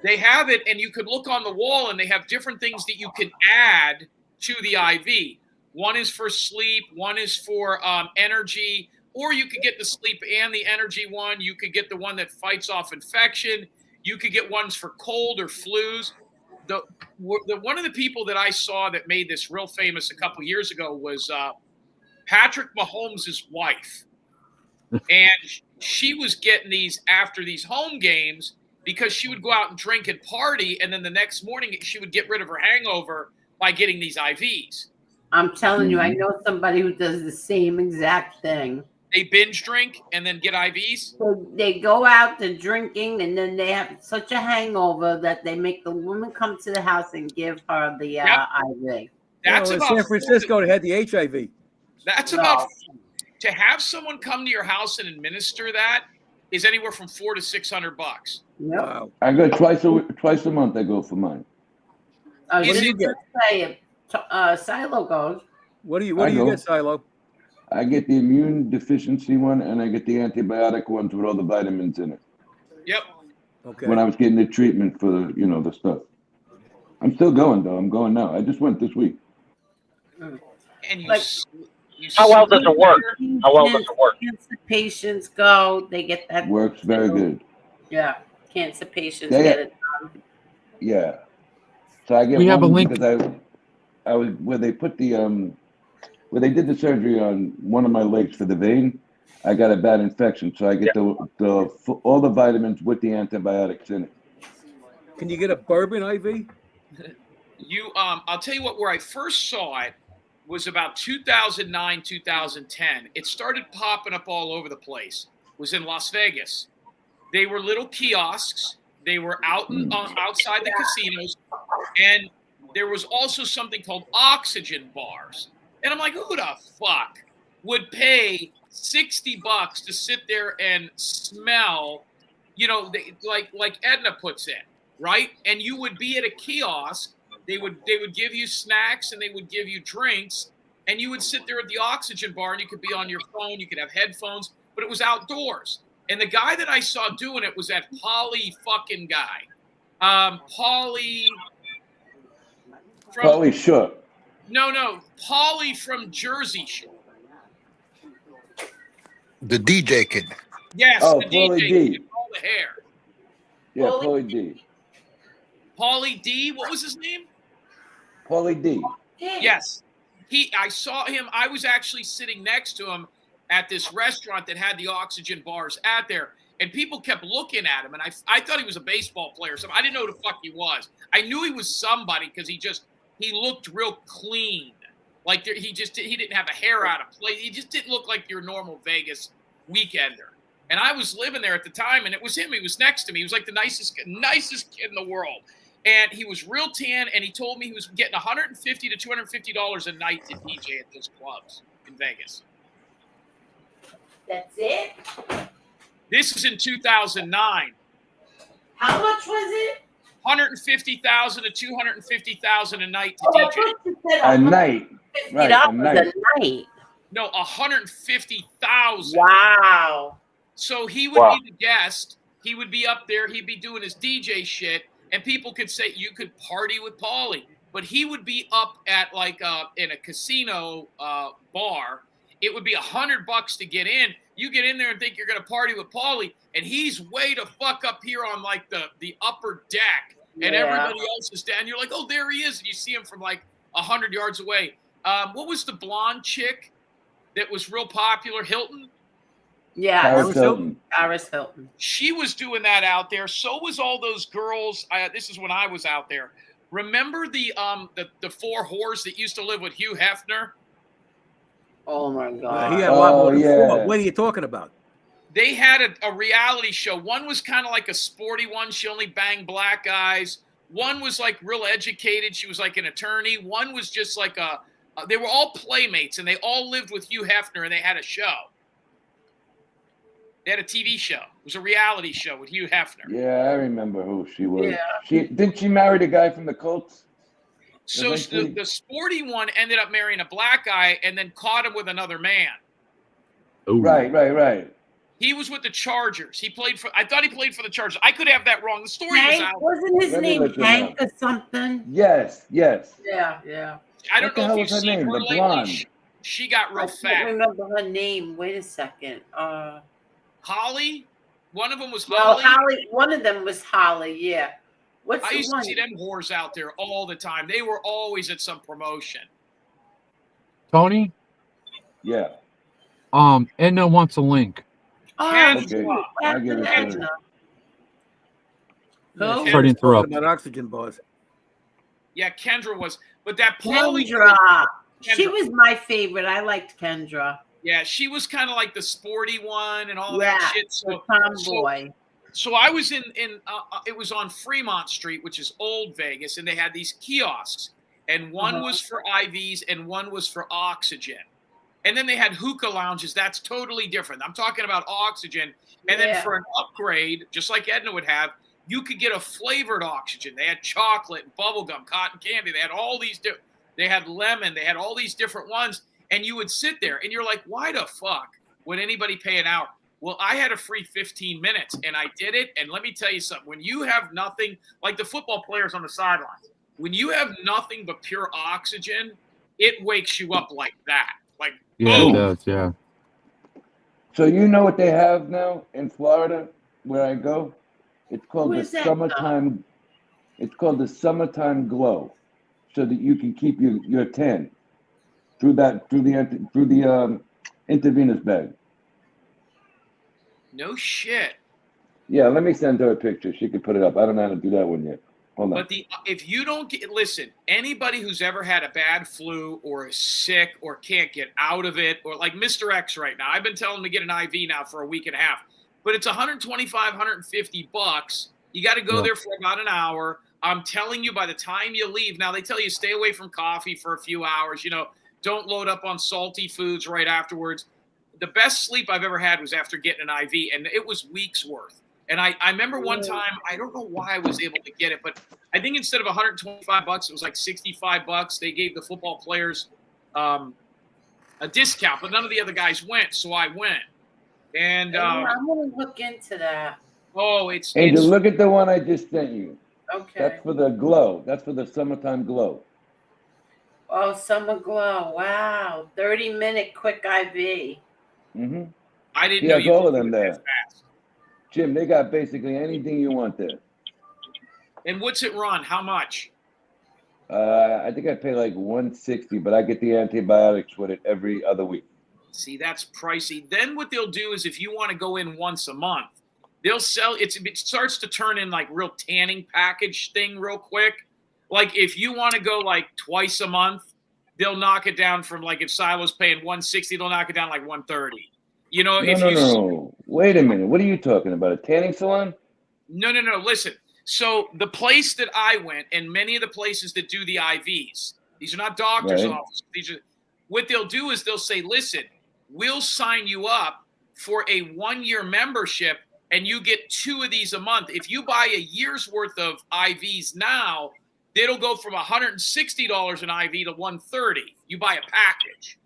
they have it, and you could look on the wall, and they have different things that you can add to the IV. One is for sleep. One is for energy. Or you could get the sleep and the energy one. You could get the one that fights off infection. You could get ones for cold or flus. The one of the people that I saw that made this real famous a couple years ago was Patrick Mahomes' wife. And she was getting these after these home games because she would go out and drink and party, and then the next morning she would get rid of her hangover by getting these IVs. I'm telling you, I know somebody who does the same exact thing. They binge drink and then get IVs? So they go out to drinking, and then they have such a hangover that they make the woman come to the house and give her the IV. That's in about San Francisco. They had the HIV. That's about to have someone come to your house and administer that is anywhere from $400 to $600. Wow. I go twice a month. I go for mine. What do you get? Silo goes. What do you get, Silo? I get the immune deficiency one, and I get the antibiotic ones with all the vitamins in it. Yep. Okay. When I was getting the treatment for the stuff. I'm still going though. I'm going now. I just went this week. And you how well does it work? How well does it work? Cancer patients go. They get that. Works very good. Yeah. Cancer patients get it done. Yeah. So I get. We have a link because I was where they put the where they did the surgery on one of my legs for the vein. I got a bad infection, so I get all the vitamins with the antibiotics in it. Can you get a bourbon IV? I'll tell you what. Where I first saw it was about 2009, 2010. It started popping up all over the place. It was in Las Vegas. They were little kiosks. They were outside the casinos, and there was also something called oxygen bars. And I'm like, who the fuck would pay $60 to sit there and smell, like Edna puts in, right? And you would be at a kiosk. They would give you snacks and they would give you drinks, and you would sit there at the oxygen bar and you could be on your phone. You could have headphones, but it was outdoors. And the guy that I saw doing it was that Pauly fucking guy. Pauly Shore. No, Pauly from Jersey Shore. The DJ kid. Yes, oh, the Pauly DJ D. with all the hair. Yeah, Pauly D. Pauly D. What was his name? Pauly D. Yes. I saw him. I was actually sitting next to him at this restaurant that had the oxygen bars out there, and people kept looking at him, and I thought he was a baseball player or something. I didn't know who the fuck he was. I knew he was somebody because he looked real clean. Like he didn't have a hair out of place. He just didn't look like your normal Vegas weekender. And I was living there at the time, and it was him. He was next to me. He was like the nicest kid in the world. And he was real tan, and he told me he was getting $150 to $250 a night to DJ at those clubs in Vegas. That's it? This is in 2009. How much was it? $150,000 to $250,000 a night to DJ. A night. Right, a night. No, $150,000. Wow. So he would be the guest. He would be up there. He'd be doing his DJ shit. And people could say you could party with Pauly. but he would be up at like in a casino bar. It would be $100 to get in. You get in there and think you're going to party with Paulie, and he's way the fuck up here on like the upper deck, and everybody else is down. You're like, oh, there he is, and you see him from like 100 yards away. What was the blonde chick that was real popular? Hilton? Yeah, Paris Hilton. Paris Hilton. She was doing that out there. So was all those girls. This is when I was out there. Remember the four whores that used to live with Hugh Hefner? Oh my God! He had a lot more than yeah. 4. What are you talking about? They had a reality show. One was kind of like a sporty one. She only banged black guys. One was like real educated. She was like an attorney. One was just like they were all playmates, and they all lived with Hugh Hefner, and they had a show. They had a TV show. It was a reality show with Hugh Hefner. Yeah, I remember who she was. Yeah. Didn't she marry the guy from the Colts? So the sporty one ended up marrying a black guy and then caught him with another man. Ooh. Right. He was with the Chargers. I thought he played for the Chargers. I could have that wrong. The story Hank, was out. wasn't his Let me name look it Hank up. or something? Yes. Yeah. I don't What the know hell if was you've her seen name? her The lately. blonde. She got real I fat. can't remember her name. Wait a second. Holly? One of them was Well, Holly. Holly. One of them was Holly. Yeah. What's I the used one? to see them whores out there all the time. They were always at some promotion. Tony, Yeah. Edna wants a link. Oh, Kendra. shoot, I'll give it to Captain her. Edna. Who? Sorry to interrupt. About oxygen bars. Yeah, Kendra was. But that Paulie. Kendra. She Kendra. was my favorite. I liked Kendra. Yeah, she was kind of like the sporty one and all Yeah, that shit. the tomboy. So I was in it was on Fremont Street, which is old Vegas, and they had these kiosks, and one was for IVs and one was for oxygen. And then they had hookah lounges. That's totally different. I'm talking about oxygen. And then for an upgrade, just like Edna would have, you could get a flavored oxygen. They had chocolate, and bubblegum, cotton candy. They had all these they had lemon. They had all these different ones. And you would sit there and you're like, why the fuck would anybody pay an hour? Well, I had a free 15 minutes and I did it. And let me tell you something. When you have nothing, like the football players on the sidelines, when you have nothing but pure oxygen, it wakes you up like that. Like, Yeah, boom. it does. Yeah. So you know what they have now in Florida, where I go? It's called Who the is that, summertime. It's called the summertime glow, so that you can keep your tan through the intravenous bag. No shit. Yeah, let me send her a picture. She can put it up. I don't know how to do that one yet. Hold on. But if you don't listen, anybody who's ever had a bad flu or is sick or can't get out of it, or like Mr. X right now, I've been telling him to get an IV now for a week and a half, but it's $125, $150. You got to go there for about an hour. I'm telling you, by the time you leave, now they tell you stay away from coffee for a few hours. Don't load up on salty foods right afterwards. The best sleep I've ever had was after getting an IV, and it was weeks worth. And I remember one time, I don't know why I was able to get it, but I think instead of $125, it was like $65. They gave the football players a discount, but none of the other guys went, so I went. And I'm gonna look into that. Oh, it's look at the one I just sent you. Okay. That's for the glow. That's for the summertime glow. Oh, Summer Glow. Wow. 30-minute quick IV. Mm-hmm. I didn't He know has you all could of them do it there. that fast. Jim, they got basically anything you want there. And what's it run? How much? I think I pay like $160, but I get the antibiotics with it every other week. See, that's pricey. Then what they'll do is if you want to go in once a month, they'll sell it starts to turn in like real tanning package thing real quick. Like if you want to go like twice a month, they'll knock it down from like if Silo's paying $160, they'll knock it down like $130. No. Wait a minute. What are you talking about? A tanning salon? No. Listen. So the place that I went, and many of the places that do the IVs, these are not doctors' Right. offices. What they'll do is they'll say, listen, we'll sign you up for a 1-year membership and you get 2 of these a month. If you buy a year's worth of IVs now, it'll go from $160 an IV to $130. You buy a package.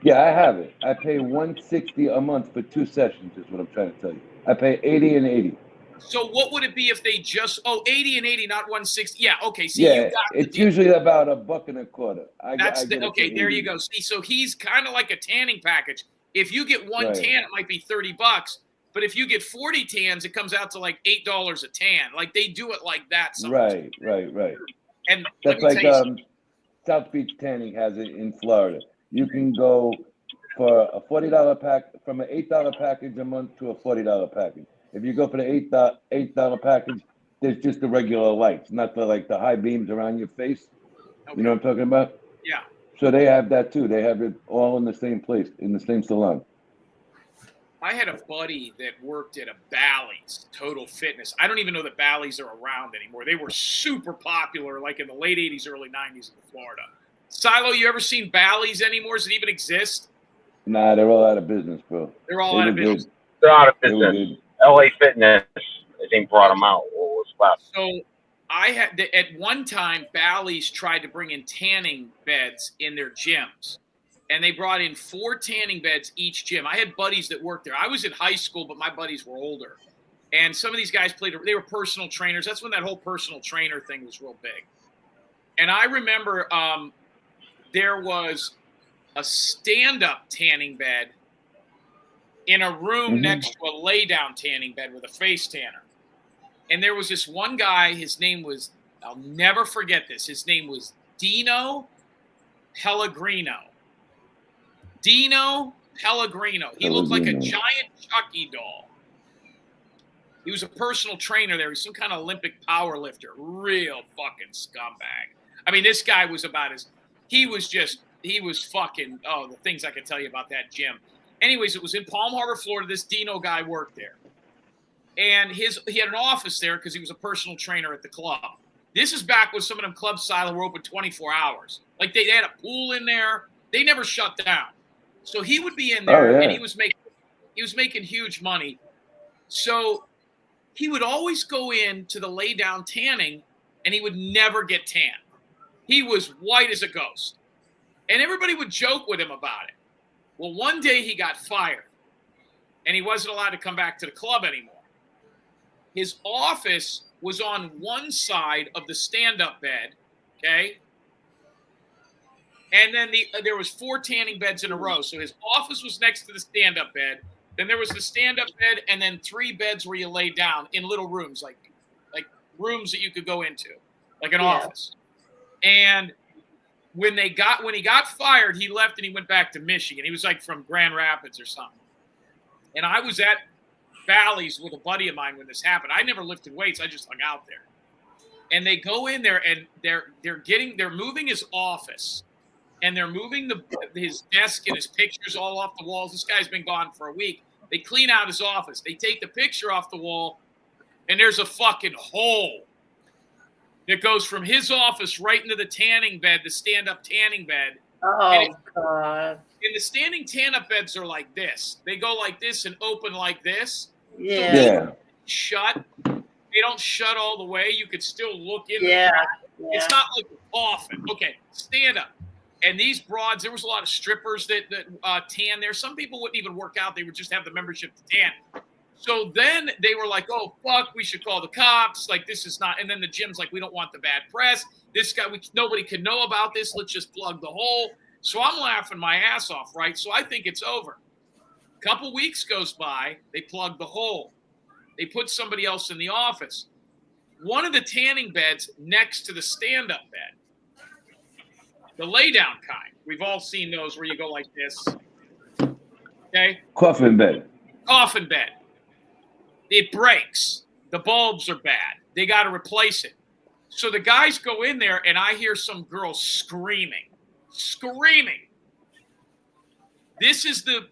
Yeah, I have it. I pay $160 a month for 2 sessions is what I'm trying to tell you. I pay $80 and $80. So what would it be if they just 80 and 80, not 160? Yeah, okay. See, Yeah, you got it's usually about $1.25. That's I get it for okay. There you 80. go. See, so he's kind of like a tanning package. If you get one Right. tan, it might be $30, but if you get 40 tans, it comes out to like $8 a tan. Like they do it like that sometimes. Right. And That's let me like tell you, South Beach Tanning has it in Florida. You can go for a $40 pack, from an $8 package a month to a $40 package. If you go for the $8 package, there's just the regular lights, not the like the high beams around your face. okay. You know what I'm talking about? Yeah. So they have that too. They have it all in the same place, in the same salon. I had a buddy that worked at a Bally's Total Fitness. I don't even know that Bally's are around anymore. They were super popular, like in the late 80s, early 90s in Florida. Silo, you ever seen Bally's anymore? Does it even exist? Nah, they're all out of business, bro. They're all out of business. They're out of They were business. good. LA Fitness, I think, brought them out. What was left? So I had at one time Bally's tried to bring in tanning beds in their gyms, and they brought in 4 tanning beds each gym. I had buddies that worked there. I was in high school, but my buddies were older, and some of these guys they were personal trainers. That's when that whole personal trainer thing was real big. And I remember there was a stand-up tanning bed in a room next to a lay-down tanning bed with a face tanner. And there was this one guy, his name was, I'll never forget this, his name was Dino Pellegrino. Dino Pellegrino. He looked like a giant Chucky doll. He was a personal trainer there. He's some kind of Olympic power lifter. Real fucking scumbag. I mean, this guy was he was fucking, the things I could tell you about that gym. Anyways, it was in Palm Harbor, Florida. This Dino guy worked there. And he had an office there because he was a personal trainer at the club. This is back when some of them clubs, Silo, were open 24 hours. Like they had a pool in there. They never shut down. So he would be in there and he was making huge money. So he would always go in to the lay down tanning and he would never get tan. He was white as a ghost. And everybody would joke with him about it. Well, one day he got fired and he wasn't allowed to come back to the club anymore. His office was on one side of the stand-up bed, okay? And then there was 4 tanning beds in a row. So his office was next to the stand-up bed. Then there was the stand-up bed and then 3 beds where you lay down in little rooms, like rooms that you could go into, like an office. And when he got fired, he left and he went back to Michigan. He was like from Grand Rapids or something. And I was at Bally's with a buddy of mine when this happened. I never lifted weights. I just hung out there. And they go in there and they're moving his office and they're moving his desk and his pictures all off the walls. This guy's been gone for a week. They clean out his office. They take the picture off the wall and there's a fucking hole that goes from his office right into the tanning bed, the stand-up tanning bed. Oh, God. And the standing tan-up beds are like this. They go like this and open like this. Yeah. So they don't shut. They don't shut all the way. You could still look in. It's not like a coffin. Okay, stand up. And these broads, there was a lot of strippers that tan there. Some people wouldn't even work out. They would just have the membership to tan. So then they were like, oh, fuck, we should call the cops. Like, this is not. And then the gym's like, we don't want the bad press. This guy, nobody can know about this. Let's just plug the hole. So I'm laughing my ass off, right? So I think it's over. A couple weeks goes by. They plug the hole. They put somebody else in the office. One of the tanning beds next to the stand-up bed. The lay-down kind. We've all seen those where you go like this. Okay? Coffin bed. Coffin bed. It breaks. The bulbs are bad. They got to replace it. So the guys go in there, and I hear some girl screaming. This is the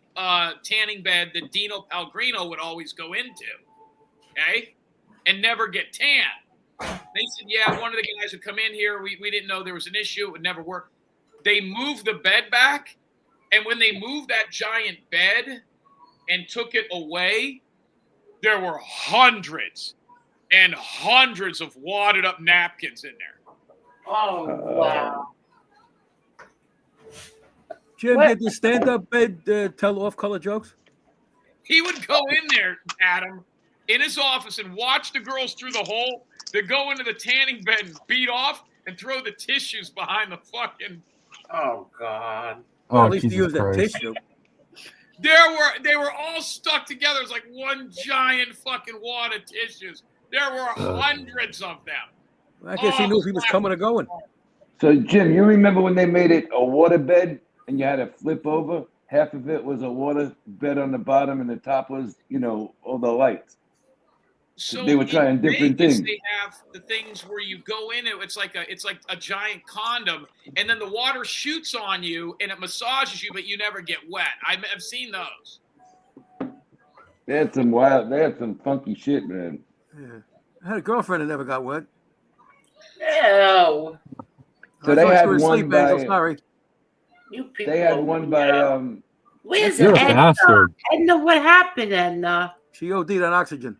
tanning bed that Dino Pellegrino would always go into, okay, and never get tan. They said, yeah, one of the guys would come in here. We didn't know there was an issue. It would never work. They moved the bed back, and when they moved that giant bed and took it away, there were hundreds and hundreds of wadded up napkins in there. Oh, wow. Jim, did the stand-up bed tell off-color jokes? He would go in there, Adam, in his office and watch the girls through the hole that go into the tanning bed and beat off and throw the tissues behind the fucking. Oh God! Well, Oh, at least you Jesus use that Christ. tissue. They were all stuck together. It was like one giant fucking wad of tissues. There were hundreds of them. I guess he knew if he was coming or going. So, Jim, you remember when they made it a water bed and you had to flip over? Half of it was a water bed on the bottom and the top was, all the lights. So they were trying in different Vegas, things. They have the things where you go in. It's like a giant condom, and then the water shoots on you and it massages you, but you never get wet. I've seen those. They had some funky shit, man. Yeah. I had a girlfriend that never got wet. No. So they had one asleep, by. Angel, sorry. You people. They had one by. Where's You're a Edna? bastard. Edna, what happened, Edna? She OD'd on oxygen.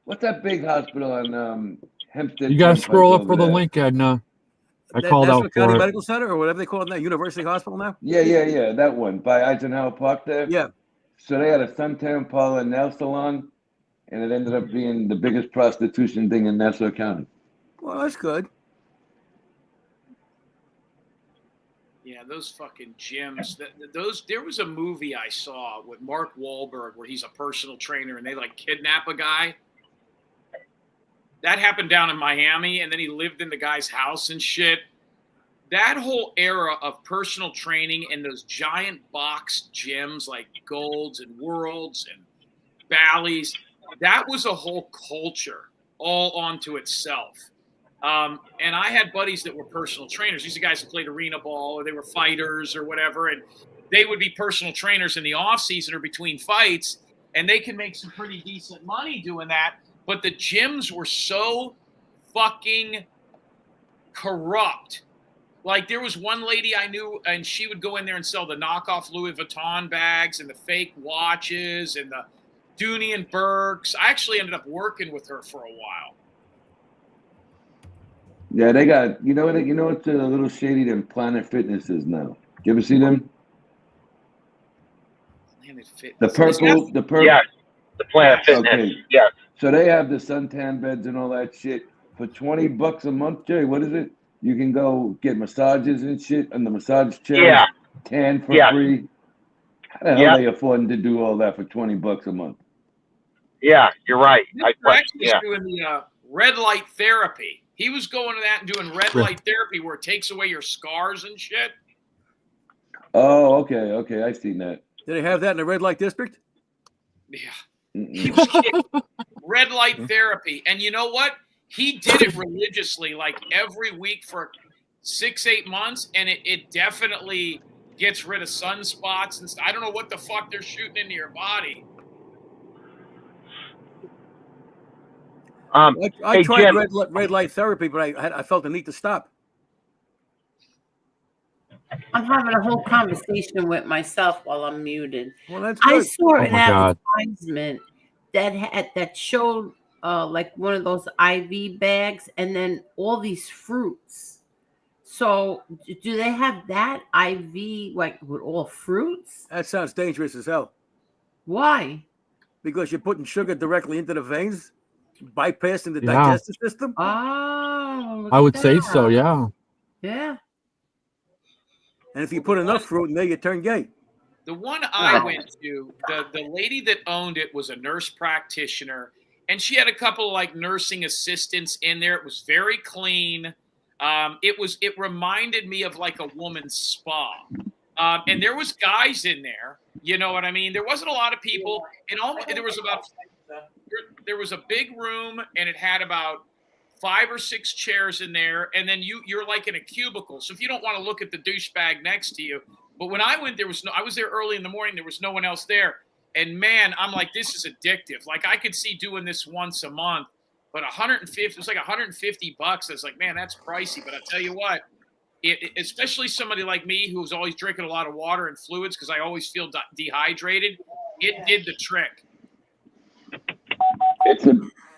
What's that big hospital on Hempstead? You got to Turnpike scroll up over for the there? link, Edna. I called National out County for it. Medical Center, or whatever they call it now, University Hospital now. Yeah. That one by Eisenhower Park there. Yeah. So they had a suntan parlor and nail salon, and it ended up being the biggest prostitution thing in Nassau County. Well, that's good. Yeah, those fucking gyms. There was a movie I saw with Mark Wahlberg where he's a personal trainer and they like kidnap a guy. That happened down in Miami, and then he lived in the guy's house and shit. That whole era of personal training and those giant box gyms like Golds and Worlds and Bally's, that was a whole culture all onto itself. And I had buddies that were personal trainers. These are guys who played arena ball or they were fighters or whatever. And they would be personal trainers in the off season or between fights. And they can make some pretty decent money doing that. But the gyms were so fucking corrupt. Like there was one lady I knew and she would go in there and sell the knockoff Louis Vuitton bags and the fake watches and the Dooney and Burks. I actually ended up working with her for a while. Yeah, they got what's a little shady than Planet Fitness is now. You ever see them? Planet Fitness. The purple. Yes, the Planet Fitness. Okay. Yes. So they have the suntan beds and all that shit for $20 a month, Jay. What is it? You can go get massages and shit on the massage chair. Yeah. Tan for free. How the hell are they affording to do all that for $20 a month? Yeah, you're right. Rex was doing the red light therapy. He was going to that and doing red light therapy where it takes away your scars and shit. Oh, okay. I've seen that. Did they have that in the red light district? Yeah. He was kidding. Red light therapy. And you know what? He did it religiously, like every week for 6-8 months, and it definitely gets rid of sunspots and stuff. I don't know what the fuck they're shooting into your body. I tried red light therapy, but I felt the need to stop. I'm having a whole conversation with myself while I'm muted. Well, that's good. I saw an God. advertisement that showed like one of those IV bags and then all these fruits. So do they have that IV like with all fruits? That sounds dangerous as hell. Why? Because you're putting sugar directly into the veins, bypassing the digestive system. Oh, I would say so, yeah. Yeah. And if you put enough fruit in there, you turn gay. The one I went to, the lady that owned it was a nurse practitioner, and she had a couple of like nursing assistants in there. It was very clean. It reminded me of like a woman's spa. And there was guys in there, you know what I mean? There wasn't a lot of people, and there was a big room, and it had about 5 or 6 chairs in there, and then you're like in a cubicle. So if you don't want to look at the douchebag next to you, but when I went, I was there early in the morning. There was no one else there, and man, I'm like, this is addictive. Like I could see doing this once a month, but 150. It was like $150. I was like, man, that's pricey. But I tell you what, especially somebody like me who's always drinking a lot of water and fluids because I always feel dehydrated. It did the trick.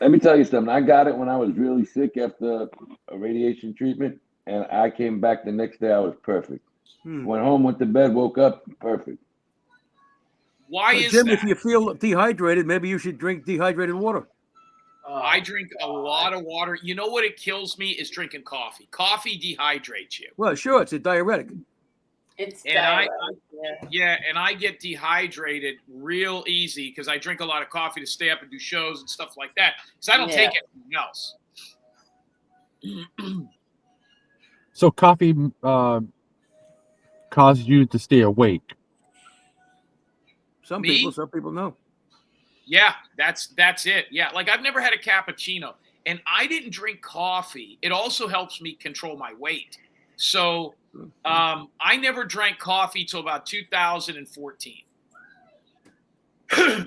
Let me tell you something. I got it when I was really sick after a radiation treatment, and I came back the next day. I was perfect. Went home, went to bed, woke up, perfect. Why is Jim, that? if you feel dehydrated, maybe you should drink dehydrated water. I drink a lot of water. You know what? It kills me is drinking coffee. Coffee dehydrates you. Well, sure, it's a diuretic. It's And I get dehydrated real easy because I drink a lot of coffee to stay up and do shows and stuff like that. Because I don't take anything else. So coffee causes you to stay awake. Some people know. Yeah, that's it. Yeah, like I've never had a cappuccino, and I didn't drink coffee. It also helps me control my weight. So I never drank coffee till about 2014.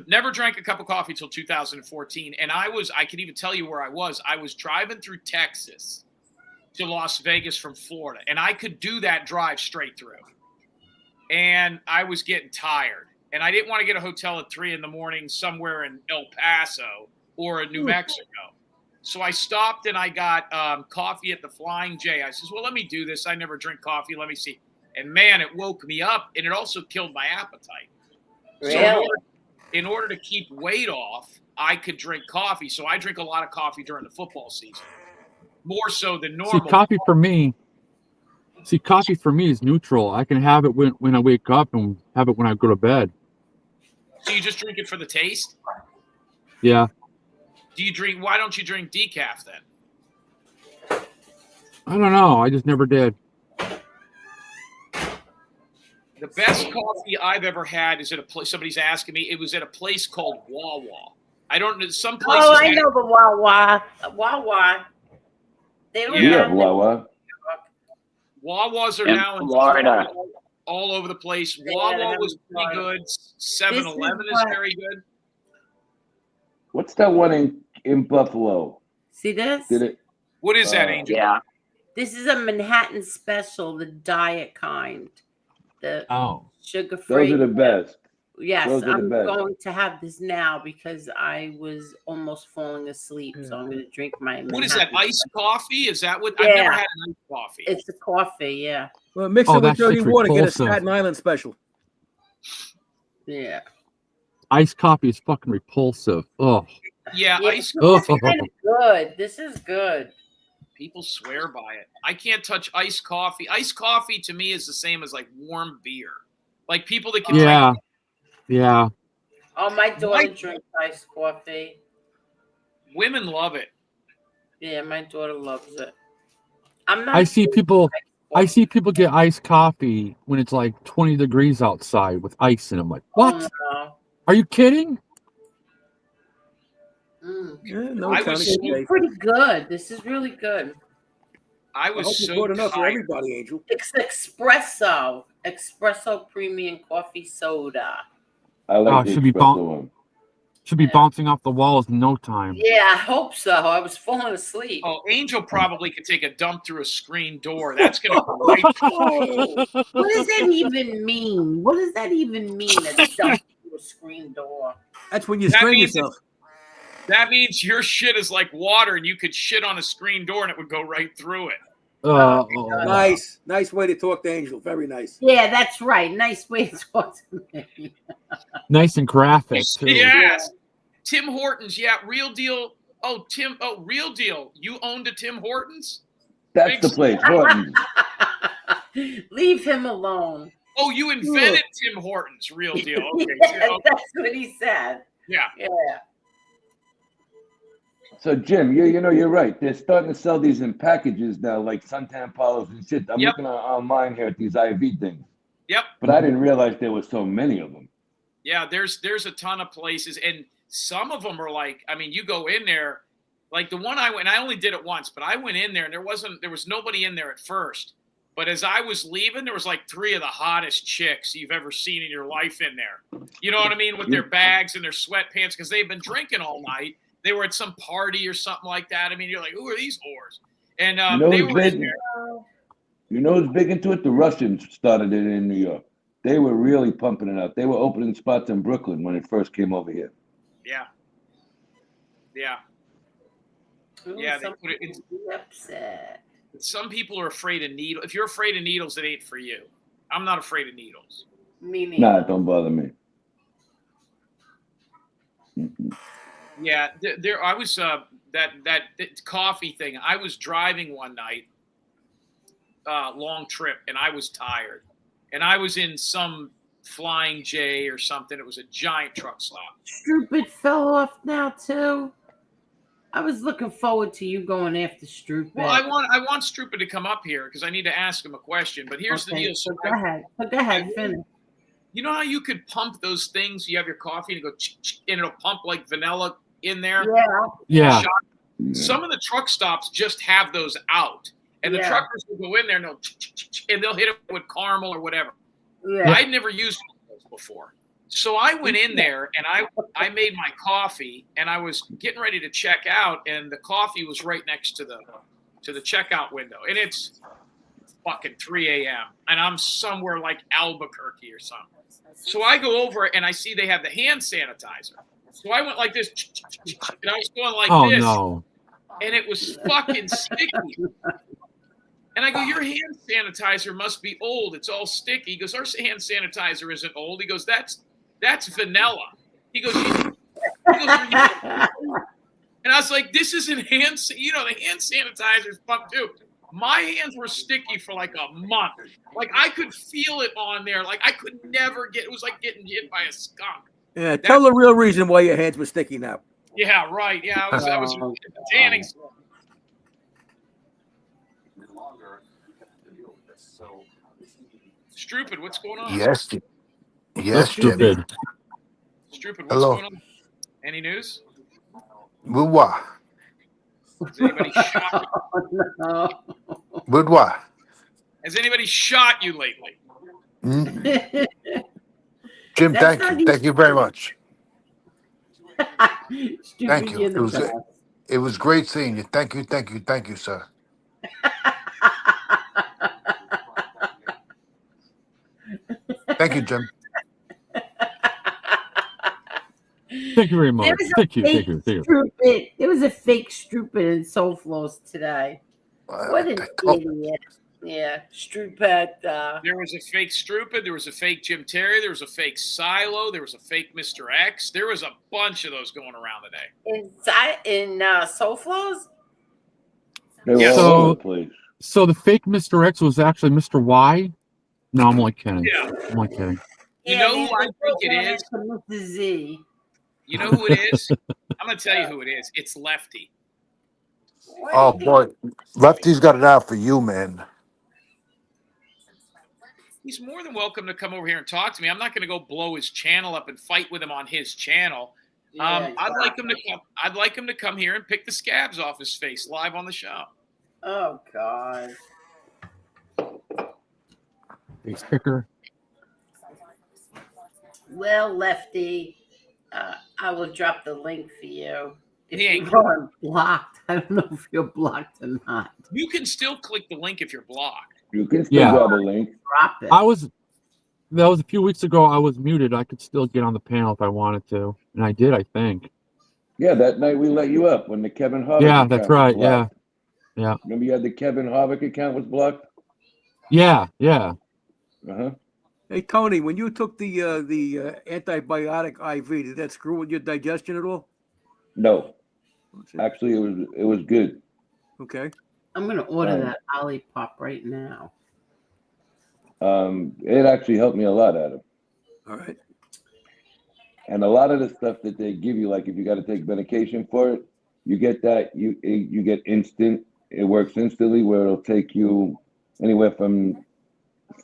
Never drank a cup of coffee till 2014, and I can even tell you where I was. I was driving through Texas to Las Vegas from Florida, and I could do that drive straight through. And I was getting tired. And I didn't want to get a hotel at 3 a.m. somewhere in El Paso or in New Mexico. So I stopped and I got coffee at the Flying J. I says, well, let me do this. I never drink coffee. Let me see. And, man, it woke me up, and it also killed my appetite. Really? So in order to keep weight off, I could drink coffee. So I drink a lot of coffee during the football season, more so than normal. See, coffee for me is neutral. I can have it when I wake up and have it when I go to bed. So you just drink it for the taste? Yeah. Why don't you drink decaf then? I don't know. I just never did. The best coffee I've ever had is at a place. Somebody's asking me. It was at a place called Wawa. I don't know. Some places. Oh, I know the Wawa. Wawa. They don't have Wawa. Wawas are In now in Florida. all over the place. Wawa was pretty good. 7-Eleven is very good. What's that one in Buffalo? See this? What is that, Angel? Yeah. This is a Manhattan special, the diet kind. The sugar-free. Those are the best. Yes, Those are the I'm best. going to have this now because I was almost falling asleep. So I'm going to drink my What is that? Iced coffee? Is that what? Yeah. I've never had an iced coffee. It's a coffee, yeah. Well, mix it with that dirty shit's water. Get a repulsive. Staten Island special. Yeah. Iced coffee is fucking repulsive. Oh. Yeah, iced It's coffee. kind of good. This is good. People swear by it. I can't touch iced coffee. Iced coffee to me is the same as like warm beer. Like people that can drink. Yeah. Oh, my daughter drinks iced coffee. Women love it. Yeah, my daughter loves it. I'm not. I see people get iced coffee when it's like 20 degrees outside with ice in them. Like, what? Oh, no. Are you kidding? This is pretty good. This is really good. I was hope you so bought enough for tired. everybody, Angel. It's espresso premium coffee soda. I like the should be espresso one. Should be bouncing off the walls in no time. Yeah, I hope so. I was falling asleep. Oh, Angel probably could take a dump through a screen door. That's going to be What does that even mean? What does that even mean? A dump through a screen door. That's when you strain yourself. That means your shit is like water, and you could shit on a screen door, and it would go right through it. Nice way to talk to Angel. Very nice. Yeah, that's right. Nice way to talk to me. Nice and graphic too. Yes. Tim Hortons. Yeah, Real Deal. Oh, Tim. Oh, Real Deal. You owned a Tim Hortons? That's the place. Hortons. Leave him alone. Oh, you invented Tim Hortons. Real Deal. Okay. Yes, okay. that's what he said. Yeah. Yeah. So Jim, you know you're right. They're starting to sell these in packages now, like suntan polos and shit. I'm looking online here at these IV things. Yep. But I didn't realize there were so many of them. Yeah, there's a ton of places, and some of them are like, I mean, you go in there, like the one I went, and I only did it once, but I went in there and there was nobody in there at first. But as I was leaving, there was like 3 of the hottest chicks you've ever seen in your life in there. You know what I mean? With their bags and their sweatpants, because they've been drinking all night. They were at some party or something like that. I mean, you're like, who are these whores? And they were in there. You know who's big into it? The Russians started it in New York. They were really pumping it out. They were opening spots in Brooklyn when it first came over here. Yeah. Yeah. Ooh, Yeah, they put it in. Upset. Some people are afraid of needles. If you're afraid of needles, it ain't for you. I'm not afraid of needles. Me neither. Nah, don't bother me. Yeah, there. I was that coffee thing. I was driving one night, long trip, and I was tired, and I was in some Flying J or something. It was a giant truck stop. Stupid fell off now too. I was looking forward to you going after Stupid. Well, I want Stupid to come up here because I need to ask him a question. But here's the deal. So go ahead, finish. You know how you could pump those things? You have your coffee and it go and it'll pump like vanilla in there. Yeah. Some of the truck stops just have those out, and the truckers will go in there and they'll hit it with caramel or whatever. Yeah. I'd never used those before, so I went in there and I made my coffee and I was getting ready to check out, and the coffee was right next to the checkout window, and it's fucking 3 a.m. and I'm somewhere like Albuquerque or something. So I go over and I see they have the hand sanitizer. So I went like this, and I was going like this. No. And it was fucking sticky. And I go, your hand sanitizer must be old. It's all sticky. He goes, our hand sanitizer isn't old. He goes, that's vanilla. He goes, and I was like, this isn't the hand sanitizer's pumped too. My hands were sticky for like a month. Like I could feel it on there. Like I could never get. It was like getting hit by a skunk. Yeah, tell the real reason why your hands were sticky now. Yeah, right. Yeah, I was tanning. Stupid, what's going on? Yes, Stupid. Stupid, what's Hello. going on? Any news? Boudoir. Has anybody shot you? No. Boudoir. Has anybody shot you lately? Jim, That's thank not you. Thank you very much. Stupid, Thank you. you're the best. It was great seeing you. Thank you, sir. Thank you, Jim. Thank you very much. Thank you. Stupid. There was a fake Stupid in Soul Flows today. What an idiot. Yeah, Stupid. There was a fake Stupid. There was a fake Jim Terry. There was a fake Silo. There was a fake Mr. X. There was a bunch of those going around today. In Soul Flows? They were all over the place. So the fake Mr. X was actually Mr. Y? No, I'm only kidding. Yeah. I'm only kidding. You know who I think it is? Mr. Z. You know who it is? I'm going to tell you who it is. It's Lefty. Oh boy, Lefty's got it out for you, man. He's more than welcome to come over here and talk to me. I'm not going to go blow his channel up and fight with him on his channel. Yeah, I'd like him to come. I'd like him to come here and pick the scabs off his face live on the show. Oh God. Face picker. Well, Lefty, I will drop the link for you. If He ain't you are blocked, I don't know if you're blocked or not. You can still click the link if you're blocked. You can still grab a link. Drop it. That was a few weeks ago. I was muted. I could still get on the panel if I wanted to, and I did, I think. Yeah, that night we let you up when the Kevin Harvick. Yeah, account that's was right. blocked. Yeah. Remember you had the Kevin Harvick account was blocked? Yeah. Uh-huh. Hey Tony, when you took the antibiotic IV, did that screw with your digestion at all? No. Actually, it was good. Okay. I'm gonna order that Olipop right now. It actually helped me a lot, Adam. All right. And a lot of the stuff that they give you, like if you got to take medication for it, you get that you get instant. It works instantly, where it'll take you anywhere from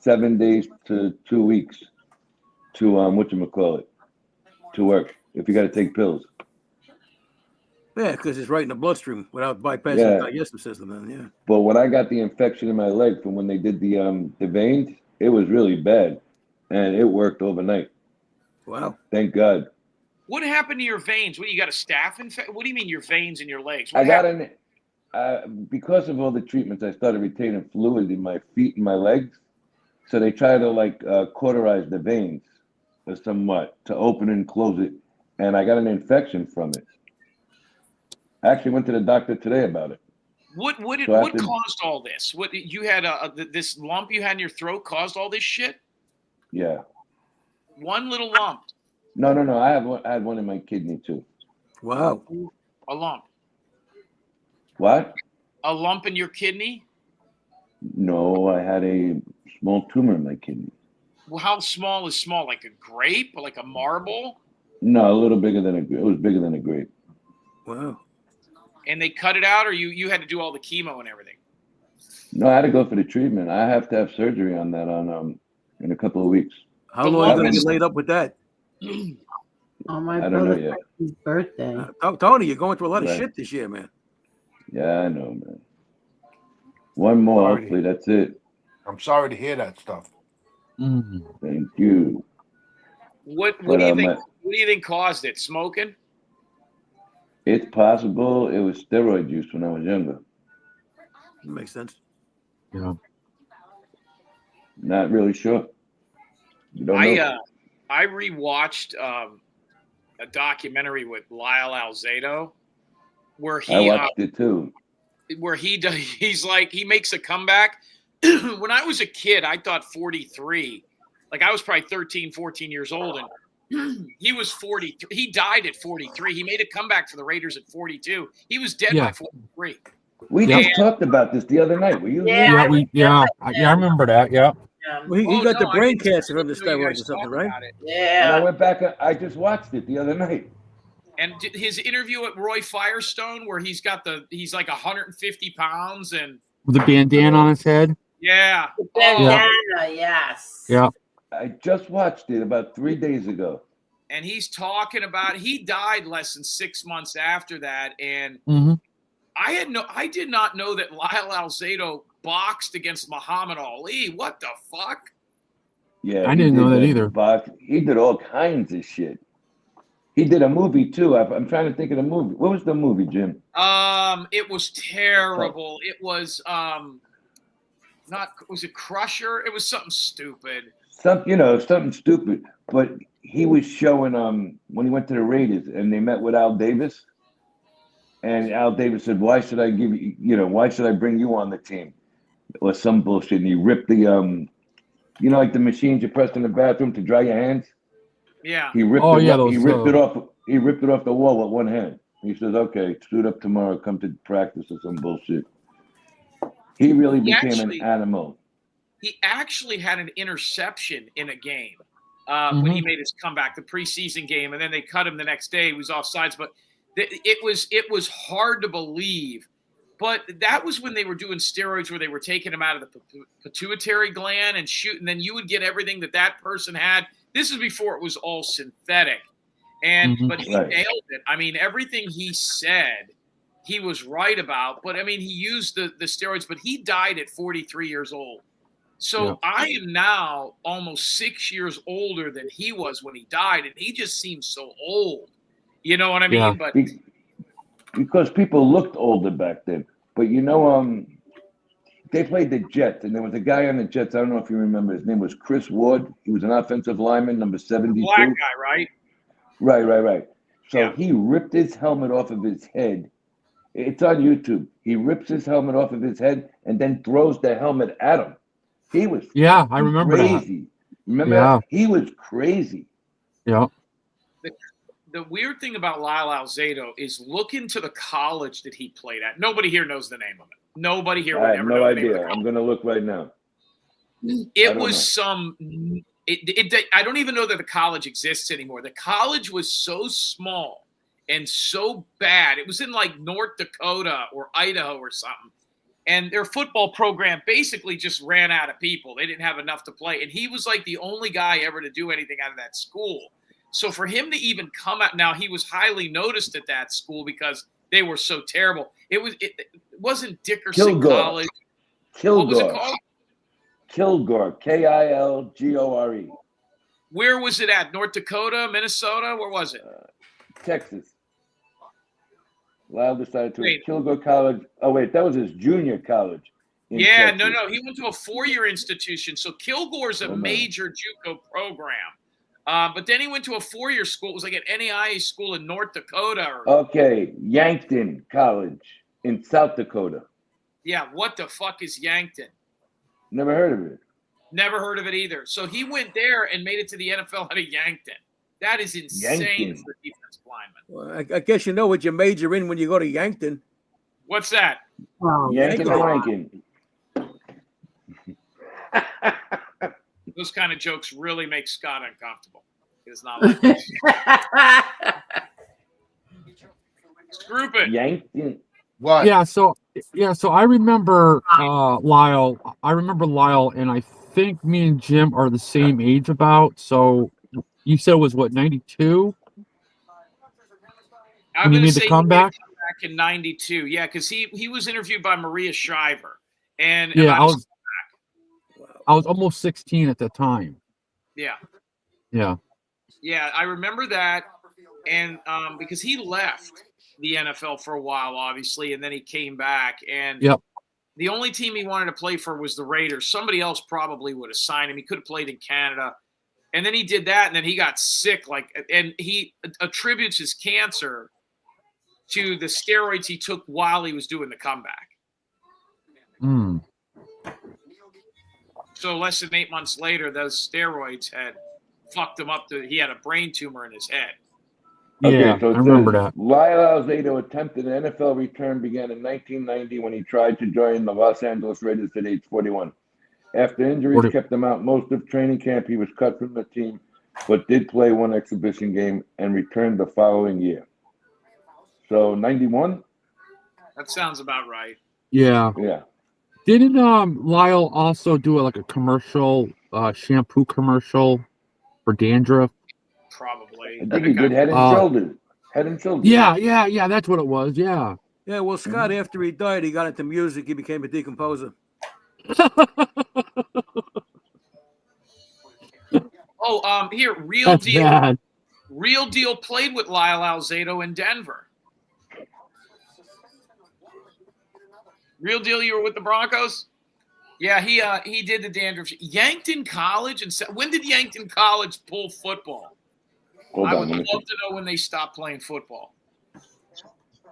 7 days to 2 weeks to to work if you got to take pills. Yeah, because it's right in the bloodstream without bypassing the digestive system. Then, yeah. But when I got the infection in my leg from when they did the veins, it was really bad, and it worked overnight. Wow! Thank God. What happened to your veins? What, you got a staph infection? What do you mean your veins in your legs? I got because of all the treatments, I started retaining fluid in my feet and my legs. So they try to cauterize the veins somewhat to open and close it, and I got an infection from it. I actually went to the doctor today about it. What caused all this? What you had this lump you had in your throat caused all this shit? Yeah. One little lump. No. I had one in my kidney too. Wow. A lump. What? A lump in your kidney? No, I had a small tumor in my kidney. Well, how small is small? Like a grape? Like a marble? No, a little bigger than a grape. It was bigger than a grape. Wow. And they cut it out, or you had to do all the chemo and everything? No, I had to go for the treatment. I have to have surgery on that in a couple of weeks. How long are you going to be laid up with that? Oh, my I don't know brother's yet. birthday. Tony, you're going through a lot of Right. shit this year, man. Yeah, I know, man. One more, Sorry. hopefully that's it. I'm sorry to hear that stuff. Thank you. What But, do you think? What do you think caused it? Smoking? It's possible it was steroid use when I was younger. Makes sense. Yeah. Not really sure. You don't know. I rewatched a documentary with Lyle Alzado where I he watched it too. where he's like he makes a comeback. When I was a kid, I thought 43. Like I was probably 13, 14 years old, and he was 43. He died at 43. He made a comeback for the Raiders at 42. He was dead by 43. We just talked about this the other night. Were you Yeah, I remember that. Yeah. Well, he got the brain cancer from the steroids or something, right? And I went back. I just watched it the other night. And his interview at Roy Firestone, where he's like 150 pounds and With the bandana on his head. yeah, Bandana, yes. Yeah. I just watched it about 3 days ago. and he's talking about he died less than 6 months after that, and I did not know that Lyle Alzado boxed against Muhammad Ali. What the fuck? Yeah, I didn't know that either. He did all kinds of shit. He did a movie too. I'm trying to think of the movie. What was the movie, Jim? It was terrible. It was was it Crusher? It was something stupid. Something stupid. But he was showing when he went to the Raiders and they met with Al Davis, and Al Davis said, "Why should I give you? Why should I bring you on the team?" Or some bullshit. And he ripped the like the machines you press in the bathroom to dry your hands. Yeah. He ripped it off. He ripped it off the wall with one hand. He says, "Okay, suit up tomorrow. Come to practice or some bullshit." He really became an animal. He actually had an interception in a game when he made his comeback, the preseason game, and then they cut him the next day. He was offsides, but it was hard to believe. But that was when they were doing steroids, where they were taking him out of the pituitary gland and shooting. Then you would get everything that person had. This is before it was all synthetic, but he nailed it. I mean, everything he said, he was right about. But I mean, he used the steroids, but he died at 43 years old. So I am now almost 6 years older than he was when he died, and he just seems so old. You know what I mean? Yeah. But because people looked older back then. But they played the Jets, and there was a guy on the Jets. I don't know if you remember. His name was Chris Ward. He was an offensive lineman, number 72. Black guy, right? Right. So he ripped his helmet off of his head. It's on YouTube. He rips his helmet off of his head and then throws the helmet at him. He was I remember crazy. that. Remember that? He was crazy. Yeah. The weird thing about Lyle Alzado is look into the college that he played at. Nobody here knows the name of it. Nobody here would I have ever no know the name of the idea. college. I'm going to look right now. It was I don't even know that the college exists anymore. The college was so small and so bad. It was in like North Dakota or Idaho or something. And their football program basically just ran out of people. They didn't have enough to play. And he was like the only guy ever to do anything out of that school. So for him to even come out, now he was highly noticed at that school because they were so terrible. It wasn't Dickerson College. Kilgore. What was it called? Kilgore. Kilgore. Where was it at? North Dakota, Minnesota? Where was it? Texas. Lyle decided to Kilgore College. Oh, wait, that was his junior college. Yeah, Texas. No. He went to a 4-year institution. So Kilgore's a major JUCO program. But then he went to a 4-year school. It was like an NAIA school in North Dakota. Okay, Yankton College in South Dakota. Yeah, what the fuck is Yankton? Never heard of it. Never heard of it either. So he went there and made it to the NFL out of Yankton. That is insane Yankton. for a defensive lineman. Well, I guess you know what you major in when you go to Yankton. What's that? Yanking or wanking? Those kind of jokes really make Scott uncomfortable. It's not like that. Group it. Yankton. What? Yeah, so I remember Lyle. I remember Lyle, and I think me and Jim are the same age about. So you said it was what, 92? I'm When going he to made the say comeback? he made back in '92. Yeah, because he was interviewed by Maria Shriver, and Yeah, about I was almost 16 at the time. yeah. Yeah. I remember that, and because he left the NFL for a while, obviously, and then he came back, and Yep. the only team he wanted to play for was the Raiders. Somebody else probably would have signed him. He could have played in Canada, and then he did that, and then he got sick. And he attributes his cancer to the steroids he took while he was doing the comeback. Mm. So less than 8 months later, those steroids had fucked him up. He had a brain tumor in his head. Okay, so I remember that. Lyle Alzado attempted an NFL return began in 1990 when he tried to join the Los Angeles Raiders at age 41. After injuries kept him out most of training camp, he was cut from the team, but did play one exhibition game and returned the following year. So 91? That sounds about right. Yeah. Yeah. Didn't Lyle also do like a commercial, shampoo commercial for dandruff? Probably. I think he did Head and Shoulders. Head and Shoulders. Yeah, that's what it was. Yeah. Yeah, well, Scott, after he died, he got into music. He became a decomposer. Here, Real That's Deal. bad. Real Deal played with Lyle Alzado in Denver. Real Deal, you were with the Broncos? Yeah, he did the dandruff. Yankton College, and when did Yankton College pull football? I would love to know when they stopped playing football.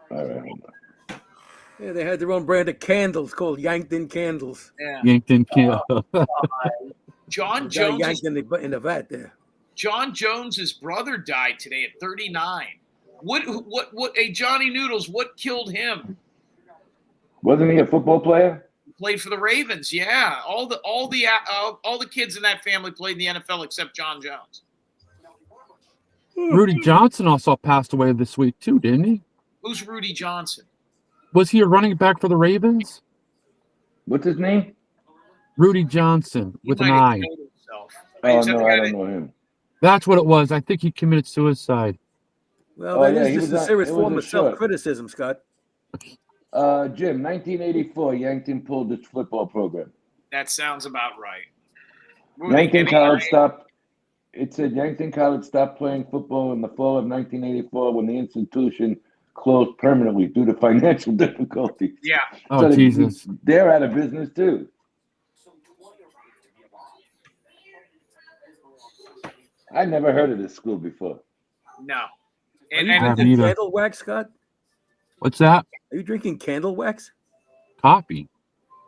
All right, hold on. Yeah, they had their own brand of candles called Yankton Candles. Yeah. Yankton Candle. John Jones yanked in the vat there. John Jones's brother died today at 39. What? Hey, Johnny Noodles, what killed him? Wasn't he a football player? Played for the Ravens. Yeah, all the kids in that family played in the NFL except John Jones. Rudy Johnson also passed away this week too, didn't he? Who's Rudy Johnson? Was he a running back for the Ravens? What's his name? Rudy Johnson with an I. Oh, no, I don't know him. That's what it was. I think he committed suicide. Well, that is just a serious form of self-criticism, Scott. Jim, 1984, Yankton pulled its football program. That sounds about right. Yankton College stopped. It said Yankton College stopped playing football in the fall of 1984 when the institution closed permanently due to financial difficulties. Yeah. Oh, so Jesus. They're out of business too. I never heard of this school before. No. Are you drinking candle wax, Scott? What's that? Are you drinking candle wax? Coffee.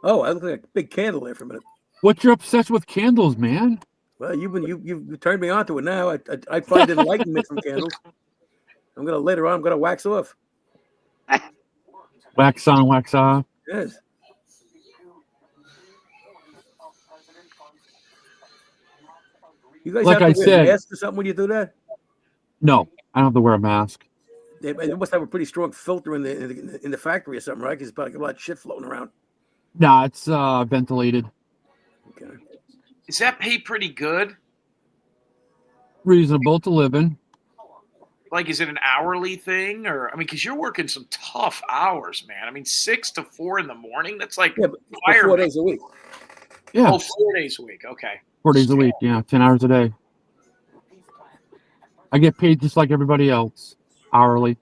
Oh, I look like a big candle there for a minute. What's your obsession with candles, man? Well, you turned me on to it now. I find enlightenment from candles. Later on I'm gonna wax off. Wax on, wax off. Yes. You guys Like have I to wear said, masks or something when you do that? No, I don't have to wear a mask. They must have a pretty strong filter in the factory or something, right? Because it's probably a lot of shit floating around. Nah, it's ventilated. Okay. Is that pay pretty good? Reasonable to live in. Like, is it an hourly thing? Or, I mean, because you're working some tough hours, man. I mean, 6 to 4 in the morning? That's like 4 days a week. Yeah. Oh, 4 days a week. Okay. 4 days a week, yeah. 10 hours a day. I get paid just like everybody else. Hourly.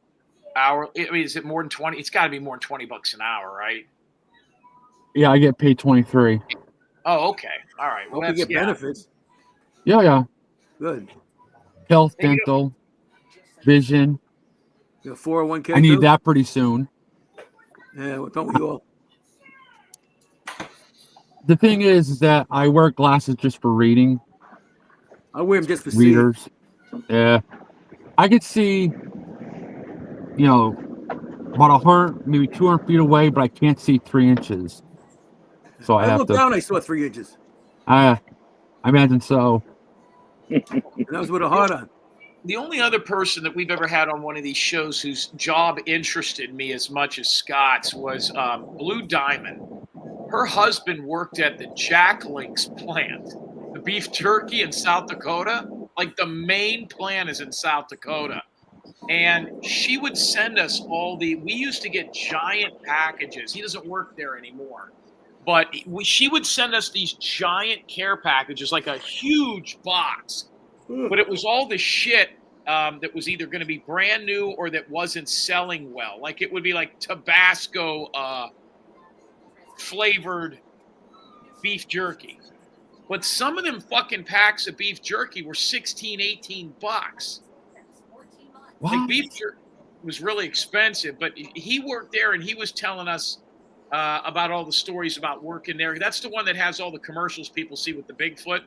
I mean, is it more than 20? It's got to be more than $20 an hour, right? Yeah, I get paid 23. Oh, okay. All right. Well, you get benefits. Yeah. Good. Health, dental, vision. You have 401k. I need that pretty soon. Yeah, well, don't we all? The thing is that I wear glasses just for reading. I wear them just for readers. Yeah, I could see, about 100, maybe 200 feet away, but I can't see 3 inches. So I I have looked to. down, I saw 3 inches. I imagine so. And that was with a hard on. The only other person that we've ever had on one of these shows whose job interested me as much as Scott's was Blue Diamond. Her husband worked at the Jack Links plant, the beef jerky in South Dakota. Like the main plant is in South Dakota. And she would send us we used to get giant packages. He doesn't work there anymore. But she would send us these giant care packages, like a huge box. But it was all the shit that was either going to be brand new or that wasn't selling well. Like it would be like Tabasco flavored beef jerky. But some of them fucking packs of beef jerky were 16, 18 bucks. Like beef jerky was really expensive, but he worked there and he was telling us about all the stories about working there. That's the one that has all the commercials people see with the Bigfoot.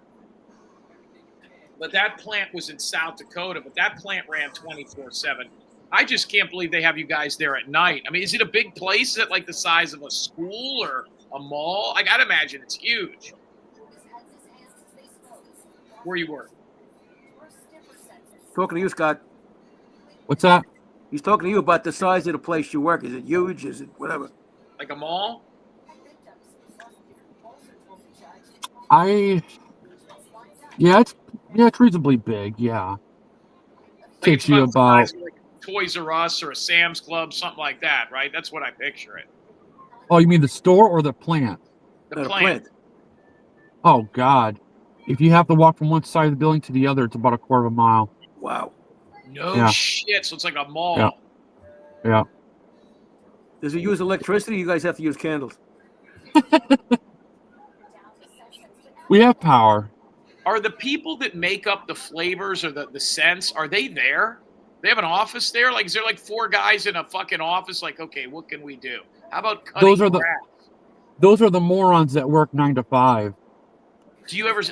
But that plant was in South Dakota, but that plant ran 24/7. I just can't believe they have you guys there at night. I mean, is it a big place? Is it like the size of a school or a mall? I gotta imagine it's huge. Where you work? Talking to you, Scott. What's that? He's talking to you about the size of the place you work. Is it huge? Is it whatever? Like a mall? Yeah, it's reasonably big. Yeah, takes you about. Like Toys R Us or a Sam's Club, something like that, right? That's what I picture it. Oh, you mean the store or the plant? The plant. Oh God, if you have to walk from one side of the building to the other, it's about a quarter of a mile. Wow. No shit. So it's like a mall. Yeah. Does it use electricity? You guys have to use candles. We have power. Are the people that make up the flavors or the scents, are they there? They have an office there? Like, is there like 4 guys in a fucking office? Like, okay, what can we do? How about cutting grass? Those are the morons that work 9 to 5.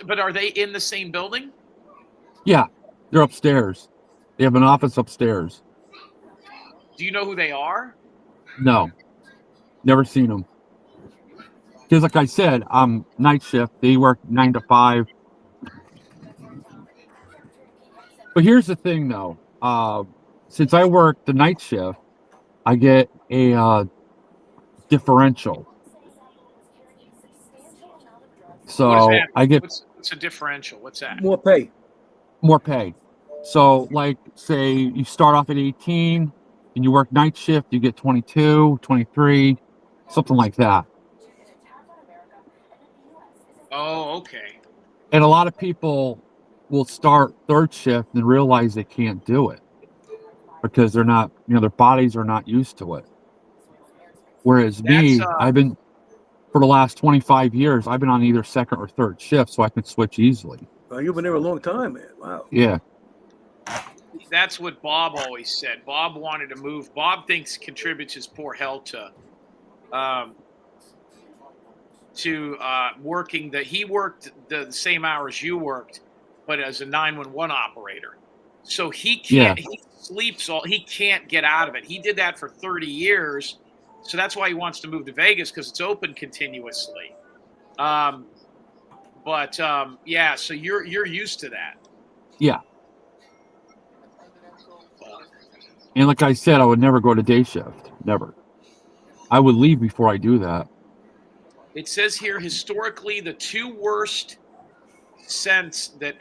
But are they in the same building? Yeah, they're upstairs. They have an office upstairs. Do you know who they are? No, never seen them. Because like I said, I'm night shift. They work 9 to 5. But here's the thing, though. Since I work the night shift, I get a differential. So I get what's a differential? What's that? More pay. More pay. So, like, say you start off at 18 and you work night shift, you get 22, 23, something like that. Oh, okay. And a lot of people will start third shift and realize they can't do it because they're not, their bodies are not used to it. Whereas I've been, for the last 25 years, I've been on either second or third shift, so I can switch easily. Oh, you've been there a long time, man. Wow. Yeah. That's what Bob always said. Bob wanted to move. Bob thinks contributes his poor health to working he worked the same hours you worked, but as a 911 operator. So he can't, he sleeps he can't get out of it. He did that for 30 years. So that's why he wants to move to Vegas, because it's open continuously. So you're used to that. Yeah. And like I said, I would never go to day shift. Never. I would leave before I do that. It says here, historically, the 2 worst scents that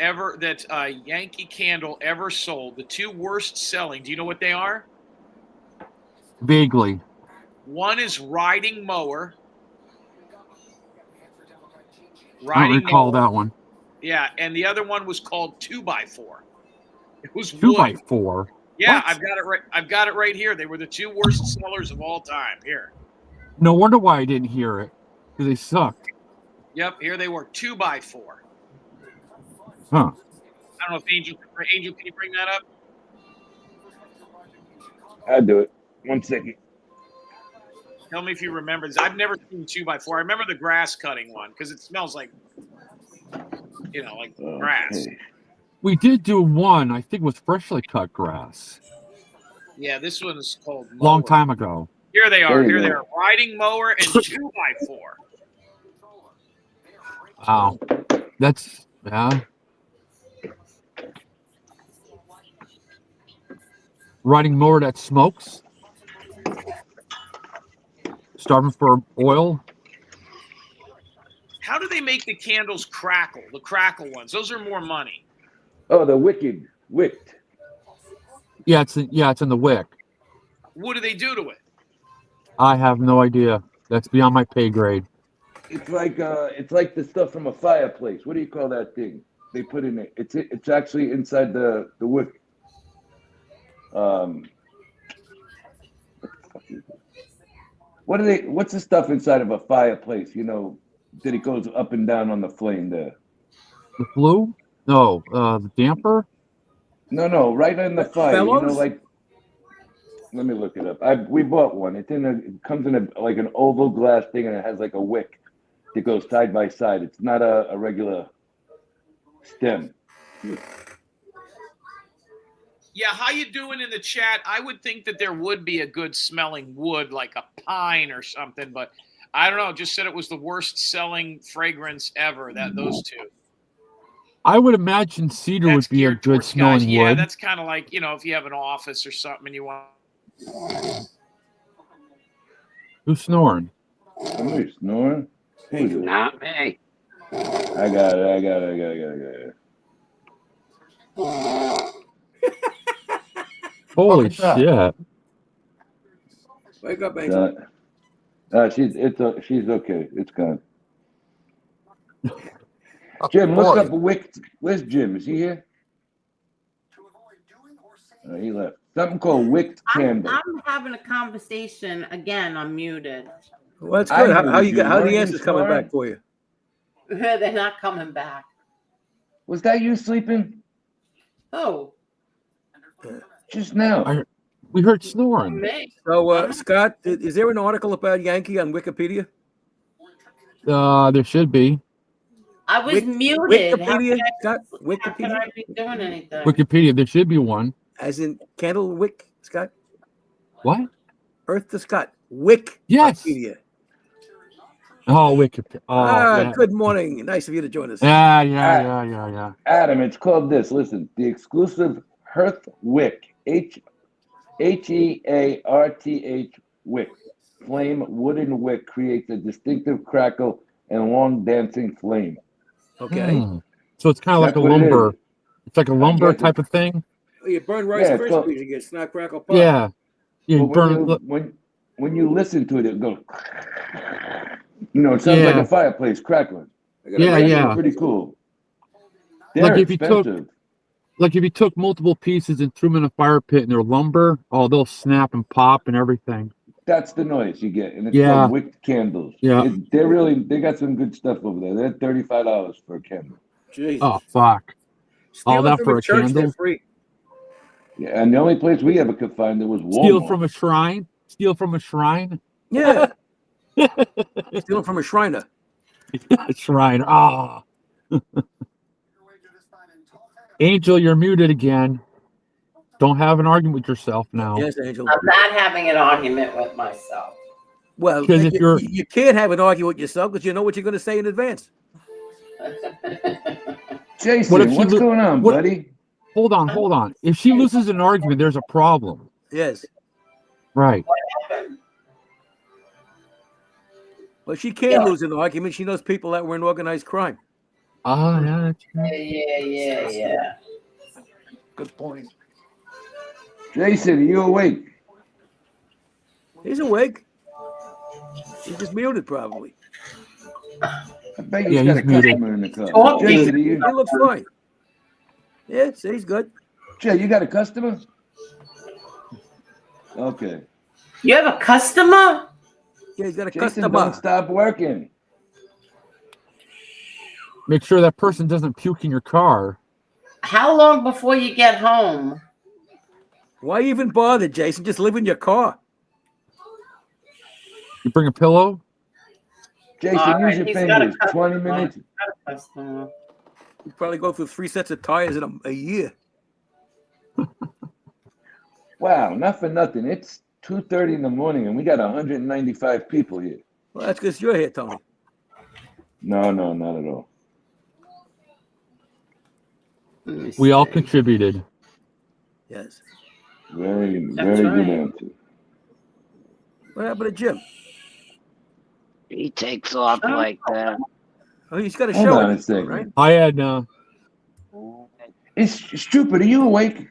Yankee Candle ever sold, the 2 worst selling, do you know what they are? Vaguely. One is riding mower. I don't recall that one. Yeah, and the other one was called 2x4. It was 2x4. Yeah, What? I've got it right. I've got it right here. They were the 2 worst sellers of all time. Here. No wonder why I didn't hear it, because they sucked. Yep, here they were, 2x4. Huh. I don't know if Angel, can you bring that up? I'll do it. 1 second. Tell me if you remember this. I've never seen 2x4. I remember the grass cutting one because it smells like, like grass. We did do one. I think it was freshly cut grass. Yeah, this one is called mower. Long time ago. Here they are. There you Here they go. are. Riding mower and 2x4. Wow. That's yeah. Riding mower that smokes. Starving for oil. How do they make the candles crackle? The crackle ones. Those are more money. Oh, the wicked. Yeah, it's in the wick. What do they do to it? I have no idea. That's beyond my pay grade. It's like the stuff from a fireplace. What do you call that thing? They put in it. It's actually inside the wick. What the fuck is it? What's the stuff inside of a fireplace? You know, that it goes up and down on the flame there. The flue? No, the damper? No, right in the fire. Bellows? You know, like. Let me look it up. We bought one. It comes in like an oval glass thing, and it has like a wick that goes side by side. It's not a regular stem. Yeah, how you doing in the chat? I would think that there would be a good smelling wood, like a pine or something, but I don't know. Just said it was the worst selling fragrance ever. Those two. I would imagine cedar would be a good smelling wood. Yeah, that's kind of like, if you have an office or something and you want. Who's snoring? Somebody's snoring? Who's it? Not me. I got it. Holy shit. Wake up, Angel. She's okay. It's gone. Jim, look up Wick. Where's Jim? Is he here? He left. Something called wicked candle. I'm having a conversation again. I'm muted. Well, that's good. How the answers coming back for you? They're not coming back. Was that you sleeping? Oh. Just now. We heard snoring. So, Scott, is there an article about Yankee on Wikipedia? There should be. I was muted. Wikipedia, Scott? How can I be doing anything? Wikipedia, there should be one. As in candle wick, Scott? What? Earth to Scott. Wick. Yes. Wikipedia. Oh, Wikipedia. Oh, yeah. Good morning. Nice of you to join us. Yeah. Adam, it's called this. Listen, the exclusive Hearth Wick. Hearth wick. Flame wooden wick creates a distinctive crackle and long dancing flame. Okay. So it's kind of like a lumber. It's like a lumber type of thing. Oh, you burn Rice Krispies, you get snap, crackle, pop. Yeah. You burn. When you listen to it, it goes. It sounds like a fireplace crackling. Yeah. Pretty cool. Like if you took multiple pieces and threw them in a fire pit and they're lumber, they'll snap and pop and everything. That's the noise you get, and it's called wicked candles. Yeah, they got some good stuff over there. They're $35 for a candle. Jesus. Oh fuck! All that for a candle? Free. Yeah, and the only place we ever could find it was Walmart. Steal from a shrine. Yeah. Stealing from a shriner. Shrine. Angel, you're muted again. Don't have an argument with yourself now. Yes, Angel. I'm not having an argument with myself. Well, because you can't have an argument with yourself because you know what you're going to say in advance. Jason, what's going on, buddy? Hold on. If she loses an argument, there's a problem. Yes. Right. Well, she can't lose an argument. She knows people that were in organized crime. Yeah. Yeah. Good point. Jason, are you awake? He's awake. He's just muted, probably. I bet he's got a customer in the car. Jason, he looks fine. Yeah, see, he's good. Jay, you got a customer? Okay. You have a customer? Yeah, he's got a Jason, customer. Don't stop working. Make sure that person doesn't puke in your car. How long before you get home? Why even bother, Jason? Just live in your car. You bring a pillow? Jason, use your fingers. 20 minutes. You probably go through 3 sets of tires in a year. Wow, not for nothing. It's 2:30 in the morning, and we got 195 people here. Well, that's because you're here, Tony. No, not at all. We all contributed. Yes. Very That's good right. answer. What happened to Jim? He takes off like that. Oh, he's got a Hold show on in a second. right? Hi, Edna. It's stupid. Are you awake?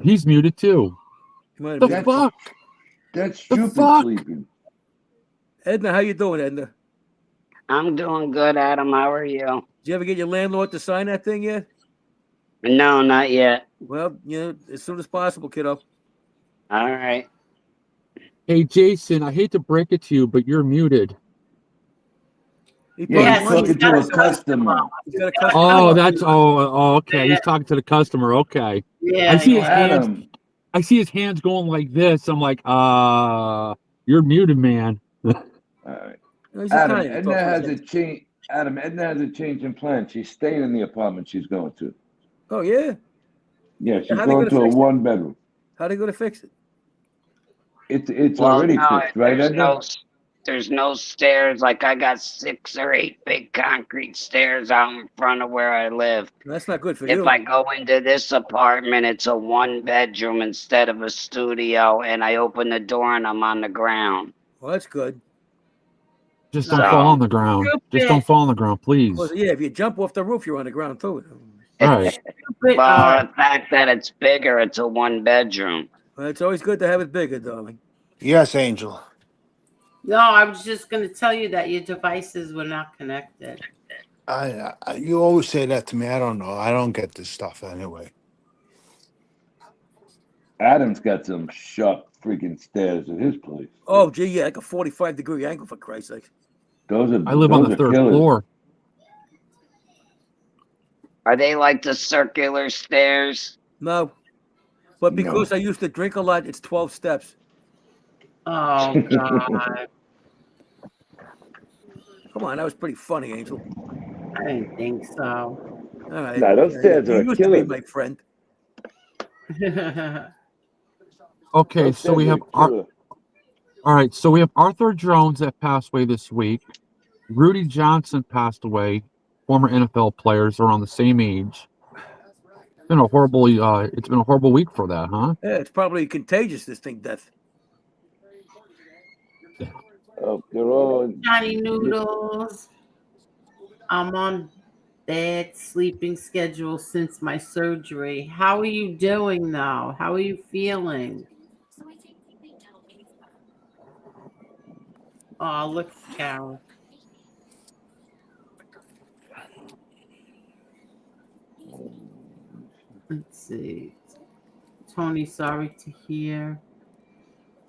He's muted too. The fuck? That's The stupid fuck? sleeping. Edna, how you doing, Edna? I'm doing good, Adam. How are you? Did you ever get your landlord to sign that thing yet? No, not yet. Well, as soon as possible, kiddo. All right. Hey, Jason, I hate to break it to you, but you're muted. Yeah, he's talking to a customer. He's got a customer. Oh, okay. He's talking to the customer. Okay. Yeah, I see his hands. Adam. I see his hands going like this. I'm like, you're muted, man. All right. No, he's Adam, Italian. He Edna talks has like a that. change. Adam, Edna has a change in plan. She's staying in the apartment she's going to. Oh, yeah? Yeah, she's How they going gonna to a fix it? 1-bedroom. How they going to fix it? It's Well, already no, fixed, right, Edna? there's no stairs. Like I got 6 or 8 big concrete stairs out in front of where I live. That's not good for If you. I go into this apartment, it's a 1-bedroom instead of a studio, and I open the door and I'm on the ground. Well, that's good. Just don't fall on the ground. Just don't fall on the ground, please. Well, yeah, if you jump off the roof, you're on the ground too. All right. Well, the fact that it's bigger, it's a 1-bedroom. Well, it's always good to have it bigger, darling. Yes, Angel. No, I was just going to tell you that your devices were not connected. You always say that to me. I don't know. I don't get this stuff anyway. Adam's got some sharp freaking stairs at his place. Oh, gee, yeah, like a 45-degree angle, for Christ's sake. I live on the 3rd floor. Are they like the circular stairs? No. But because I used to drink a lot, it's 12 steps. Oh, God. Come on, that was pretty funny, Angel. I didn't think so. All right. Nah, those stairs you are used to killing. be my friend. Okay, Those so we stairs have are killer. all right. So we have Arthur Jones that passed away this week. Rudy Johnson passed away. Former NFL players around the same age. It's been a horrible. It's been a horrible week for that, huh? Yeah, it's probably contagious, this thing, death. Oh, they're all Johnny Noodles. I'm on bad sleeping schedule since my surgery. How are you doing now? How are you feeling? Oh, look, Carol. Let's see. Tony, sorry to hear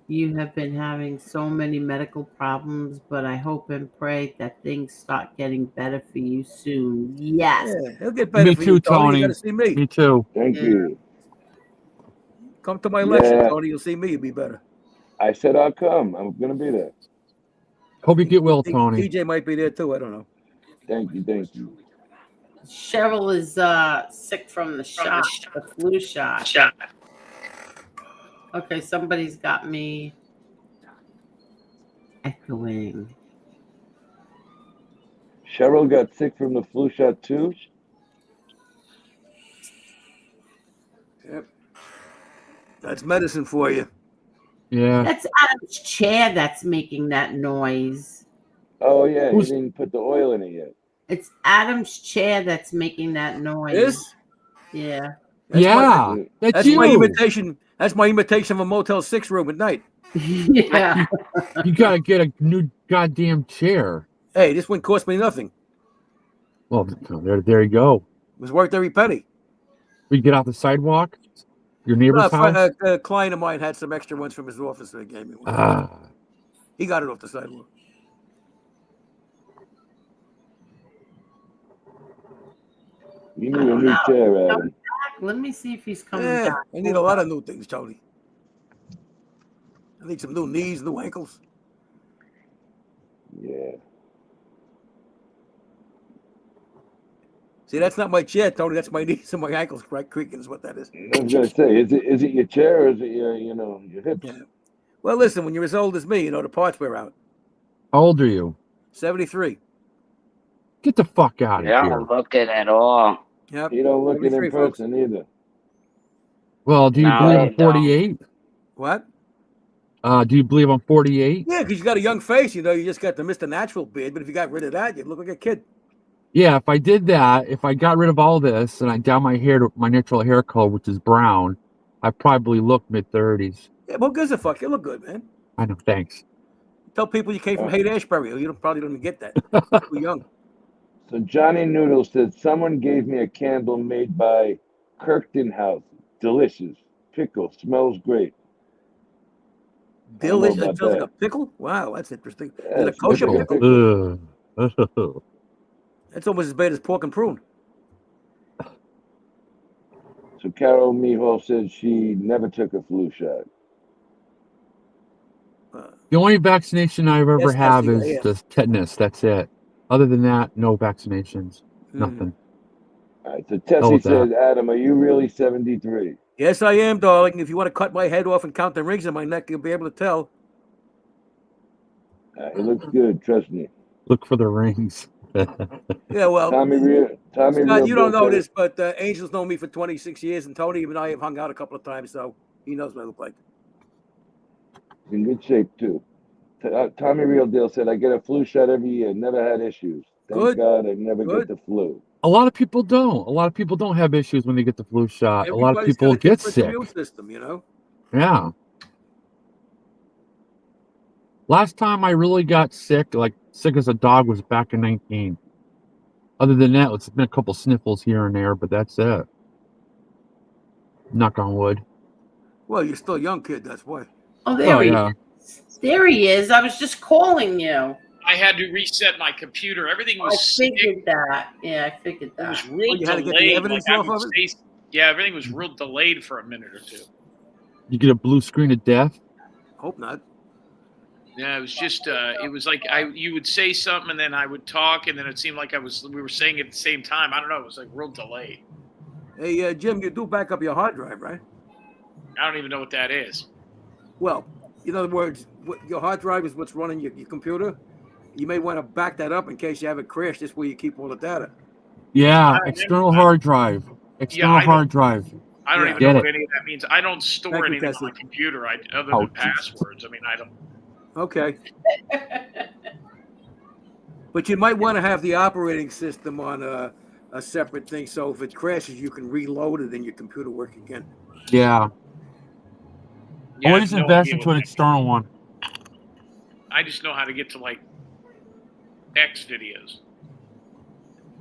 you have been having so many medical problems, but I hope and pray that things start getting better for you soon. Yes. Yeah, he'll get better Me for too, you, Tony. Tony. You got to see me. Me too. Thank you. Come to my lecture, Yeah. Tony. You'll see me. You'll be better. I said I'll come. I'm gonna be there. Hope you get well, Tony. TJ might be there too. I don't know. Thank you. Cheryl is sick from the shot, the flu shot. Okay, somebody's got me echoing. Cheryl got sick from the flu shot too. Yep. That's medicine for you. Yeah. That's Adam's chair that's making that noise. Oh yeah, he didn't put the oil in it yet. It's Adam's chair that's making that noise. This? Yeah. That's you. my imitation. That's my imitation of a Motel 6 room at night. Yeah. You gotta get a new goddamn chair. Hey, this one cost me nothing. Well, there you go. It was worth every penny. We get off the sidewalk. Your neighbor's house. A client of mine had some extra ones from his office that he gave me one. He got it off the sidewalk. You need a new chair, Adam. Let me see if he's coming Yeah, back. I need a lot of new things, Tony. I need some new knees, new ankles. Yeah. See, that's not my chair, Tony. That's my knees and my ankles creaking is what that is. I was gonna say, is it your chair or is it your hips? Yeah. Well, listen, when you're as old as me, the parts wear out. How old are you? 73. Get the fuck out of Yeah, here. don't look it at all. Yep. You don't look it in 73, folks. person either. Well, do you No, believe you I'm 48? What? Do you believe I'm 48? Yeah, because you got a young face. You just got the Mr. Natural beard. But if you got rid of that, you'd look like a kid. Yeah, if I did that, if I got rid of all this and I dyed my hair to my natural hair color, which is brown, I probably look mid-30s. Yeah, who gives a fuck? You look good, man. I know, thanks. Tell people you came from Haight-Ashbury. You probably don't even get that. You're young. So Johnny Noodle said someone gave me a candle made by Kirkton House. Delicious. Pickle. Smells great. Delicious. about It smells like that. a pickle? Wow, that's interesting. Yeah, Is it a it smells kosher like a pickle? Ugh. That's almost as bad as pork and prune. So Carol Mihal said she never took a flu shot. The only vaccination I ever Yes, have Tessie, is yeah. the tetanus. That's it. Other than that, no vaccinations. Nothing. All right, so Hell Tessie with that. says, Adam, are you really 73? Yes, I am, darling. If you want to cut my head off and count the rings in my neck, you'll be able to tell. He looks good, trust me. Look for the rings. Yeah, well, Tommy Scott, Real you don't Bill know said- this, but Angel's known me for 26 years, and Tony and I have hung out a couple of times, so he knows what I look like. in good shape too. Tommy Real Deal said, I get a flu shot every year, never had issues. Thank Good. God I never Good. get the flu. A lot of people don't. A lot of people don't have issues when they get the flu shot. A lot of Everybody's people got a get different sick. immune system, Yeah. Last time I really got sick, like sick as a dog, was back in 19. Other than that, it's been a couple sniffles here and there, but that's it. Knock on wood. Well, you're still a young kid, that's why. Oh, there he yeah. is. There he is. I was just calling you. I had to reset my computer. Everything I was figured that. Yeah, I figured It that. was real you had to delayed. get the evidence I off would of it? say- yeah, everything was real delayed for a minute or two. You get a blue screen of death. Hope not. Yeah, it was just it was like you would say something and then I would talk and then it seemed like we were saying it at the same time. I don't know, it was like real delayed. Hey, Jim, you do back up your hard drive, right? I don't even know what that is. Well, in other words, your hard drive is what's running your computer. You may want to back that up in case you have it crash. This way you keep all the data. Yeah, external hard drive. External hard drive. I don't Yeah, even get know it. what any of that means. I don't store Thank you, anything on Tessie. my computer other Oh, than Jesus. passwords. I mean, I don't. Okay. But you might want to have the operating system on a separate thing, so if it crashes, you can reload it and your computer work again. Yeah. Yeah, I Always have no invest idea into what an that- external one. I just know how to get to like X videos.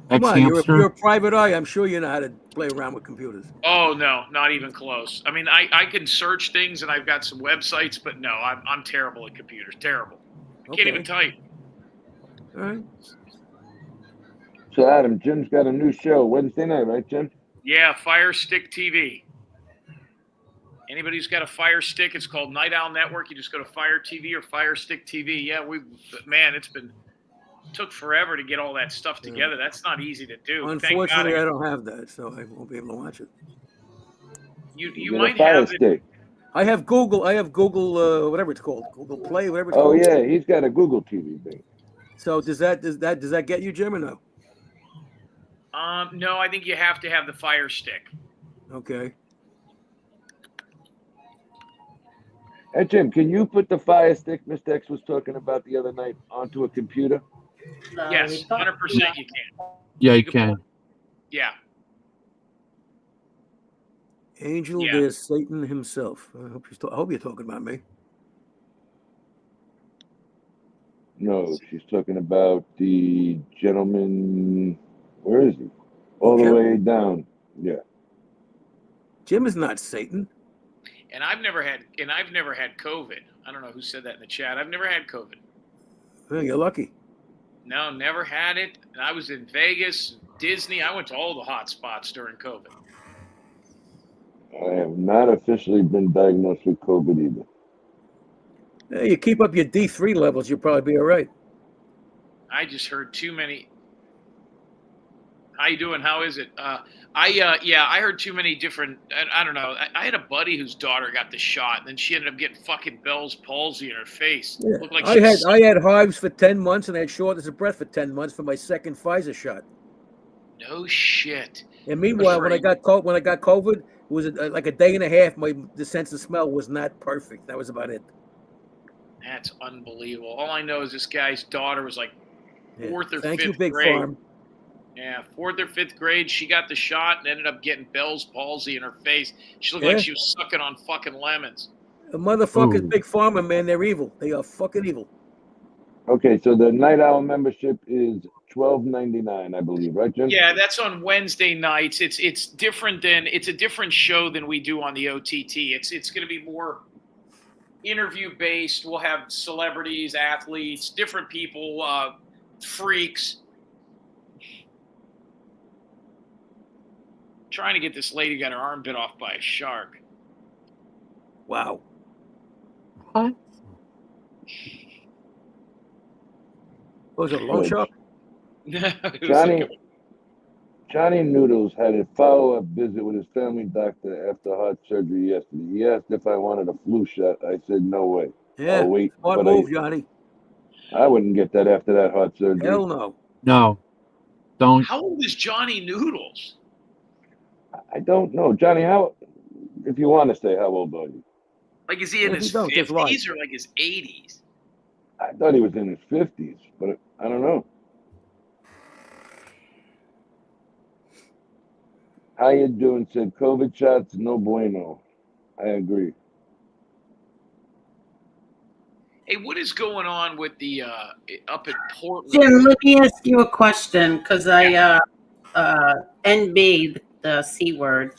Come on, you're Ex-hamster. a private eye. I'm sure you know how to play around with computers. Oh no, not even close. I mean, I can search things and I've got some websites, but no, I'm terrible at computers. Terrible. I can't even type. All right. So Adam, Jim's got a new show Wednesday night, right, Jim? Yeah, Fire Stick TV. Anybody who's got a Fire Stick, it's called Night Owl Network. You just go to Fire TV or Fire Stick TV. Yeah, took forever to get all that stuff together. That's not easy to do. Unfortunately, I Thank God don't have that, so I won't be able to watch it. you Get might a Fire have it. Stick. I have Google, whatever it's called, Google Play, whatever it's Oh called. yeah, he's got a Google TV thing. So does that get you, Jim, or no? No, I think you have to have the Fire Stick. Okay. Hey Jim, can you put the Fire Stick Mr. X was talking about the other night onto a computer? No, Yes, 100% you can. Yeah, you can. Yeah. Angel, Yeah. there's Satan himself. I hope you're talking about me. No, she's talking about the gentleman. Where is he? All the Jim? way down. Yeah. Jim is not Satan. And I've never had COVID. I don't know who said that in the chat. I've never had COVID. Oh, you're lucky. No, never had it. And I was in Vegas, Disney. I went to all the hot spots during COVID. I have not officially been diagnosed with COVID either. Hey, you keep up your D3 levels, you'll probably be all right. I just heard too many. How you doing? How is it? I heard too many different. I don't know. I had a buddy whose daughter got the shot, and then she ended up getting fucking Bell's palsy in her face. Yeah. Looked like I had hives for 10 months, and I had shortness of breath for 10 months for my second Pfizer shot. No shit. And meanwhile, when I got COVID, it was like a day and a half. The sense of smell was not perfect. That was about it. That's unbelievable. All I know is this guy's daughter was like fourth or Thank fifth you, Big grade. Farm. Yeah, 4th or 5th grade. She got the shot and ended up getting Bell's palsy in her face. She looked like she was sucking on fucking lemons. The motherfuckers, Big Pharma, man, they're evil. They are fucking evil. Okay, so the Night Owl membership is $12.99, I believe, right, Jim? Yeah, that's on Wednesday nights. It's different than it's a different show than we do on the OTT. It's going to be more interview based. We'll have celebrities, athletes, different people, freaks. Trying to get this lady got her arm bit off by a shark. Wow. What? Was it a long shark? Johnny Noodles had a follow-up visit with his family doctor after heart surgery yesterday. He asked if I wanted a flu shot. I said no way. Yeah, I'll wait. smart move, Johnny. I wouldn't get that after that heart surgery. Hell no. No. Don't. How old is Johnny Noodles? I don't know. Johnny, if you want to say, how old are you? Like, is he in his 50s or like his 80s? I thought he was in his 50s, but I don't know. How you doing? Said COVID shots, no bueno. I agree. Hey, what is going on with the up in Portland? Jim, let me ask you a question because I NB the C word.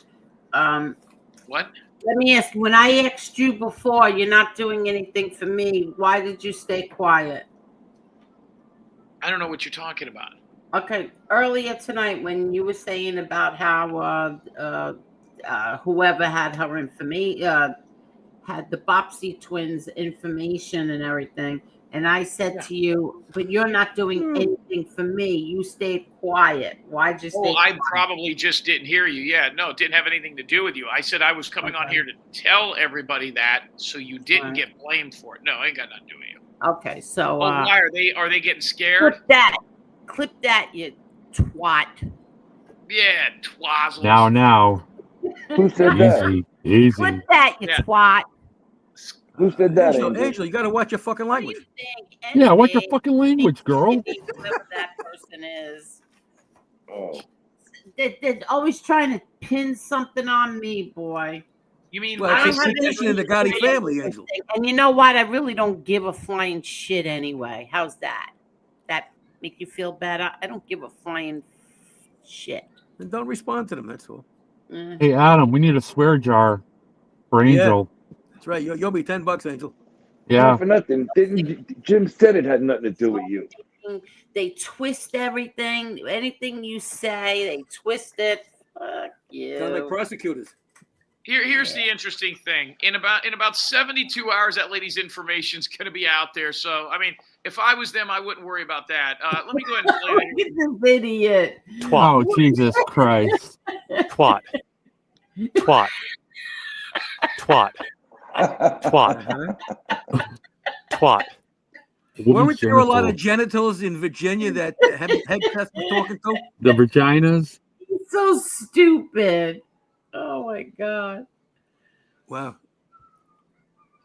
What? Let me ask. When I asked you before, you're not doing anything for me. Why did you stay quiet? I don't know what you're talking about. Okay, earlier tonight when you were saying about how whoever had her information, had the Bopsy twins information and everything, and I said to you, but you're not doing anything for me. You stayed quiet. Why'd you stay quiet? I probably just didn't hear you. Yeah, no, it didn't have anything to do with you. I said I was coming on here to tell everybody that so you didn't get blamed for it. No, I ain't got nothing to do with you. Okay, so why are they getting scared? Clip that, you twat. Yeah, twazzles. Now. Who said that? Easy. Clip that, you twat. Who said that, Angel, you got to watch your fucking language. Yeah, what's your fucking language, girl? Whoever that person is. Oh. They're always trying to pin something on me, boy. You mean well, it's tradition in the Gotti family, Angel? And you know what? I really don't give a flying shit anyway. How's that? That make you feel better? I don't give a flying shit. And don't respond to them. That's all. Hey, Adam, we need a swear jar for Angel. Yeah, that's right. You'll be $10, Angel. Yeah. Not for nothing. Jim said it had nothing to do with you. They twist everything. Anything you say, they twist it. Fuck you. Sound like prosecutors. Here's the interesting thing. In about 72 hours, that lady's information's going to be out there. So, I mean, if I was them, I wouldn't worry about that. Let me go ahead and play that. This idiot. Twat. Oh, Jesus Christ. Twat. Twat. Twat. Twat. Twat. Weren't there a lot of genitals in Virginia that Hegseth was talking to? The vaginas? It's so stupid. Oh my God. Wow.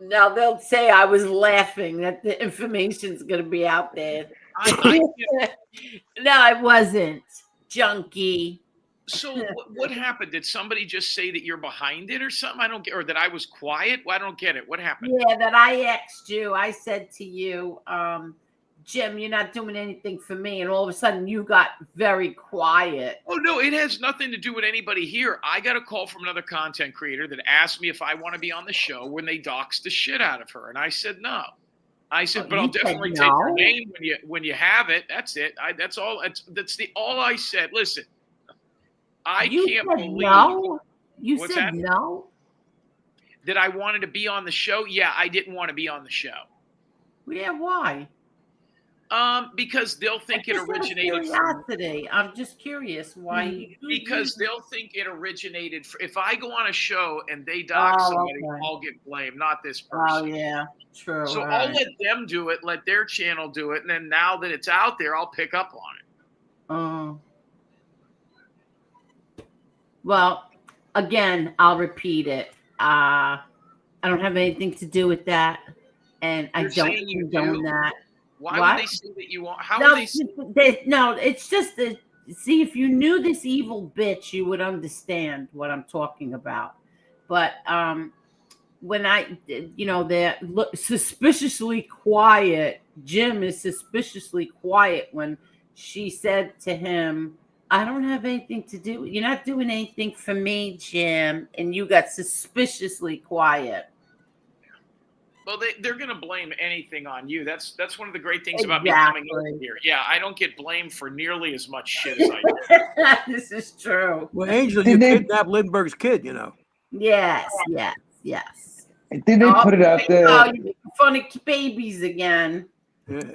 Now they'll say I was laughing that the information's going to be out there. No, I wasn't. Junkie. So what happened? Did somebody just say that you're behind it or something? I don't get, or that I was quiet? Well, I don't get it. What happened? Yeah, that I asked you. I said to you, Jim, you're not doing anything for me. And all of a sudden you got very quiet. Oh, no, it has nothing to do with anybody here. I got a call from another content creator that asked me if I want to be on the show when they doxed the shit out of her. And I said, no. I said, but I'll definitely take your name when you have it. That's it. That's all. That's all I said. Listen, I can't believe. No. You What's said that? no. That I wanted to be on the show? Yeah, I didn't want to be on the show. Yeah, why? Because they'll think it Just out of originated from curiosity. I'm just curious why you because they'll think it originated. If I go on a show and they dox Oh, somebody, okay. I'll get blamed, not this Oh person. yeah, true. So all I'll right. let them do it, let their channel do it, and then now that it's out there, I'll pick up on it. Well, again, I'll repeat it. I don't have anything to do with that, and I You're don't saying you condone do? that. Why What? would they say that you want? How No, would they? no, it's just that. See, if you knew this evil bitch, you would understand what I'm talking about. But when they're suspiciously quiet. Jim is suspiciously quiet when she said to him, "I don't have anything to do. You're not doing anything for me, Jim," and you got suspiciously quiet. Well, they're going to blame anything on you. That's one of the great things about me coming Exactly. over here. Yeah, I don't get blamed for nearly as much shit as I do. This is true. Well, Angel, you kidnapped Lindbergh's kid, you know. Yes. Didn't they put it out there? Oh, you're making fun of babies again. Yeah.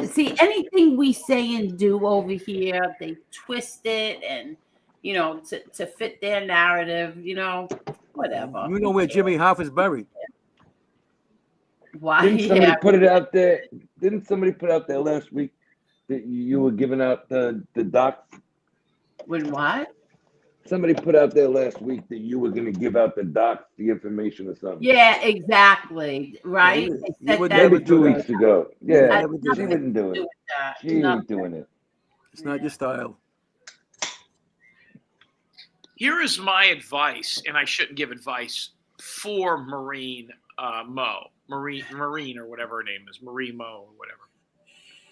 See, anything we say and do over here, they twist it and, to fit their narrative, whatever. You know where Jimmy Hoffa's buried. Why? Didn't somebody put it out there? Didn't somebody put out there last week that you were giving out the docs? When what? Somebody put out there last week that you were going to give out the docs, the information or something. Yeah, exactly. Right? Maybe 2 weeks ago. Yeah, Nothing she wouldn't do to it. that. She ain't doing it. It's not your style. Here is my advice, and I shouldn't give advice for Marine Marine or whatever her name is, Marie Mo or whatever.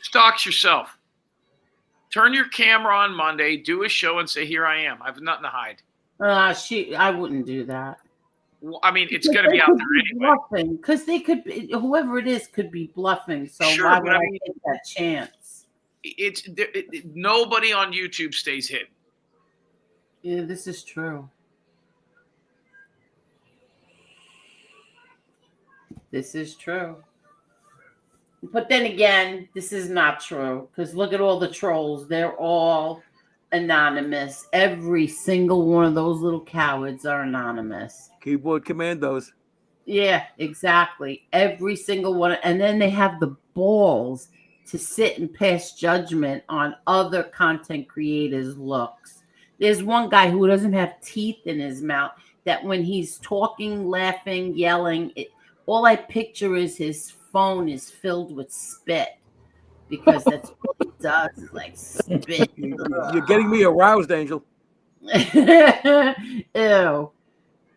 Stalk yourself. Turn your camera on Monday, do a show, and say, "Here I am. I have nothing to hide." I wouldn't do that. Well, I mean, it's going to be out there anyway. Bluffing, because they could be, whoever it is could be bluffing. So Sure, why but would I I mean, take that chance? Nobody on YouTube stays hidden. Yeah, this is true. This is true. But then again, this is not true, because look at all the trolls. They're all anonymous. Every single one of those little cowards are anonymous. Keyboard commandos. Yeah, exactly. Every single one. And then they have the balls to sit and pass judgment on other content creators' looks. There's one guy who doesn't have teeth in his mouth that when he's talking, laughing, yelling, all I picture is his phone is filled with spit, because that's what he does, is like spit. You're getting me aroused, Angel. Ew.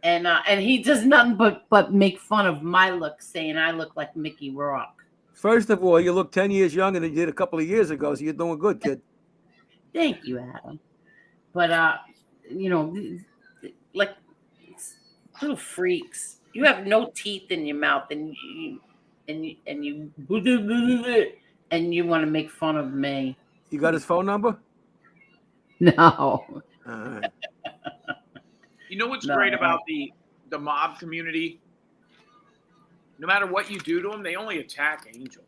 And he does nothing but make fun of my look, saying I look like Mickey Rourke. First of all, you look 10 years younger than you did a couple of years ago, so you're doing good, kid. Thank you, Adam. But like little freaks. You have no teeth in your mouth, and you want to make fun of me. You got his phone number? No. All right. You know what's great about the mob community? No matter what you do to them, they only attack Angel.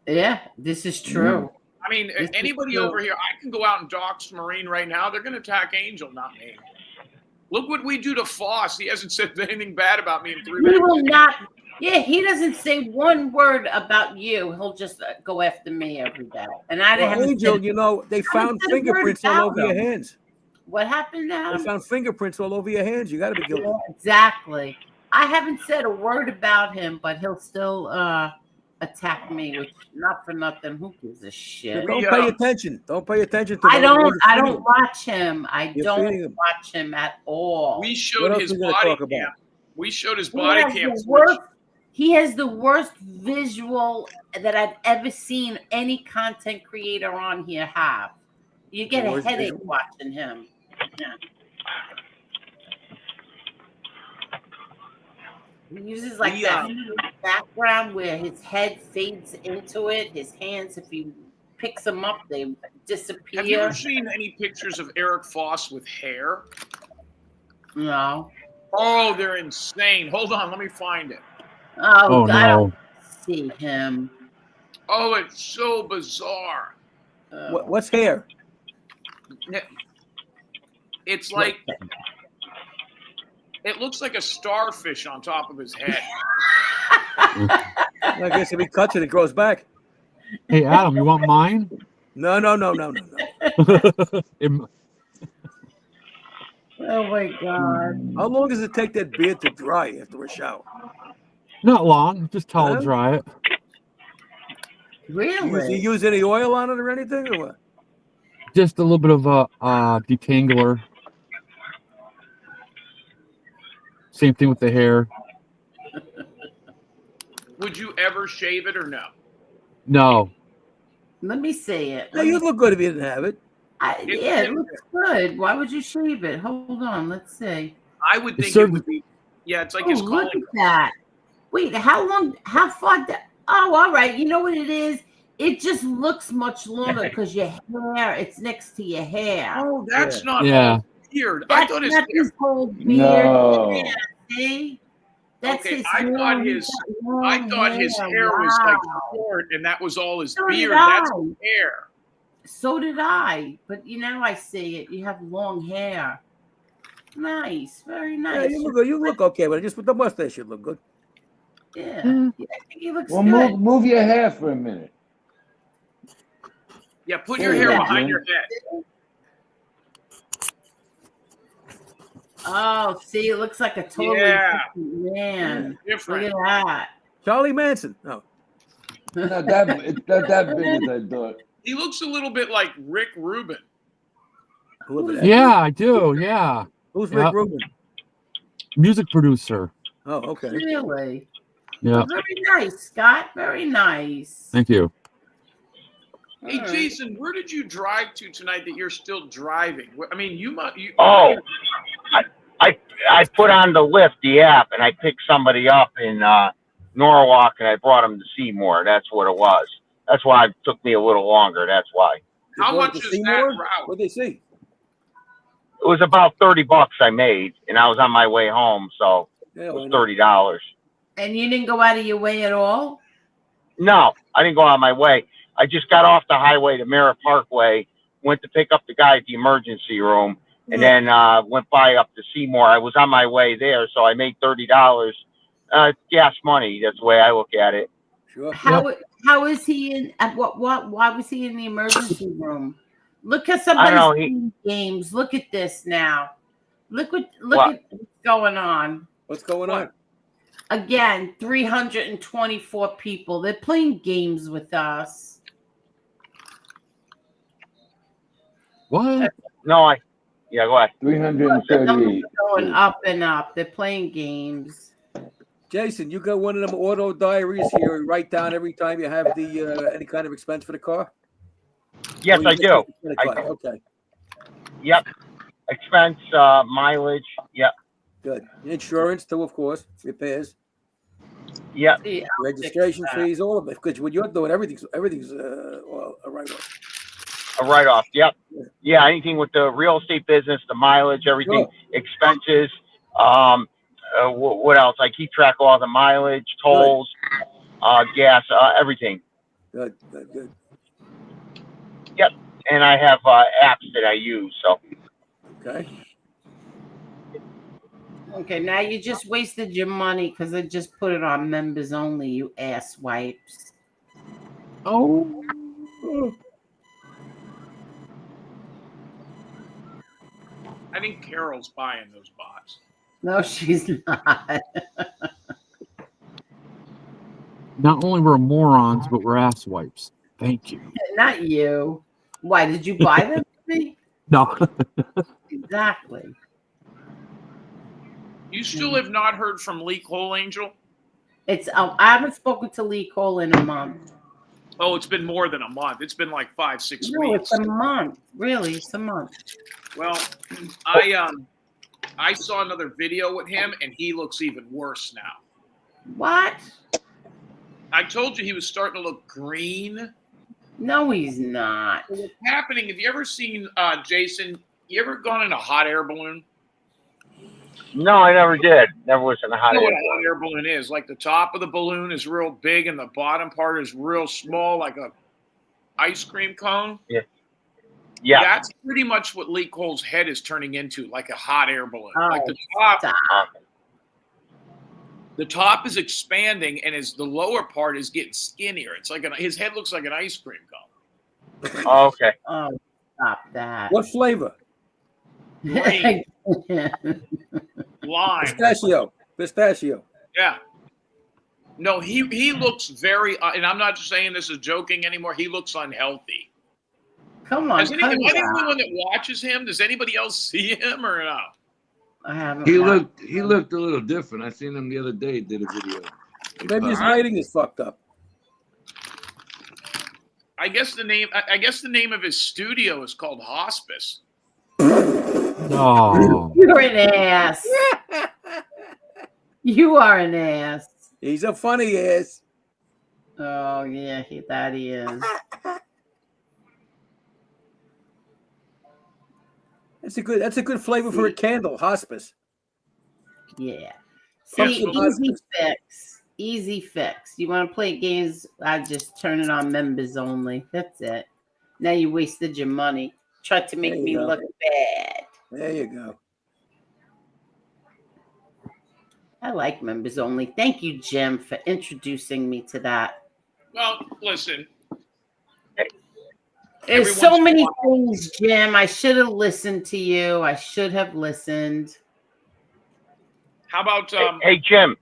Yeah, this is true. I mean, anybody over here, I can go out and dox Marine right now. They're going to attack Angel, not me. Look what we do to Foss. He hasn't said anything bad about me in 3 minutes. He will not. Yeah, he doesn't say one word about you. He'll just go after me every day. And I haven't. Angel, they found fingerprints all over your hands. What happened now? They found fingerprints all over your hands. You got to be guilty. Yeah, exactly. I haven't said a word about him, but he'll still attack me, which not for nothing. Who gives a shit? Don't pay attention. Don't pay attention to. I don't watch him. I don't watch him at all. We showed his body cam. We showed his body cam. He has the worst visual that I've ever seen any content creator on here have. You get a headache watching him. Yeah. He uses like that background where his head fades into it. His hands, if he picks them up, they disappear. Have you ever seen any pictures of Eric Foss with hair? No. Oh, they're insane. Hold on, let me find it. Oh, no. I don't see him. Oh, it's so bizarre. What's hair? It's like it looks like a starfish on top of his head. I guess if he cuts it, it grows back. Hey, Adam, you want mine? No. Oh my God. How long does it take that beard to dry after a shower? Not long. Just towel Huh? dry it. Really? You use any oil on it or anything, or what? Just a little bit of a detangler. Same thing with the hair. Would you ever shave it or no? No. Let me see it. No, you'd look good if you didn't have it. Yeah, it looks good. Why would you shave it? Hold on. Let's see. I would think it would be. Yeah, it's like his look calling. at that. Wait, how far that? Oh, all right. You know what it is? It just looks much longer because your hair, it's next to your hair. Oh, that's not Yeah. beard. That's I thought his not hair. his whole beard. No. Yeah, see? That's Okay, his I hair. thought He's his got long hair was like Wow. short, and that was all his So did beard. That's I. his hair. So did I. But I see it. You have long hair. Nice. Very Yeah, nice. you look good. You look okay, but just with the mustache, you look good. Yeah. I think he looks Well, good. move your hair for a minute. Yeah, put There your you hair go, behind Jim. your head. Oh, see, it looks like a totally different man. Different. Look at that. Charlie Manson. No. Not that big as I thought. He looks a little bit like Rick Rubin. Whoever that Yeah, I do. Yeah. Who's Rick Yep. Rubin? Music producer. Oh, okay. Really? Yeah. Very nice, Scott. Very nice. Thank you. Hey, Jason, where did you drive to tonight that you're still driving? I mean, you must. Oh, I put on the Lyft, the app, and I picked somebody up in Norwalk, and I brought him to Seymour. That's what it was. That's why it took me a little longer. That's why. How much to is Seymour? that route? What'd they see? It was about $30 I made, and I was on my way home, so it was $30. And you didn't go out of your way at all? No, I didn't go out of my way. I just got off the highway to Merritt Parkway, went to pick up the guy at the emergency room, and then went by up to Seymour. I was on my way there, so I made $30. Gas money. That's the way I look at it. Sure. How is he in? Why was he in the emergency room? Look at somebody's know, playing games. Look at this now. Look at what's going on. What's going on? Again, 324 people. They're playing games with us. What? No, go ahead. 338. Going up and up. They're playing games. Jason, you got one of them auto diaries here. You write down every time you have the any kind of expense for the car. Yes, I do. Okay. Yep. Expense, mileage. Yep. Good. Insurance too, of course. Repairs. Yep. Registration fees, all of it. Because when you're doing everything's well, a write-off. A write-off. Yep. Yeah. Anything with the real estate business, the mileage, everything, expenses. What else? I keep track of all the mileage, tolls, gas, everything. Good. Yep. And I have apps that I use. So. Okay. Okay, now you just wasted your money because I just put it on members only, you ass wipes. Oh. I think Carol's buying those bots. No, she's not. Not only we're morons, but we're ass wipes. Thank you. Not you. Why, did you buy them for me? No. Exactly. You still have not heard from Lee Cole Angel? I haven't spoken to Lee Cole in a month. Oh, it's been more than a month. It's been like 5-6 No, weeks. it's a month. Really, it's a month. Well, I saw another video with him, and he looks even worse now. What? I told you he was starting to look green. No, he's not. What's happening? Have you ever seen Jason? You ever gone in a hot air balloon? No, I never did. Never was in a hot You know air what a hot balloon. air balloon is? Like the top of the balloon is real big and the bottom part is real small, like a ice cream cone. Yeah. Yeah. That's pretty much what Lee Cole's head is turning into, like a hot air balloon. Like Oh, the top is expanding, and the lower part is getting skinnier. It's like his head looks like an ice cream cone. Oh, okay. Oh, stop that. What flavor? Green. Lime. Pistachio. Yeah. No, he looks very, and I'm not saying this is joking anymore. He looks unhealthy. Come on, Am I the only one that watches him? Does anybody else see him or no? I haven't. He looked a little different. I seen him the other day. Did a video. Maybe his lighting is fucked up. I guess the name of his studio is called Hospice. No. You're an ass. You are an ass. He's a funny ass. Oh yeah, that he is. That's a good flavor for a candle. Hospice. Yeah. See, easy fix. You want to play games? I just turn it on members only. That's it. Now you wasted your money. Tried to make me look bad. There you go. I like members only. Thank you, Jim, for introducing me to that. Well, listen. There's so many things, Jim. I should have listened to you. I should have listened. How about Hey, Jim.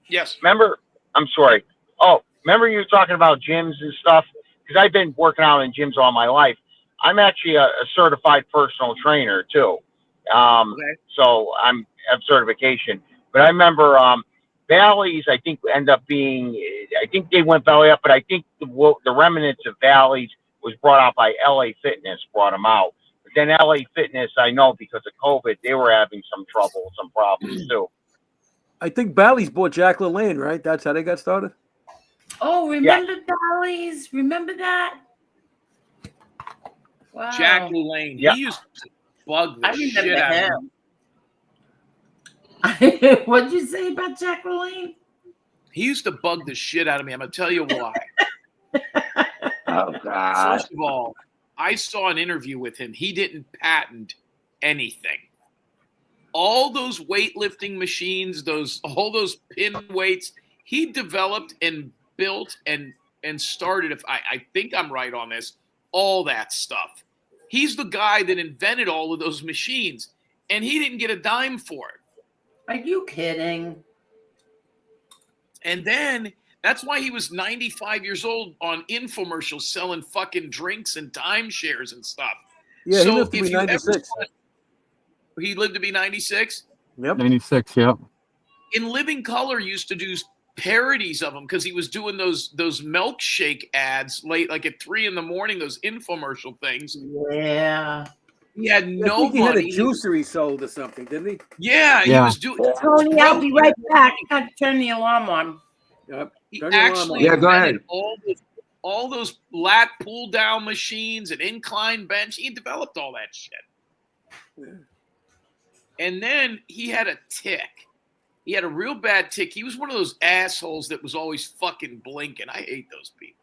Yes. Remember? I'm sorry. Oh, remember you were talking about gyms and stuff? Because I've been working out in gyms all my life. I'm actually a certified personal trainer too. So I have certification. But I remember Bally's, I think, end up being, I think they went belly up, but I think the remnants of Bally's was brought out by LA Fitness, brought them out. But then LA Fitness, I know because of COVID, they were having some problems too. I think Bally's bought Jack LaLanne, right? That's how they got started. Oh, remember Bally's? Remember that? Wow. Jack LaLanne. He used to bug the shit out of me. What'd you say about Jack LaLanne? He used to bug the shit out of me. I'm going to tell you why. Oh, God. First of all, I saw an interview with him. He didn't patent anything. All those weightlifting machines, all those pin weights, he developed and built and started, if I think I'm right on this, all that stuff. He's the guy that invented all of those machines, and he didn't get a dime for it. Are you kidding? And then that's why he was 95 years old on infomercials selling fucking drinks and timeshares and stuff. Yeah, so he lived to be 96. He lived to be 96? Yep. 96, yep. In Living Color used to do parodies of him because he was doing those milkshake ads late, like at 3 a.m, those infomercial things. Yeah. He had no He money. had a juicer he sold or something, didn't he? Yeah, he was doing. Tony, I'll be right back. I got to turn the alarm on. Yep. He actually go ahead. all those lat pull down machines and incline bench. He developed all that shit. Yeah. And then he had a tick. He had a real bad tick. He was one of those assholes that was always fucking blinking. I hate those people.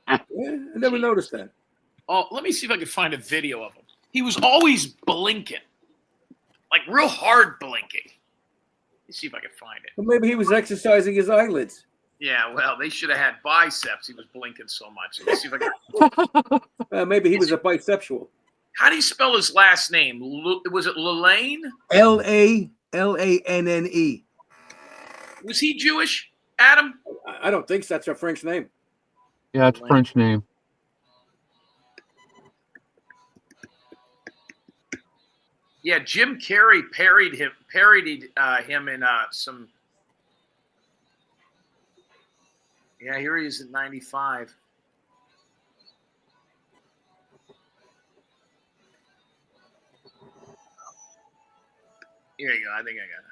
Yeah, I never noticed that. Oh, let me see if I can find a video of him. He was always blinking, like real hard blinking. Let's see if I can find it. Well, maybe he was exercising his eyelids. Yeah, well, they should have had biceps. He was blinking so much. Let's see if I can. Maybe he was a bisexual. How do you spell his last name? Was it LaLanne? LaLanne. Was he Jewish, Adam? I don't think so. That's a French name. Yeah, it's a French name. Yeah, Jim Carrey parodied him in some. Yeah, here he is at 95. Here you go. I think I got it.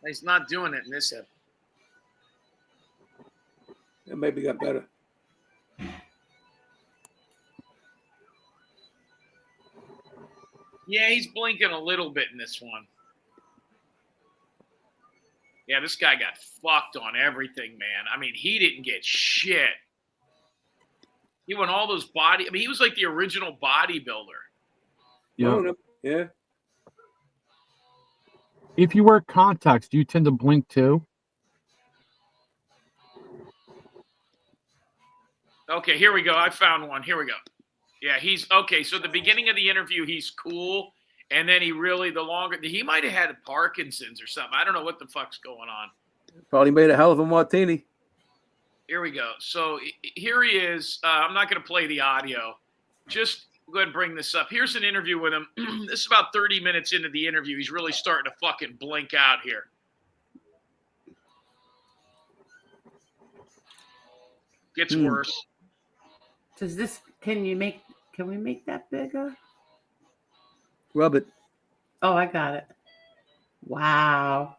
He's not doing it in this episode. maybe got better. Yeah, he's blinking a little bit in this one. Yeah, this guy got fucked on everything, man. I mean, he didn't get shit. He won all those body. I mean, he was like the original bodybuilder. Yeah. Yeah. If you wear contacts, do you tend to blink too? Okay, here we go. I found one. Here we go. Yeah, he's okay. So at the beginning of the interview, he's cool. And then he might have had Parkinson's or something. I don't know what the fuck's going on. Probably made a hell of a martini. Here we go. So here he is. I'm not going to play the audio. Just go ahead and bring this up. Here's an interview with him. This is about 30 minutes into the interview. He's really starting to fucking blink out here. Gets worse. Can we make that bigger? Rub it. Oh, I got it. Wow.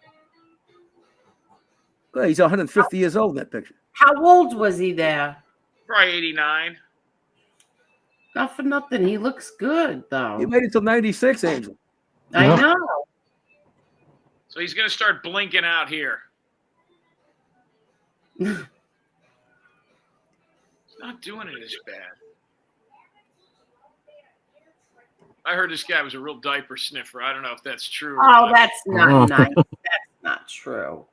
Well, he's 150 years old in that picture. How old was he there? Probably 89. Not for nothing. He looks good, though. He made it till 96, Angel. I know. So he's going to start blinking out here. He's not doing it as bad. I heard this guy was a real diaper sniffer. I don't know if that's true. Oh, that's not nice. That's not true.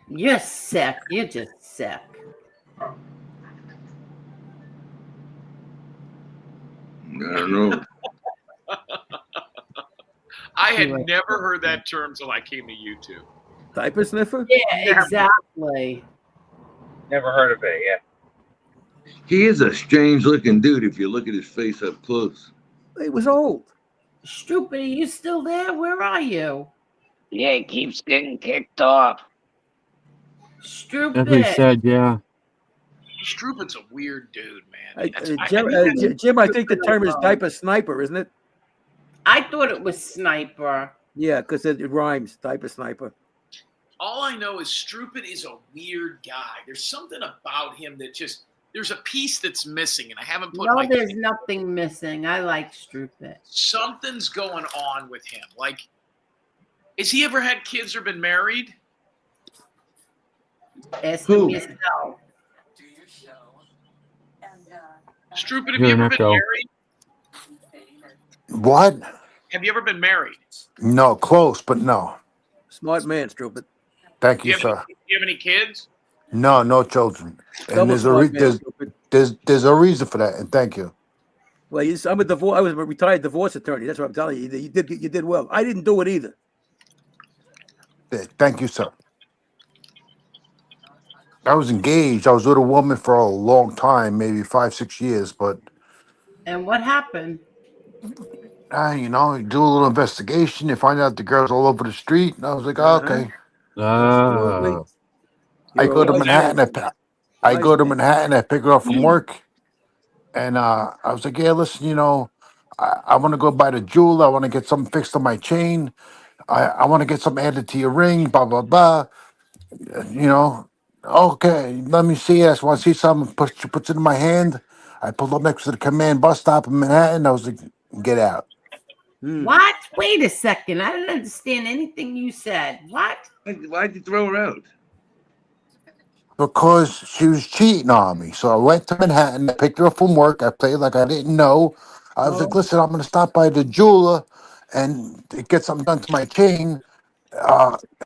You're sick. You're just sick. I don't know. I had never heard that term till I came to YouTube. Diaper sniffer? Yeah, exactly. Never heard of it, yeah. He is a strange looking dude if you look at his face up close. He was old. Stupid, are you still there? Where are you? Yeah, he keeps getting kicked off. Stupid. That's what he said, yeah. Strupin's a weird dude, man. Jim, I think the term is diaper sniper, isn't it? I thought it was sniper. Yeah, because it rhymes, diaper sniper. All I know is Strupin is a weird guy. There's something about him that just, there's a piece that's missing, and I haven't put No, there's nothing missing. I like Strupin. Something's going on with him. Like, has he ever had kids or been married? Ask him yourself. Strupin, have you ever been married? What? Have you ever been married? No, close, but no. Smart man, Strupin. Thank you, sir. Do you have any kids? No, no children. And there's a reason for that, and thank you. Well, I'm a divorce. I was a retired divorce attorney. That's what I'm telling you. You did well. I didn't do it either. Thank you, sir. I was engaged. I was with a woman for a long time, maybe 5-6 years, but And what happened? you know, you do a little investigation, you find out the girl's all over the street, and I was like, okay. I go to Manhattan. I go to Manhattan. I pick her up from work, and I was like, "Yeah, listen, you know, I want to go by the jeweler. I want to get something fixed on my chain. I want to get something added to your ring. Blah blah blah. You know, okay. Let me see. I just want to see something. Puts it in my hand. I pulled up next to the Command bus stop in Manhattan. I was like, get out. What? Wait a second. I didn't understand anything you said. What? Why'd you throw her out? Because she was cheating on me. So I went to Manhattan, I picked her up from work, I played like I didn't know. I was like, listen, I'm going to stop by the jeweler and get something done to my chain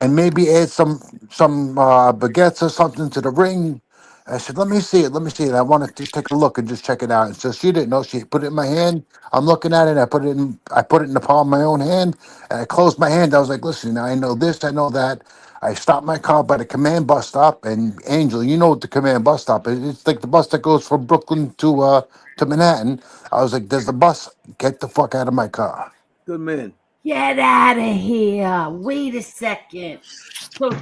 and maybe add some baguettes or something to the ring. I said, let me see it. I wanted to take a look and just check it out. And so she didn't know. She put it in my hand. I'm looking at it. I put it in the palm of my own hand, and I closed my hand. I was like, listen, I know this, I know that. I stopped my car by the Command bus stop, and Angel, you know what the Command bus stop is. It's like the bus that goes from Brooklyn to Manhattan. I was like, there's the bus. Get the fuck out of my car. Good man. Get out of here. Wait a second. So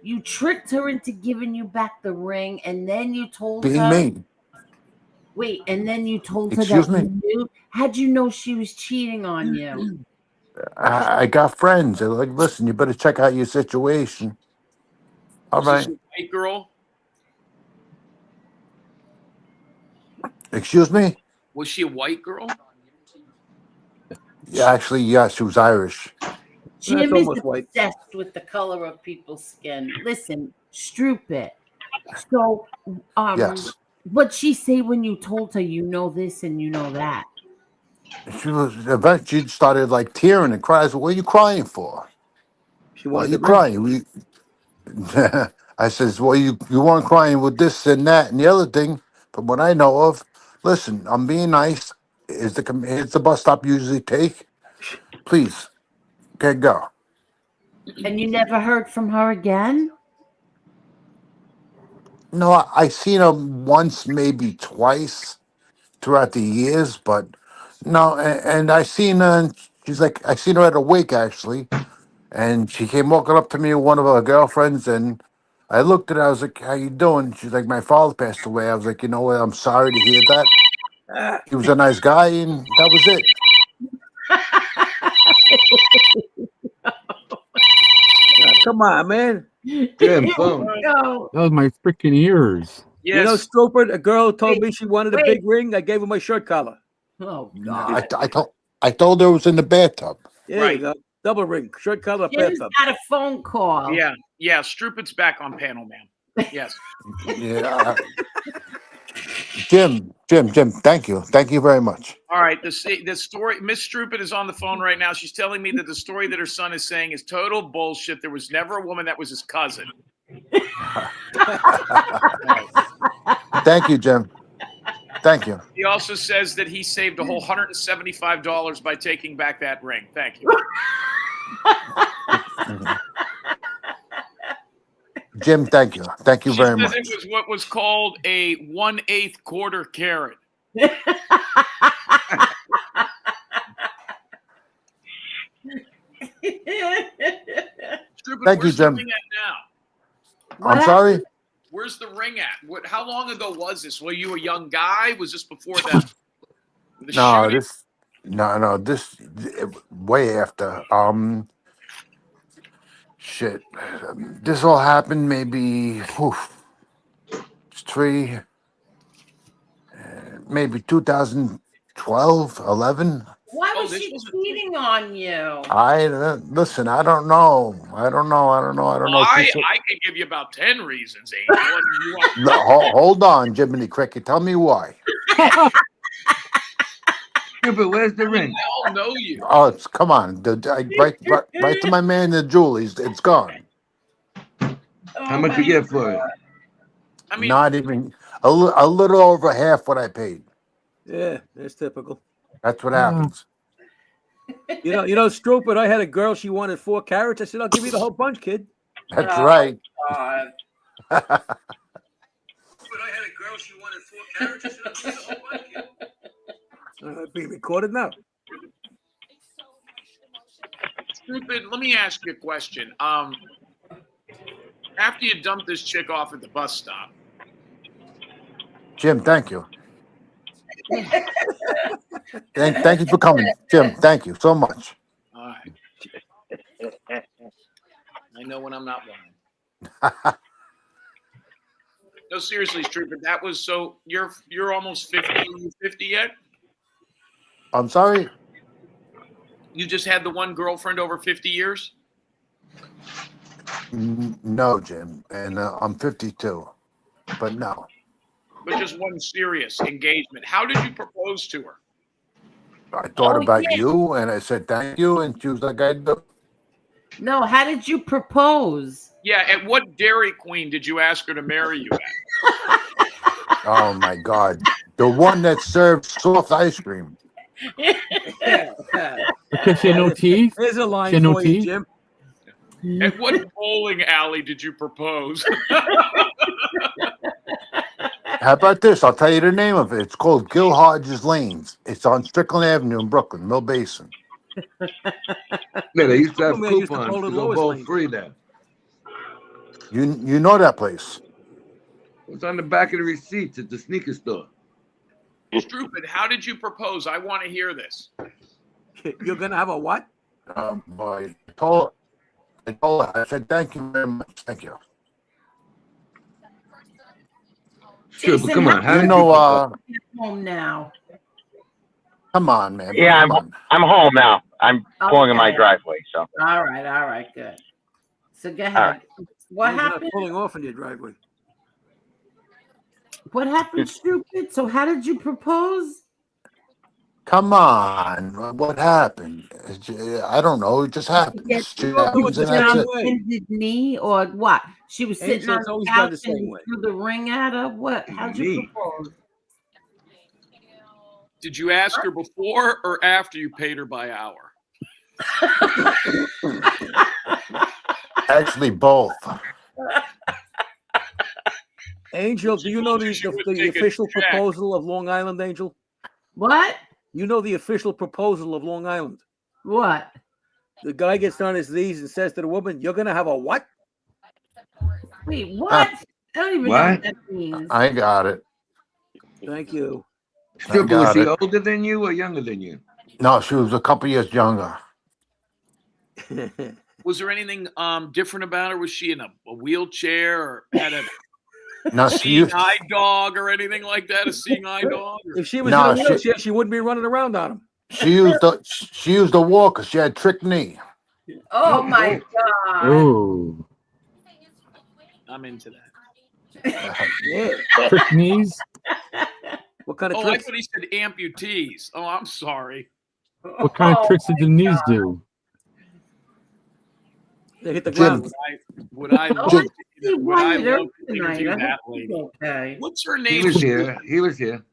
you tricked her into giving you back the ring, and then you told Being her. me. Wait, and then you told her Excuse that me? you knew. How'd you know she was cheating on you? I got friends. They're like, listen, you better check out your situation. All Was right. this a white girl? Excuse me? Was she a white girl? Yeah, actually, yes, she was Irish. That's Jim is almost white. obsessed with the color of people's skin. Listen, Stroop it. So, Yes. what'd she say when you told her you know this and you know that? She started like tearing and crying. I said, what are you crying for? She Why are wanted you the ring. crying? I says, well, you weren't crying with this and that and the other thing. From what I know of, listen, I'm being nice. Is the bus stop you usually take? Please, okay, go. And you never heard from her again? No, I seen her once, maybe twice throughout the years, but no, and I seen her. And she's like, I seen her at a wake actually, and she came walking up to me with one of her girlfriends, and I looked at her. I was like, "How you doing?" She's like, "My father passed away." I was like, "You know what? I'm sorry to hear that. He was a nice guy, and that was it." Come on, man. Jim, phone. No. That was my freaking ears. Yes. You know, Strooper, a girl told me she wanted a wait. big ring. I gave her my shirt collar. Oh No, God. I told her it was in the bathtub. There you go. Double ring. Shirt collar, Jim's bathtub. got a phone call. Yeah. Yeah. Strupit's back on panel, man. Yes. Yeah. Jim, thank you very much. All right. The story, Miss Strupit is on the phone right now. She's telling me that the story that her son is saying is total bullshit. There was never a woman that was his cousin. Thank you, Jim. Thank you. He also says that he saved a whole $175 by taking back that ring. Thank you. Jim, thank you. Thank you She very says much. it was what was called a 1/8 quarter carat. Strupit, Thank you, where's the Jim. ring at now? I'm sorry? Where's the ring at? How long ago was this? Were you a young guy? Was this before that? No, this way after. Shit. This all happened maybe maybe 2012, 11. Why was she cheating on you? Listen, I don't know. I don't know. I can give you about 10 reasons, Angel. Hold on, Jiminy Cricket. Tell me why. But where's the ring? I all know you. Oh, come on. Right to my man, the jewel. It's gone. How much you get for it? I mean, not even a little over half what I paid. Yeah, that's typical. That's what happens. You know, Strooper, I had a girl, she wanted 4 carats. I said, I'll give you the whole bunch, kid. That's right. God. But I had a girl, she wanted 4 carats. I said, I'll give you the whole bunch, kid. Being recorded now. Stupid. Let me ask you a question. After you dump this chick off at the bus stop, Jim, thank you. Thank you for coming, Jim. Thank you so much. all right. I know when I'm not lying. No, seriously, Stupid. That was so. You're almost 50. Are you 50 yet? I'm sorry. You just had the one girlfriend over 50 years? No, Jim, and I'm 52, but no. But just one serious engagement. How did you propose to her? I thought about you, and I said thank you, and she was like, "I do." No, how did you propose? Yeah, at what Dairy Queen did you ask her to marry you at? Oh my God, the one that serves soft ice cream. Because she had no teeth. Here's a line She had no for you, teeth? Jim. At what bowling alley did you propose? How about this? I'll tell you the name of it. It's called Gil Hodges Lanes. It's on Strickland Avenue in Brooklyn, Mill Basin. Yeah, they used to have Man, used to coupons bowl to at go Lois bowl Lane. free there. You know that place? It's on the back of the receipts at the sneaker store. Stupid. How did you propose? I want to hear this. You're gonna have a what? Boy, I told her, I said thank you very much. Thank you. Trooper, Jason, come how on. How You did know, you propose? are you home now? come on, man. Yeah, Come on. I'm home now. I'm pulling in my Okay. driveway. So All right, good. So go all right. ahead. What You're not happened? pulling off in your driveway. What happened, stupid? So how did you propose? Come on. What happened? I don't know. It just Yes, happens. We Shit all do it happens, the and that's same on it. way. bended knee or what? She was sitting Angel, on it's the always done couch the and same you way. threw the ring at her. What? How'd you Me. propose? Did you ask her before or after you paid her by hour? Actually, both. Angel, do you know the take a official check. proposal of Long Island, Angel? What? You know the official proposal of Long Island? What? The guy gets on his knees and says to the woman, "You're gonna have a what?" Wait, what? I don't even know what that means. I got it. Thank you. Stripper, was got she it. older than you or younger than you? No, she was a couple years younger. Was there anything different about her? Was she in a wheelchair or had a No, seeing eye dog or anything like that? A seeing eye dog? If she was in a wheelchair, she wouldn't be running around on him. She used a walker. She had trick knee. Oh my God. Oh. I'm into that. Yeah. Trick knees? What kind of I tricks? thought he said amputees. Oh, I'm sorry. What kind of tricks did the knees do? They hit the Jim. ground. Would I love Jim. to, would I Wyatt love to tonight. interview I that hope he's lady? okay. What's her He name? was here. He was here.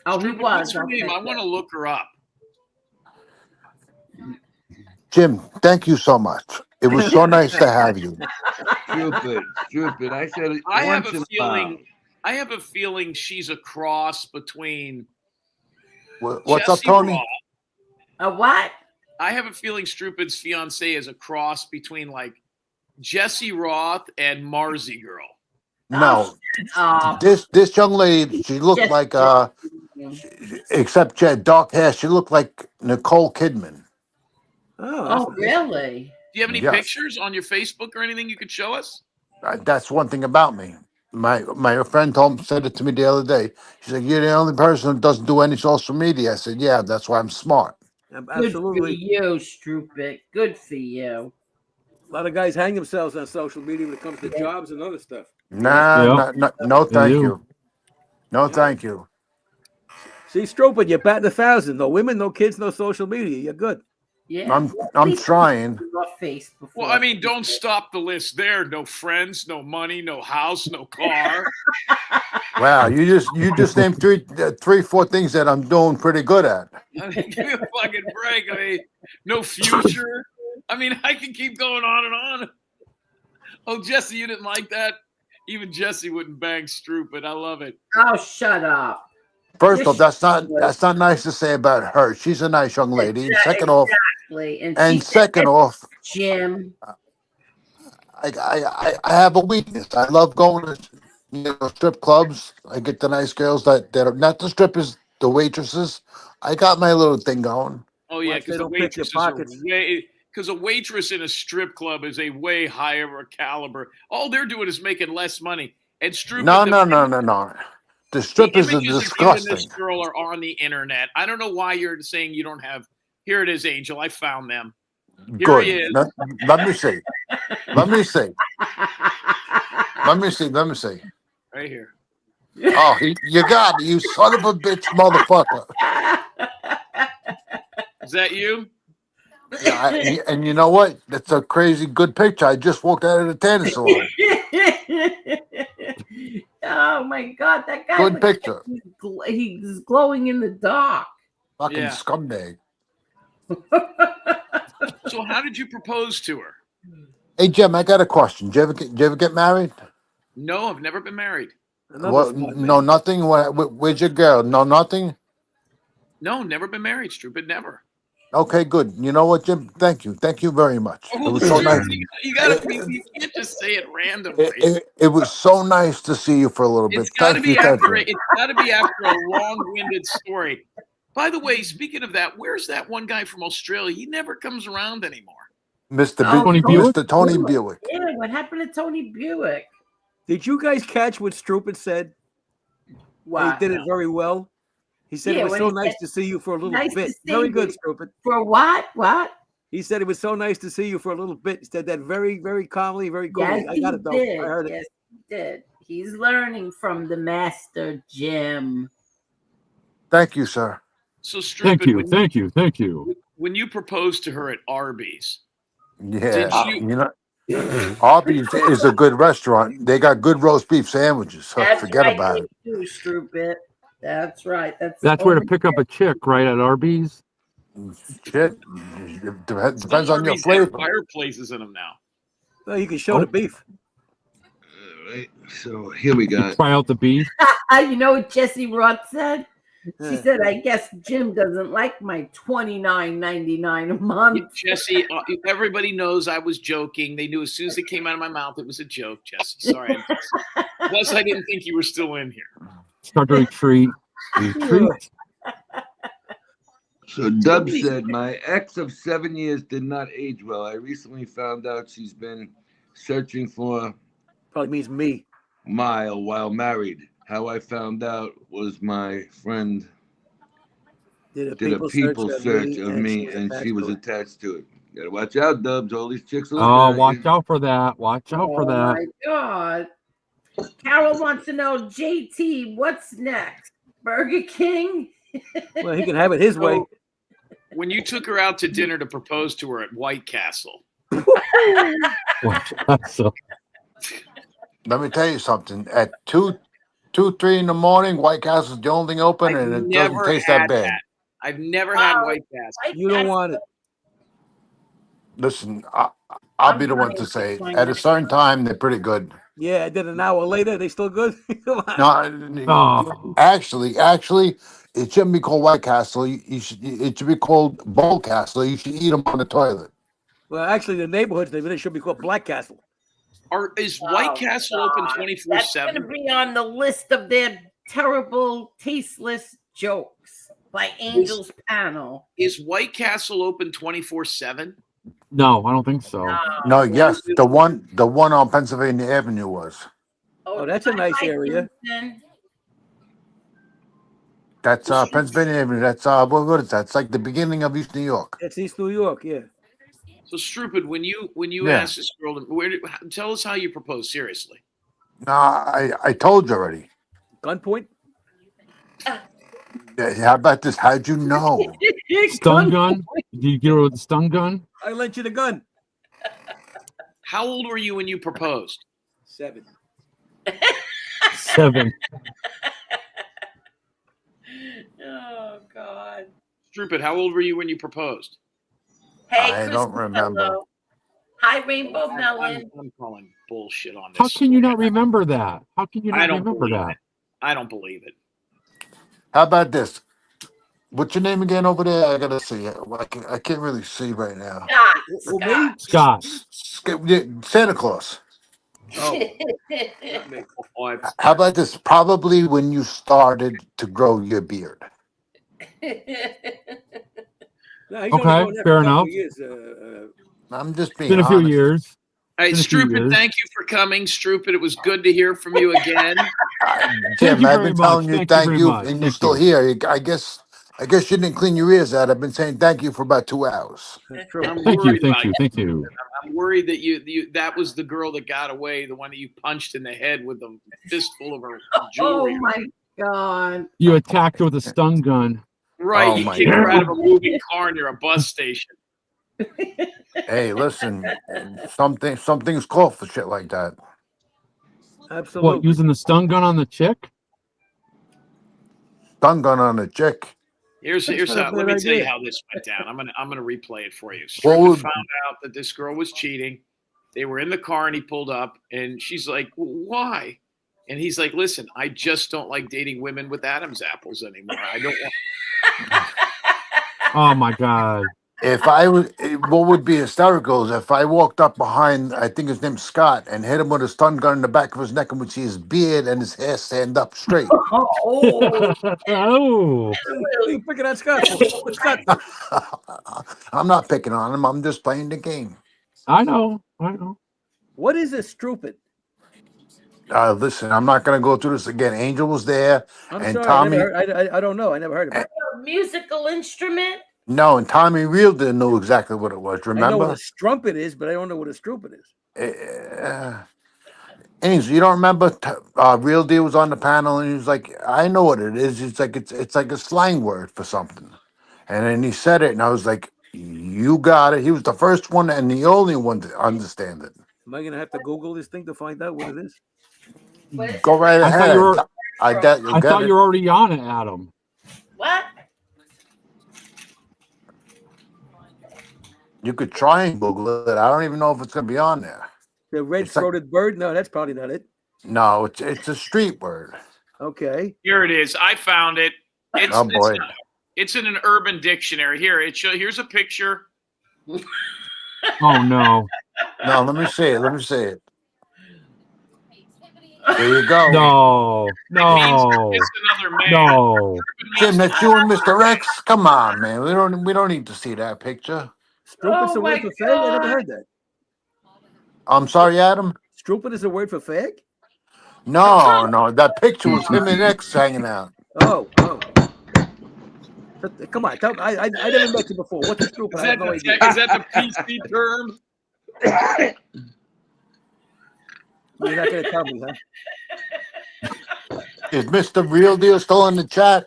Oh, he Strupid, was. what's her name? Okay, I want to look her up. Jim, thank you so much. It was so nice to have you. Stupid. I said it I have once a in a while. feeling. I have a feeling she's a cross between What's up, Jesse Tony? Roth. A what? I have a feeling Strupid's fiance is a cross between like Jesse Roth and Marzi Girl. No, Oh, this young lady, she looked Just- like except she had dark hair. She looked like Nicole Kidman. Oh, really? Do you have any Yes. pictures on your Facebook or anything you could show us? That's one thing about me. My friend said it to me the other day. She said, "You're the only person who doesn't do any social media." I said, "Yeah, that's why I'm smart." Absolutely. Good for you, Strupid. Good for you. A lot of guys hang themselves on social media when it comes to jobs and other stuff. Nah, no, thank do. you. No, thank you. See, Stropid, you're batting 1,000. No women, no kids, no social media. You're good. Yeah. I'm trying. Face before. Well, I mean, don't stop the list there. No friends, no money, no house, no car. Wow, you just named three, 4 things that I'm doing pretty good at. I mean, give me a fucking break. I mean, no future. I mean, I can keep going on and on. Oh, Jesse, you didn't like that? Even Jesse wouldn't bang Strupid. I love it. Oh, shut up. First off, that's not nice to say about her. She's a nice young lady. Second off, And second off, Jim. I have a weakness. I love going to strip clubs. I get the nice girls that are not the strippers, the waitresses. I got my little thing going. Oh yeah, Watch they because the don't pick your waitresses are pockets. way. Because a waitress in a strip club is a way higher caliber. All they're doing is making less money. And Strupid. No. The strippers are images of you and disgusting. this girl are on the internet. I don't know why you're saying you don't have. Here it is, Angel. I found them. Here Good. he is. Let me see. Let me see. Right here. Oh, you got it, you son of a bitch, motherfucker. Is that you? Yeah, and you know what? That's a crazy good picture. I just walked out of the tanning salon. Oh my God, that guy! Good picture. He's glowing in the dark. Fucking Yeah. scumbag. So how did you propose to her? Hey Jim, I got a question. Did you ever get married? No, I've never been married. Well, no, nothing. Where's your girl? No, nothing. No, never been married, Stupid. Never. Okay, good. You know what, Jim? Thank you very much. It was so nice. You can't just say it randomly. It was so nice to see you for a little bit. It's got to Thank be you. Thank after. you. It's got to be after a long-winded story. By the way, speaking of that, where's that one guy from Australia? He never comes around anymore. Tony Buick. Yeah, what happened to Tony Buick? Did you guys catch what Stupid said? And he did it very well. He said it was so nice to see you for a little bit. Very good, Stupid. For what? What? He said it was so nice to see you for a little bit. He said that very, very calmly, very coolly. Yes, I got it, though. did. I heard it. Yes, he did. He's learning from the master, Jim. Thank you, sir. So Stupid. Thank you. When you proposed to her at Arby's, Yeah, did you? Arby's is a good restaurant. They got good roast beef sandwiches. So That's forget right, about they it. do, Stupid. That's right. That's where to pick up a chick, right, at Arby's? Shit. Depends on your Arby's have flavor. fireplaces in them now. Well, you can show the beef. All right, so here we got. Try out the beef. You know what Jesse Roth said? She said, "I guess Jim doesn't like my $29.99 a month." Jesse, everybody knows I was joking. They knew as soon as it came out of my mouth, it was a joke, Jesse. Sorry. Plus, I didn't think you were still in here. Start to retreat. So Dub said, my ex of 7 years did not age well. I recently found out she's been searching for probably means me Mile while married. How I found out was my friend did a people search of me and she was attached to it. Gotta watch out, Dubs. All these chicks are Oh, looking at watch you. out for that. Watch out for that. Oh my God. Carol wants to know, JT, what's next? Burger King? Well, he can have it his way. When you took her out to dinner to propose to her at White Castle. Let me tell you something. At 2, 3 in the morning, White Castle's the only thing open, and it doesn't taste that bad. I've never had White Castle. You don't want it. Listen, I'll be the one to say, at a certain time, they're pretty good. Yeah, I did an hour later. They still good? Come on. No, actually, it shouldn't be called White Castle. It should be called Bowl Castle. You should eat them on the toilet. Well, actually, the neighborhoods, they should be called Black Castle. Is White Castle open 24/7? That's going to be on the list of their terrible, tasteless jokes by Angel's panel. Is White Castle open 24/7? No, I don't think so. No, yes, the one on Pennsylvania Avenue was. Oh, that's a nice area. That's Pennsylvania Avenue. That's what is that? It's like the beginning of East New York. It's East New York, yeah. So Stupid, when you Yeah. asked this girl, tell us how you proposed. Seriously. No, I told you already. Gunpoint? Yeah, how about this? How'd you know? Stun gun? Did you get her with the stun gun? I lent you the gun. How old were you when you proposed? 7. 7. Oh, God. Stupid, how old were you when you proposed? Hey, I don't remember. Hello. Hi, Rainbow Melon. I'm calling bullshit on this. How can you not remember that? How can you I not don't remember believe that? it. I don't believe it. How about this? What's your name again over there? I gotta see it. I can't really see right now. Scott. Santa Claus. Oh. How about this? Probably when you started to grow your beard. No, he's only Okay, known that for fair a couple enough. Years. I'm just It's being been a few honest. years. Hey, Been a few Stupid, years. thank you for coming. Stupid, it was good to hear from you again. Jim, you I've very been telling much. you Thank you thank very you, much. and you're Thank still you. here. I guess you didn't clean your ears out. I've been saying thank you for about 2 hours. That's true. I'm Thank you. worried Thank about you. Thank you. I'm worried that you that was the girl that got away, the one that you punched in the head with a fistful of her jewelry. Oh, my God. You attacked her with a stun gun. Right, Oh, you my kicked her out of a God. moving car near a bus station. Hey, listen, some things call for shit like that. Absolutely. What, using the stun gun on the chick? Stun gun on a chick. Here's not a how. Let bad me tell you idea. how this went down. I'm gonna replay it for you. What Stupid would- found out that this girl was cheating. They were in the car and he pulled up and she's like, "Why?" And he's like, "Listen, I just don't like dating women with Adam's apples anymore. I don't want." Oh my God. If I was, what would be hysterical is if I walked up behind, I think his name's Scott, and hit him with a stun gun in the back of his neck and would see his beard and his hair stand up straight. Oh, Oh. What are you picking on Scott for? What's Scott for? I'm not picking on him. I'm just playing the game. I know. I know. What is a strupid? Listen, I'm not going to go through this again. Angel was there, I'm and sorry, I never Tommy. heard. I don't know. I never heard of it. A musical instrument? No, and Tommy Real didn't know exactly what it was. I know what a Remember? strumpet is, but I don't know what a strumpet is. Angel, you don't remember? Real Deal was on the panel, and he was like, "I know what it is. It's like a slang word for something." And then he said it, and I was like, "You got it." He was the first one and the only one to understand it. Am I going to have to Google this thing to find out what it is? Go right I thought you ahead. were. I doubt you'll I get thought it. you were already on it, Adam. What? You could try and Google it. I don't even know if it's going to be on there. The red-throated bird? No, that's probably not it. No, it's a street word. Okay. Here it is. I found it. Oh boy. It's in an urban dictionary. Here, here's a picture. Oh no. No, let me see it. Let me see it. There you go. No. No. It's another man. No. Jim, that's you and Mr. X. Come on, man. We don't need to see that picture. Strumpet's a word for fag? I never heard that. I'm sorry, Adam. Strumpet is a word for fag? No. That picture was him and X hanging out. Oh. Come on, I never met you before. What's a strumpet? I have no idea. Is that the PC term? You're not going to tell me, huh? Is Mr. Real Deal still in the chat?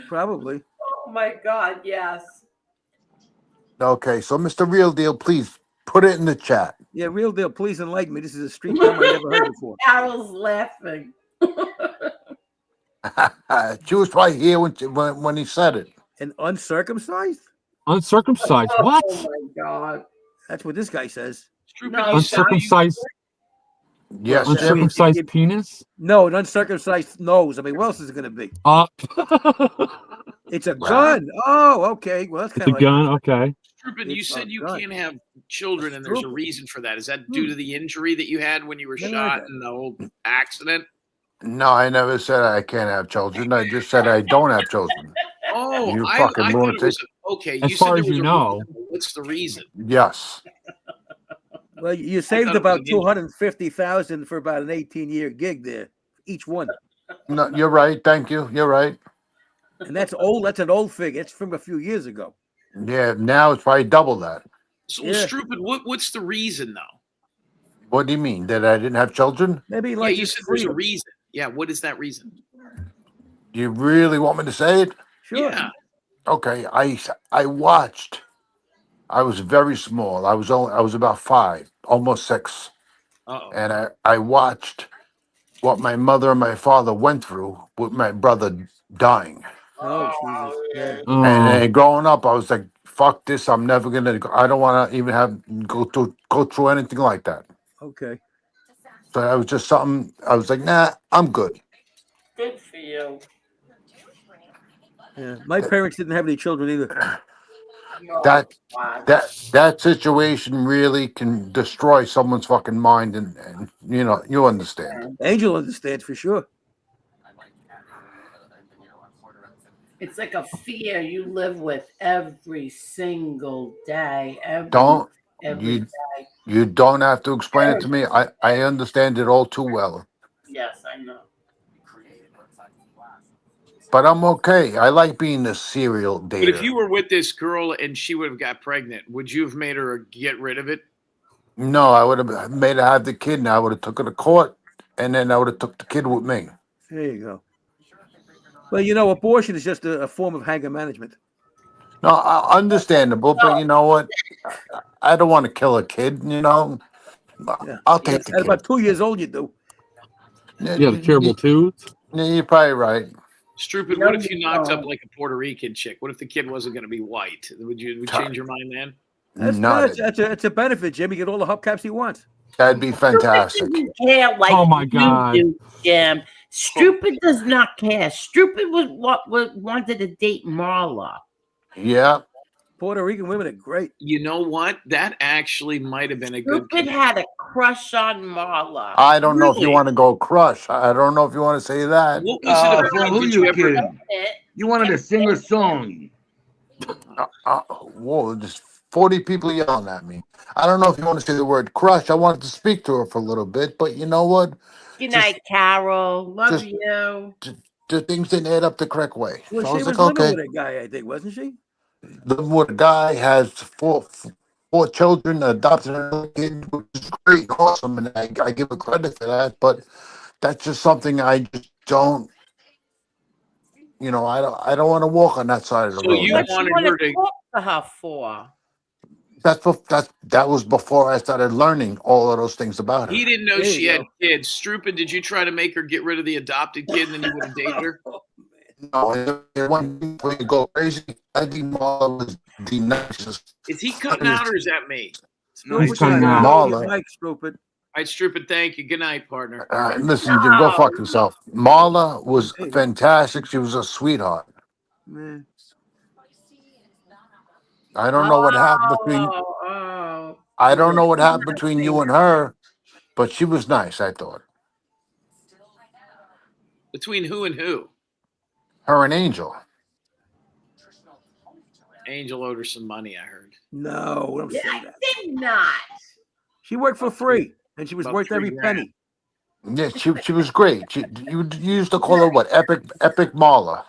Probably. Oh my God, yes. Okay, so Mr. Real Deal, please put it in the chat. Yeah, Real Deal, please enlighten me. This is a street term I never heard before. Carol's laughing. She was right here when he said it. And uncircumcised? Uncircumcised. What? Oh my God. That's what this guy says. No, Uncircumcised. Yes, uncircumcised penis. No, an uncircumcised nose. I mean, what else is it going to be? It's a gun. Oh, okay. Well, that's kind It's of a gun. Okay. Strupen, you said you can't have children, and there's a reason for that. Is that due to the injury that you had when you were shot in the old accident? No, I never said I can't have children. I just said I don't have children. Oh, You I fucking thought it lunatic. was okay. As You far said as there was you a know. reason. What's the reason? Yes. Well, you thought saved it was about an injury. 250,000 for about an 18-year gig there, each one. No, you're right. Thank you. You're right. And that's old. That's an old figure. It's from a few years ago. Yeah, now it's probably double that. So, Yeah. Strupen, what's the reason though? What do you mean? That I didn't have children? Maybe Yeah, like you his said there's a freedom. reason. Yeah, what is that reason? Do you really want me to say it? Sure. Yeah. Okay, I watched. I was very small. I was about 5, almost 6. Uh-oh. And I watched what my mother and my father went through with my brother dying. Oh, Jesus. Yeah. Oh. And growing up, I was like, "Fuck this! I'm never gonna. I don't want to even go through anything like that." Okay. So that was just something. I was like, "Nah, I'm good." Good for you. Yeah. My parents didn't have any children either. That situation really can destroy someone's fucking mind, and you understand. Angel understands for sure. It's like a fear you live with every single day. Every You day. you don't have to explain it to me. I understand it all too well. Yes, I know. But I'm okay. I like being a serial dater. But if you were with this girl and she would have got pregnant, would you have made her get rid of it? No, I would have made her have the kid, and I would have took her to court, and then I would have took the kid with me. There you go. Well, abortion is just a form of anger management. No, understandable, but you know what? I don't want to kill a kid. Yeah. I'll take the At kid. about 2 years old, you do. Yeah, the terrible tooth. You're probably right. Strupen, what if you knocked up like a Puerto Rican chick? What if the kid wasn't going to be white? Would you change your mind then? That's a benefit, Jim. You get all the hubcaps he wants. That'd be fantastic. Doesn't care like Oh my you God. do, Jim. Stupid does not care. Stupid wanted to date Marla. Yeah. Puerto Rican women are great. You know what? That actually might have been a good. Stupid had a crush on Marla. I don't know if you Really? want to go crush. I don't know if you want to say that. What was it about? So who Did you you ever? kidding? You wanted to sing a song. Whoa, there's 40 people yelling at me. I don't know if you want to say the word crush. I wanted to speak to her for a little bit, but you know what? Good night, Carol. Love just- you. The things didn't add up the correct way. Well, So I she was was like, living okay. with a guy, I think, wasn't she? Living with a guy, has four children, adopted another kid, which is great, awesome, and I give her credit for that. But that's just something I just don't. I don't want to walk on that side of the So road. you What you wanted want her to to. talk to her for? That was before I started learning all of those things about He her. didn't know There she you had go. kids. Strupin, did you try to make her get rid of the adopted kid and then you would have dated her? No, when you go crazy, I think Marla was the nicest. Is he cutting out or is that me? No, He's he's cutting cutting out. out. Marla. Mike Stupid. All right, Strupin, thank you. Good night, partner. Listen, Jim, go fuck yourself. Marla was There you go. fantastic. She was a sweetheart. Man. I don't know what happened between. I don't know what happened between you and her, but she was nice. I thought Between who and who? her and Angel. Angel owed her some money, I heard. No, don't say I that. did not. She worked for free, and she was About worth every $3,000. penny. Yeah, she was great. You used to call her what? Epic Marla.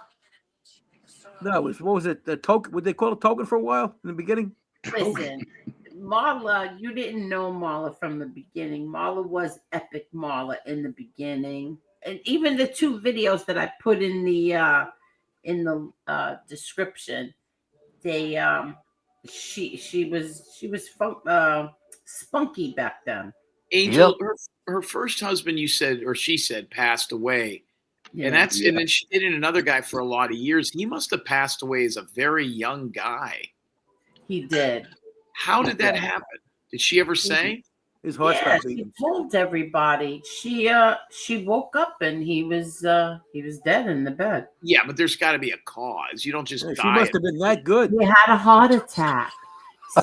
No, it was, what was it? The token? Would they call it token for a while in the beginning? Listen, Marla, you didn't know Marla from the beginning. Marla was Epic Marla in the beginning, and even the two videos that I put in the description, they she was spunky back then. Angel, her first husband, you said, or she said, passed away. Yeah. And and then she dated another guy for a lot of years. He must have passed away as a very young guy. He did. How did that happen? Did she ever say? His heart Yeah, stopped she beating. told everybody. She woke up and he was dead in the bed. Yeah, but there's got to be a cause. You don't just Yeah, die. she must have been that good. He had a heart attack.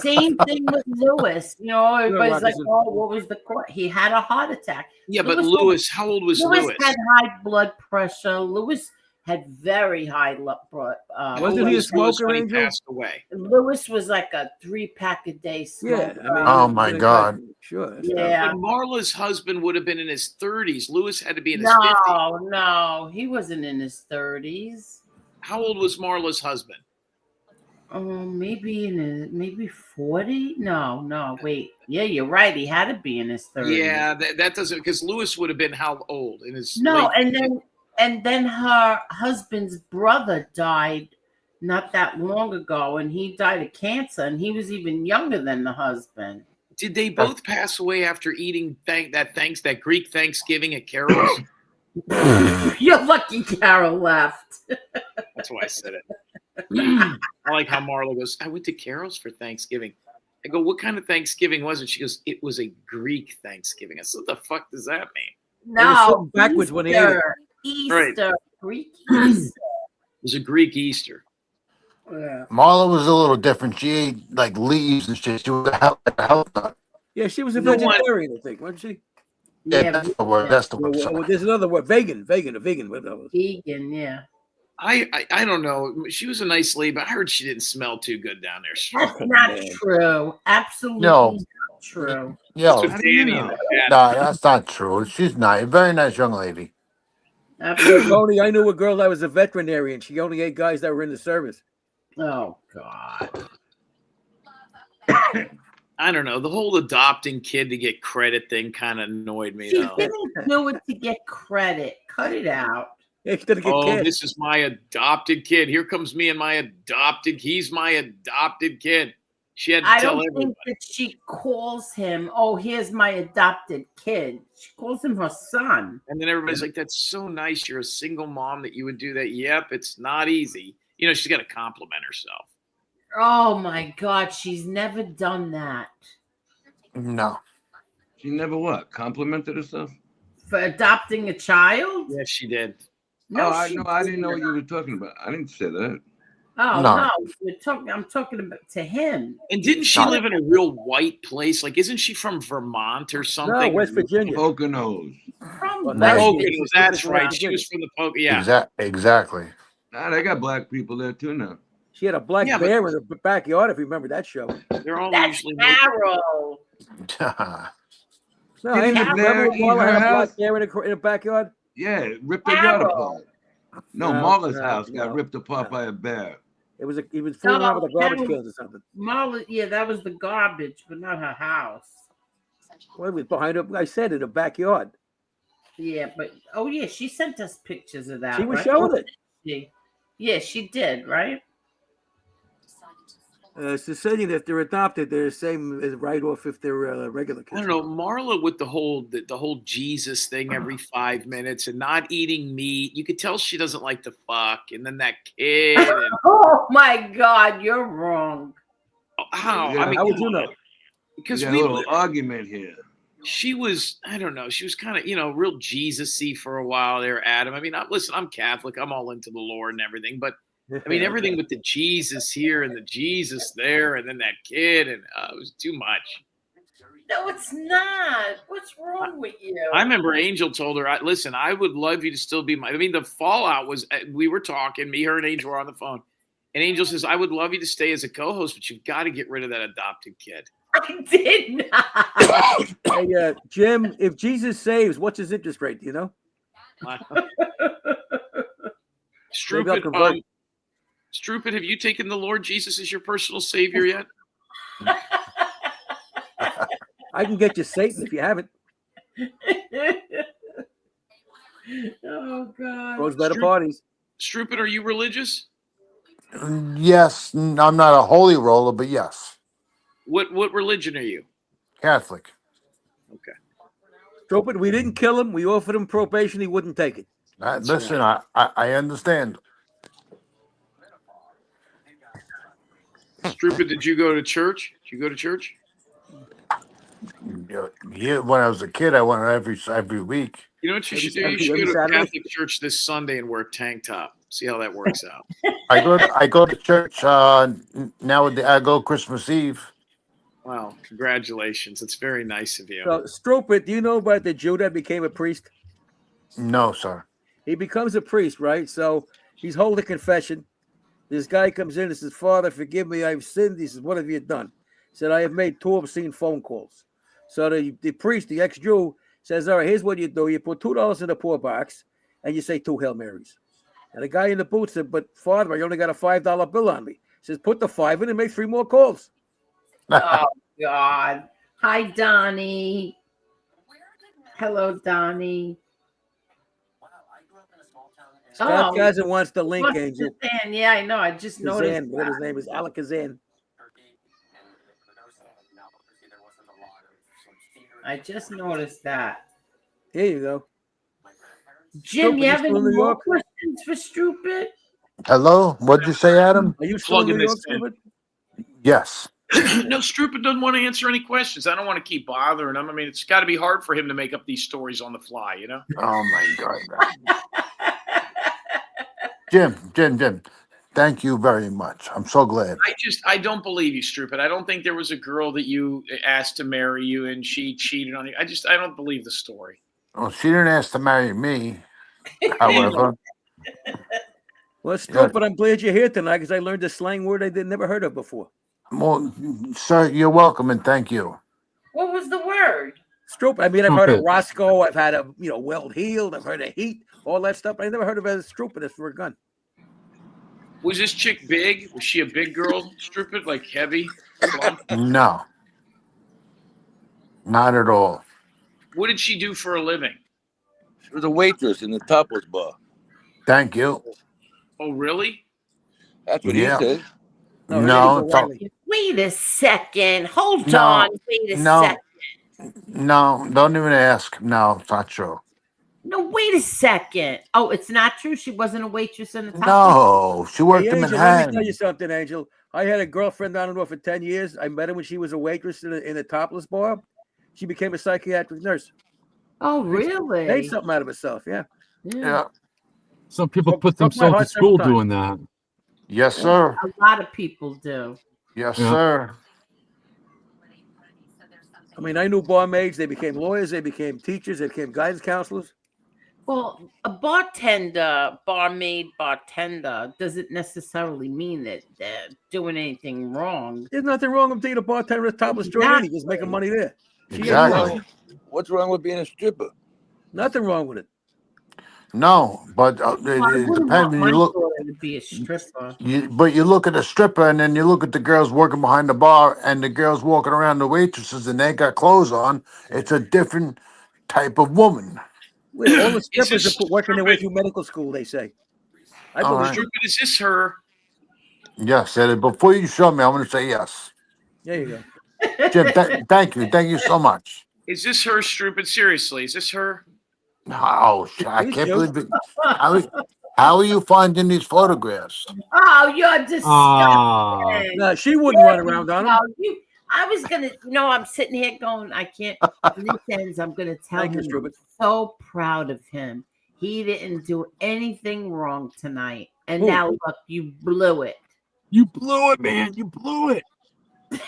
Same thing with Lewis. You know, everybody's like, Robinson. "Oh, what was the cause?" He had a heart attack. Yeah, but Lewis, how old was Lewis? Lewis had high blood pressure. Lewis had very high blood. Wasn't he a smoker, when he Angel? passed away? Lewis was like a 3-pack a day smoker. Yeah, I mean, Oh my God. Sure. Yeah. But Marla's husband would have been in his 30s. Lewis had to be in his 50s. No, he wasn't in his 30s. How old was Marla's husband? Maybe 40. No, wait. Yeah, you're right. He had to be in his 30s. Yeah, that doesn't, because Lewis would have been how old in his No, late and then her husband's brother died not that long ago, and he died of cancer, and he was even younger than the husband. Did they both pass away after eating that Greek Thanksgiving at Carol's? You're lucky Carol left. That's why I said it. I like how Marla goes, I went to Carol's for Thanksgiving. I go, what kind of Thanksgiving was it? She goes, it was a Greek Thanksgiving. I said, what the fuck does that mean? No, backwards when he ate it. Easter, Greek Easter. It was a Greek Easter. Yeah. Marla was a little different. She ate like leaves and shit. She was a health nut. Yeah, she was a You know what? vegetarian, I think, wasn't she? Yeah, that's the word. That's the word. Well, there's another word. Vegan. Whatever. Vegan, yeah. I don't know. She was a nice lady, but I heard she didn't smell too good down there. That's not true. Absolutely No. not true. Yo, That's what Danny and Dad- no, that's not true. She's nice, very nice young lady. Absolutely. Tony, I knew a girl that was a veterinarian. She only ate guys that were in the service. Oh God. I don't know. The whole adopting kid to get credit thing kind of annoyed me. She Though. didn't do it to get credit. Cut it out. Yeah, she didn't get Oh, cash. this is my adopted kid. Here comes me and my adopted. He's my adopted kid. She had to I tell don't everybody. think that she calls him, "Oh, here's my adopted kid." She calls him her son. And then everybody's like, that's so nice. You're a single mom that you would do that. Yep, it's not easy. You know, she's got to compliment herself. Oh my God, she's never done that. No. She never what? Complimented herself? For adopting a child? Yes, she did. No, I she didn't know what didn't. you were talking about. I didn't say that. Oh No. no, I'm talking about to him. And didn't she live in a real white place? Like, isn't she from Vermont or something? No, West Virginia. Poconos. From Well, West no. Virginia. Poconos, that's right. She was from the Poconos. Yeah. Exactly. Nah, they got black people there too now. She had a black Yeah, but- bear in her backyard, if you remember that show. They're all That's usually. Carol. No, I Didn't the remember bear when eat Marla her had a black house? bear in a backyard. Yeah, ripped her yard apart. No, No, Marla's no, house got no, ripped apart no. by a bear. He was fooling around with the garbage was cans or something. Marla. Yeah, that was the garbage, but not her house. Well, it was behind her. I said in the backyard. Yeah, but oh yeah, she sent us pictures of that, She was right? showing it. Yeah, she did, right? It's the saying that if they're adopted, they're the same as right off if they're regular I kids. don't know, Marla with the whole Jesus thing every 5 minutes and not eating meat. You could tell she doesn't like to fuck, and then that kid. And, Oh my God, you're wrong. how? Yeah, I mean, how would come you on. know? Because we got a little argument here. She was, I don't know, she was kind of, real Jesus-y for a while there, Adam. I mean, listen, I'm Catholic. I'm all into the Lord and everything, but I mean, everything with the Jesus here and the Jesus there, and then that kid, and it was too much. No, it's not. What's wrong with you? I remember Angel told her, listen, I would love you to still be I mean, the fallout was, we were talking, me, her, and Angel were on the phone. And Angel says, I would love you to stay as a co-host, but you've got to get rid of that adopted kid. I did not. Hey, Jim, if Jesus saves, what's his interest rate? Do you know? Strupid, Strupid, have you taken the Lord Jesus as your personal savior yet? I can get you Satan if you haven't. Oh God. Throws better parties. Strupid, are you religious? Yes, I'm not a holy roller, but yes, What religion are you? Catholic. Okay. Stupid. We didn't kill him. We offered him probation. He wouldn't take it. Listen, right. I understand. Strupid, did you go to church? Did you go to church? Yeah, when I was a kid, I went every week. You know what you should do? You should go to a Catholic church this Sunday and wear a tank top. See how that works out. I go to church now. I go Christmas Eve. Wow, congratulations! It's very nice of you. So, Stupid, do you know about the Jew that became a priest? No, sir. He becomes a priest, right? So he's holding confession. This guy comes in and says, Father, forgive me, I've sinned. He says, what have you done? He said, I have made 2 obscene phone calls. So the priest, the ex-Jew, says, all right, here's what you do. You put $2 in the poor box and you say 2 Hail Marys. And the guy in the booth said, but Father, I only got a $5 bill on me. He says, put the 5 in and make 3 more calls. Oh God. Hi, Donnie. Hello, Donnie. Scott Kazan wants the link, Angel. Kazan. Yeah, I know. I just noticed. What his name is, Alakazam. I just noticed that. Here you go. Jim, you have any more questions for Stupid? Hello? What'd you say, Adam? Are you plugging this in? Yes. No, Strupid doesn't want to answer any questions. I don't want to keep bothering him. I mean, it's got to be hard for him to make up these stories on the fly, you know? Oh, my God. Jim, thank you very much. I'm so glad. I don't believe you, Strupid. I don't think there was a girl that you asked to marry you and she cheated on you. I don't believe the story. Well, she didn't ask to marry me, however. Well, Stupid, I'm glad you're here tonight because I learned a slang word I never heard of before. Well, sir, you're welcome and thank you. What was the word? Stupid. I mean, I've heard of Roscoe. I've had a well healed. I've heard of heat, all that stuff. I never heard of it as stupid as for a gun. Was this chick big? Was she a big girl, Strupid? Like heavy? No. Not at all. What did she do for a living? She was a waitress in the topless bar. Thank you. Oh, really? That's what he said. No. Wait a second. Hold on. Wait a second. No, don't even ask. No, it's not true. No, wait a second. Oh, it's not true? She wasn't a waitress in the top? No, she worked in Angel, Manhattan. let me tell you something, Angel. I had a girlfriend down and off for 10 years. I met her when she was a waitress in a topless bar. She became a psychiatric nurse. Oh, really? Made something out of herself, yeah. Some people put themselves to school doing that. Yes, sir. A lot of people do. Yes, sir. I mean, I knew barmaids. They became lawyers. They became teachers. They became guidance counselors. Well, a bartender, barmaid, bartender doesn't necessarily mean that they're doing anything wrong. There's nothing wrong with being a bartender at a topless joint. He's just making money there. Exactly. What's wrong with being a stripper? Nothing wrong with it. No, but I it wouldn't depends want when my you look. daughter to be a stripper. But you look at a stripper, and then you look at the girls working behind the bar, and the girls walking around the waitresses, and they got clothes on. It's a different type of woman. Wait, all the Is strippers this are working their way stupid? through medical school. They say. I All believe right. it. Stupid, is this her? Yes, and before you show me, I'm going to say yes. There you go. Jim, thank you so much. Is this her, stupid? Seriously, is this her? Oh, I Please can't do. believe it. How, how are you finding these photographs? Oh, you're Ah. disgusting. No, she wouldn't run around on No, them. I was gonna, I'm sitting here going, I can't. When this ends, I'm gonna tell Thank you, him I'm Strubit. so proud of him. He didn't do anything wrong tonight, and Who? now look, you blew it. You blew it, man. You blew it.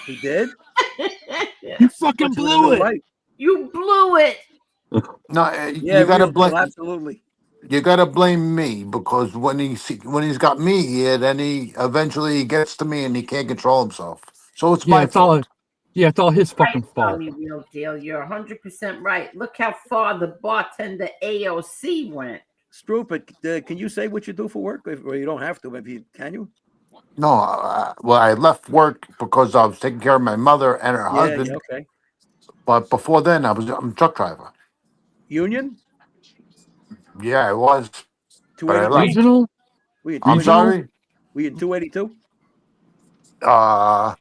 He did. You fucking What's he gonna blew do, it. right? You blew it. No, Yeah, you got to real deal. blame. Absolutely. You got to blame me because when he's got me here, then he eventually gets to me and he can't control himself. So it's Yeah, my it's all. fault. Yeah, it's all his fucking Right, fault. Tommy, real deal. You're 100% right. Look how far the bartender AOC went. Strupit, can you say what you do for work? Or you don't have to. Maybe can you? No, well, I left work because I was taking care of my mother and her Yeah. husband. Okay. But before then, I'm a truck driver. Union Yeah, I was, but I 282. left. Regional? We in I'm 282. Regional? sorry. We in 282. Uh,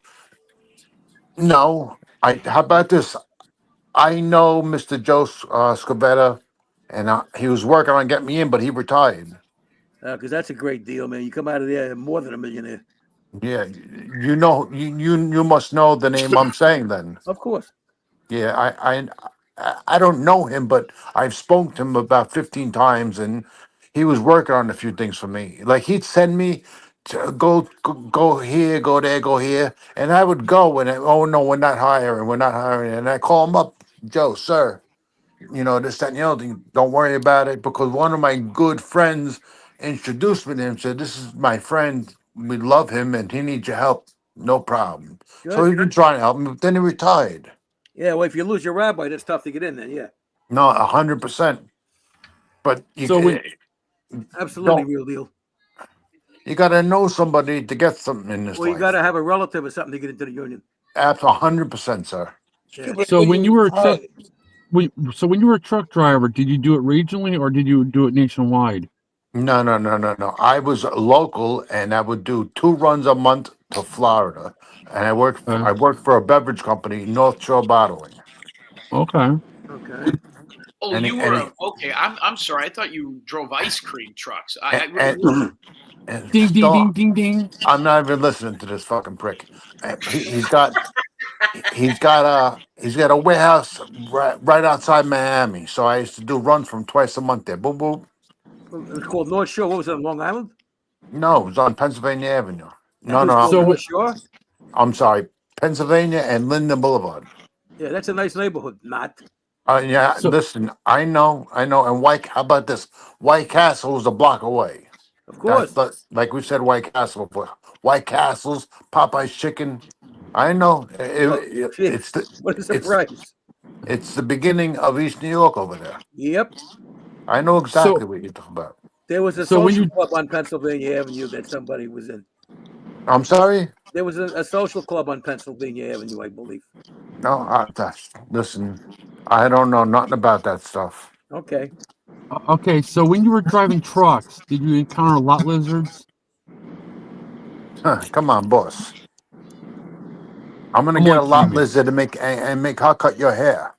no. How about this? I know Mr. Joe Scavetta, and he was working on getting me in, but he retired. Because that's a great deal, man. You come out of there more than a millionaire. Yeah, you must know the name I'm saying then. Of course. Yeah, I don't know him, but I've spoken to him about 15 times, and he was working on a few things for me. Like he'd send me to go here, go there, go here, and I would go, and oh no, we're not hiring, and I call him up, Joe, sir, this, that, and the other thing. Don't worry about it, because one of my good friends introduced me to him, said, "This is my friend. We love him, and he needs your help. No problem." So Good. he's been trying to help me, but then he retired. Yeah. Well, if you lose your rabbi, that's tough to get in. Then yeah. No, 100%. But So when Absolutely don't. real deal. You got to know somebody to get something in this Well, you got to life. have a relative or something to get into the union. That's 100%, sir. Yeah. so when you were a truck when you were a truck driver, did you do it regionally or did you do it nationwide? No, no, no, no, no. I was local, and I would do 2 runs a month to Florida, and I worked for a beverage company, North Shore Bottling. Okay. Okay. Oh, And you were and okay. I'm sorry. I thought you drove ice cream trucks. and Ding ding ding don't. ding ding. I'm not even listening to this fucking prick. He's got a warehouse right outside Miami. So I used to do runs from twice a month there. Boom, boom. It was called North Shore. What was it, on Long Island? No, it was on Pennsylvania Avenue. That's No, what's no, called So North Shore. I'm sorry, Pennsylvania and Linden Boulevard. Yeah, that's a nice neighborhood. Not. Yeah, so listen, I know, and How about this? White Castle was a block away. Of That's course. like we said, White Castle before. White Castles, Popeye's chicken. I know. Oh, gee, what a It's surprise. it's the beginning of East New York over there. Yep. I know exactly so what you're talking about. There was a so when social you club on Pennsylvania Avenue that somebody was in. I'm sorry. There was a social club on Pennsylvania Avenue, I believe. No, listen. I don't know nothing about that stuff. Okay. okay, so when you were driving trucks, did you encounter lot lizards? Come on, boss. I'm gonna I'm get a only kidding, lot man. lizard and make her cut your hair.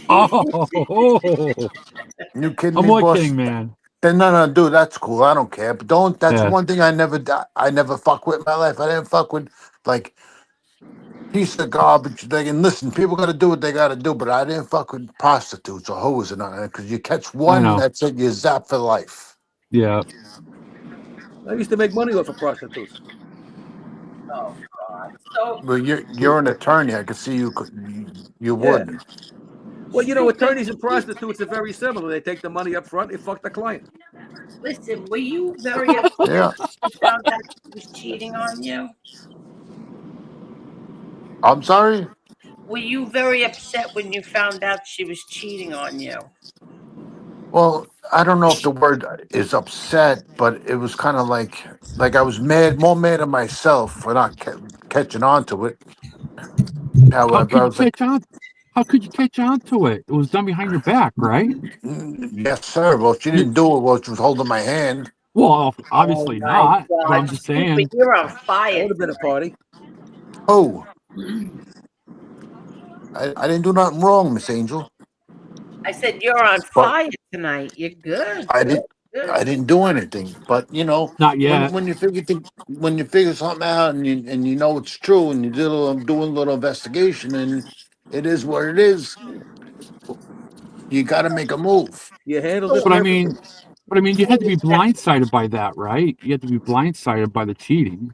Oh, You kidding I'm me, only boss? kidding, man. Then no, dude, that's cool. I don't care. But don't. That's Yeah, one thing I never fuck with in my life. I didn't fuck with like piece of garbage. They can listen. People got to do what they got to do. But I didn't fuck with prostitutes or hoes and nothing. Because you catch I one, know. that's it. You zap for life. Yeah. I used to make money off of prostitutes. Oh God. So Well, you're an attorney. I could see you Yeah. would. Well, stupid. attorneys and prostitutes are very similar. They take the money up front, they fuck the client. Listen, were you very upset Yeah. when you found out she was cheating on you? I'm sorry. Were you very upset when you found out she was cheating on you? Well, I don't know if the word is upset, but it was kind of like I was mad, more mad at myself for not catching on to it. How However, could I you was like, catch on? How could you catch on to it? It was done behind your back, right? yes, sir. Well, she You, didn't do it while she was holding my hand. well, Oh obviously my not. But I'm God, just Super, saying. you're on That fire would have been a tonight. party. Oh, I didn't do nothing wrong, Miss Angel. I said you're on But fire tonight. You're good, I good, didn't. good. I didn't do anything. But Not yet. when you figure something out and you know it's true and you doing a little investigation and it is what it is, you got to make a move. You handled it So, But I perfectly. mean, you had to be blindsided by that, right? You had to be blindsided by the cheating.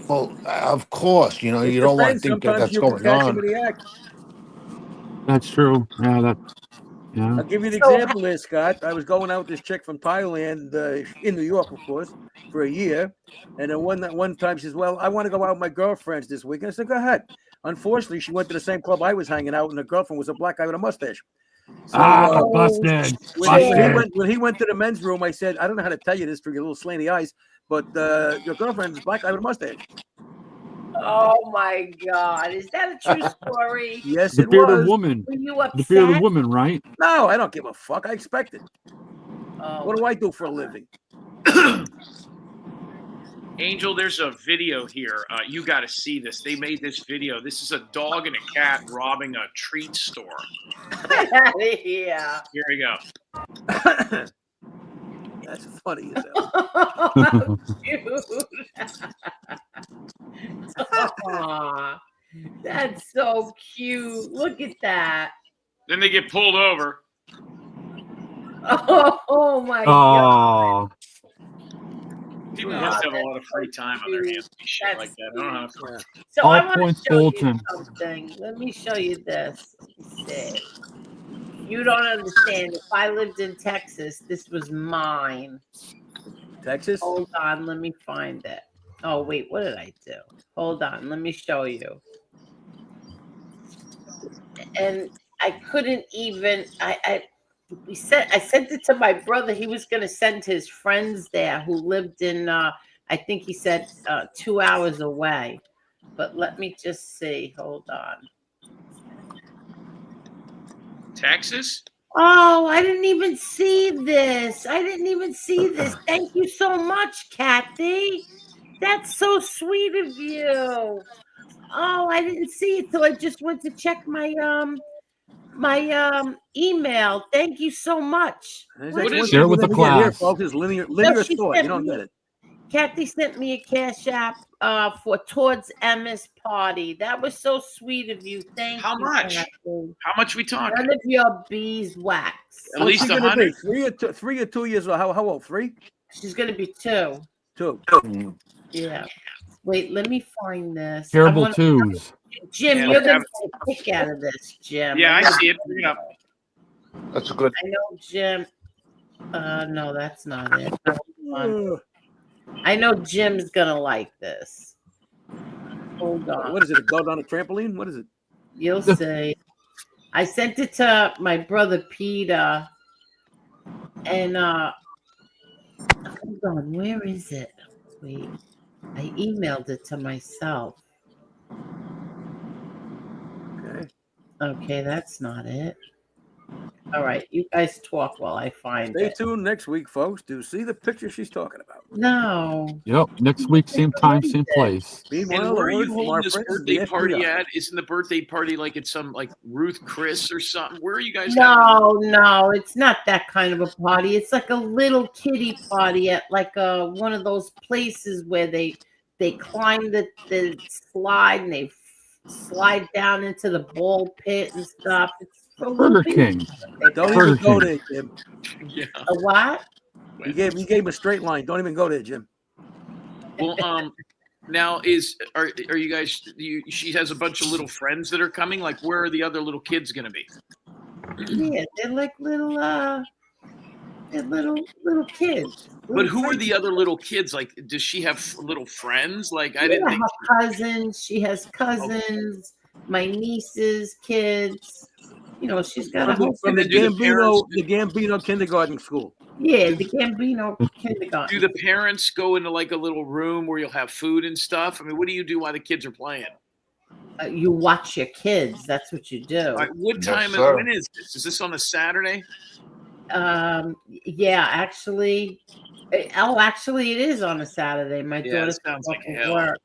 Well, of course, It you don't want to depends. think that Sometimes that's you can going catch him on. in the act. That's true. Yeah. I'll give you an so example there, Scott. I was going out with this chick from Thailand in New York, of course, for a year. And then one time she says, "Well, I want to go out with my girlfriends this week." And I said, "Go ahead." Unfortunately, she went to the same club I was hanging out, and the girlfriend was a black guy with a mustache. So oh Busted. shit. when he went to the men's room, I said, "I don't know how to tell you this through your little slanty eyes, but your girlfriend is a black guy with a mustache." Oh my God, is that a true story? Yes, The it bearded was. woman. Were you The bearded upset? woman, right? No, I don't give a fuck. I expect it. Oh, What do I do for a living? Angel, there's a video here. You got to see this. They made this video. This is a dog and a cat robbing a treat store. yeah. Here we go. That's funny as hell. Oh, dude. Aw, that's so cute. Look at that. Then they get pulled over. Oh my God. Oh, People Oh, must have a that's lot of free so time on their cute. hands to do shit That's like that. I don't know how to Yeah. So all I want to points show you Bolton. something. Let me show you this. Let me see. You don't understand. If I lived in Texas, this was mine. Texas? Hold on, let me find it. Oh wait, what did I do? Hold on, let me show you. And I couldn't even. I sent it to my brother. He was going to send his friends there who lived in. I think he said 2 hours away. But let me just see. Hold on. Texas? Oh, I didn't even see this. Thank you so much, Kathy. That's so sweet of you. Oh, I didn't see it till I just went to check my email. Thank you so much. What is Share it? it with the We get here, class. folks, is linear No, she thought. You sent don't me. get it. Kathy sent me a cash app for towards Emma's party. That was so sweet of you. Thank How you, much? Kathy. How much we talking? None of your beeswax. At What's least she gonna 100? be? 3 or 2 years old? How old? 3? She's gonna be 2. 2. Yeah. Wait, let me find this. I Terrible want twos. Jim, Yeah, you're they gonna have- get a kick out of this, Jim. Yeah, I know see it. you Bring it up. That's a good. I know, Jim. No, that's not it. Hold on. I know Jim's gonna like this. Hold on. What is it? A goat on a trampoline? What is it? You'll see. I sent it to my brother Peter, and hold on, where is it? Wait, I emailed it to myself. Okay, that's not it. All right, you guys talk while I find Stay it. tuned next week, folks, to see the picture she's talking about. No. Yep. Next week, same time, same place. Meanwhile, And where a are word you from our holding this friends at birthday the party FBI. at? Isn't the birthday party like it's some like Ruth Chris or something? Where are you guys No, it's not that kind of a party. It's like a little kiddie party at like one of those places where they climb the slide and they slide down into the ball pit and stuff. It's for little Burger people. King. Don't Burger even go King. there, Jim. Yeah. A what? You gave him a straight line. Don't even go there, Jim. Well, now are you guys? She has a bunch of little friends that are coming. Like, where are the other little kids going to be? Yeah, they're like little they're little kids. But who are the other little kids? Like, does she have little friends? Like, I didn't think. Her cousins. She has cousins. my niece's kids. You know, she's got a whole from the Gambino kindergarten school. Yeah, the Gambino kindergarten. Do the parents go into like a little room where you'll have food and stuff? I mean, what do you do while the kids are playing? You watch your kids. That's what you do. All right, what time? When is this? Is this on a Saturday? Yeah, actually. Actually, it is on a Saturday. My daughter took off of work.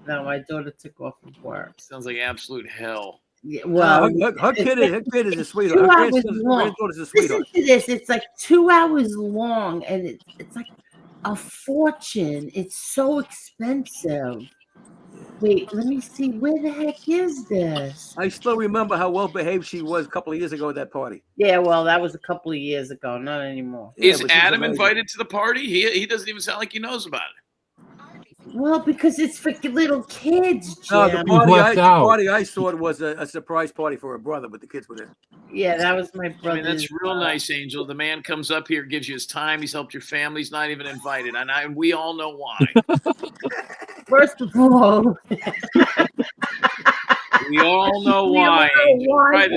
No, my daughter took off of work. Sounds like absolute hell. Yeah, well, her kid is a sweetheart. 2 Her hours long. granddaughter's a sweetheart. Listen to this. It's like 2 hours long, and it's like a fortune. It's so expensive. Wait, let me see. Where the heck is this? I still remember how well behaved she was a couple of years ago at that party. Yeah, well, that was a couple of years ago. Not anymore. Is Adam invited to the party? He doesn't even sound like he knows about it. Well, because it's for little kids, Jim. No, the party I saw was a surprise party for her brother, but the kids were there. Yeah, that was my brother. I mean, that's real nice, Angel. The man comes up here, gives you his time. He's helped your family. He's not even invited, and we all know why. First of all, we all know why. Why?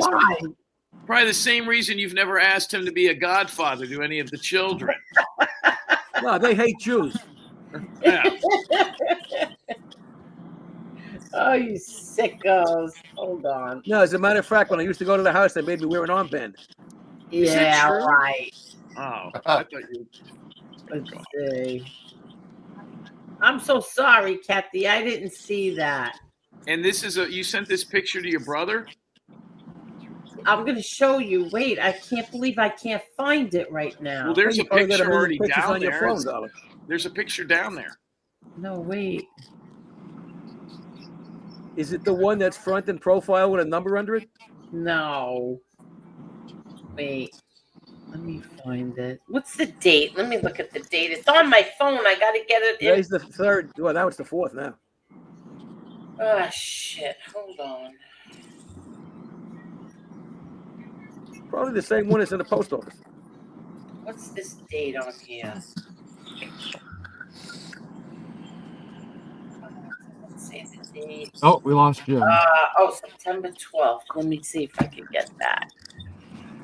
Probably the same reason you've never asked him to be a godfather to any of the children. No, they hate Jews. Yeah. Oh, you sickos. Hold on. No, as a matter of fact, when I used to go to the house, they made me wear an armband. Yeah, right. Oh, I thought you. Let's see. I'm so sorry, Kathy. I didn't see that. And this is you sent this picture to your brother? I'm going to show you. Wait, I can't believe I can't find it right now. Well, there's a picture already down on your there. phone, darling. There's a picture down there. No, wait. Is it the one that's front and profile with a number under it? No. Wait. Let me find it. What's the date? Let me look at the date. It's on my phone. I got to get it. Today's the 3rd. Well, now it's the 4th now. Oh, shit. Hold on. Probably the same one as in the post office. What's this date on here? Let's see the date. Oh, we lost Jim. September 12th. Let me see if I can get that.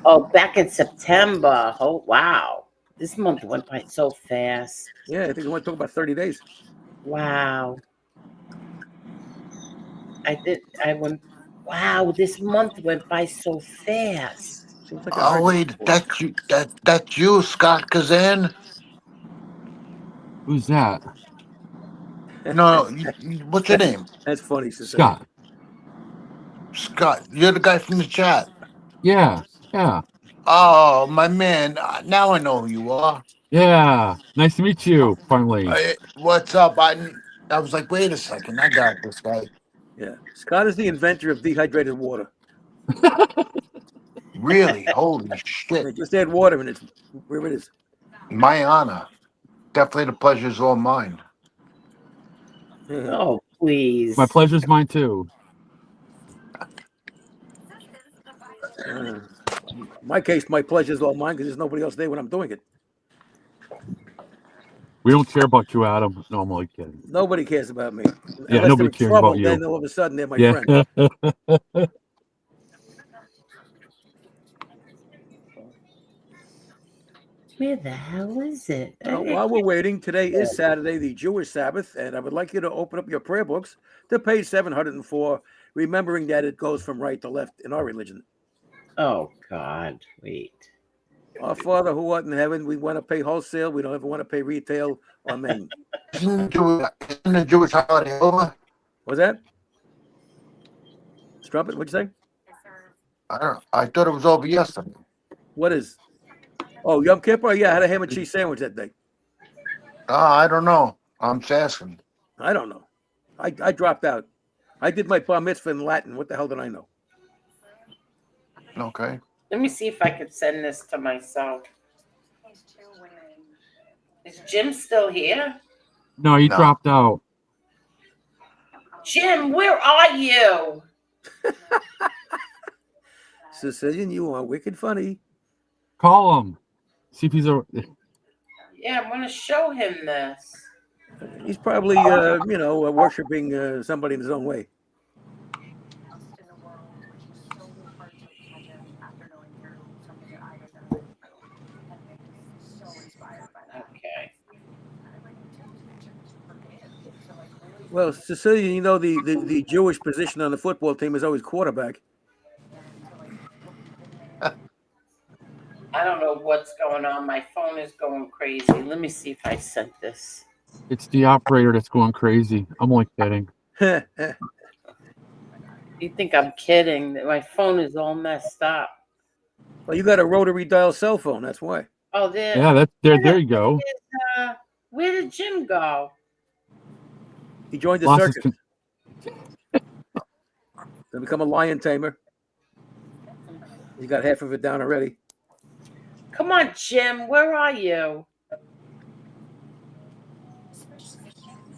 Oh, back in September. Oh, wow. This month went by so fast. Yeah, I think it went to about 30 days. Wow. Wow, this month went by so fast. Oh wait, that's you, Scott Kazan? Who's that? No, what's your name? That's funny, Scott. Scott, you're the guy from the chat. Yeah. Oh, my man. Now I know who you are. Yeah. Nice to meet you, finally. What's up? I was like, wait a second. I got this guy. Yeah. Scott is the inventor of dehydrated water. Really? Holy shit. They just add water and it's where it is. My honor. Definitely the pleasure's all mine. Oh, please. My pleasure's mine, too. In my case, my pleasure's all mine because there's nobody else there when I'm doing it. We don't care about you, Adam. No, I'm only kidding. Nobody cares about me. Yeah, Unless nobody they're in cares trouble, about you. then all of a sudden they're my friend. Where the hell is it? While we're waiting, today is Saturday, the Jewish Sabbath, and I would like you to open up your prayer books to page 704, remembering that it goes from right to left in our religion. Oh, God. Wait. Our Father who art in heaven, we want to pay wholesale. We don't ever want to pay retail. Amen. Isn't the Jewish holiday over? What's that? Strumpet, what'd you say? I don't know. I thought it was over yesterday. What is? Oh, Yom Kippur? Yeah, I had a ham and cheese sandwich that day. I don't know. I'm just asking. I don't know. I dropped out. I did my bar mitzvah in Latin. What the hell did I know? Okay. Let me see if I could send this to myself. Is Jim still here? No, he dropped out. Jim, where are you? Sicilian, you are wicked funny. Call him. See if he's over. Yeah, I'm going to show him this. He's probably, worshiping somebody in his own way. Well, Cecilia, you know the Jewish position on the football team is always quarterback. I don't know what's going on. My phone is going crazy. Let me see if I sent this. It's the operator that's going crazy. I'm only kidding. You think I'm kidding? My phone is all messed up. Well, you got a rotary dial cell phone. That's why. Oh, there. Yeah, that's there. There you go. Where did Jim go? He joined the Lost his circus. To become a lion tamer. He got half of it down already. Come on, Jim. Where are you?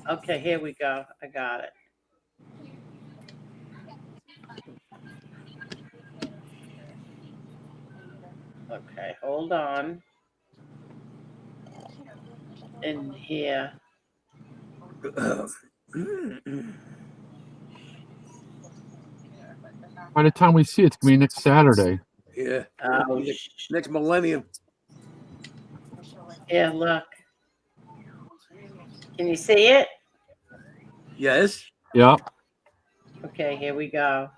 Okay, here we go. I got it. Okay, hold on. In here. By the time we see it, it's gonna be next Saturday. Yeah. Oh, next millennium. Yeah, look. Can you see it? Yes. Yeah. Okay, here we go.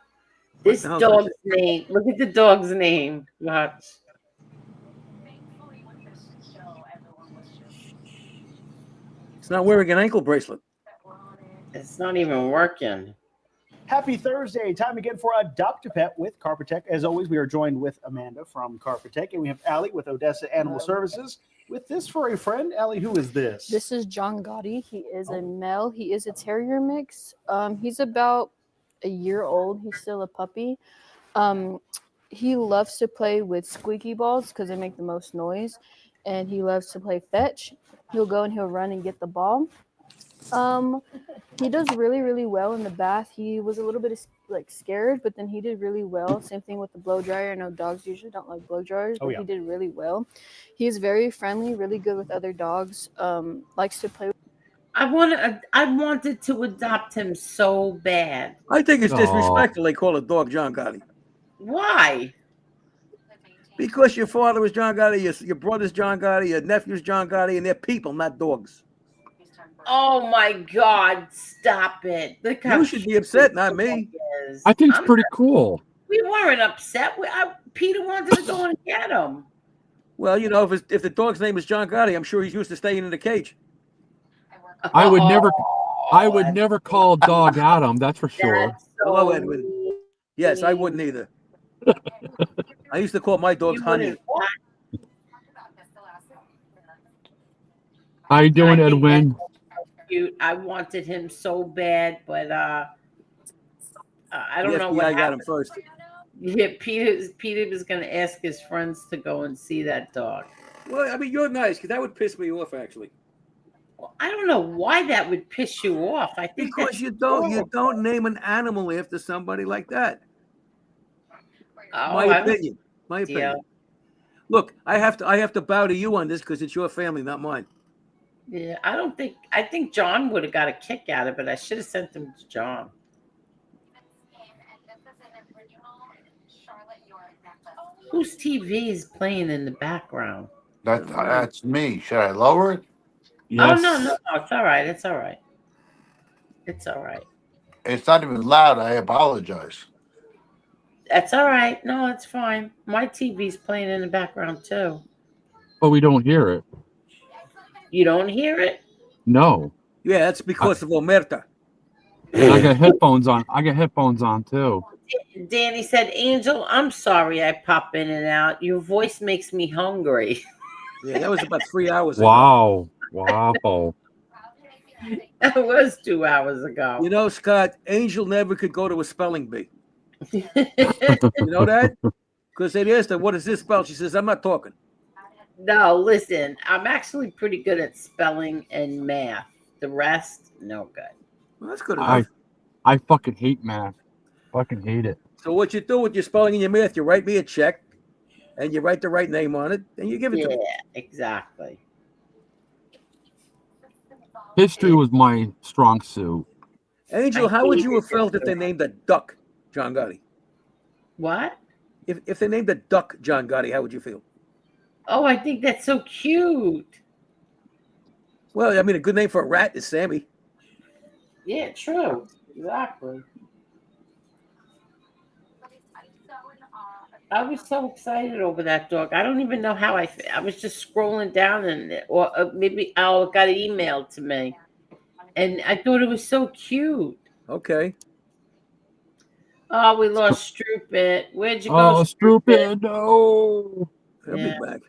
What This the hell's dog's name. Look at the dog's name. Watch. It's not wearing an ankle bracelet. It's not even working. Happy Thursday. Time again for Adopt a Pet with Carpetech. As always, we are joined with Amanda from Carpetech, and we have Allie with Odessa Animal Services. With this furry friend, Allie, who is this? This is John Gotti. He is a male. He is a terrier mix. He's about a year old. He's still a puppy. He loves to play with squeaky balls because they make the most noise, and he loves to play fetch. He'll go and he'll run and get the ball. He does really, really well in the bath. He was a little bit scared, but then he did really well. Same thing with the blow dryer. I know dogs usually don't like blow dryers, but he did really well. He is very friendly, really good with other dogs. Likes to play with. I wanted to adopt him so bad. I think it's disrespectful they call a dog John Gotti. Why? Because your father was John Gotti, your brother's John Gotti, your nephew's John Gotti, and they're people, not dogs. Oh my God! Stop it! Look how You should be upset, not me. I think it's pretty cool. We weren't upset. Peter wanted to go and get him. Well, you know, if the dog's name is John Gotti, I'm sure he's used to staying in the cage. I would never call a dog Adam. That's for sure. Hello, Edwin. Yes, I wouldn't either. I used to call my dogs Honey. How you doing, Edwin? Cute. I wanted him so bad, but I don't know what I happened. got him first. Yeah, Peter was going to ask his friends to go and see that dog. Well, I mean, you're nice because that would piss me off, actually. Well, I don't know why that would piss you off. I think because you don't name an animal after somebody like that. My opinion. Look, I have to bow to you on this because it's your family, not mine. Yeah, I think John would have got a kick out of it. I should have sent him to John. Whose TV is playing in the background? That's me. Should I lower it? Yes. Oh no, it's all right. It's all right. It's all right. It's not even loud. I apologize. That's all right. No, it's fine. My TV's playing in the background too. But we don't hear it. You don't hear it? No. Yeah, that's because of Omerta. I got headphones on. I got headphones on too. Danny said, "Angel, I'm sorry I pop in and out. Your voice makes me hungry." Yeah, that was about 3 hours ago. Wow. That was 2 hours ago. You know, Scott, Angel never could go to a spelling bee. You know that? Because they asked her, "What does this spell?" She says, "I'm not talking." No, listen, I'm actually pretty good at spelling and math. The rest, no good. Well, that's good enough. I fucking hate math. Fucking hate it. So what you do with your spelling and your math, you write me a check, and you write the right name on it, and you give it to me. Yeah, exactly. History was my strong suit. Angel, how would you have felt if they named a duck John Gotti? What? If they named a duck John Gotti, how would you feel? Oh, I think that's so cute. Well, I mean, a good name for a rat is Sammy. Yeah, true. Exactly. I was so excited over that dog. I don't even know how I was just scrolling down and or maybe it got emailed to me, and I thought it was so cute. Okay. Oh, we lost Stupid. Where'd you go, Oh, Stupid? stupid! No. He'll be back.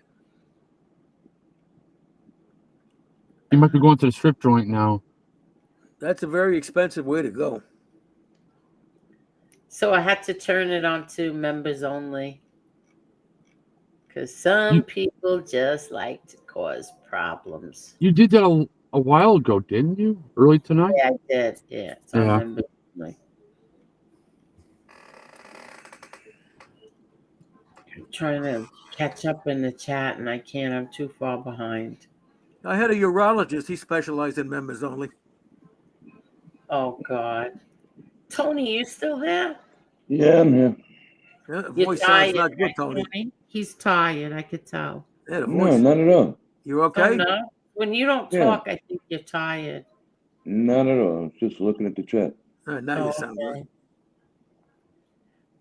He might be going to the strip joint now. That's a very expensive way to go. So I had to turn it on to members only. Because some people just like to cause problems. You did that a while ago, didn't you? Early tonight? Yeah, I did. Yeah, it's on Yeah. members only. I'm trying to catch up in the chat and I can't. I'm too far behind. I had a urologist. He specialized in members only. Oh, God. Tony, you still there? Yeah, I'm here. Yeah, the You're voice tired, sounds not good, right, Tony. He's tired. I could tell. Yeah, the No, voice. not at all. You Oh, okay? no? When you don't Yeah. talk, I think you're tired. Not at all. Just looking at the chat. All right, now you sound good.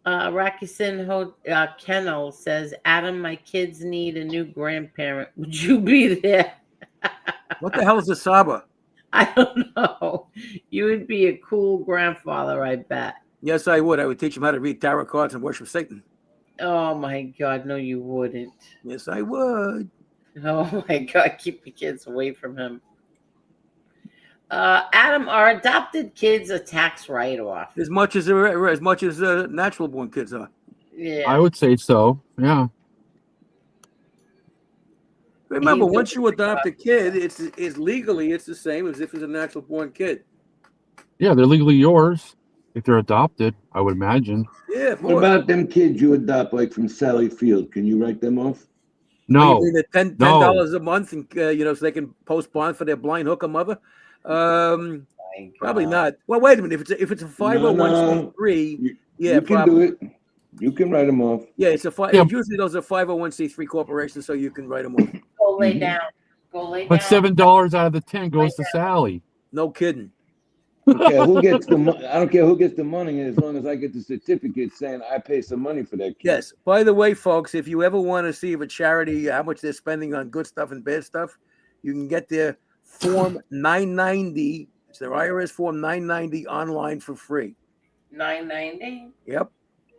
Rakisen Kennel says, Adam, my kids need a new grandparent. Would you be there? What the hell is a Saba? I don't know. You would be a cool grandfather, I bet. Yes, I would. I would teach him how to read tarot cards and worship Satan. Oh, my God. No, you wouldn't. Yes, I would. Oh, my God. Keep your kids away from him. Adam, are adopted kids a tax write-off? As much as natural born kids are. Yeah. I would say so. Yeah. Remember, once you adopt a kid, it's legally it's the same as if it's a natural born kid. Yeah, they're legally yours if they're adopted, I would imagine. Yeah. What about them kids you adopt, like from Sally Field? Can you write them off? No. You mean the $10 a month, and so they can post bond for their blind hooker mother? Probably not. Well, wait a minute. If it's a 501c3, yeah, you can probably. do it. You can write them off. Yeah, it's usually those are 501c3 corporations, so you can write them off. Go lay down. Go lay But down. $7 out of the 10 goes to Sally. No kidding. Okay, who gets the money? I don't care who gets the money, as long as I get the certificate saying I pay some money for that kid. Yes. By the way, folks, if you ever want to see if a charity how much they're spending on good stuff and bad stuff, you can get their Form 990. It's their IRS Form 990 online for free. 990. Yep.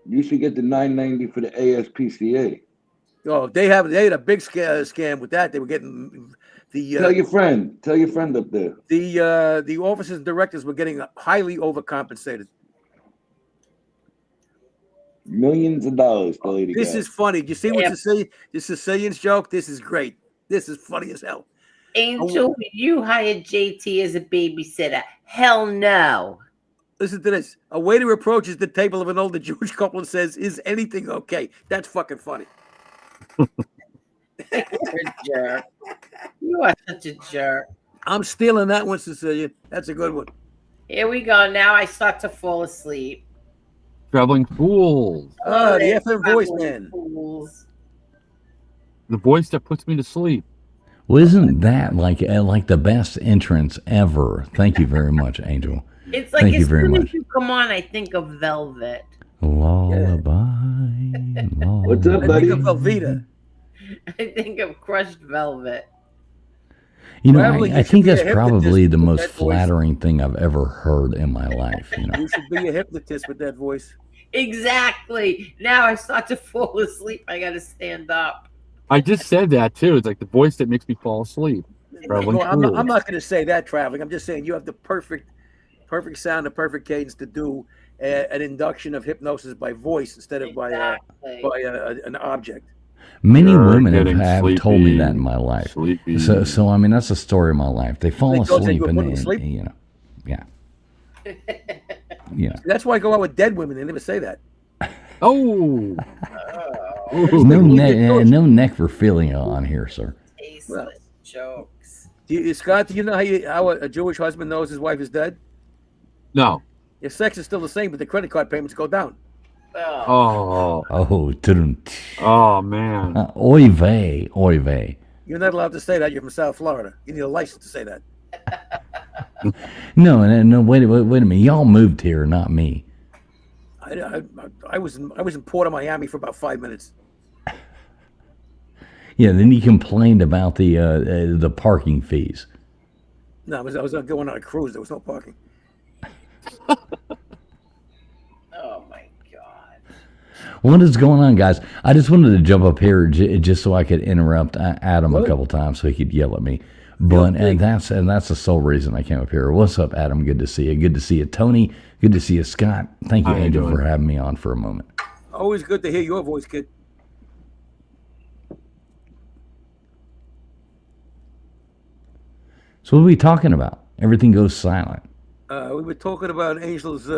You should get the 990 for the ASPCA. Oh, they had a big scam with that. They were getting the Tell your friend up there. The officers and directors were getting highly overcompensated. Millions of dollars, the lady This got. is funny. You see what the Sicilian's joke? This is great. This is funny as hell. Angel, you hired JT as a babysitter? Hell no. Listen to this. A waiter approaches the table of an older Jewish couple and says, "Is anything okay?" That's fucking funny. You're a jerk. You are such a jerk. I'm stealing that one, Cecilia. That's a good one. Here we go. Now I start to fall asleep. Traveling fools. Oh, the FM voice man. Fools. The voice that puts me to sleep. Well, isn't that like the best entrance ever? Thank you very much, Angel. It's like Thank you as very soon much. as you come on, I think of Velvet. Lullaby. What's up, buddy? I think of Velveeta. I think of crushed velvet. You know, Traveling, I you think should be that's a probably hypnotist the with most that voice. flattering thing I've ever heard in my life. You know. You should be a hypnotist with that voice. Exactly. Now I start to fall asleep. I got to stand up. I just said that too. It's like the voice that makes me fall asleep. Traveling Well, fools. I'm not going to say that, traveling. I'm just saying you have the perfect sound, the perfect cadence to do an induction of hypnosis by voice instead of by an object. Many You're women getting have told me that in sleepy. my life. Sleepy. So I mean, that's the story of my life. They fall They told you asleep you were and, put them and to sleep? you know, yeah. Yeah. That's why I go out with dead women. They never say that. Oh. No neck for feeling on here, sir. Tasteless jokes. Scott, do you know how a Jewish husband knows his wife is dead? No. Your sex is still the same, but the credit card payments go down. Oh. Oh, tudum. Oh man. Oy vey, oy vey. You're not allowed to say that. You're from South Florida. You need a license to say that. No. Wait a minute. Y'all moved here, not me. I was in Port of Miami for about 5 minutes. Yeah. Then you complained about the parking fees. No, I was going on a cruise. There was no parking. Oh my God. What is going on, guys? I just wanted to jump up here just so I could interrupt Adam a couple times so he could yell at me. But that's the sole reason I came up here. What's up, Adam? Good to see you. Good to see you, Tony. Good to see you, Scott. Thank you, Angel, for having me on for a moment. Always good to hear your voice, kid. So what are we talking about? Everything goes silent. We were talking about Angel's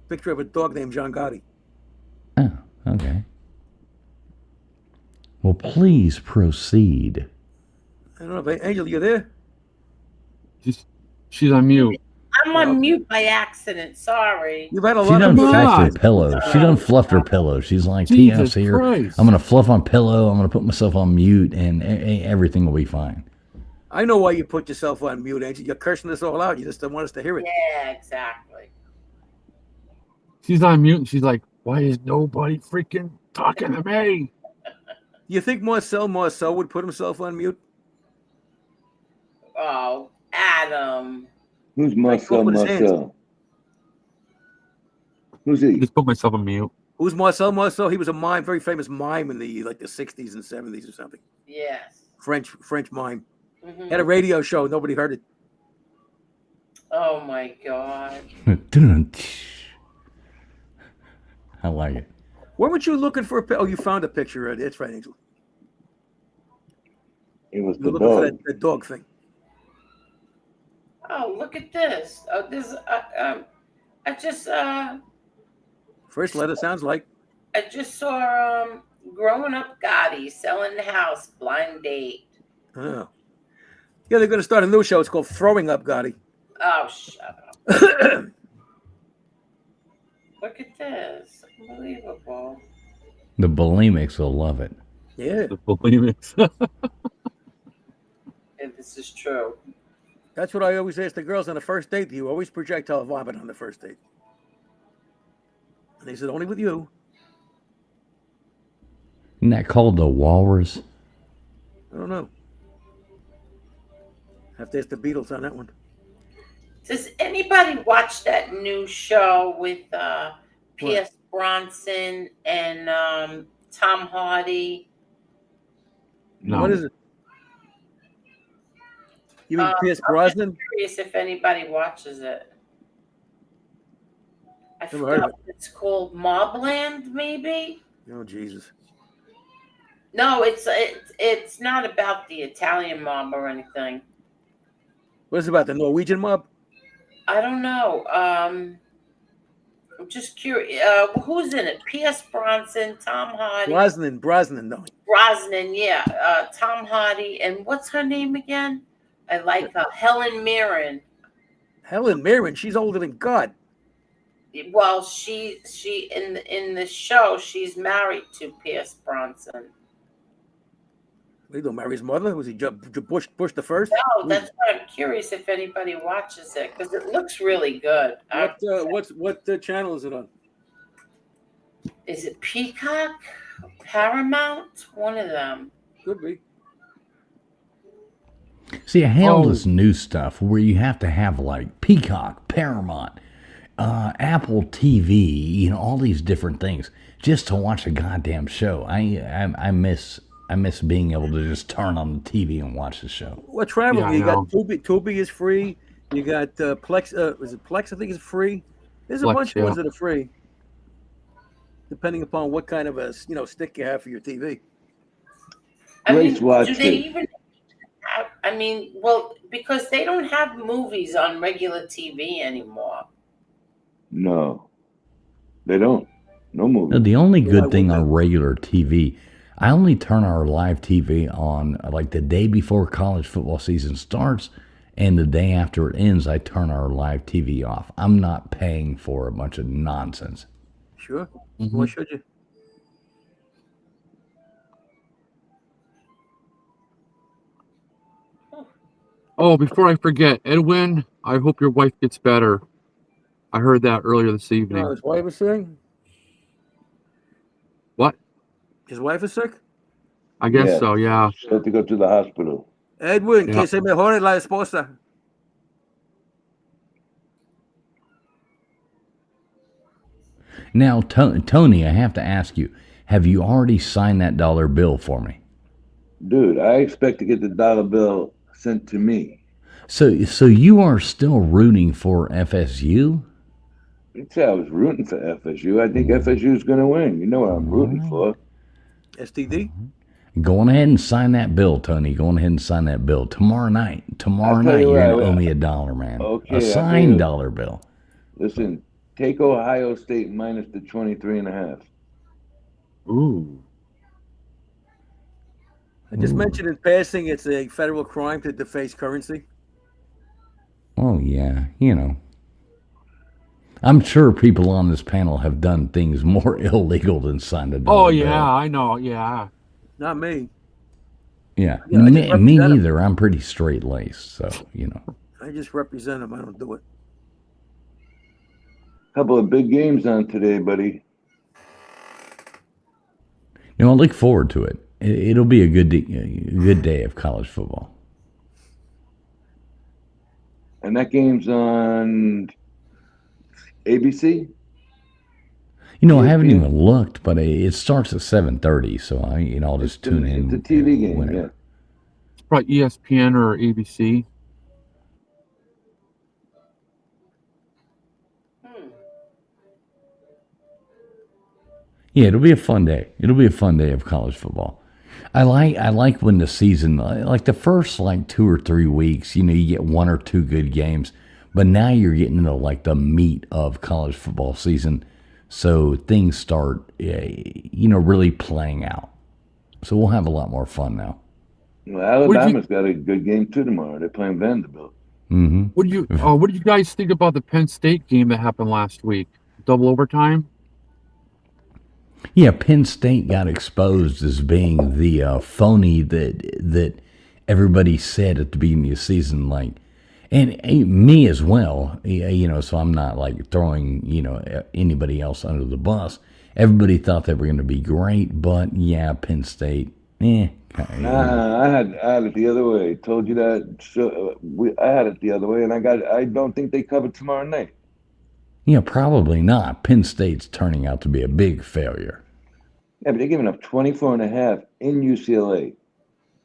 picture of a dog named John Gotti. Oh, okay. Well, please proceed. I don't know, Angel, you there? She's on mute. I'm on mute by accident. Sorry. You've had a She lot done of fluffed her pillow. She done fluffed her pillow. She's like, Jesus TF's here. Christ. I'm going to fluff on pillow. I'm going to put myself on mute, and everything will be fine. I know why you put yourself on mute, Angel. You're cursing us all out. You just don't want us to hear it. Yeah, exactly. She's on mute, and she's like, why is nobody freaking talking to me? You think Marcel would put himself on mute? Oh, Adam. Who's Marcel? Who's he? Just put myself on mute. Who's Marcel? He was a mime, very famous mime in the 60s and 70s or something. Yes. French mime. Mm-hmm. Had a radio show. Nobody heard it. Oh my God. I like it. Where were you looking for a? Oh, you found a picture of it. That's right, Angel. It was You're the looking dog. for that dog thing. Oh, look at this. Oh, this. I just. First letter sounds like. I just saw Growing Up Gotti selling the house, blind date. Oh. Yeah, they're going to start a new show. It's called Throwing Up Gotti. Oh, shut up. Look at this. Unbelievable. The bulimics will love it. Yeah. The bulimics. Yeah, this is true. That's what I always ask the girls on the first date. Do you always projectile vomit on the first date? And they said, only with you. Isn't that called the walrus? I don't know. Have to ask the Beatles on that one. Does anybody watch that new show with Pierce Bronson and Tom Hardy? No. What is it? You mean Pierce Brosnan? I'm curious if anybody watches it. I Never heard of forgot what it's called. Mobland, maybe? Oh, Jesus. No, it's not about the Italian mob or anything. What is it about, the Norwegian mob? I don't know. I'm just curious. Who's in it? Pierce Bronson, Tom Hardy. Brosnan, no. Brosnan, yeah. Tom Hardy, and what's her name again? I like her. Helen Mirren. Helen Mirren, she's older than God. Well, she in the show, she's married to Pierce Bronson. He don't marry his mother. Was he Bush the first? No, that's why I'm curious if anybody watches it because it looks really good. What channel is it on? Is it Peacock, Paramount? One of them. Could be. See, I handle this new stuff where you have to have like Peacock, Paramount, Apple TV, all these different things just to watch a goddamn show. I miss being able to just turn on the TV and watch the show. What travel? Yeah, you got Tubi is free. You got Plex. Is it Plex? I think is free. There's a bunch of ones that are free, depending upon what kind of a stick you have for your TV. Do they even? Well, because they don't have movies on regular TV anymore. No, they don't. No movies. No, the only good thing on regular TV, I only turn our live TV on like the day before college football season starts, and the day after it ends, I turn our live TV off. I'm not paying for a bunch of nonsense. Sure. Mm-hmm. Why should you? Oh, before I forget, Edwin, I hope your wife gets better. I heard that earlier this evening. His wife is sick? What? His wife is sick? I guess so, yeah. She had to go to the hospital. Edwin, Yeah. que se mejore la esposa. Now, Tony, I have to ask you, have you already signed that dollar bill for me? Dude, I expect to get the dollar bill sent to me. So you are still rooting for FSU? You'd say I was rooting for FSU. I think FSU is going to win. You know what I'm rooting for. STD? Go on ahead and sign that bill, Tony. Go on ahead and sign that bill. Tomorrow night, I'll tell you you're what, going to owe me $1, man. Okay, A signed dollar bill. Listen, take Ohio State minus the 23.5. Ooh. I just mentioned in passing it's a federal crime to deface currency. Oh, yeah, you know. I'm sure people on this panel have done things more illegal than signed a dollar bill. Yeah, I know, yeah. Not me. Yeah, Yeah, I just me represent 'em. neither. I'm pretty straight-laced, so, you know. I just represent them. I don't do it. Couple of big games on today, buddy. You know, I look forward to it. It'll be a good day of college football. And that game's on ABC? You know, I haven't even looked, but it starts at 7:30, so I'll just tune in. It's a TV game, whenever. yeah. It's probably ESPN or ABC. Yeah, it'll be a fun day. It'll be a fun day of college football. I like when the season, like the first 2 or 3 weeks, you get 1 or 2 good games, but now you're getting into the meat of college football season, so things start, really playing out. So we'll have a lot more fun now. Well, Alabama's got a good game too tomorrow. They're playing Vanderbilt. Mm-hmm. What do you guys think about the Penn State game that happened last week? Double overtime? Yeah, Penn State got exposed as being the phony that everybody said at the beginning of the season, and me as well. So I'm not throwing anybody else under the bus. Everybody thought they were going to be great, but yeah, Penn State, Nah, I had it the other way. Told you that. So I had it the other way, and I don't think they covered tomorrow night. Yeah, probably not. Penn State's turning out to be a big failure. Yeah, but they're giving up 24.5 in UCLA.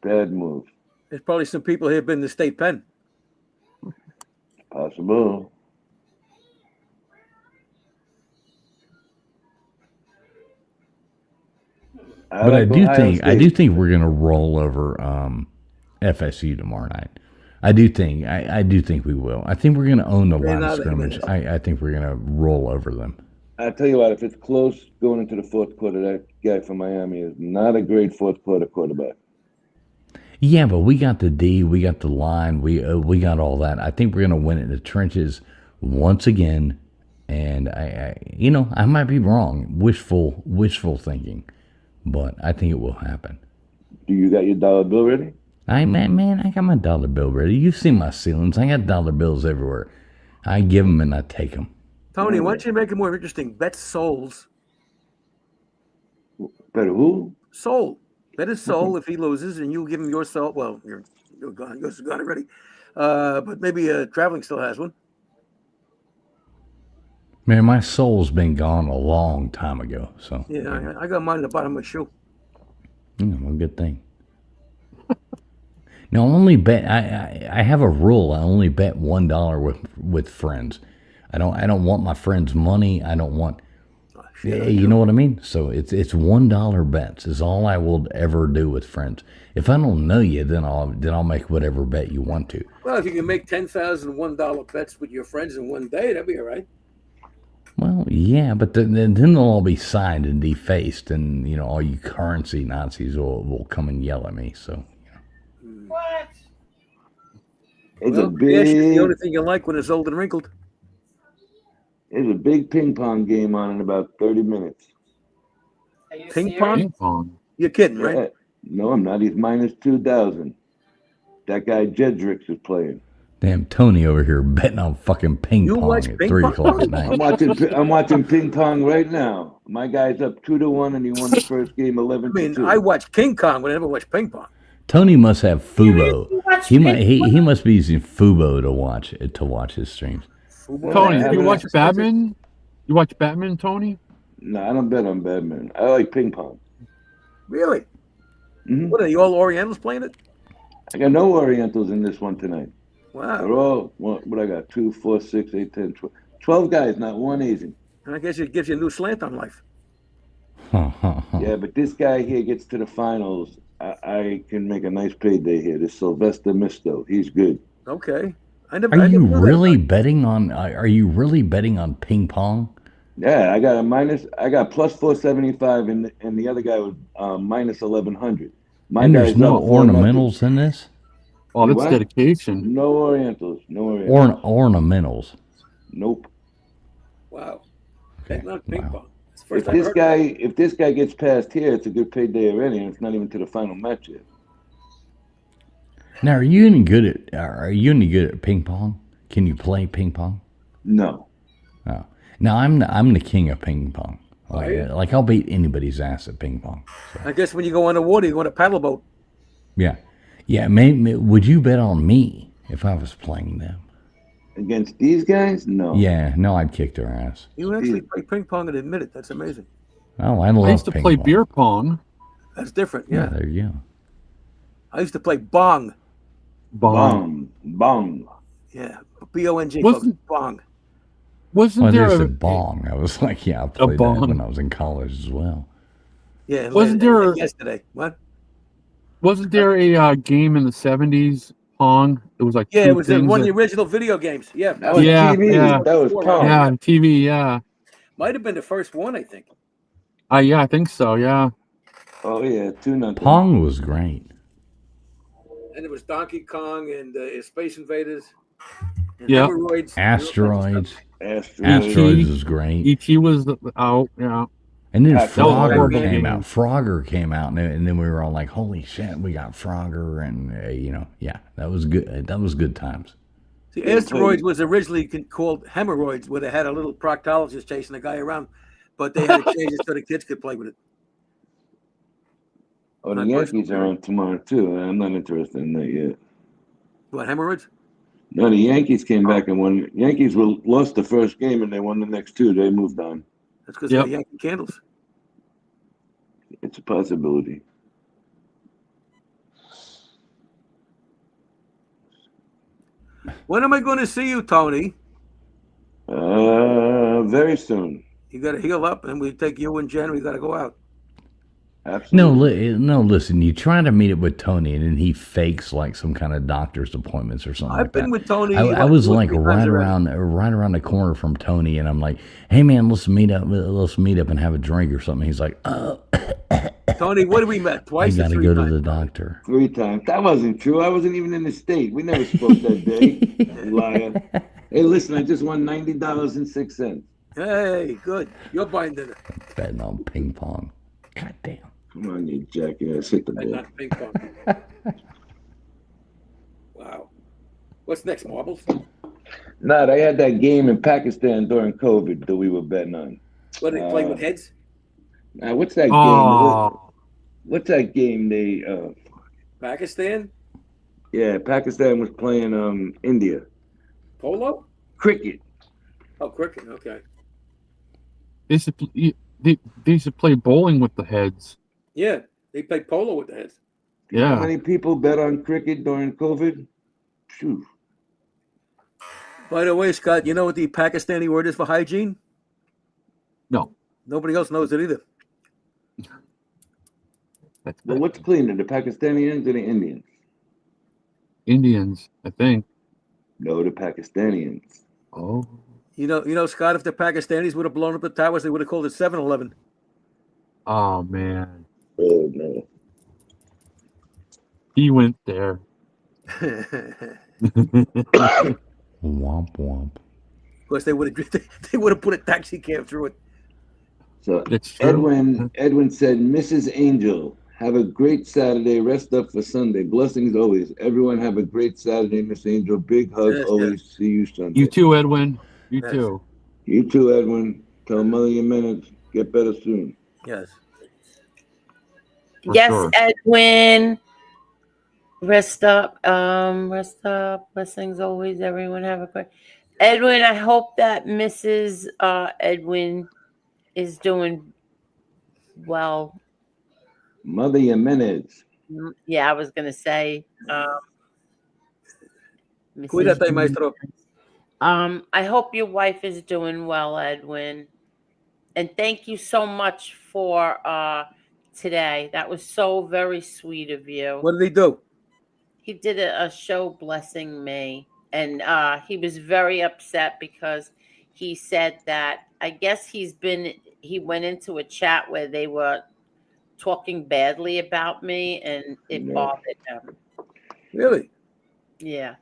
Bad move. There's probably some people here been to State Penn. Possible. But I do think we're going to roll over FSU tomorrow night. I do think we will. I think we're going to own the line of scrimmage. I think we're going to roll over them. I tell you what, if it's close going into the fourth quarter, that guy from Miami is not a great fourth quarter quarterback. Yeah, but we got the D, we got the line, we got all that. I think we're going to win it in the trenches once again. And I might be wrong, wishful thinking, but I think it will happen. Do you got your dollar bill ready? I got my dollar bill ready. You've seen my ceilings. I got dollar bills everywhere. I give them and I take them. Tony, why don't you make it more interesting? Bet souls. Bet who? Soul. Bet his soul if he loses, and you give him your soul. Well, you're gone. Yours is gone already. But maybe Traveling still has one. Man, my soul's been gone a long time ago. So yeah. I got mine in the bottom of my shoe. Well, good thing. Now, I only bet. I have a rule. I only bet $1 with friends. I don't want my friends' money. I don't want. You know what I mean? So it's $1 bets is all I will ever do with friends. If I don't know you, then I'll make whatever bet you want to. Well, if you can make 10,000 $1 bets with your friends in one day, that'd be all right. Well, yeah, but then they'll all be signed and defaced, and all you currency Nazis will come and yell at me. So. What? It's well, a big. The only thing you like when it's old and wrinkled. There's a big ping pong game on in about 30 minutes. Ping pong? You're kidding, right? No, I'm not. He's minus 2,000. That guy Jedricks is playing. Damn, Tony over here betting on fucking ping pong at 3 o'clock at night. I'm watching ping pong right now. My guy's up 2-1, and he won the first game 11-2. I watch King Kong, but I never watch ping pong. Tony must have Fubo. He must be using Fubo to watch his streams. Tony, do you watch Batman? You watch Batman, Tony? No, I don't bet on Batman. I like ping pong. Really? Mm-hmm. What are you all Orientals playing it? I got no Orientals in this one tonight. Wow. They're all, what I got? 2, 4, 6, 8, 10, 12. 12 guys, not one Asian. I guess it gives you a new slant on life. Yeah, but this guy here gets to the finals. I can make a nice payday here. This Sylvester Misto, he's good. Okay. Are you really betting on ping pong? Yeah, I got plus 475, and the other guy was minus 1100. And there's no ornamentals in this? Oh, that's dedication. No Orientals. Ornamentals. Nope. Wow. Okay. Not ping pong. If this guy gets past here, it's a good payday already, and it's not even to the final match yet. Now, are you any good at ping pong? Can you play ping pong? No. Oh. Now I'm the king of ping pong. Like I'll beat anybody's ass at ping pong. So. I guess when you go on the water, you go on a paddle boat. Yeah. Maybe, would you bet on me if I was playing them? Against these guys? No. Yeah, no, I'd kick their ass. You actually play ping pong and admit it. That's amazing. Oh, I love I used to ping play pong. beer pong. That's different. Yeah. There you go. I used to play bong. Bong. Yeah. B-O-N-G. Bong. Wasn't there there's a a bong? I was like, yeah, I played that when I was in college as well. Yeah. Wasn't there yesterday? What? Wasn't there a game in the 70s, Pong? It was like it was one of the original video games. Yeah. That was TV. Yeah. That was Pong. Yeah, TV. Yeah. Might have been the first one, I think. Yeah, I think so. Yeah. Oh yeah, 2-0. Pong was great. And it was Donkey Kong and Space Invaders. And Yep. Asteroids. Asteroids was great. E.T. was out. Yeah. And then That was Frogger a came game. out. Frogger came out, and then we were all like, "Holy shit, we got Frogger!" And yeah, that was good. That was good times. See, Asteroids was originally called Hemorrhoids, where they had a little proctologist chasing a guy around, but they had to change it so the kids could play with it. Oh, the Yankees are on tomorrow too. I'm not interested in that yet. What, Hemorrhoids? No, the Yankees came back and won. Yankees lost the first game and they won the next two. They moved on. That's because of the Yankee Candles. It's a possibility. When am I going to see you, Tony? Very soon. You got to heal up, and we take you and Jen. We got to go out. Absolutely. No, listen. You try to meet up with Tony, and then he fakes like some kind of doctor's appointments or something. I've been with Tony. I was like right around the corner from Tony, and I'm like, "Hey man, let's meet up and have a drink or something." He's like, "Oh." Tony, what did we met? Twice. I got to go to the doctor. 3 times. That wasn't true. I wasn't even in the state. We never spoke that day. Liar. Hey, listen, I just won $90.06. Hey, good. You're buying dinner. Betting on ping pong. God damn. Come on, you jackass. Hit the ball. Not ping pong. Wow. What's next, marbles? Nah, they had that game in Pakistan during COVID that we were betting on. What, they play with heads? What's that game? What's that game they Pakistan? Yeah, Pakistan was playing India. Polo? Cricket. Oh, cricket. Okay. They used to play bowling with the heads. Yeah, they play polo with the heads. You know how many people bet on cricket during COVID? Phew. By the way, Scott, you know what the Pakistani word is for hygiene? No. Nobody else knows it either. Well, what's cleaner, the Pakistanians or the Indians? Indians, I think. No, the Pakistanians. Oh. You know, Scott, if the Pakistanis would have blown up the towers, they would have called it 7-Eleven. Oh, man. Oh, no. He went there. Womp womp. Of course, they would have put a taxi cab through it. So Edwin said, Mrs. Angel, Have a great Saturday. Rest up for Sunday. Blessings always. Everyone have a great Saturday, Miss Angel. Big hug Yes, yes, always. See you Sunday. You too, Edwin. You yes, too. You too, Edwin. Tell Mother your minutes. Get better soon. yes. For Yes, sure. Edwin. Rest up. Rest up. Blessings always. Everyone have a great Edwin. I hope that Mrs. Edwin is doing well. Mother your minutes. Yeah, I was gonna say, Mrs. Cuídate, maestro. I hope your wife is doing well, Edwin. And thank you so much for today. That was so very sweet of you. What did he do? He did a show blessing me, and he was very upset because he said that I guess he went into a chat where they were talking badly about me, and it No. bothered him. Really? Yeah.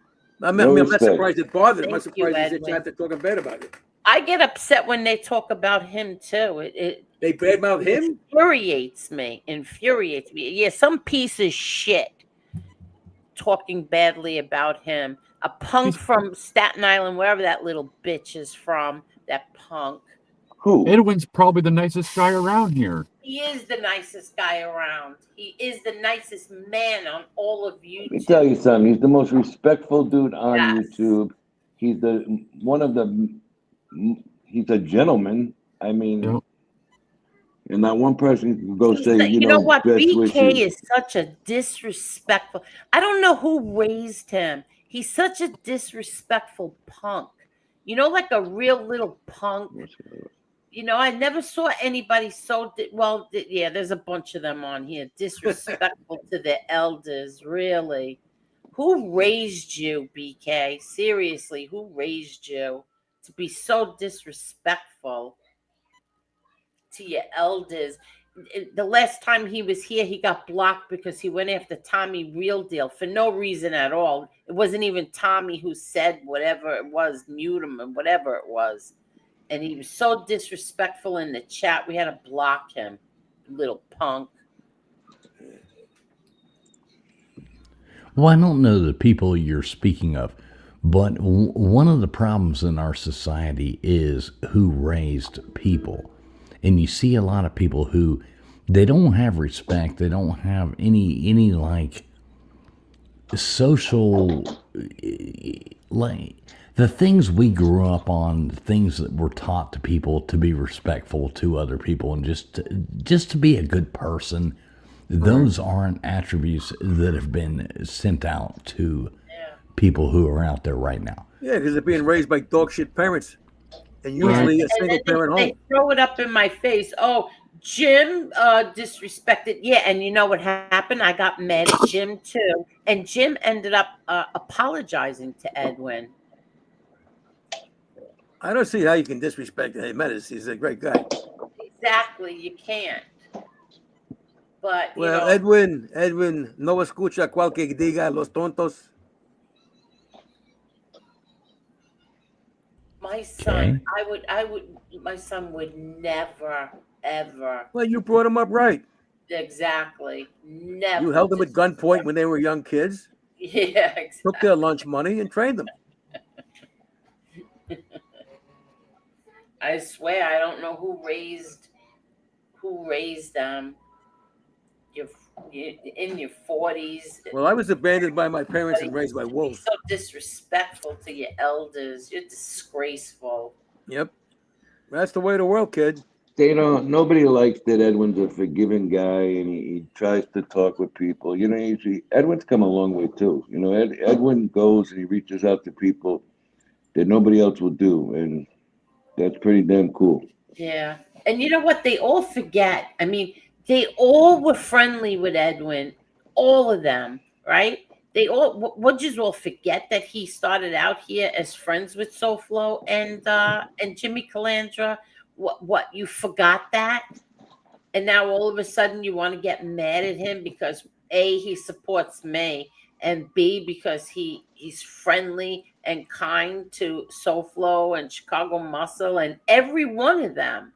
I'm No not respect. surprised it bothered him. I'm Thank you, surprised he's Edwin. chat talking bad about you. I get upset when they talk about him too. They badmouth it him? infuriates me. Infuriates me. Yeah, some piece of shit talking badly about him. A punk from Staten Island, wherever that little bitch is from. That punk. Who? Edwin's probably the nicest guy around here. He is the nicest guy around. He is the nicest man on all of YouTube. Let me tell you something. He's the most respectful dude on Yes. YouTube. He's he's a gentleman. I mean, Yep. and not one person can go say, You know what? best BK wishes. is such a disrespectful. I don't know who raised him. He's such a disrespectful punk. Like a real little punk. I never saw anybody so yeah. There's a bunch of them on here, disrespectful to their elders. Really, who raised you, BK? Seriously, who raised you to be so disrespectful to your elders? The last time he was here, he got blocked because he went after Tommy Real Deal for no reason at all. It wasn't even Tommy who said whatever it was, mute him and whatever it was. And he was so disrespectful in the chat. We had to block him, little punk. Well, I don't know the people you're speaking of, but one of the problems in our society is who raised people. And you see a lot of people who they don't have respect. They don't have any like social, like the things we grew up on, things that were taught to people to be respectful to other people and just to be a good person. Those aren't attributes that have been sent out to people who are out there right now. Yeah, because they're being raised by dog shit parents. And usually a single parent home. They throw it up in my face. Oh, Jim disrespected. Yeah, and you know what happened? I got mad at Jim too. And Jim ended up apologizing to Edwin. I don't see how you can disrespect him. He's a great guy. Exactly, you can't. But well, Edwin, no escucha cual que diga los tontos. My son, my son would never, ever. Well, you brought him up right. Exactly. Never. You held them at gunpoint when they were young kids. Yeah, exactly. Took their lunch money and trained them. I swear, I don't know who raised them. You're in your 40s. Well, I was abandoned by my parents and raised by wolves. So disrespectful to your elders. You're disgraceful. Yep. That's the way of the world, kid. Nobody likes that Edwin's a forgiving guy and he tries to talk with people. Edwin's come a long way too. Edwin goes and he reaches out to people that nobody else will do. And that's pretty damn cool. Yeah. And you know what? They all forget. I mean, they all were friendly with Edwin, all of them, right? They all would just all forget that he started out here as friends with SoFlo and Jimmy Calandra. What you forgot that? And now all of a sudden you want to get mad at him because A, he supports me, and B, because he's friendly and kind to SoFlo and Chicago Muscle and every one of them.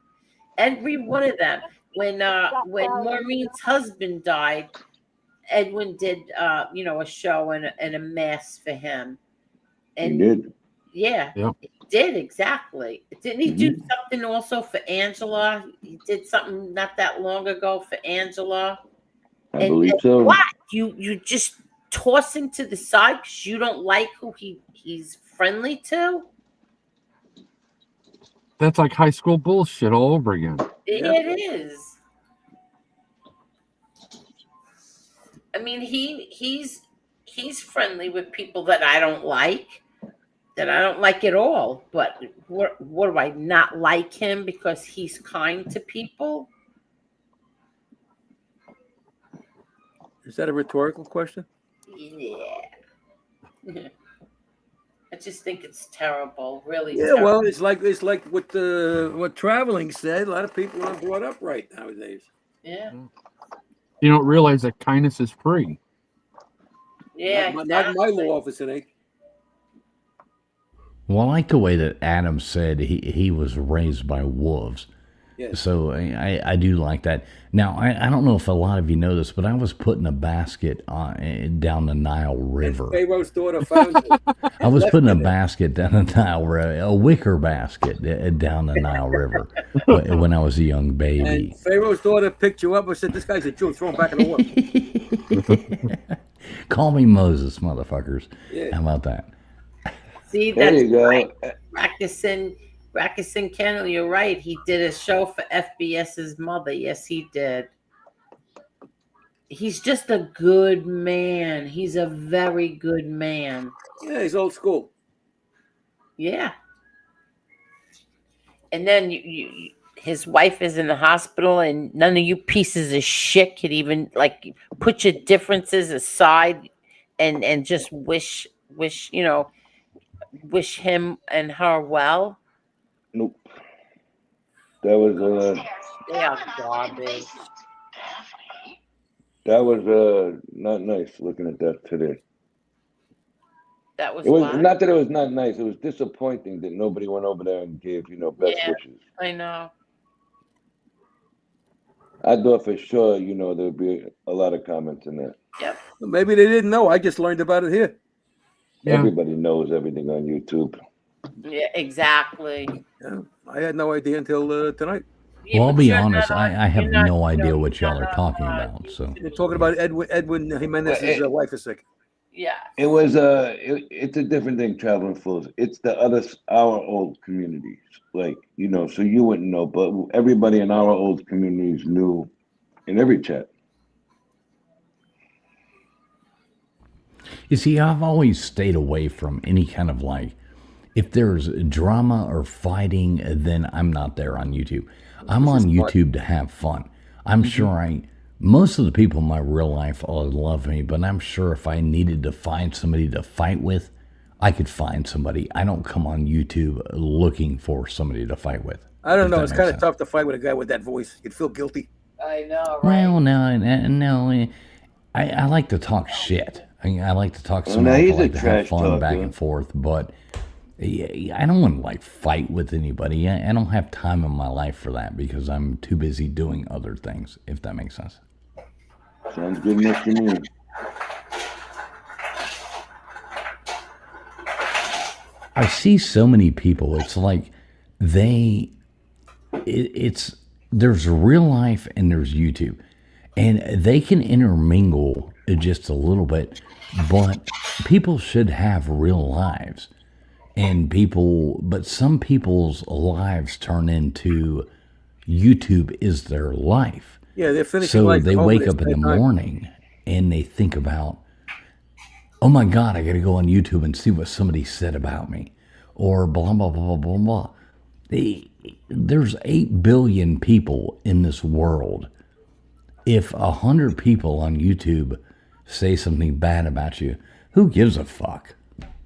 Every one of them. when Maureen's husband died, Edwin did a show and a mass for him. He And did. yeah, Yep. he did exactly. Didn't he do something also for Angela? He did something not that long ago for Angela. I believe so. What? You just toss him to the side because you don't like who he's friendly to? That's like high school bullshit all over again. It is. I mean, he's friendly with people that I don't like at all. But what do I not like him because he's kind to people? Is that a rhetorical question? Yeah. I just think it's terrible, really. Yeah, terrible. well, it's like what traveling said. A lot of people aren't brought up right nowadays. Yeah. You don't realize that kindness is free. Yeah. Not in my law office, it ain't. Well, I like the way that Adam said he was raised by wolves. Yes. So I do like that. Now, I don't know if a lot of you know this, but I was put in a basket down the Nile River. Pharaoh's daughter found it. I was put in a basket down the Nile River, a wicker basket down the Nile River when I was a young baby. And Pharaoh's daughter picked you up and said, "This guy's a Jew. Throw him back in the water." Call me Moses, motherfuckers. Yeah. How about that? See, There that's you go. right. Rackerson Kennel, you're right. He did a show for FBS's mother. Yes, he did. He's just a good man. He's a very good man. Yeah, he's old school. Yeah. And then his wife is in the hospital, and none of you pieces of shit could even put your differences aside and just wish him and her well. Nope. That was They are garbage. that was not nice looking at that today. That was It was what? not that it was not nice. It was disappointing that nobody went over there and gave best wishes. I know. I thought for sure there would be a lot of comments in there. Yep. Maybe they didn't know. I just learned about it here. Yeah. Everybody knows everything on YouTube. Yeah, exactly. Yeah, I had no idea until tonight. Yeah, Well, I'll but be you're honest. not I have you're not- no idea you're what y'all are not talking about. So They're talking about Edwin Jimenez's wife is sick. Yeah. It was it's a different thing traveling fools. It's our old communities, so you wouldn't know, but everybody in our old communities knew in every chat. you see, I've always stayed away from any kind of if there's drama or fighting, then I'm not there on YouTube. I'm on YouTube to have fun. I'm sure most of the people in my real life all love me, but I'm sure if I needed to find somebody to fight with, I could find somebody. I don't come on YouTube looking for somebody to fight with. I don't if know. that It's makes kind of sense. tough to fight with a guy with that voice. You'd feel guilty. I know, right? Well, no. I like to talk shit. I like to talk some. now I he's like a to have trash fun back talker. and forth, but I don't want to fight with anybody. I don't have time in my life for that because I'm too busy doing other things. If that makes sense. Sounds good enough to me. I see so many people. It's like there's real life and there's YouTube, and they can intermingle just a little bit, but people should have real lives, but some people's lives turn into YouTube is their life. Yeah, they're finishing So life they at home wake at up in the same time. morning and they think about, oh my God, I got to go on YouTube and see what somebody said about me, or blah, blah, blah, blah, blah, blah. There's 8 billion people in this world. If 100 people on YouTube say something bad about you, who gives a fuck?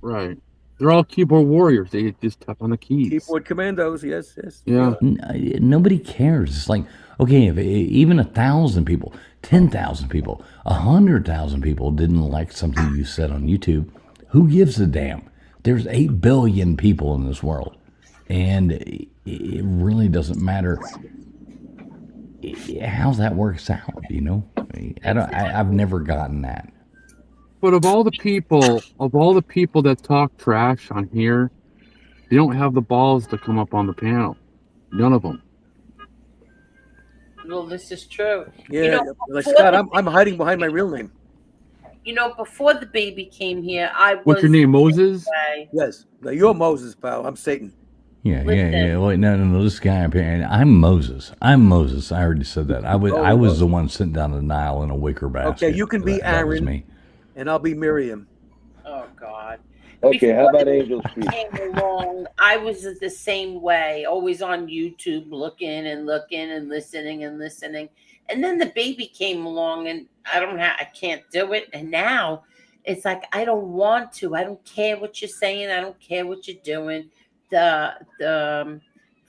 Right. They're all keyboard warriors. They just tap on the keys. Keyboard commandos, yes. Yeah. Nobody cares. It's like, okay, if even 1,000 people, 10,000 people, 100,000 people didn't like something you said on YouTube, who gives a damn? There's 8 billion people in this world, and it really doesn't matter. how that works out, you know? I've never gotten that. But of all the people that talk trash on here, they don't have the balls to come up on the panel. None of them. Well, this is true. Yeah, like Scott, I'm hiding behind my real name. You know, before the baby came here, I was. What's your name, Moses? Yes. No, you're Moses, pal. I'm Satan. Yeah. Wait, no. This guy up here, I'm Moses. I already said that. I was the one sitting down the Nile in a wicker basket. Okay, you can be That was Aaron, me. and I'll be Miriam. Oh God. Okay, how Before about the Angel's baby Feet? came along, I was the same way, always on YouTube, looking and listening and listening. And then the baby came along, and I can't do it. And now it's like I don't want to. I don't care what you're saying. I don't care what you're doing. If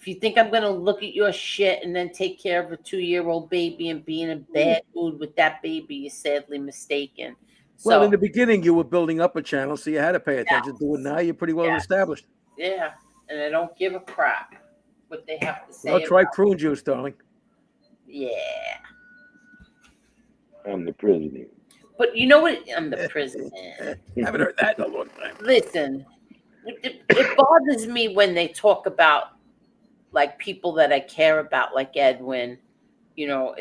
you think I'm gonna look at your shit and then take care of a 2-year-old baby and be in a bad mood with that baby, you're sadly mistaken. Well, So in the beginning, you were building up a channel, so you had to pay attention to it. Now you're pretty well established. yeah, and I don't give a crap what they have to say. Well, try about prune juice, darling. Yeah. I'm the president. But you know what? I'm the president. Haven't heard that in a long time. Listen, it bothers me when they talk about like people that I care about, like Edwin. You know,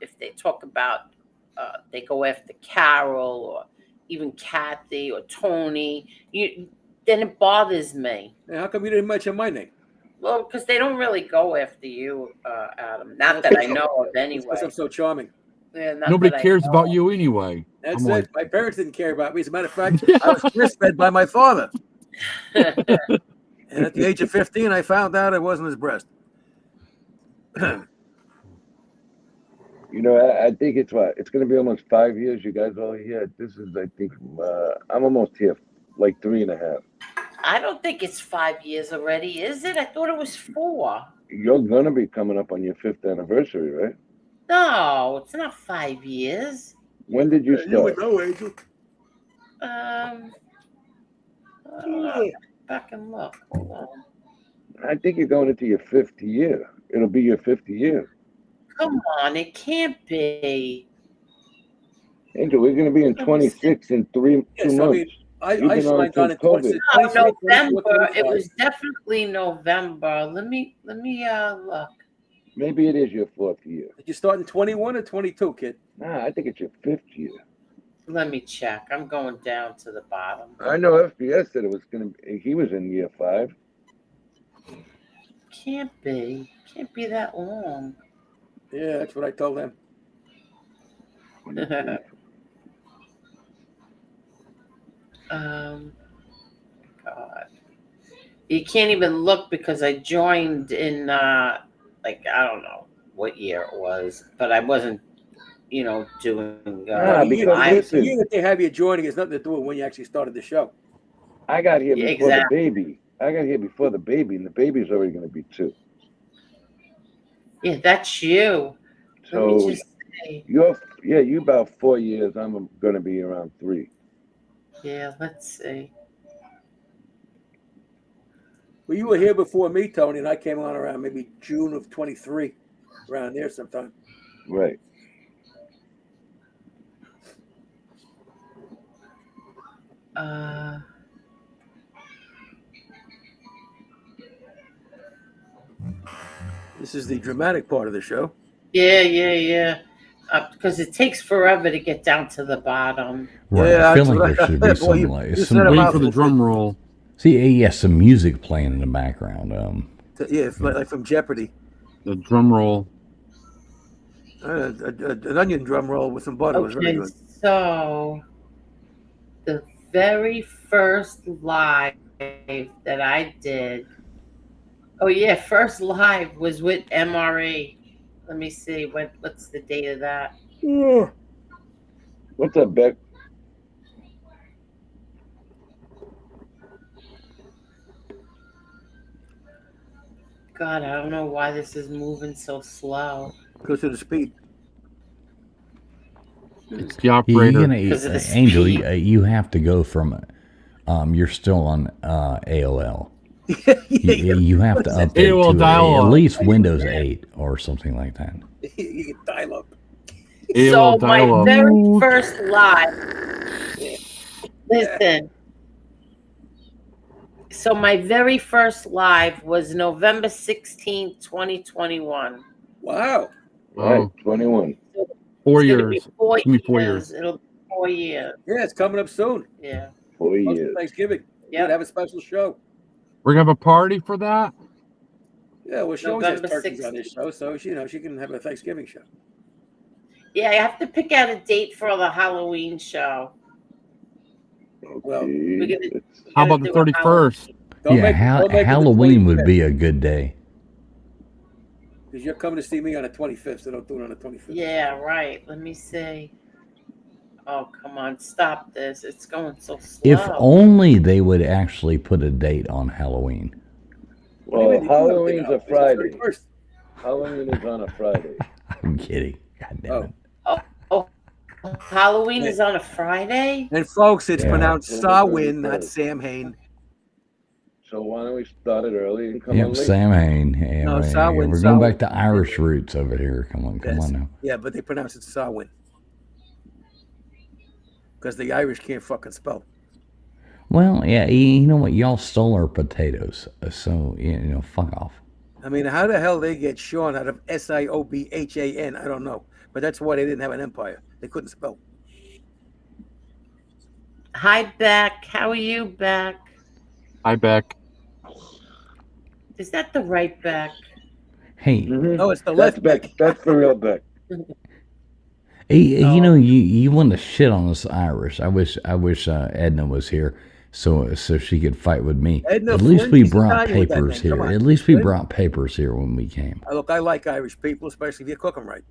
if they talk about, they go after Carol or even Kathy or Tony. Then it bothers me. Hey, how come you didn't mention my name? Well, because they don't really go after you, Adam. Not that I know of, anyway. Because I'm so charming. Yeah, not Nobody that I cares know about of. you anyway. That's it. My parents didn't care about me. As a matter of fact, I was breastfed by my father. And at the age of 15, I found out it wasn't his breast. You know, I think it's going to be almost 5 years. You guys all here. This is, I think, I'm almost here, like 3.5. I don't think it's 5 years already, is it? I thought it was 4. You're going to be coming up on your 5th anniversary, right? No, it's not 5 years. When did you start? You would know, Angel. Back and look. Hold on. I think you're going into your 5th year. It'll be your 5th year. Come on, it can't be. Angel, we're going to be in 26 in 2 months. I mean, I signed on in 26. No, November. It was definitely November. Let me look. Maybe it is your 4th year. Did you start in 21 or 22, kid? Nah, I think it's your 5th year. Let me check. I'm going down to the bottom. I know FBS said it was going to be, he was in year 5. Can't be. Can't be that long. Yeah, that's what I told him. God. You can't even look because I joined in like I don't know what year it was, but I wasn't, doing The year that they have you joining has nothing to do with when you actually started the show. I got here before the baby. I got here before the baby, and the baby's already going to be 2. Yeah, that's you. So Let me just say. you about 4 years. I'm going to be around 3. Yeah, let's see. Well, you were here before me, Tony, and I came on around maybe June of 23, around there sometime. Right. This is the dramatic part of the show. Yeah. Because it takes forever to get down to the bottom. Right. Yeah, I feel like there should be some wait for the drum roll. See, some music playing in the background. Yeah, like from Jeopardy. The drum roll. An onion drum roll with some butter was very good. So the very first live that I did. Oh yeah, first live was with MRE. Let me see what's the date of that. Yeah. What's up, Beck? God, I don't know why this is moving so slow. Because of the speed. It's the operator. Angel, you have to go from. You're still on AOL. You have to update AOL to dial-up. at least Windows 8 or something like that. You can dial up. So AOL my dial-up. very first live. Listen. So my very first live was November 16th, 2021. Wow. Right, 21. 4 It's gonna years. be It's gonna be 4 years. It'll be 4 years. Yeah, it's coming up soon. Yeah. 4 Close to years. Thanksgiving. Yeah. We'd have a special show. We're gonna have a party for that. Yeah, well, she always has November turkeys on this show, so she can have a Thanksgiving show. Yeah, I have to pick out a date for the Halloween show. Well, we're gonna How about the do a 31st? Yeah, Halloween would be a good day. Because you're coming to see me on the 25th, so don't do it on the 25th. Yeah, right. Let me see. Oh, come on. Stop this. It's going so slow. If only they would actually put a date on Halloween. Well, Halloween's a Friday. Halloween is on a Friday. I'm kidding. God damn it. Oh, Halloween is on a Friday? And folks, it's Yeah, pronounced October Samhain, not 31st. Samhain. So why don't we start it early and come on Yep, late? Samhain. Yeah, No, right. Samhain, We're going back to Irish roots over here. Come on now. Yeah, but they pronounce it Samhain. Because the Irish can't fucking spell. Well, yeah, you know what? Y'all stole our potatoes, so fuck off. I mean, how the hell they get Sean out of Siobhan? I don't know. But that's why they didn't have an empire. They couldn't spell. Hi, Beck. How are you, Beck? Hi, Beck. Is that the right Beck? Hey, No, it's the That's left Beck. That's the real Beck. you know, you want to shit on us Irish. I wish Edna was here so she could fight with me. Edna At least we Flynn, she's brought Italian with that papers name. Come here. on. At least we Good. brought papers here when we came. Look, I like Irish people, especially if you cook them right.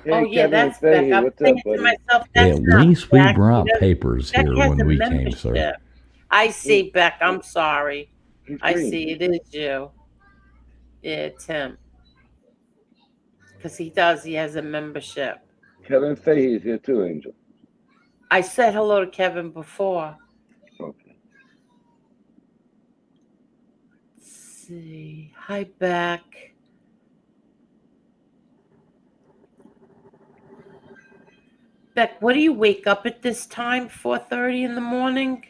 Hey, Oh, yeah, Kevin that's and Faye, Beck. I'm what's up, thinking to buddy? myself, that's At not least we Beck. brought He doesn't- papers Beck here has when a we came, sir. membership. I see, Beck. I'm sorry. I green. see. It is you. Yeah, it's him. Because he does. He has a membership. Kevin Faye is here too, Angel. I said hello to Kevin before. Okay. Let's see. Hi, Beck. Beck, what do you wake up at this time? 4:30 in the morning?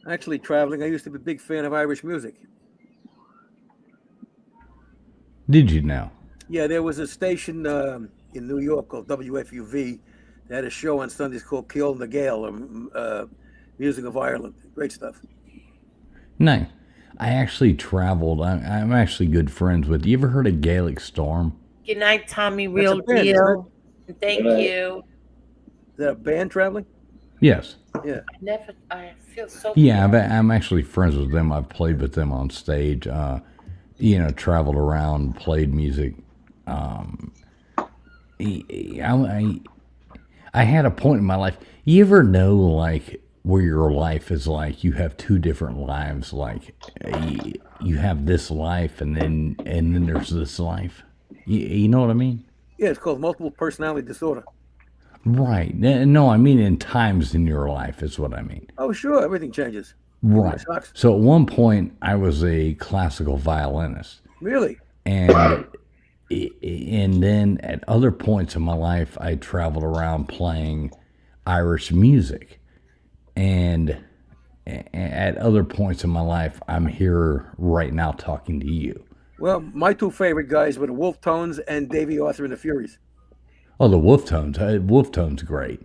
Actually, traveling, I used to be a big fan of Irish music. Did you know? Yeah, there was a station in New York called WFUV that had a show on Sundays called Kill the Gale, or Music of Ireland. Great stuff. No. I actually traveled. I'm actually good friends with. You ever heard of Gaelic Storm? Good night, Tommy. That's Real a band, isn't deal. Thank Right. you. Is that a band traveling? Yes. Yeah. I feel so. Yeah, I'm actually friends with them. I've played with them on stage. Traveled around, played music. I had a point in my life. You ever know, like, where your life is like you have two different lives? Like, you have this life, and then there's this life. You know what I mean? Yeah, it's called multiple personality disorder. Right. No, I mean in times in your life is what I mean. Oh, sure, everything changes. Right. Sucks. So at one point, I was a classical violinist. Really? And then at other points in my life, I traveled around playing Irish music. And at other points in my life, I'm here right now talking to you. Well, my two favorite guys were the Wolf Tones and Davy Arthur and the Furies. Oh, the Wolf Tones. Wolf Tones, great.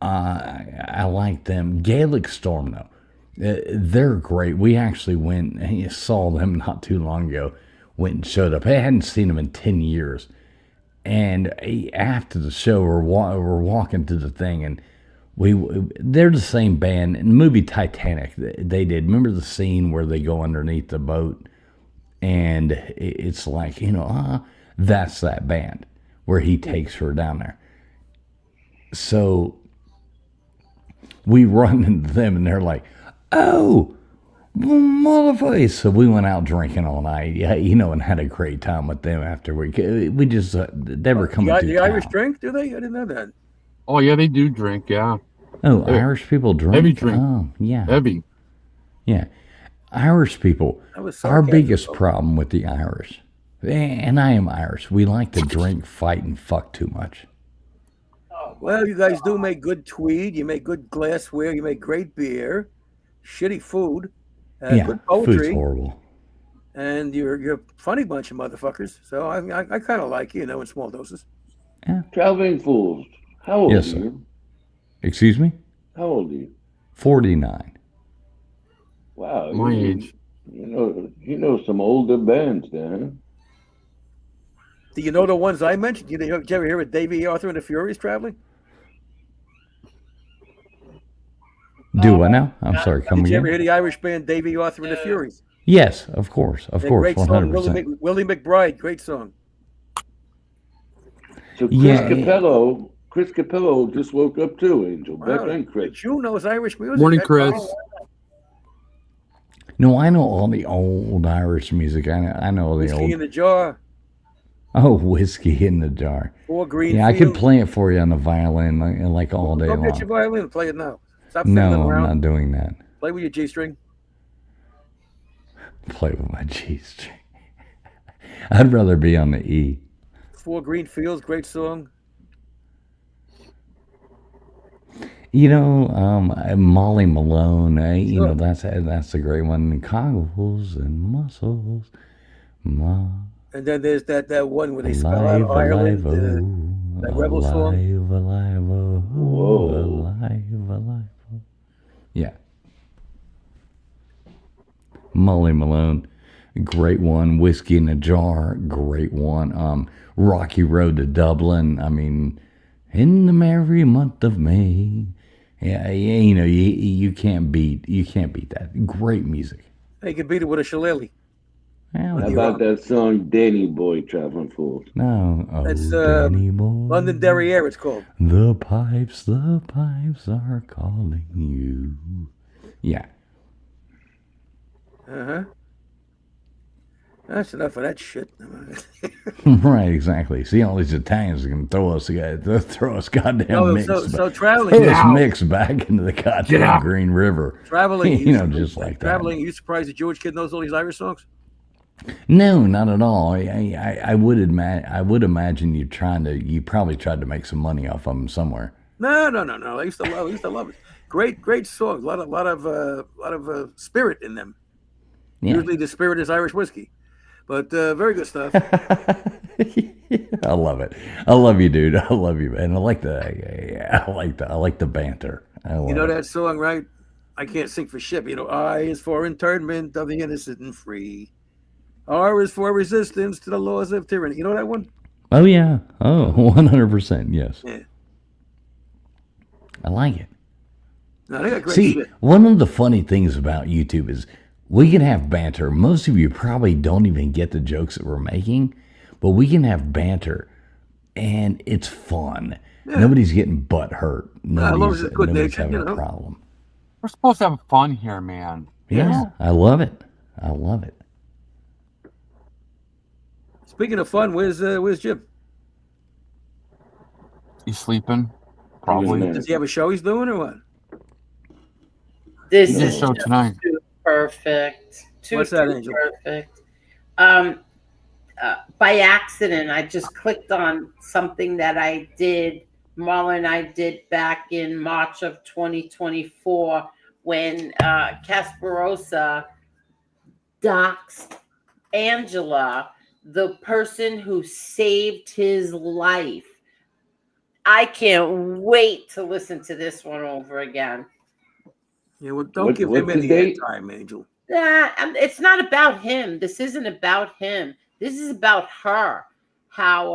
I like them. Gaelic Storm, though. They're great. We actually went and saw them not too long ago. Went and showed up. I hadn't seen them in 10 years. And after the show, we're walking to the thing, and they're the same band. In the movie Titanic, they did. Remember the scene where they go underneath the boat? And it's like, that's that band where he takes her down there. So we run into them, and they're like, oh, motherfucker. So we went out drinking all night, and had a great time with them after we just, they were coming to The town. Irish drink, do they? I didn't know that. Oh yeah, they do drink. Yeah. Oh, Irish people drink. Heavy drink. Oh, yeah. Heavy. Yeah. Irish people, That was our sarcasm, biggest folks. problem with the Irish, and I am Irish, we like to drink, fight, and fuck too much. Well, you guys do make good tweed. You make good glassware. You make great beer. Shitty food. Yeah, Good food's poetry. horrible. And you're a funny bunch of motherfuckers. So I kind of like you, in small doses. Traveling Fools. How old Yes, are sir. you? Excuse me? How old are you? 49. Wow. My age. You know some older bands there, huh? Do you know the ones I mentioned? Did you ever hear of Davey Arthur and the Furies traveling? Do I now? I'm sorry, come Did you ever again? hear the Irish band Davey Arthur and the Furies? Yes, of course, Great song, 100%. Willie McBride. Great song. So Yeah. Chris Capello just woke up too, Angel. Wow, Beck and Chris. June knows Irish music. Morning, That's Chris. all. No, I know all the old Irish music. I know all the Whiskey old. in the Jar. Oh, Whiskey in the Jar. Four Green Yeah, I could Fields. play it for you on the violin like all day Go get your long. violin and play it now. Stop fiddling No, I'm around. not doing that. Play with your G-string. Play with my G string. I'd rather be on the E. Four Green Fields, great song. Molly Malone. Sure. That's a great one. Coggles and muscles. And then there's that one where they spell out Ireland. That rebel song. Alive, oh, Whoa. alive, oh. Yeah. Molly Malone, great one. Whiskey in a Jar, great one. Rocky Road to Dublin. I mean, in the merry month of May. Yeah, you can't beat that. Great music. They can beat it with a shillelagh. Yeah, How about that song Danny Boy, Traveling Fools? No, oh, It's Danny Boy. London Derriere, it's called. The pipes are calling you. Yeah. Uh-huh. That's enough of that shit. Right, exactly. See, all these Italians are going to throw us goddamn No, mix. so traveling. Throw us mix back into the goddamn Green River. Traveling. Just like that. Traveling. Are you surprised the Jewish kid knows all these Irish songs? No, not at all. I would imagine you probably tried to make some money off of them somewhere. No. I used to love it. Great songs. A lot of spirit in them. Yeah. Usually the spirit is Irish whiskey, but very good stuff. I love it. I love you, dude. I love you, man. I like the banter. You know that song, right? I can't sing for shit. But I is for internment of the innocent and free. R is for resistance to the laws of tyranny. You know that one? Oh yeah. Oh, 100%. Yes. Yeah. I like it. No, they got great See, shit. one of the funny things about YouTube is we can have banter. Most of you probably don't even get the jokes that we're making, but we can have banter, and it's fun. Yeah. Nobody's getting butt hurt. Nobody's Nobody's having a problem. We're supposed to have fun here, man. Yeah, I love it. I love it. Speaking of fun, where's Jim? You sleeping? Probably. Does he have a show he's doing or what? This He's a is show just tonight. too perfect. What's that, Too Angel? perfect. By accident, I just clicked on something that I did. Marla and I did back in March of 2024 when Casparosa doxed Angela, the person who saved his life. I can't wait to listen to this one over again. Yeah, well, don't give him any time, Angel. It's not about him. This isn't about him. This is about her. How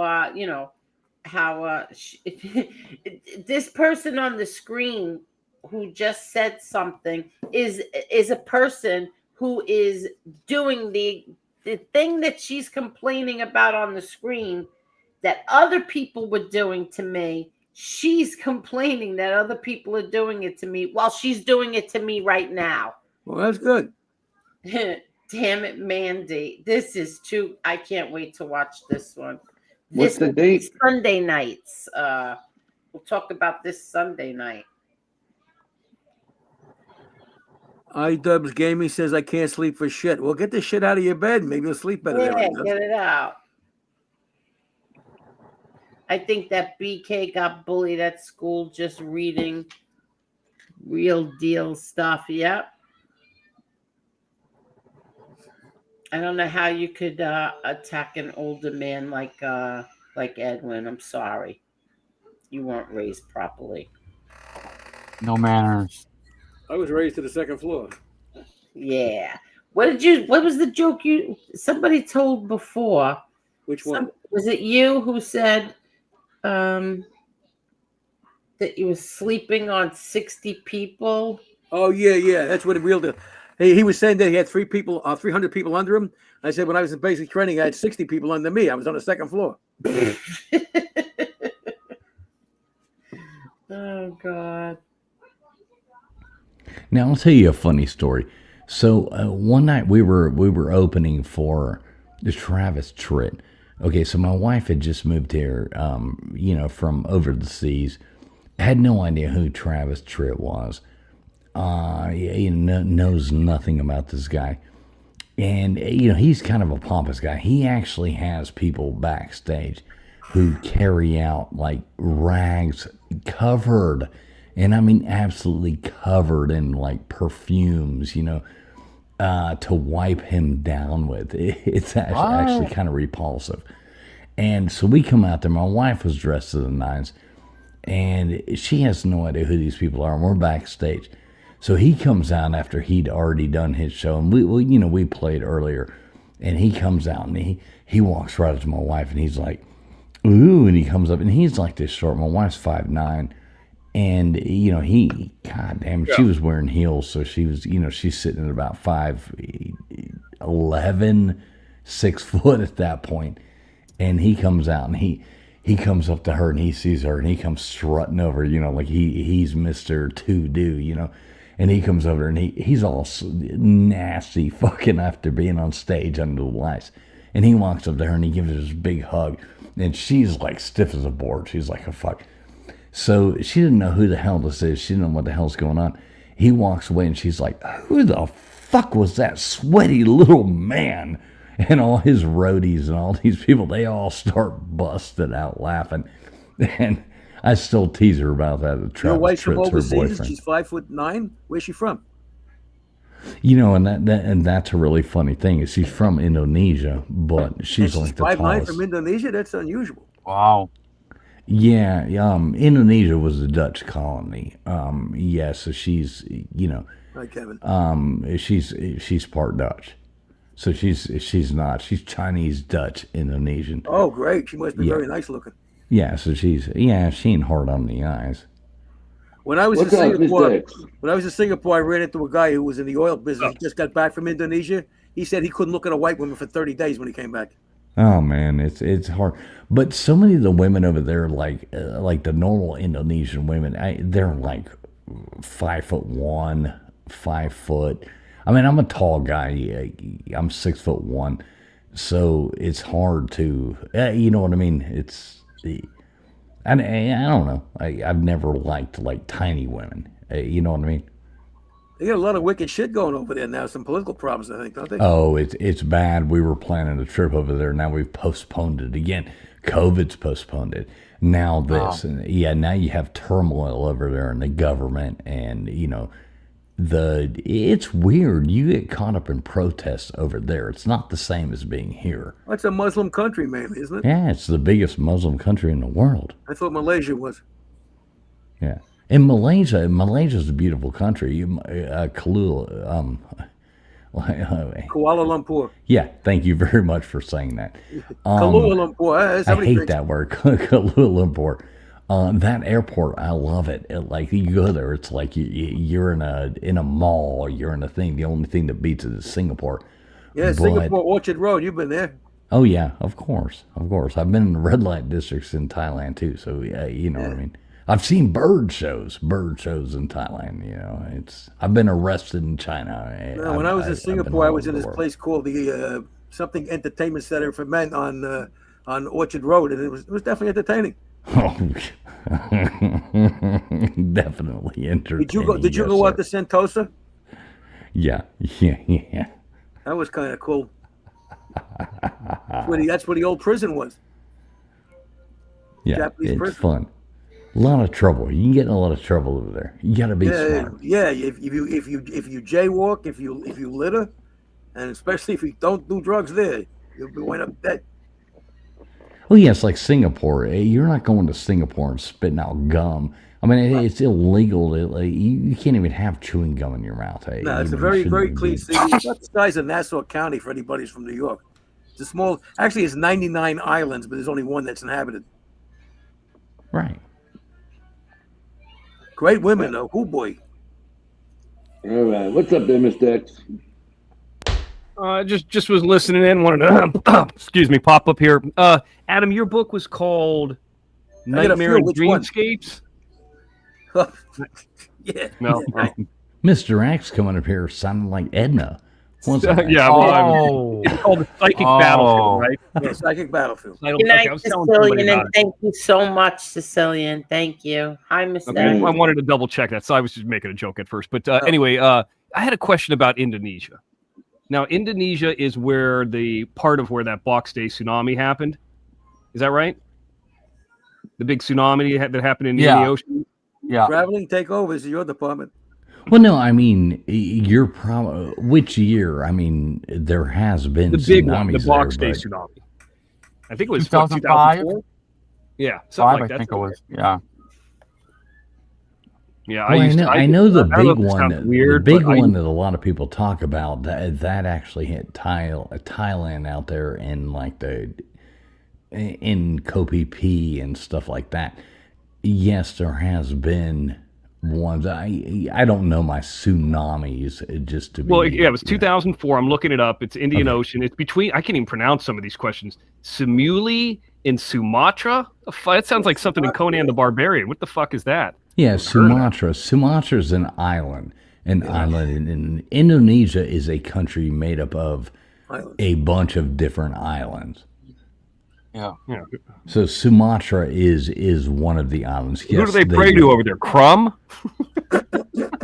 this person on the screen who just said something is a person who is doing the thing that she's complaining about on the screen that other people were doing to me. She's complaining that other people are doing it to me while she's doing it to me right now. Well, that's good. Damn it, Mandy. This is too. I can't wait to watch this one. What's the date? Sunday nights. We'll talk about this Sunday night. iDubbbz Gaming says I can't sleep for shit. Well, get the shit out of your bed. Maybe you'll sleep better there. Yeah, iDubbbz. get it out. I think that BK got bullied at school just reading real deal stuff. Yep. I don't know how you could attack an older man like Edwin. I'm sorry. You weren't raised properly. No manners. I was raised to the second floor. Yeah. What was the joke somebody told before? Which one? Was it you who said that you were sleeping on 60 people? Oh yeah. That's what the real deal. He was saying that he had 300 people under him. I said when I was in basic training, I had 60 people under me. I was on the second floor. Oh God. Now I'll tell you a funny story. So one night we were opening for the Travis Tritt. Okay, so my wife had just moved here, from over the seas. Had no idea who Travis Tritt was. He knows nothing about this guy. And, he's kind of a pompous guy. He actually has people backstage who carry out, like, rags covered, and I mean absolutely covered in, like, perfumes, to wipe him down with. It's actually kind of repulsive. And so we come out there. My wife was dressed to the nines, and she has no idea who these people are, and we're backstage. So he comes out after he'd already done his show, and we played earlier, and he comes out and he walks right up to my wife, and he's like, "Ooh," and he comes up, and he's like this short. My wife's 5'9", and she was wearing heels, so she was, she's sitting at about 5'11", 6 foot at that point, and he comes out and he comes up to her and he sees her and he comes strutting over, like he's Mr. To-Do, and he comes over and he's all nasty fucking after being on stage under the lights. And he walks up to her and he gives her this big hug. And she's like stiff as a board. She's like, "Oh, fuck." So she didn't know who the hell this is. She didn't know what the hell's going on. He walks away and she's like, "Who the fuck was that sweaty little man?" And all his roadies and all these people, they all start busting out laughing. And I still tease her about that. Your wife's from Tritt's her overseas. boyfriend. She's 5'9". Where's she from? And that's a really funny thing. Is she's from Indonesia, but she's like the 5'9" tallest. from Indonesia. That's unusual. Wow. Yeah, Indonesia was a Dutch colony. So she's, Hi, Kevin. she's part Dutch. So she's not. She's Chinese, Dutch, Indonesian. Oh, great. She must be very nice looking. Yeah, so she ain't hard on the eyes. When I was in Singapore, I ran into a guy who was in the oil business. He just got back from Indonesia. He said he couldn't look at a white woman for 30 days when he came back. Oh man, it's hard. But so many of the women over there, like the normal Indonesian women, they're like 5'1", 5 foot. I mean, I'm a tall guy. I'm 6'1", so it's hard to, you know what I mean? I don't know. I've never liked like tiny women. You know what I mean? They got a lot of wicked shit going over there now. Some political problems, I think, don't they? Oh, it's bad. We were planning a trip over there. Now we've postponed it again. COVID's postponed it. Now this, and now you have turmoil over there in the government, and it's weird. You get caught up in protests over there. It's not the same as being here. Well, it's a Muslim country, mainly, isn't it? Yeah, it's the biggest Muslim country in the world. I thought Malaysia was. Yeah. In Malaysia's a beautiful country. Kuala Lumpur. Yeah, thank you very much for saying that. Kuala Lumpur. I hate that word, Kuala Lumpur. That airport, I love it. Like you go there, it's like you're in a mall, or you're in a thing. The only thing that beats it is Singapore. Yeah, Singapore Orchard Road. You've been there. Oh yeah, of course. I've been in the red light districts in Thailand too. So you know what I mean. I've seen bird shows in Thailand. I've been arrested in China. When I was in Singapore, I was in this place called the something entertainment center for men on Orchard Road, and it was definitely entertaining. Oh, definitely entertaining. Did you go out to Sentosa? Yeah. That was kind of cool. That's where the old prison was. Yeah, Japanese it's prison. fun. A lot of trouble. You can get in a lot of trouble over there. You got to be smart. Yeah. If you jaywalk, if you litter, and especially if you don't do drugs there, you'll be wind up dead. Well, yeah, it's like Singapore. You're not going to Singapore and spitting out gum. I mean, it's illegal. You can't even have chewing gum in your mouth. No, it's a very, very clean city. It's not the size of Nassau County for anybody who's from New York. It's a small. Actually, it's 99 islands, but there's only one that's inhabited. Right. Great women, though. Oh boy. All right. What's up there, Mr. X? Just was listening in. Wanted to, excuse me, pop up here. Adam, your book was called Nightmare and Dreamscapes. Yeah. No. Mr. X coming up here sounding like Edna. Yeah. Well, it's called the Psychic Battlefield, right? Yeah, Psychic Battlefield. Good night, Sicilian, and thank you so much, Sicilian. Thank you. Hi, Mr. Okay. I wanted to double check that, so I was just making a joke at first. But anyway, I had a question about Indonesia. Now, Indonesia is where the part of where that Box Day tsunami happened. Is that right? The big tsunami that happened in the ocean? Yeah. Traveling takeovers is your department. Well, no, I mean, you're probably which year? I mean, there has been The big one, the tsunamis Box there, Day but- tsunami. I think it was 2005? 2004. Yeah, something like that. I think it was. Yeah. Yeah, Well, I know the I don't know big if this one. sounds weird, the big but one that a lot of people talk about that actually hit Thailand out there in like in Koh Phi and stuff like that. Yes, there has been ones. I don't know my tsunamis just to be. Well, yeah, it was 2004. I'm looking it up. It's Indian Ocean. It's between. I can't even pronounce some of these questions. Samuli in Sumatra. That sounds like something in Conan the Barbarian. What the fuck is that? Yeah, Sumatra. Sumatra is an island. An island in Indonesia is a country made up of a bunch of different islands. Yeah. So Sumatra is one of the islands. Who do they pray to over there? Crumb?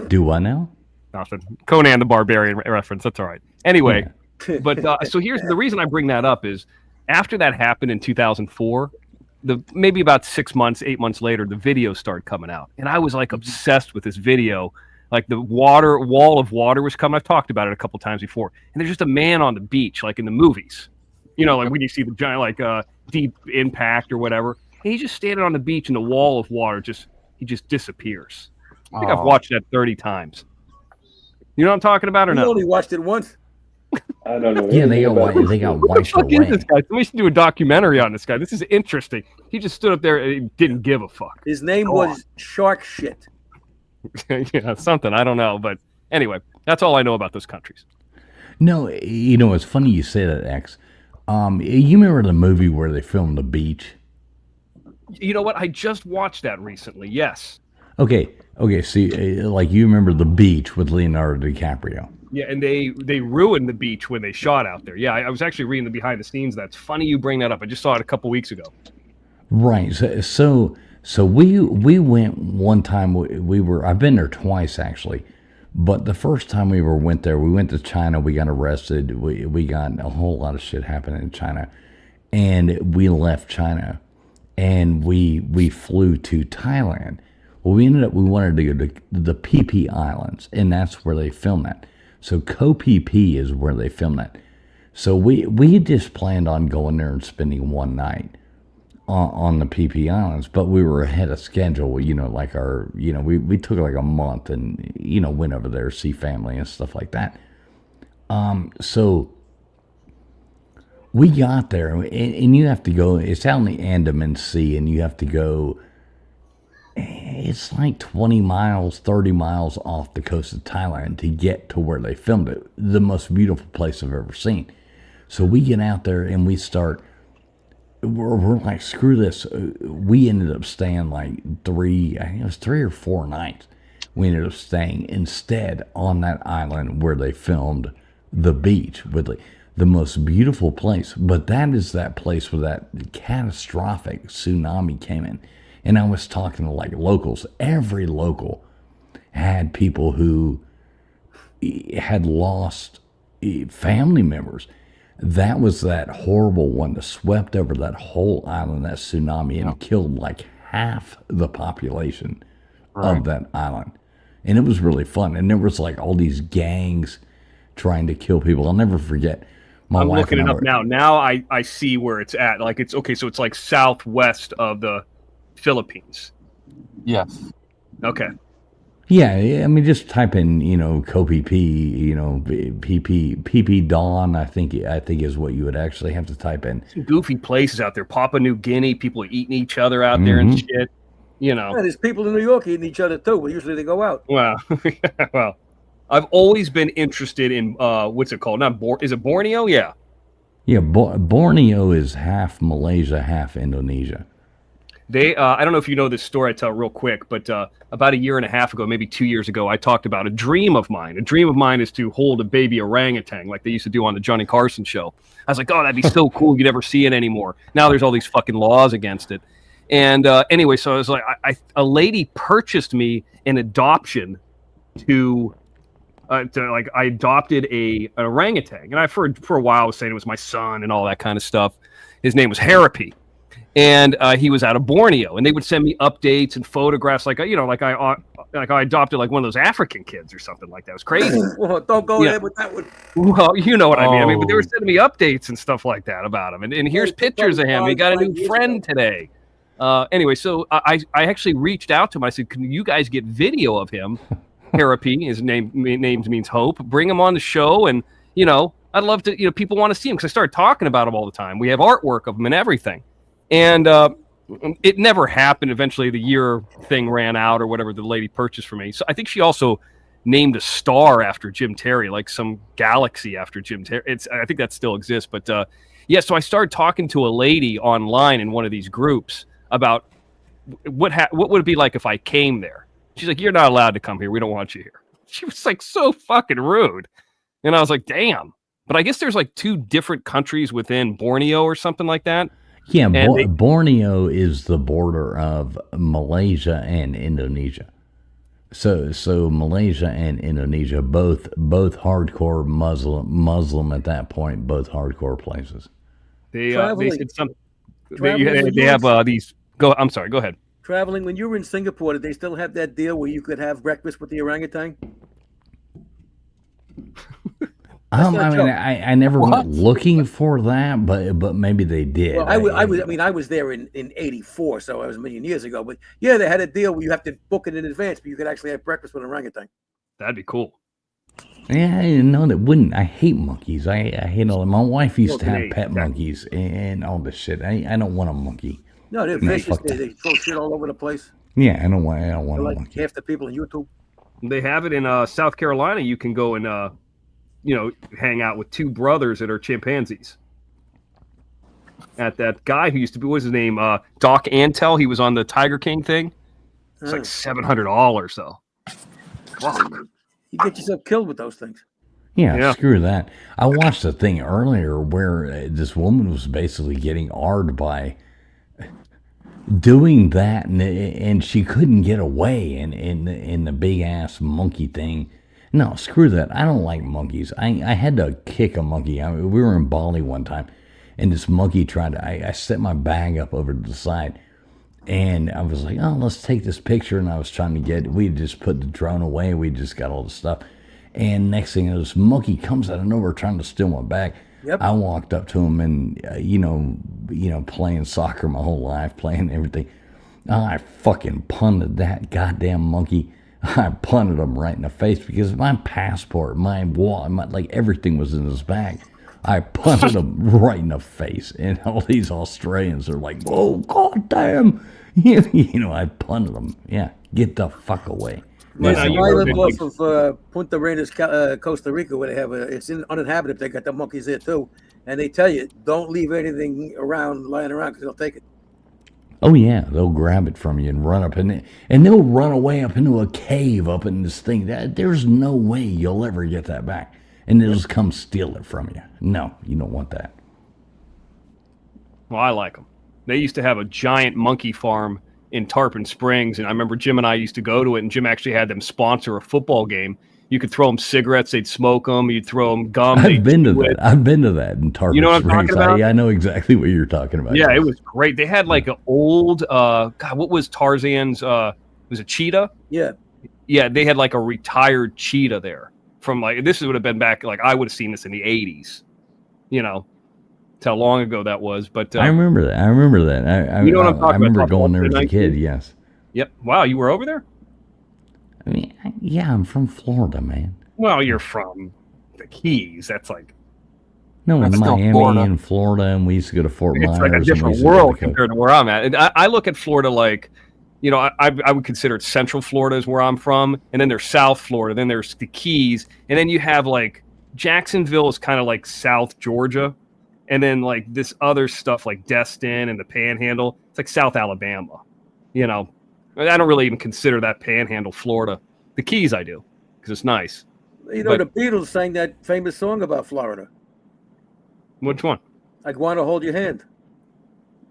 Do I know? Nothing. Conan the Barbarian reference. That's all right. Anyway, but so here's the reason I bring that up is after that happened in 2004, maybe about 6 months, 8 months later, the videos started coming out, and I was like obsessed with this video. Like the wall of water was coming. I've talked about it a couple times before, and there's just a man on the beach, like in the movies. You know, like when you see the giant, like Deep Impact or whatever. And he's just standing on the beach, and the wall of water just disappears. I think I've watched that 30 times. You know what I'm talking about, or You no? only watched it once. I don't know. Yeah, they got wiped What the fuck away. is this guy? We should do a documentary on this guy. This is interesting. He just stood up there and didn't give a fuck. His name was Shark Shit. Yeah, something. I don't know. But anyway, that's all I know about those countries. No, you know, it's funny you say that, X. You remember the movie where they filmed the beach? You know what? I just watched that recently. Yes. Okay. See, like you remember the beach with Leonardo DiCaprio? Yeah, and they ruined the beach when they shot out there. Yeah, I was actually reading the behind the scenes. That's funny you bring that up. I just saw it a couple weeks ago. Right. So we went one time. We were. I've been there twice actually, but the first time we went there, we went to China. We got arrested. We got a whole lot of shit happening in China, and we left China, and we flew to Thailand. Well, we wanted to go to the Phi Phi Islands, and that's where they filmed that. So Koh Phi Phi is where they filmed that. So we just planned on going there and spending one night on the Phi Phi Islands, but we were ahead of schedule. You know, like we took like a month and went over there to see family and stuff like that. So we got there, and you have to go. It's out in the Andaman Sea, and you have to go. It's like 20 miles, 30 miles off the coast of Thailand to get to where they filmed it. The most beautiful place I've ever seen. So we get out there and we start, we're like, screw this. We ended up staying like I think it was 3 or 4 nights. We ended up staying instead on that island where they filmed the beach with the most beautiful place. But that is that place where that catastrophic tsunami came in. And I was talking to like locals. Every local had people who, had lost family members. That was that horrible one that swept over that whole island, that tsunami, and killed like half the population of that island. And it was really fun. And there was like all these gangs trying to kill people. I'll never forget. I'm looking it up now. Now I see where it's at. Like it's okay, so it's like southwest of the Philippines. Yes. Okay. Yeah, I mean, just type in, Kopi P, PP Dawn. I think is what you would actually have to type in. Some goofy places out there. Papua New Guinea, people are eating each other out there and shit. Yeah, there's people in New York eating each other too, but usually they go out. Well, well, I've always been interested in what's it called? Is it Borneo? Yeah. Yeah, Borneo is half Malaysia, half Indonesia. They, I don't know if you know this story. I tell real quick, but about a year and a half ago, maybe 2 years ago, I talked about a dream of mine. A dream of mine is to hold a baby orangutan like they used to do on the Johnny Carson show. I was like, oh, that'd be so cool. You'd never see it anymore. Now there's all these fucking laws against it. And anyway, so I was like, a lady purchased me an adoption to like I adopted an orangutan, and I for a while I was saying it was my son and all that kind of stuff. His name was Harapi. And he was out of Borneo, and they would send me updates and photographs, like I adopted like one of those African kids or something like that. It was crazy. Well, don't go ahead with that one. Well, you know what I mean. I mean, but they were sending me updates and stuff like that about him, and here's pictures of him. He got a new friend today. Anyway, so I actually reached out to him. I said, "Can you guys get video of him?" Harapi, his name means hope. Bring him on the show, and I'd love to. People want to see him because I started talking about him all the time. We have artwork of him and everything. And it never happened. Eventually, the year thing ran out or whatever the lady purchased for me. So I think she also named a star after Jim Terry, like some galaxy after Jim Terry. I think that still exists. But yeah, so I started talking to a lady online in one of these groups about what would it be like if I came there. She's like, "You're not allowed to come here. We don't want you here." She was like so fucking rude. And I was like, damn. But I guess there's like 2 different countries within Borneo or something like that. Yeah, Borneo is the border of Malaysia and Indonesia. So Malaysia and Indonesia, both hardcore Muslim at that point, both hardcore places. They said some. They have these. I'm sorry. Go ahead. Traveling when you were in Singapore, did they still have that deal where you could have breakfast with the orangutan? I mean, I never went looking for that, but maybe they did. Well, I was there in '84, so I was a million years ago. But yeah, they had a deal where you have to book it in advance, but you could actually have breakfast with an orangutan. That'd be cool. Yeah, I didn't know that. Wouldn't I hate monkeys? I hate all that. My wife used to have pet monkeys and all this shit. I don't want a monkey. No, they're vicious. They throw shit all over the place. Yeah, I don't want a monkey. Half the people on YouTube. They have it in South Carolina. You can go and hang out with 2 brothers that are chimpanzees. At that guy who used to be, what was his name? Doc Antel. He was on the Tiger King thing. It's like $700 though. Fuck. You get yourself killed with those things. Yeah, screw that. I watched a thing earlier where this woman was basically getting AR'd by doing that, and she couldn't get away in the big ass monkey thing. No, screw that. I don't like monkeys. I had to kick a monkey. We were in Bali one time, and this monkey tried to. I set my bag up over to the side, and I was like, "Oh, let's take this picture." And I was trying to get. We just put the drone away. We just got all the stuff, and next thing, this monkey comes out of nowhere trying to steal my bag. Yep. I walked up to him, and playing soccer my whole life, playing everything. I fucking punted that goddamn monkey. I punted him right in the face because my passport, my wallet, like everything was in his bag. I punted him right in the face, and all these Australians are like, "Oh, goddamn!" I punted him. Yeah, get the fuck away. There's an island off of Punta Arenas, Costa Rica, where they have it's uninhabited. They got the monkeys there too, and they tell you don't leave anything lying around because they'll take it. Oh yeah, they'll grab it from you and run up and they'll run away up into a cave up in this thing. There's no way you'll ever get that back, and they'll just come steal it from you. No, you don't want that. Well, I like them. They used to have a giant monkey farm in Tarpon Springs, and I remember Jim and I used to go to it, and Jim actually had them sponsor a football game, You could throw them cigarettes, they'd smoke them. You'd throw them gum. I've been to that. I've been to that in Tarpon You know what I'm Springs. talking about? I know exactly what you're talking about. Yeah, it was great. They had like an old God, what was Tarzan's was it cheetah? Yeah. Yeah, they had like a retired cheetah there from like this would have been back like I would have seen this in the 80s. You know. That's how long ago that was. But I remember that. I remember that. You know what I'm talking I remember about, going there as a 19? kid, yes. Yep. Wow, you were over there? I mean, yeah, I'm from Florida, man. Well, you're from the Keys. That's like No, in That's still Miami Florida. and Florida, and we used to go to Fort Myers. it's like a and we different used to go to world Co- compared to where I'm at. And I look at Florida like, you know, I would consider it Central Florida is where I'm from, and then there's South Florida, then there's the Keys, and then you have like Jacksonville is kind of like South Georgia, and then like this other stuff like Destin and the Panhandle, it's like South Alabama. You know, I don't really even consider that Panhandle Florida. The Keys I do because it's nice. You know, But- the Beatles sang that famous song about Florida. Which one? I want to hold your hand.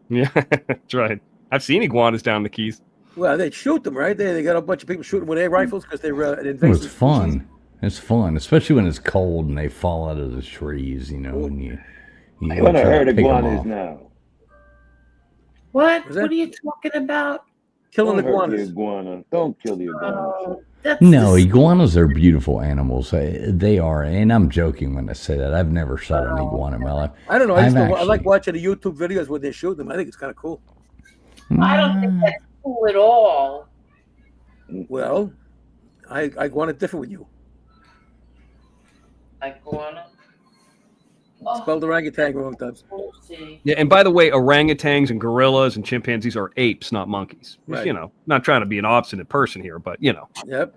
Yeah, that's right. I've seen iguanas down the Keys. Well, they shoot them, right? They got a bunch of people shooting with air rifles because they're an It invasive was fun. It's fun, especially when it's cold and they fall out of the trees, you know, and you I want to try hurt pick 'em iguanas off. now. What? Was that- What are you talking about? Killing Don't hurt the iguanas. iguana. Don't kill the iguanas. Oh, No, iguanas are beautiful animals. They are, and I'm joking when I say that. I've never shot an iguana in my life. I don't know. I I've like watching the YouTube videos where they shoot them. I think it's kind of cool. I don't think that's cool at all. Well, I want it different with you. Iguana. Spelled orangutan wrong times. Yeah, and by the way, orangutans and gorillas and chimpanzees are apes, not monkeys. Right. You know, not trying to be an obstinate person here, but you know, Yep.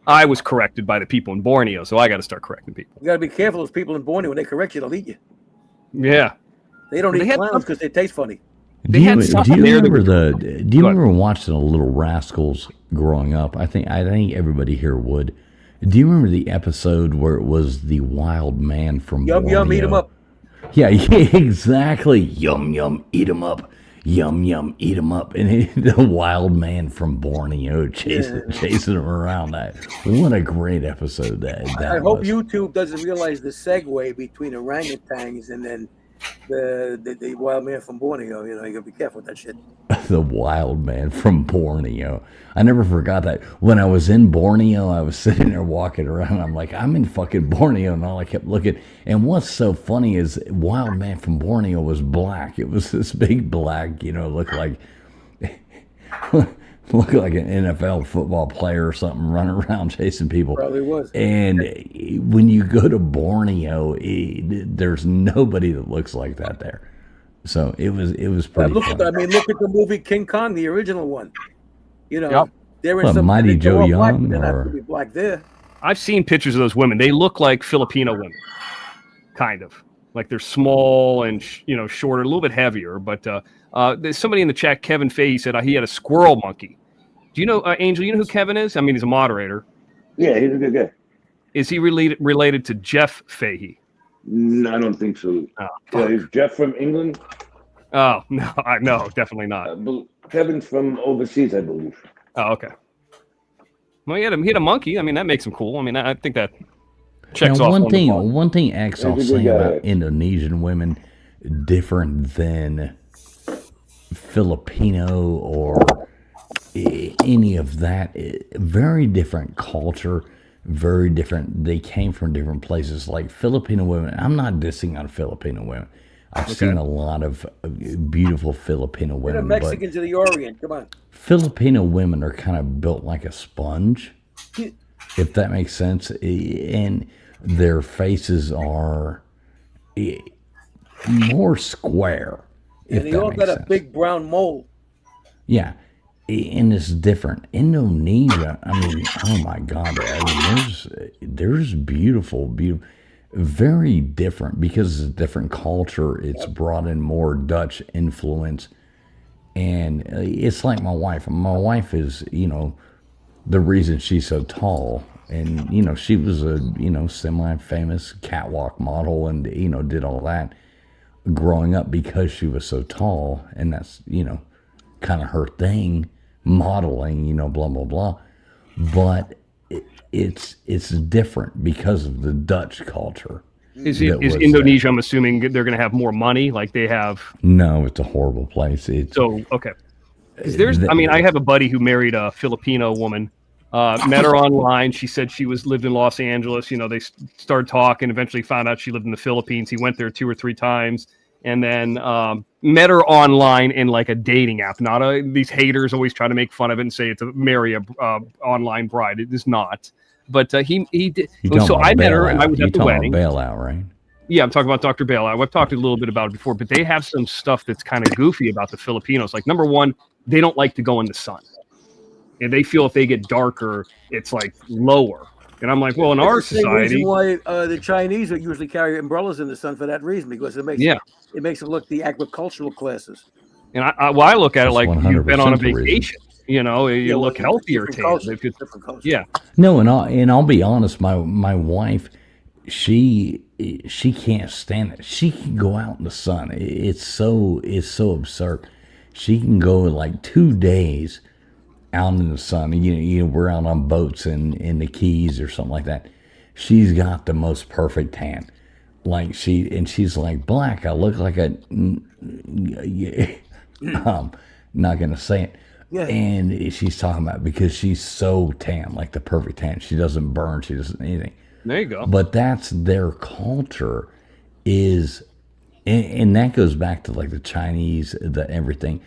I was corrected by the people in Borneo, so I got to start correcting people. You got to be careful. Those people in Borneo, when they correct you, they'll eat you. Yeah. They don't They eat had clowns because they taste funny. Do you, something do you there that remember was- do you remember watching the Little Rascals growing up? I think everybody here would. Do you remember the episode where it was the wild man from Yum, Borneo? yum, eat 'em up. Yeah, exactly. Yum yum, eat 'em up. Yum yum, eat 'em up. And the wild man from Borneo chasing him around. What a great episode that I hope was. YouTube doesn't realize the segue between orangutans and then the wild man from Borneo. You know, you got to be careful with that shit. The wild man from Borneo. I never forgot that. When I was in Borneo, I was sitting there walking around. I'm like, I'm in fucking Borneo, and all I kept looking. And what's so funny is wild man from Borneo was black. It was this big black, you know, looked like an NFL football player or something running around chasing people. Probably was. And when you go to Borneo, there's nobody that looks like that there. So it was pretty Look funny. at the movie King Kong, the original one. You know, Yep. they're in What, some Mighty they're Joe all black, Young, but they're not or- really black there. I've seen pictures of those women. They look like Filipino women, kind of like they're small and shorter, a little bit heavier. But there's somebody in the chat, Kevin Fahey, said he had a squirrel monkey. Do you know Angel? You know who Kevin is? I mean, he's a moderator. Yeah, he's a good guy. Is he related to Jeff Fahey? No, I don't think so. Yeah, is Jeff from England? Oh no, definitely not. Kevin's from overseas, I believe. Oh, okay. Well, he had a monkey. I mean, that makes him cool. I mean, I think that checks Now, off. one thing Axel's He's a good saying guy. about Indonesian women different than Filipino or any of that. Very different culture, very different. They came from different places. Like Filipino women, I'm not dissing on Filipino women. I've seen a lot of beautiful Filipino They're the women, but Mexicans of the Orient. Come on. Filipino women are kind of built like a sponge, if that makes sense. And their faces are more square, if And they that all makes got a sense. big brown mole. Yeah, and it's different. Indonesia, I mean, oh my God, I mean, there's beautiful, very different because it's a different culture. It's brought in more Dutch influence. And it's like my wife. My wife is, the reason she's so tall. And, she was a, semi-famous catwalk model and, did all that growing up because she was so tall. And that's, kind of her thing, modeling, blah, blah, blah. But it's different because of the Dutch culture. Is that was Indonesia? I'm assuming they're going to have more money, like they have. No, it's a horrible place. So okay. I have a buddy who married a Filipino woman. Met her online. She said she lived in Los Angeles. They started talking. Eventually, found out she lived in the Philippines. He went there 2 or 3 times, and then met her online in like a dating app. Not these haters always try to make fun of it and say it's marry a online bride. It is not. But he did. So I met her, and I was at the wedding. Bailout, right? Yeah, I'm talking about Dr. Bailout. I've talked a little bit about it before, but they have some stuff that's kind of goofy about the Filipinos. Like, number one, they don't like to go in the sun. And they feel if they get darker, it's like lower. And I'm like, well, in our society, why the Chinese would usually carry umbrellas in the sun for that reason, because it makes them look the agricultural classes. And I look at it like you've been on a vacation. You look healthier. Yeah. No, and I'll be honest. My wife, she can't stand it. She can go out in the sun. It's so absurd. She can go like 2 days out in the sun. We're out on boats in the Keys or something like that. She's got the most perfect tan. Like she's like, Black, I look like a not gonna say it. Yeah. And she's talking about because she's so tan, like the perfect tan. She doesn't burn, she doesn't anything. There you go. But that's their culture and that goes back to like the Chinese, the everything.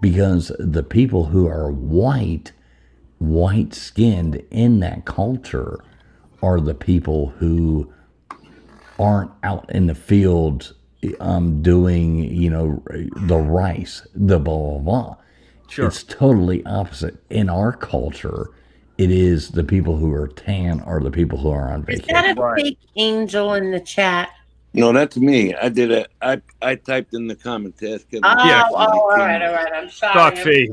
Because the people who are white-skinned in that culture are the people who aren't out in the fields doing, the rice, the blah, blah, blah. Sure. It's totally opposite. In our culture, it is the people who are tan are the people who are on vacation. Is that a fake angel in the chat? No, that's me. I did it. I typed in the comment to ask him. All right. I'm sorry.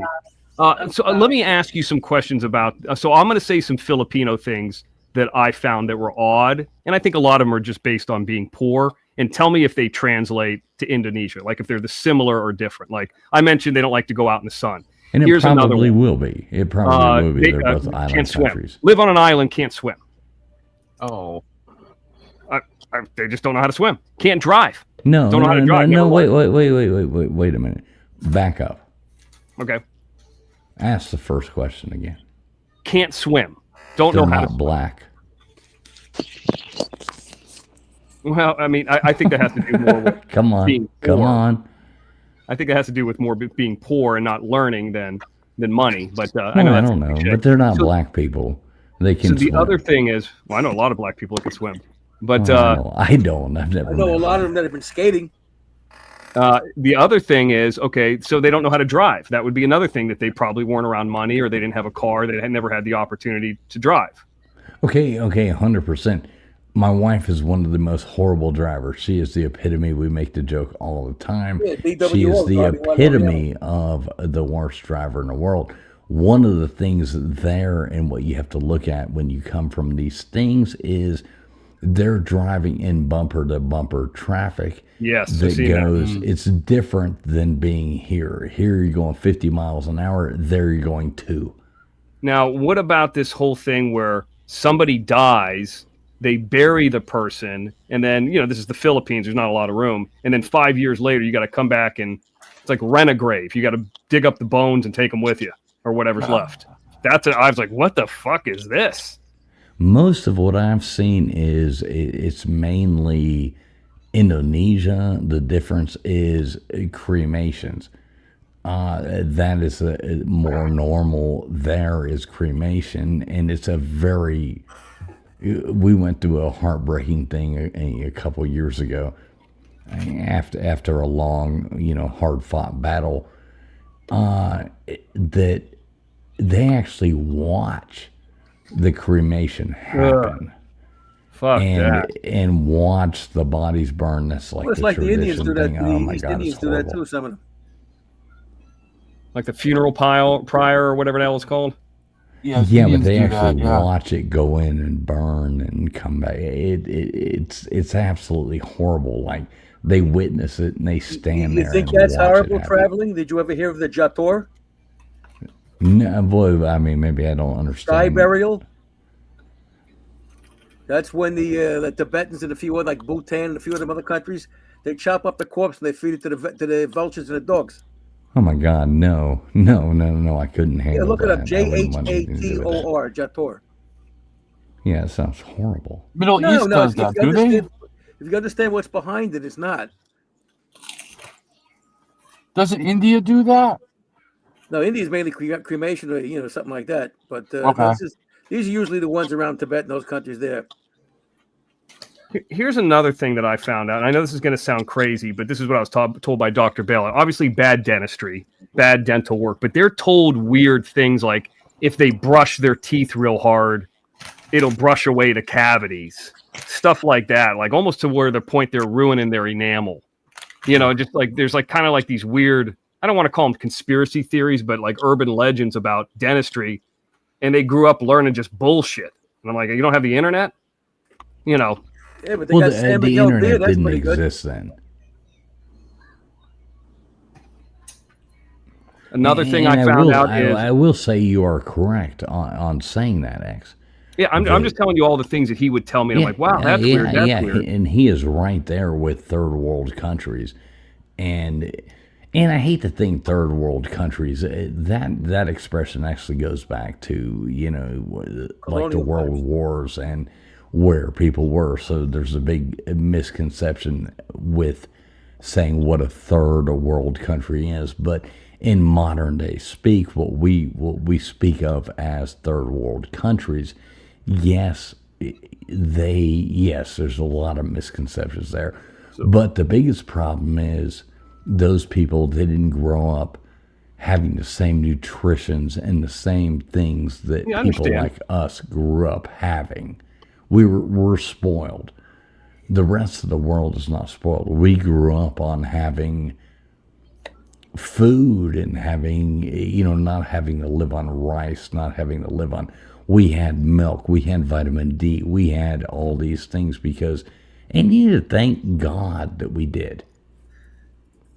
Let me ask you some questions about. So I'm going to say some Filipino things that I found that were odd, and I think a lot of them are just based on being poor. And tell me if they translate to Indonesia, like if they're similar or different. Like I mentioned, they don't like to go out in the sun. And Here's it another probably one. will be. It probably will be. They're both island can't swim. countries. Live on an island, can't swim. Oh. They just don't know how to swim. Can't drive. No, don't know how to drive. No, wait a minute. Back up. Okay. Ask the first question again. Can't swim. Don't They're know how not to swim. black. Well, I mean, I think that has to do more with Come on. being Come poor. on. I think it has to do with more being poor and not learning than money. But Well, I know I that's don't know. cliche. But they're not So- black people. They So can the swim. other thing is, well, I know a lot of black people that can swim, but I don't. I've never I know met a lot of them that have been skating. the other thing is, okay, so they don't know how to drive. That would be another thing that they probably weren't around money, or they didn't have a car. They had never had the opportunity to drive. Okay, 100%. My wife is one of the most horrible drivers. She is the epitome. We make the joke all the time. Yeah, BWO She is the driving one epitome of the worst driver in the world. One of the things there and what you have to look at when you come from these things is they're driving in bumper to bumper traffic. Yes, I've that seen that. goes. It's different than being here. Here you're going 50 miles an hour. There you're going 2. Now, what about this whole thing where somebody dies, they bury the person, and then, this is the Philippines, there's not a lot of room, and then 5 years later, you got to come back and it's like rent a grave. You got to dig up the bones and take them with you, or whatever's left. I was like, what the fuck is this? Most of what I've seen is it's mainly Indonesia. The difference is cremations. That is more normal. There is cremation, and it's a very. We went through a heartbreaking thing a couple years ago. After a long, hard-fought battle, that they actually watch the cremation happen. Fuck and watch the bodies burn. That's like Well, it's the like the Indians tradition do that. thing. The Oh my East God, Indians it's do that horrible. too. Some of them. Like the funeral prior or whatever the hell it's called. Yeah, but they actually watch it go in and burn and come back. It's absolutely horrible. Like they witness it and they stand You there. think and that's watch it horrible happen. traveling? Did you ever hear of the Jator? No, boy. I mean, maybe I don't understand. Sky burial? That's when the Tibetans and a few other, like Bhutan and a few of them other countries, they chop up the corpse and they feed it to the vultures and the dogs. Oh my God, no, no, no, no! I couldn't Yeah, handle look it up. that. I wouldn't want anything to do with that. Jhator, Jator. Yeah, it sounds horrible. Middle No, East no. does that, do they? If you understand what's behind it, it's not. Doesn't India do that? No, India's mainly cremation or something like that. But Okay. these are usually the ones around Tibet and those countries there. Here's another thing that I found out. And I know this is going to sound crazy, but this is what I was told by Dr. Bela. Obviously, bad dentistry, bad dental work, but they're told weird things like if they brush their teeth real hard, it'll brush away the cavities, stuff like that, like almost to where the point they're ruining their enamel. Just like there's like kind of like these weird, I don't want to call them conspiracy theories, but like urban legends about dentistry. And they grew up learning just bullshit. And I'm like, you don't have the internet? Yeah, but they got San the Miguel internet beer. That's didn't pretty good. exist then. Another thing And I found out is I will say you are correct on saying that, X. yeah, I'm just telling you all the things that he would tell me. And I'm like, wow, that's weird. That's weird. And he is right there with third world countries, and I hate to think third world countries. That expression actually goes back to like the world wars and where people were. So there's a big misconception with saying what a third world country is, but in modern day speak, what we speak of as third world countries, yes, there's a lot of misconceptions there. But the biggest problem is those people, they didn't grow up having the same nutritions and the same things that people like us grew up having. We're spoiled. The rest of the world is not spoiled. We grew up on having food and having, not having to live on rice, not having to live on. We had milk, we had vitamin D, we had all these things and you need to thank God that we did.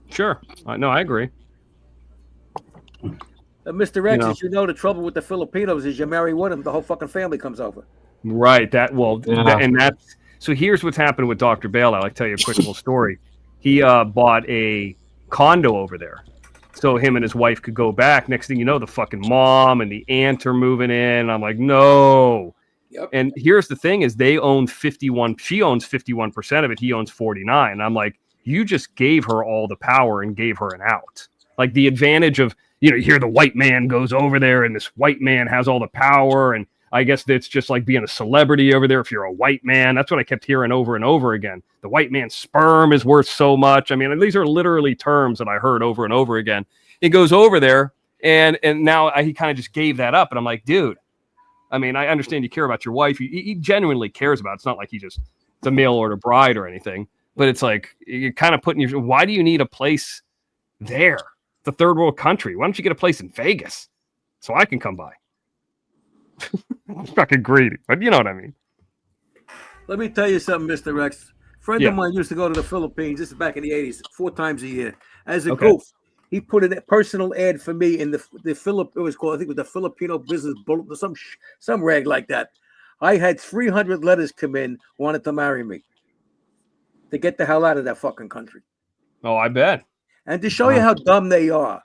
Sure. No, I agree. Mr. X, as you know, the trouble with the Filipinos is you marry one of them, the whole fucking family comes over. Right. So here's what's happened with Dr. Bela. I'll tell you a quick little story. He bought a condo over there so him and his wife could go back. Next thing you know, the fucking mom and the aunt are moving in. I'm like, no. Yep. And here's the thing is they own 51. She owns 51% of it. He owns 49. I'm like, you just gave her all the power and gave her an out. Like the advantage of, you hear the white man goes over there and this white man has all the power. And I guess that's just like being a celebrity over there if you're a white man. That's what I kept hearing over and over again. The white man's sperm is worth so much. I mean, these are literally terms that I heard over and over again. He goes over there, and now he kind of just gave that up. And I'm like, dude, I mean, I understand you care about your wife. He genuinely cares about it. It's not like it's a mail order bride or anything. But it's like you're kind of putting why do you need a place there? It's a third world country. Why don't you get a place in Vegas so I can come by? I'm fucking greedy, but you know what I mean. Let me tell you something, Mr. X. A friend of mine used to go to the Philippines. This is back in the 80s, 4 times a year. As a goof, he put a personal ad for me in the it was called, I think it was the Filipino Business Bulletin, some rag like that. I had 300 letters come in, wanted to marry me. To get the hell out of that fucking country. Oh, I bet. And to show you how dumb they are,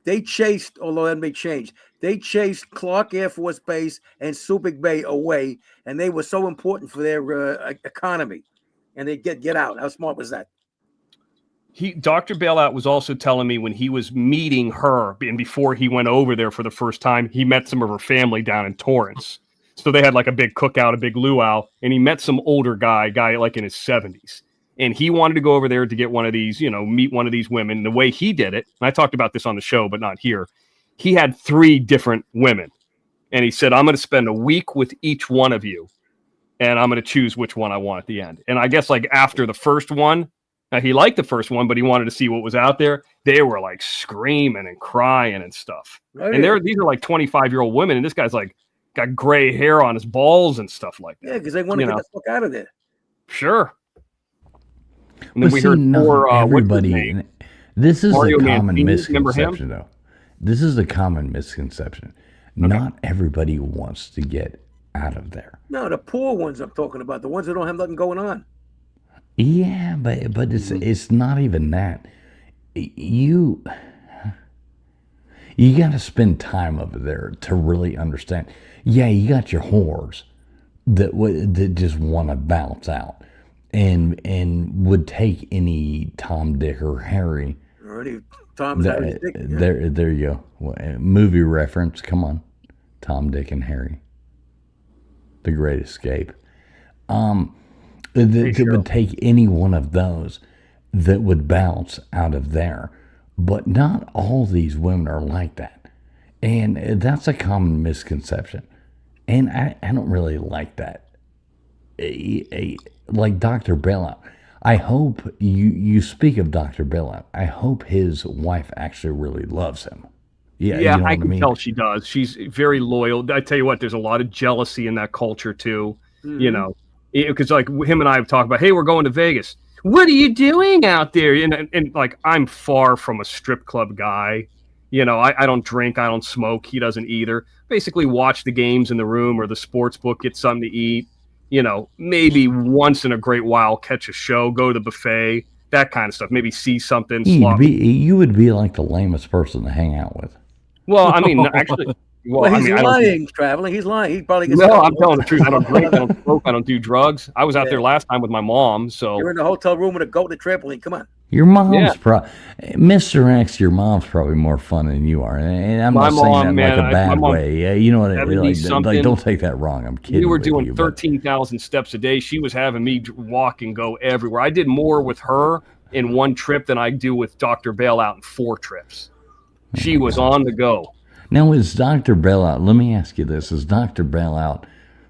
they chased, although that may change, they chased Clark Air Force Base and Subic Bay away, and they were so important for their economy. And they get out. How smart was that? Dr. Bailout was also telling me when he was meeting her, and before he went over there for the first time, he met some of her family down in Torrance. So they had like a big cookout, a big luau, and he met some older guy like in his 70s. And he wanted to go over there to get one of these, meet one of these women. The way he did it, and I talked about this on the show, but not here, he had 3 different women. And he said, I'm going to spend a week with each one of you, and I'm going to choose which one I want at the end. And I guess like after the first one, he liked the first one, but he wanted to see what was out there. They were like screaming and crying and stuff. Oh, and these are like 25-year-old women, and this guy's like got gray hair on his balls and stuff like that. Yeah, because they want to get the fuck out of there. Sure. And then we heard more. Everybody. This is Mario a common Mancini, misconception, though. This is a common misconception. Okay. Not everybody wants to get out of there. No, the poor ones I'm talking about, the ones that don't have nothing going on. Yeah, but it's not even that. You got to spend time over there to really understand. Yeah, you got your whores that just want to bounce out and would take any Tom, Dick, or Harry. Already, Tom's Harry's dick. Yeah. There you go. Movie reference. Come on, Tom, Dick, and Harry. The Great Escape. That would take any one of those that would bounce out of there. But not all these women are like that. And that's a common misconception. And I don't really like that. Like Dr. Bailout. I hope you speak of Dr. Bailout. I hope his wife actually really loves him. Yeah, yeah, you know I what can mean? tell she does. She's very loyal. I tell you what, there's a lot of jealousy in that culture too. You know, because like him and I have talked about, hey, we're going to Vegas. What are you doing out there? And like, I'm far from a strip club guy. You know, I don't drink, I don't smoke. He doesn't either. Basically, watch the games in the room or the sports book, get something to eat. You know, maybe once in a great while, catch a show, go to the buffet, that kind of stuff. Maybe see something. You would be like the lamest person to hang out with. Well, I mean, actually, Well, I he's mean, lying, traveling. He's lying. He probably gets. No, I'm telling the truth. I don't drink. I don't smoke. I don't do drugs. I was out there last time with my mom. So You're in the hotel room with a goat and a trampoline. Come on. Your mom's Mr. X, your mom's probably more fun than you are. And I'm My not saying mom, that man, like a bad way. Yeah, you know what I mean? Like, 70-something. don't take that wrong. I'm kidding. we were with doing you, but 13,000 steps a day. She was having me walk and go everywhere. I did more with her in one trip than I do with Dr. Bailout in 4 trips. She was on the go. Now, is Dr. Bailout, let me ask you this, is Dr. Bailout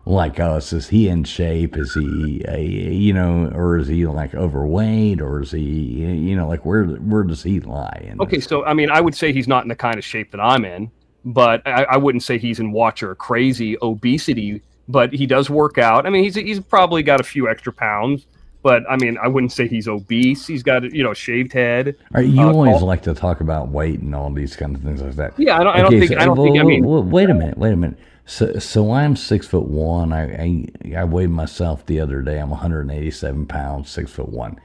like us? Is he in shape? Is he, or is he like overweight? Or is he, like where does he lie? Okay, so I mean, I would say he's not in the kind of shape that I'm in, but I wouldn't say he's in watcher crazy obesity, but he does work out. I mean, he's probably got a few extra pounds, but I mean, I wouldn't say he's obese. He's got a shaved head. All right, you always like to talk about weight and all these kind of things like that. Yeah, I don't think. Wait a minute. So I'm 6'1". I weighed myself the other day. I'm 187 pounds, 6'1".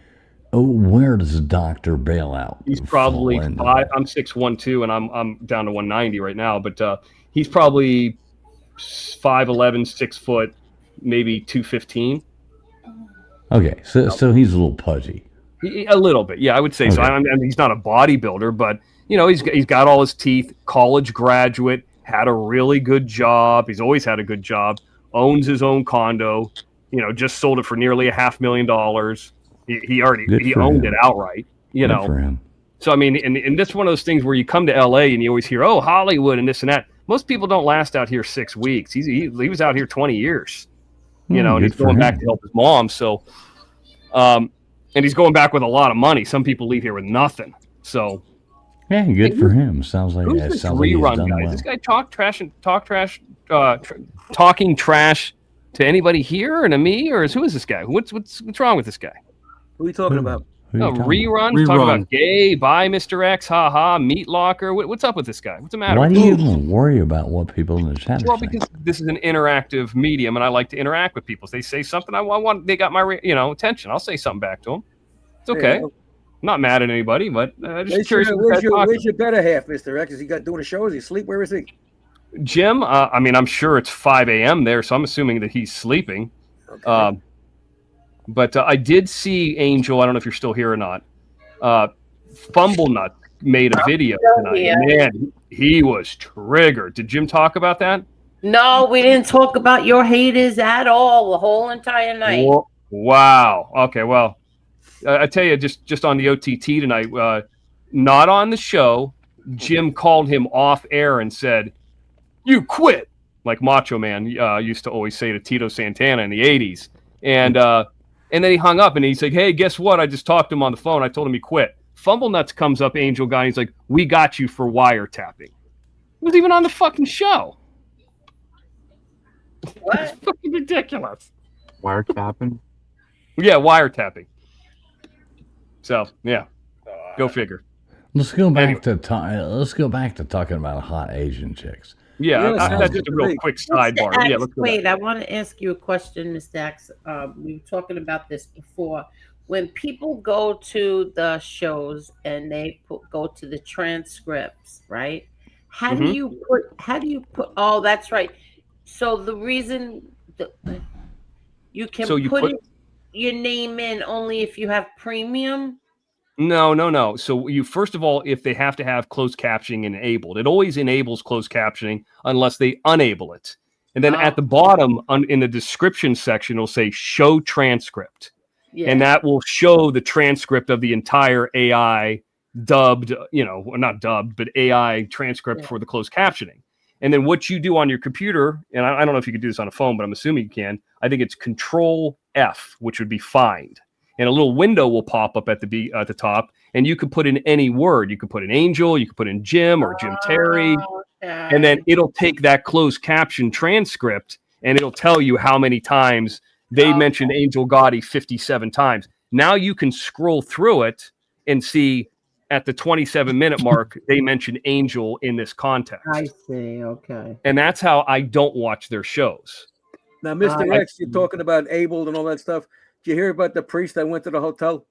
Oh, where does Dr. Bailout? He's probably 5. I'm 6'1" too, and I'm down to 190 right now. But he's probably 5'11", 6 foot, maybe 215. Okay, so he's a little pudgy. A little bit, yeah, I would say so. I mean, he's not a bodybuilder, but he's got all his teeth. College graduate, had a really good job. He's always had a good job. Owns his own condo. Just sold it for nearly $500,000. He owned it outright. Good for him. So I mean, and that's one of those things where you come to LA and you always hear, oh, Hollywood and this and that. Most people don't last out here 6 weeks. He was out here 20 years. And he's going back to help his mom. So, and he's going back with a lot of money. Some people leave here with nothing. So, yeah, good for him. Sounds like who's this rerun guy? Is this guy talking trash to anybody here and to me, or who is this guy? What's wrong with this guy? Who are you talking about? Reruns. Talking about gay, bye, Mr. X, haha, meat locker. What's up with this guy? What's the matter? Why do you even worry about what people in the chat Well, are saying? because this is an interactive medium, and I like to interact with people. If they say something, I want. They got my attention. I'll say something back to them. It's okay. I'm not mad at anybody, but just curious. Where's your better half, Mr. X? Is he doing a show? Is he asleep? Where is he? Jim, I mean, I'm sure it's 5 a.m. there, so I'm assuming that he's sleeping. Okay. But I did see Angel. I don't know if you're still here or not. Fumblenut made a video tonight. Yeah. Man, he was triggered. Did Jim talk about that? No, we didn't talk about your haters at all the whole entire night. Wow. Okay, well, I tell you, just on the OTT tonight, not on the show, Jim called him off air and said, "You quit," like Macho Man used to always say to Tito Santana in the 80s. And then he hung up and he's like, "Hey, guess what? I just talked to him on the phone. I told him he quit." Fumblenuts comes up, Angel guy. And he's like, "We got you for wiretapping." It was even on the fucking show. What? It's fucking ridiculous. Wiretapping? Yeah, wiretapping. So yeah, go figure. Let's go back to talking about hot Asian chicks. Yeah, that's just a real quick sidebar. Yeah, let's go back. Wait, I want to ask you a question, Mr. Axe. We were talking about this before. When people go to the shows and they go to the transcripts, right? How do Mhm. you put? How do you put? Oh, that's right. So the reason you can So you put put your name in only if you have premium. No. So you first of all, if they have to have closed captioning enabled, it always enables closed captioning unless they enable it. And then at the bottom in the description section, it'll say show transcript. Yeah. And that will show the transcript of the entire AI dubbed, well, not dubbed, but AI transcript for the closed captioning. And then what you do on your computer, and I don't know if you can do this on a phone, but I'm assuming you can. I think it's Control F, which would be find. And a little window will pop up at the top, and you can put in any word. You can put in Angel, you can put in Jim or Jim Terry, and then it'll take that closed caption transcript and it'll tell you how many times they mentioned Angel Gotti 57 times. Now you can scroll through it and see at the 27-minute mark they mentioned Angel in this context. I see. Okay. And that's how I don't watch their shows. Now, Mr. X, you're talking about Abel and all that stuff. Did you hear about the priest that went to the hotel?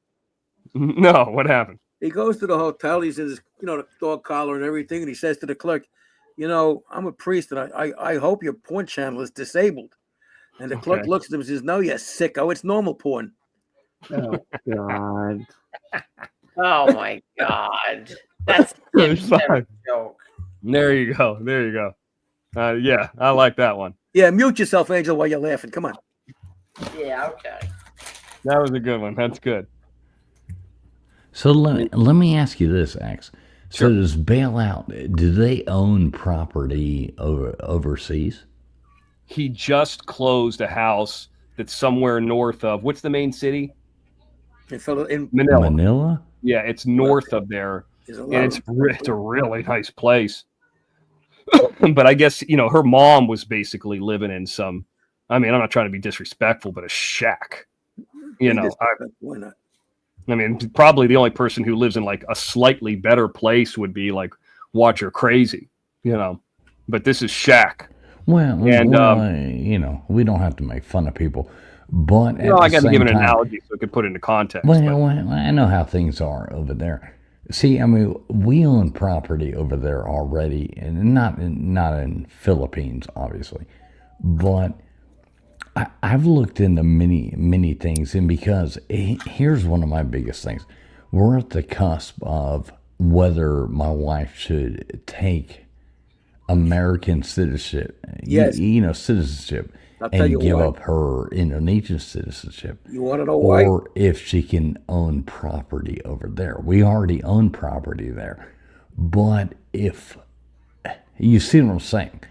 No, what happened? He goes to the hotel. He's in his, the dog collar and everything, and he says to the clerk, I'm a priest, and I hope your porn channel is disabled. And the clerk looks at him and says, "No, you sicko. It's normal porn." Oh God. Oh my God. That's a joke. There you go. Yeah, I like that one. Yeah, mute yourself, Angel, while you're laughing. Come on. Yeah, okay. That was a good one. That's good. So let me ask you this, Axe. So does Bailout, do they own property overseas? He just closed a house that's somewhere north of, what's the main city? In Manila. Manila? Yeah, it's north of there. And it's a really nice place. But I guess, her mom was basically living in some, I'm not trying to be disrespectful, but a shack. Why not? Probably the only person who lives in like a slightly better place would be like Watcher Crazy, but this is shack. Well, and we don't have to make fun of people, but I got to give an analogy so I could put it into context. Well, I know how things are over there. See, we own property over there already, and not in Philippines, obviously, but I've looked into many things, and because here's one of my biggest things. We're at the cusp of whether my wife should take American citizenship, citizenship, and give up her Indonesian citizenship. You want to know why? Or if she can own property over there. We already own property there. But if, you see what I'm saying?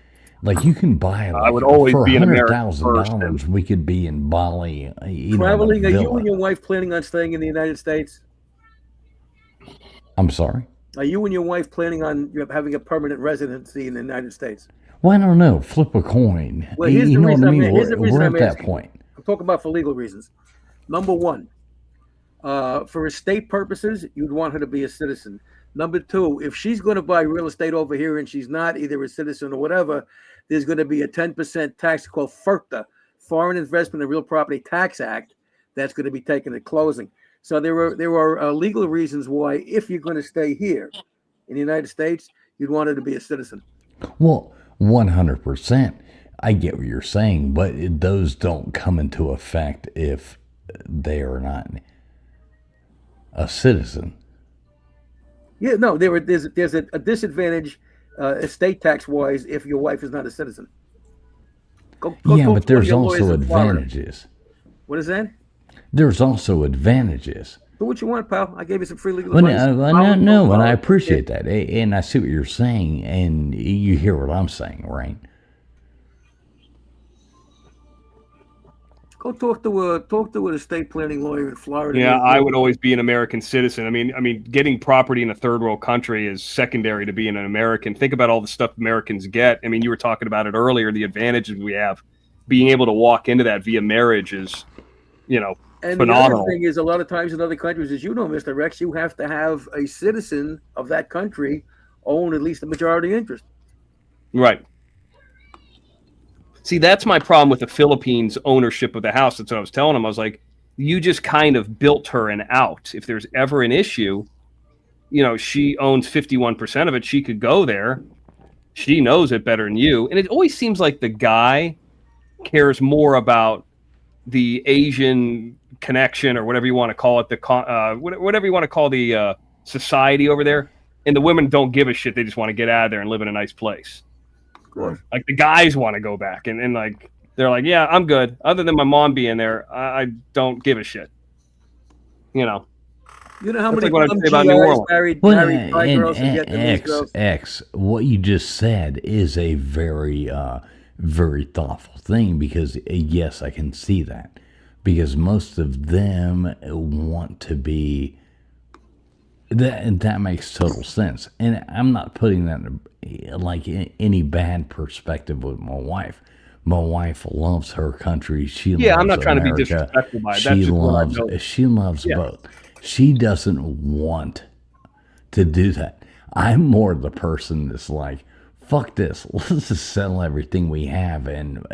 Like you can buy I would always for be an American $100,000, we could be in Bali. Traveling, are you and your wife planning on staying in the United States? I'm sorry? Are you and your wife planning on having a permanent residency in the United States? Well, I don't know. Flip a coin. Well, here's the reason We're at that asking. point. I'm talking about for legal reasons. Number one, for estate purposes, you'd want her to be a citizen. Number two, if she's going to buy real estate over here and she's not either a citizen or whatever, there's going to be a 10% tax called FIRPTA, Foreign Investment and Real Property Tax Act, that's going to be taken at closing. So there are legal reasons why, if you're going to stay here in the United States, you'd want her to be a citizen. Well, 100%. I get what you're saying, but those don't come into effect if they are not a citizen. Yeah, no, there's a disadvantage estate tax wise if your wife is not a citizen. Go but there's also advantages. What is that? There's also advantages. Do what you want, pal. I gave you some free legal Well, advice. no, and I appreciate that, and I see what you're saying, and you hear what I'm saying, right? Go talk to an estate planning lawyer in Florida. Yeah, I would always be an American citizen. I mean, getting property in a third world country is secondary to being an American. Think about all the stuff Americans get. I mean, you were talking about it earlier. The advantages we have, being able to walk into that via marriage is, and phenomenal. The other thing is, a lot of times in other countries, as you know, Mr. Rex, you have to have a citizen of that country own at least a majority interest. Right. See, that's my problem with the Philippines ownership of the house. That's what I was telling him. I was like, you just kind of built her an out. If there's ever an issue, she owns 51% of it. She could go there. She knows it better than you. And it always seems like the guy cares more about the Asian connection or whatever you want to call it, whatever you want to call the society over there. And the women don't give a shit. They just want to get out of there and live in a nice place. Of course. Like the guys want to go back and like they're like, yeah, I'm good. Other than my mom being there, I don't give a shit. You know how That's many like what I say about New Orleans. married black girls and get these girls? X, what you just said is a very, very thoughtful thing because, yes, I can see that. Because most of them want to be... That makes total sense. And I'm not putting that in any bad perspective with my wife. My wife loves her country. She loves I'm not trying America. to be disrespectful by it. That's just what I know. She loves both. She doesn't want to do that. I'm more the person that's like, fuck this. Let's just sell everything we have and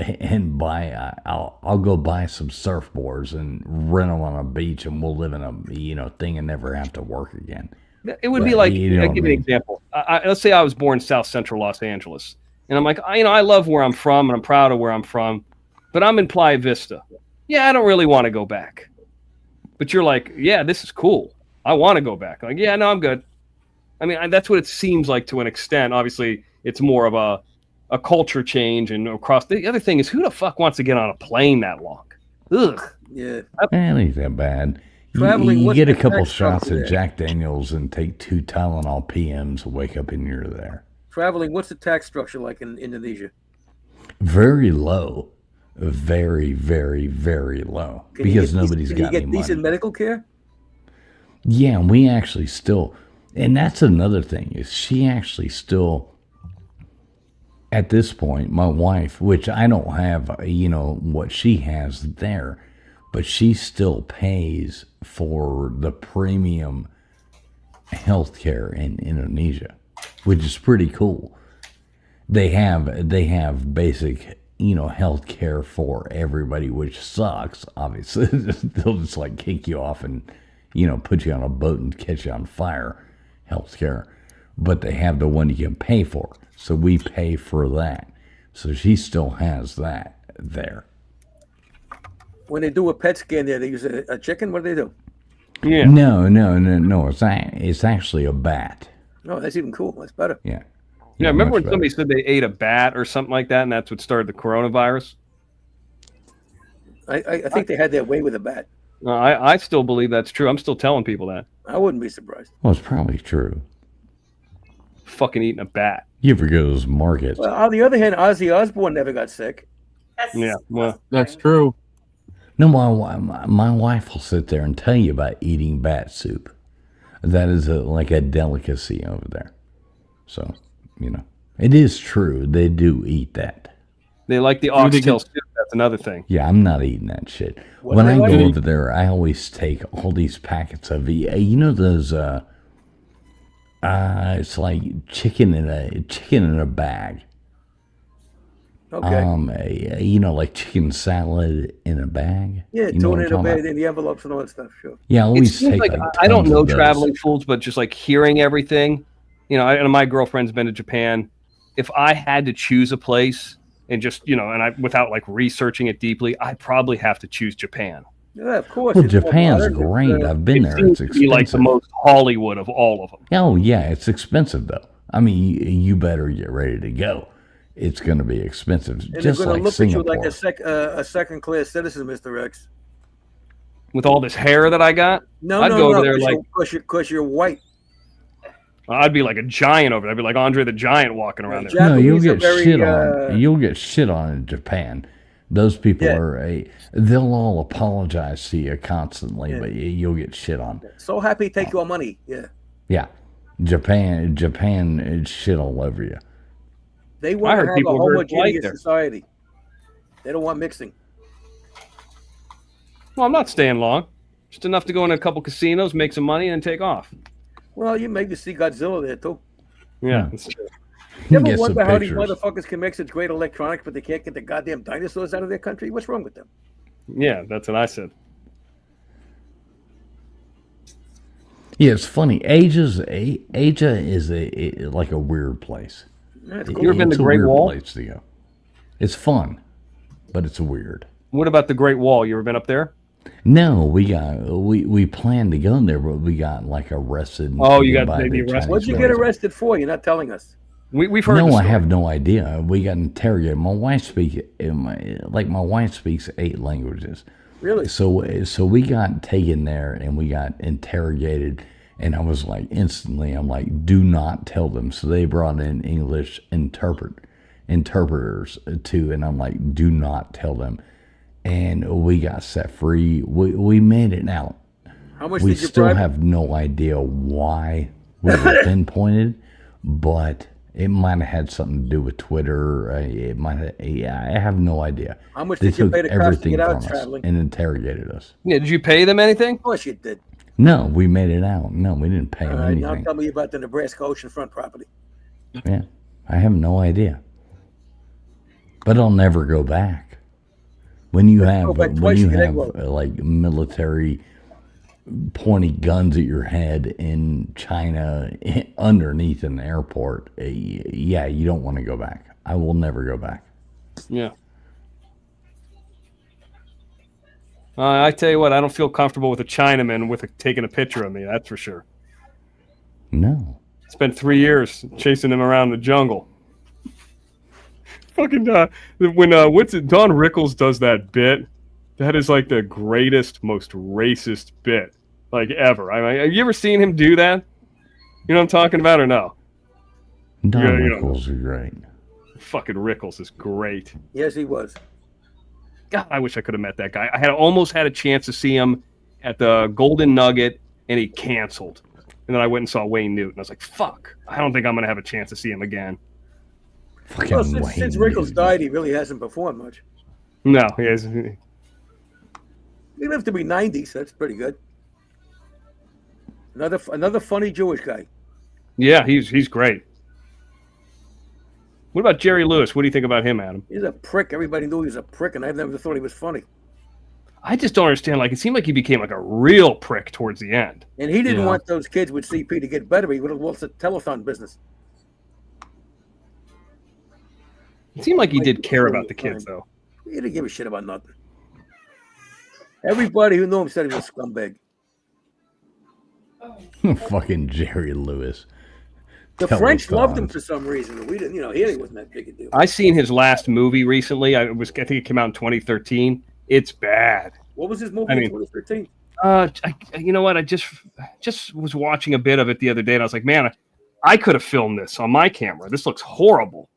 buy. I'll go buy some surfboards and rent them on a beach, and we'll live in a thing and never have to work again. It would be like, I'll give you an example. Let's say I was born in South Central Los Angeles, and I'm like, I love where I'm from, and I'm proud of where I'm from, but I'm in Playa Vista. Yeah, I don't really want to go back. But you're like, yeah, this is cool. I want to go back. Like, yeah, no, I'm good. I mean, that's what it seems like to an extent. Obviously, it's more of a culture change and across. The other thing is, who the fuck wants to get on a plane that long? Ugh. Yeah. It ain't that bad. Traveling, you what's get a the couple tax shots structure of there? Jack Daniels and take 2 Tylenol PMs, wake up and you're there. Traveling, what's the tax structure like in Indonesia? Very low. Very, very, very low. Because nobody's got any Can you get decent money. medical care? Yeah, we actually still, and that's another thing, is she actually still, at this point, my wife, which I don't have, what she has there, but she still pays for the premium healthcare in Indonesia, which is pretty cool. They have basic, health care for everybody, which sucks, obviously. They'll just like kick you off and, put you on a boat and catch you on fire, health care. But they have the one you can pay for. So we pay for that. So she still has that there. When they do a PET scan there, they use a chicken? What do they do? Yeah. No. It's actually a bat. No, that's even cool. That's better. Yeah. Yeah, remember when much somebody said they ate a bat or something like that, and that's what started the coronavirus? I think they had their way with a bat. I still believe that's true. I'm still telling people that. I wouldn't be surprised. Well, it's probably true. Fucking eating a bat. You ever go to those markets? Well, on the other hand, Ozzy Osbourne never got sick. Yeah, well, that's true. No, my wife will sit there and tell you about eating bat soup. That is like a delicacy over there. So, it is true. They do eat that. They like the oxtail soup. That's another thing. Yeah, I'm not eating that shit. When I go over there, I always take all these packets of, those, it's like chicken in a bag. Okay. Like chicken salad in a bag. Yeah, tuna in a bag, in the envelopes and all that stuff. Sure. Yeah, I always It seems take like like I don't tons know of those. traveling fools, but just like hearing everything, and my girlfriend's been to Japan. If I had to choose a place and just, without like researching it deeply, I'd probably have to choose Japan. Yeah, of course. Well, It's more Japan's modern. great. I've been there. It's Seems to be like the expensive. most Hollywood of all of them. Oh yeah, it's expensive though. I mean, you better get ready to go. It's going to be expensive, And just they're going like to look Singapore. at you like a second-class citizen, Mr. X. With all this hair that I got, I'd go over there like because you're white. I'd be like a giant over there. I'd be like Andre the Giant walking around there. No, you'll get very, shit on. You'll get shit on in Japan. Those people they'll all apologize to you constantly, but you'll get shit on. So happy to take your money. Yeah. Yeah, Japan is shit all over you. They want to heard have a people were very polite homogeneous there. society. They don't want mixing. Well, I'm not staying long. Just enough to go in a couple casinos, make some money, and take off. Well, you maybe see Godzilla there too. Yeah, that's true. You You ever get some wonder how these pictures. motherfuckers can make such great electronics, but they can't get the goddamn dinosaurs out of their country? What's wrong with them? Yeah, that's what I said. Yeah, it's funny. Asia is like a weird place. That's You ever been to It's a Great weird Wall? place to go. It's fun, but it's weird. What about the Great Wall? You ever been up there? No, we planned to go there, but we got like arrested. And Oh, you taken got by maybe the arrested. Chinese What'd you get military. arrested for? You're not telling us. We've heard. No, the I story. have no idea. We got interrogated. My wife speaks 8 languages. Really? So we got taken there and we got interrogated, and I was like instantly, I'm like, do not tell them. So they brought in English interpreters too, and I'm like, do not tell them. And we got set free. We made it out. How much We did you still bribe? have no idea why we were pinpointed, but it might have had something to do with Twitter. It might have, I have no idea. How much They did you took pay the cops to everything get out from us traveling? and interrogated us. Yeah, did you pay them anything? Of course you did. No, we made it out. No, we didn't pay them All right, now anything. tell me about the Nebraska oceanfront property. Yeah, I have no idea. But I'll never go back. When you have like military pointy guns at your head in China underneath an airport, yeah, you don't want to go back. I will never go back. Yeah. I tell you what, I don't feel comfortable with a Chinaman taking a picture of me. That's for sure. No. Spent 3 years chasing him around the jungle. Fucking when Don Rickles does that bit, that is like the greatest, most racist bit like ever. I mean, have you ever seen him do that? You know what I'm talking about or no? Don Yeah, Rickles are great. Fucking Rickles is great. Yes, he was. God, I wish I could have met that guy. I had almost had a chance to see him at the Golden Nugget, and he canceled. And then I went and saw Wayne Newton. I was like, "Fuck! I don't think I'm gonna have a chance to see him again." Well, since Rickles died, he really hasn't performed much. No, he has. He lived to be 90, so that's pretty good. Another funny Jewish guy. Yeah, he's great. What about Jerry Lewis? What do you think about him, Adam? He's a prick. Everybody knew he was a prick, and I never thought he was funny. I just don't understand. Like, it seemed like he became like a real prick towards the end. And he didn't want those kids with CP to get better. He would have lost the telethon business. It seemed like he did care about the kids, though. He didn't give a shit about nothing. Everybody who knew him said he was a scumbag. Fucking Jerry Lewis. The French loved him for some reason. We didn't, here he wasn't that big a deal. I seen his last movie recently. I think it came out in 2013. It's bad. What was his movie in 2013? You know what? I just was watching a bit of it the other day, and I was like, man, I could have filmed this on my camera. This looks horrible.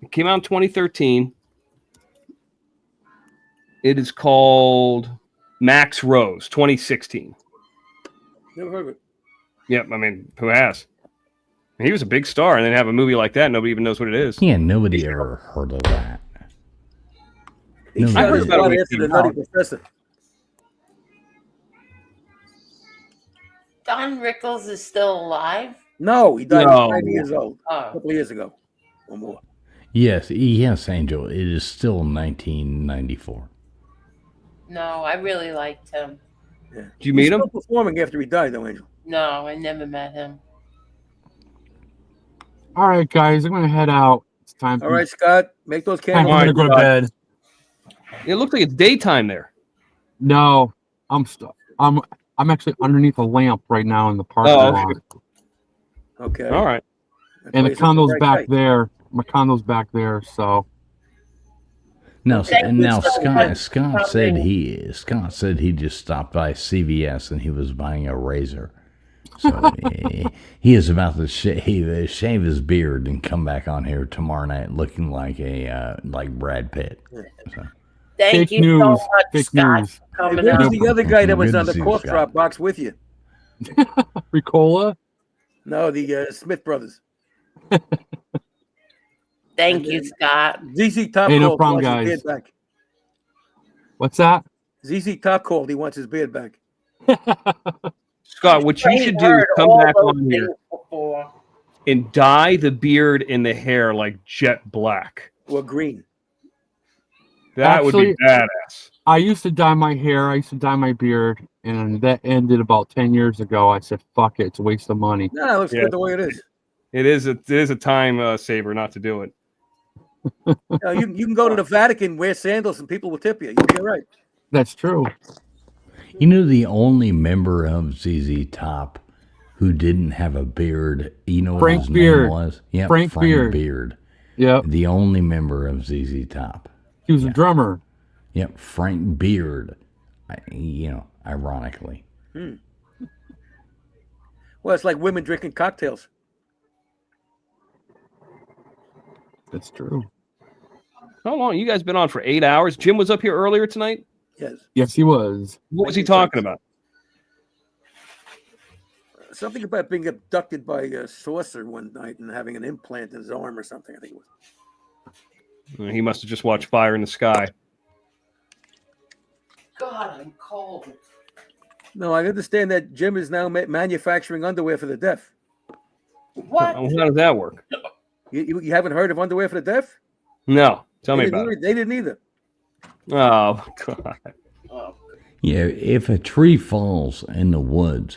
It came out in 2013. It is called Max Rose, 2016. Never heard of it. Yep, I mean, who has? He was a big star, and then have a movie like that, nobody even knows what it is. Yeah, nobody ever heard of that. I heard about it after the Nutty Professor. Don Rickles is still alive? No, he died No. at 90 years old. Oh. A couple of years ago. Or more. Yes, Angel. It is still 1994. No, I really liked him. Yeah. Did you meet him? Still performing after he died, though, Angel. No, I never met him. All right, guys, I'm gonna head out. It's time. All right, Scott, make those I'm candles. gonna go to bed. It looks like it's daytime there. No, I'm actually underneath a lamp right now in the parking lot. Okay. All right. And the place is condo's right back tight. there. My condo's back there. So Now, Okay. Scott said he just stopped by CVS and he was buying a razor. So he is about to shave his beard and come back on here tomorrow night looking like Brad Pitt. So. Thank Fake you so news. much, Fake Scott, news. for coming Where was out. the other guy that was Good on to the see you, corpse Scott. drop box with you? Ricola. No, the Smith brothers. Thank you, Scott. ZZ Top Hey, no called. problem, He wants his guys. beard back. What's that? ZZ Top called. He wants his beard back. Scott, what you should do is come back on here. before. and dye the beard and the hair like jet black. Or green. That would be badass. I used to dye my hair. I used to dye my beard, and that ended about 10 years ago. I said, "Fuck it, it's a waste of money." No, it looks good the way it is. It is a time saver not to do it. You can go to the Vatican, wear sandals, and people will tip you. You'll be all right. That's true. You know, the only member of ZZ Top who didn't have a beard, you know Frank what his Beard. name was? Yeah, Frank Beard. Beard. Yep. The only member of ZZ Top. He was a drummer. Yep, Frank Beard. Ironically. Well, it's like women drinking cocktails. That's true. How long? You guys been on for 8 hours? Jim was up here earlier tonight? Yes. Yes, he was. What was he talking about? Something about being abducted by a saucer one night and having an implant in his arm or something, I think it was. He must have just watched Fire in the Sky. God, I'm cold. No, I understand that Jim is now manufacturing underwear for the deaf. What? How does that work? You haven't heard of underwear for the deaf? No. Tell me about it. They didn't either. Oh, God. Yeah, if a tree falls in the woods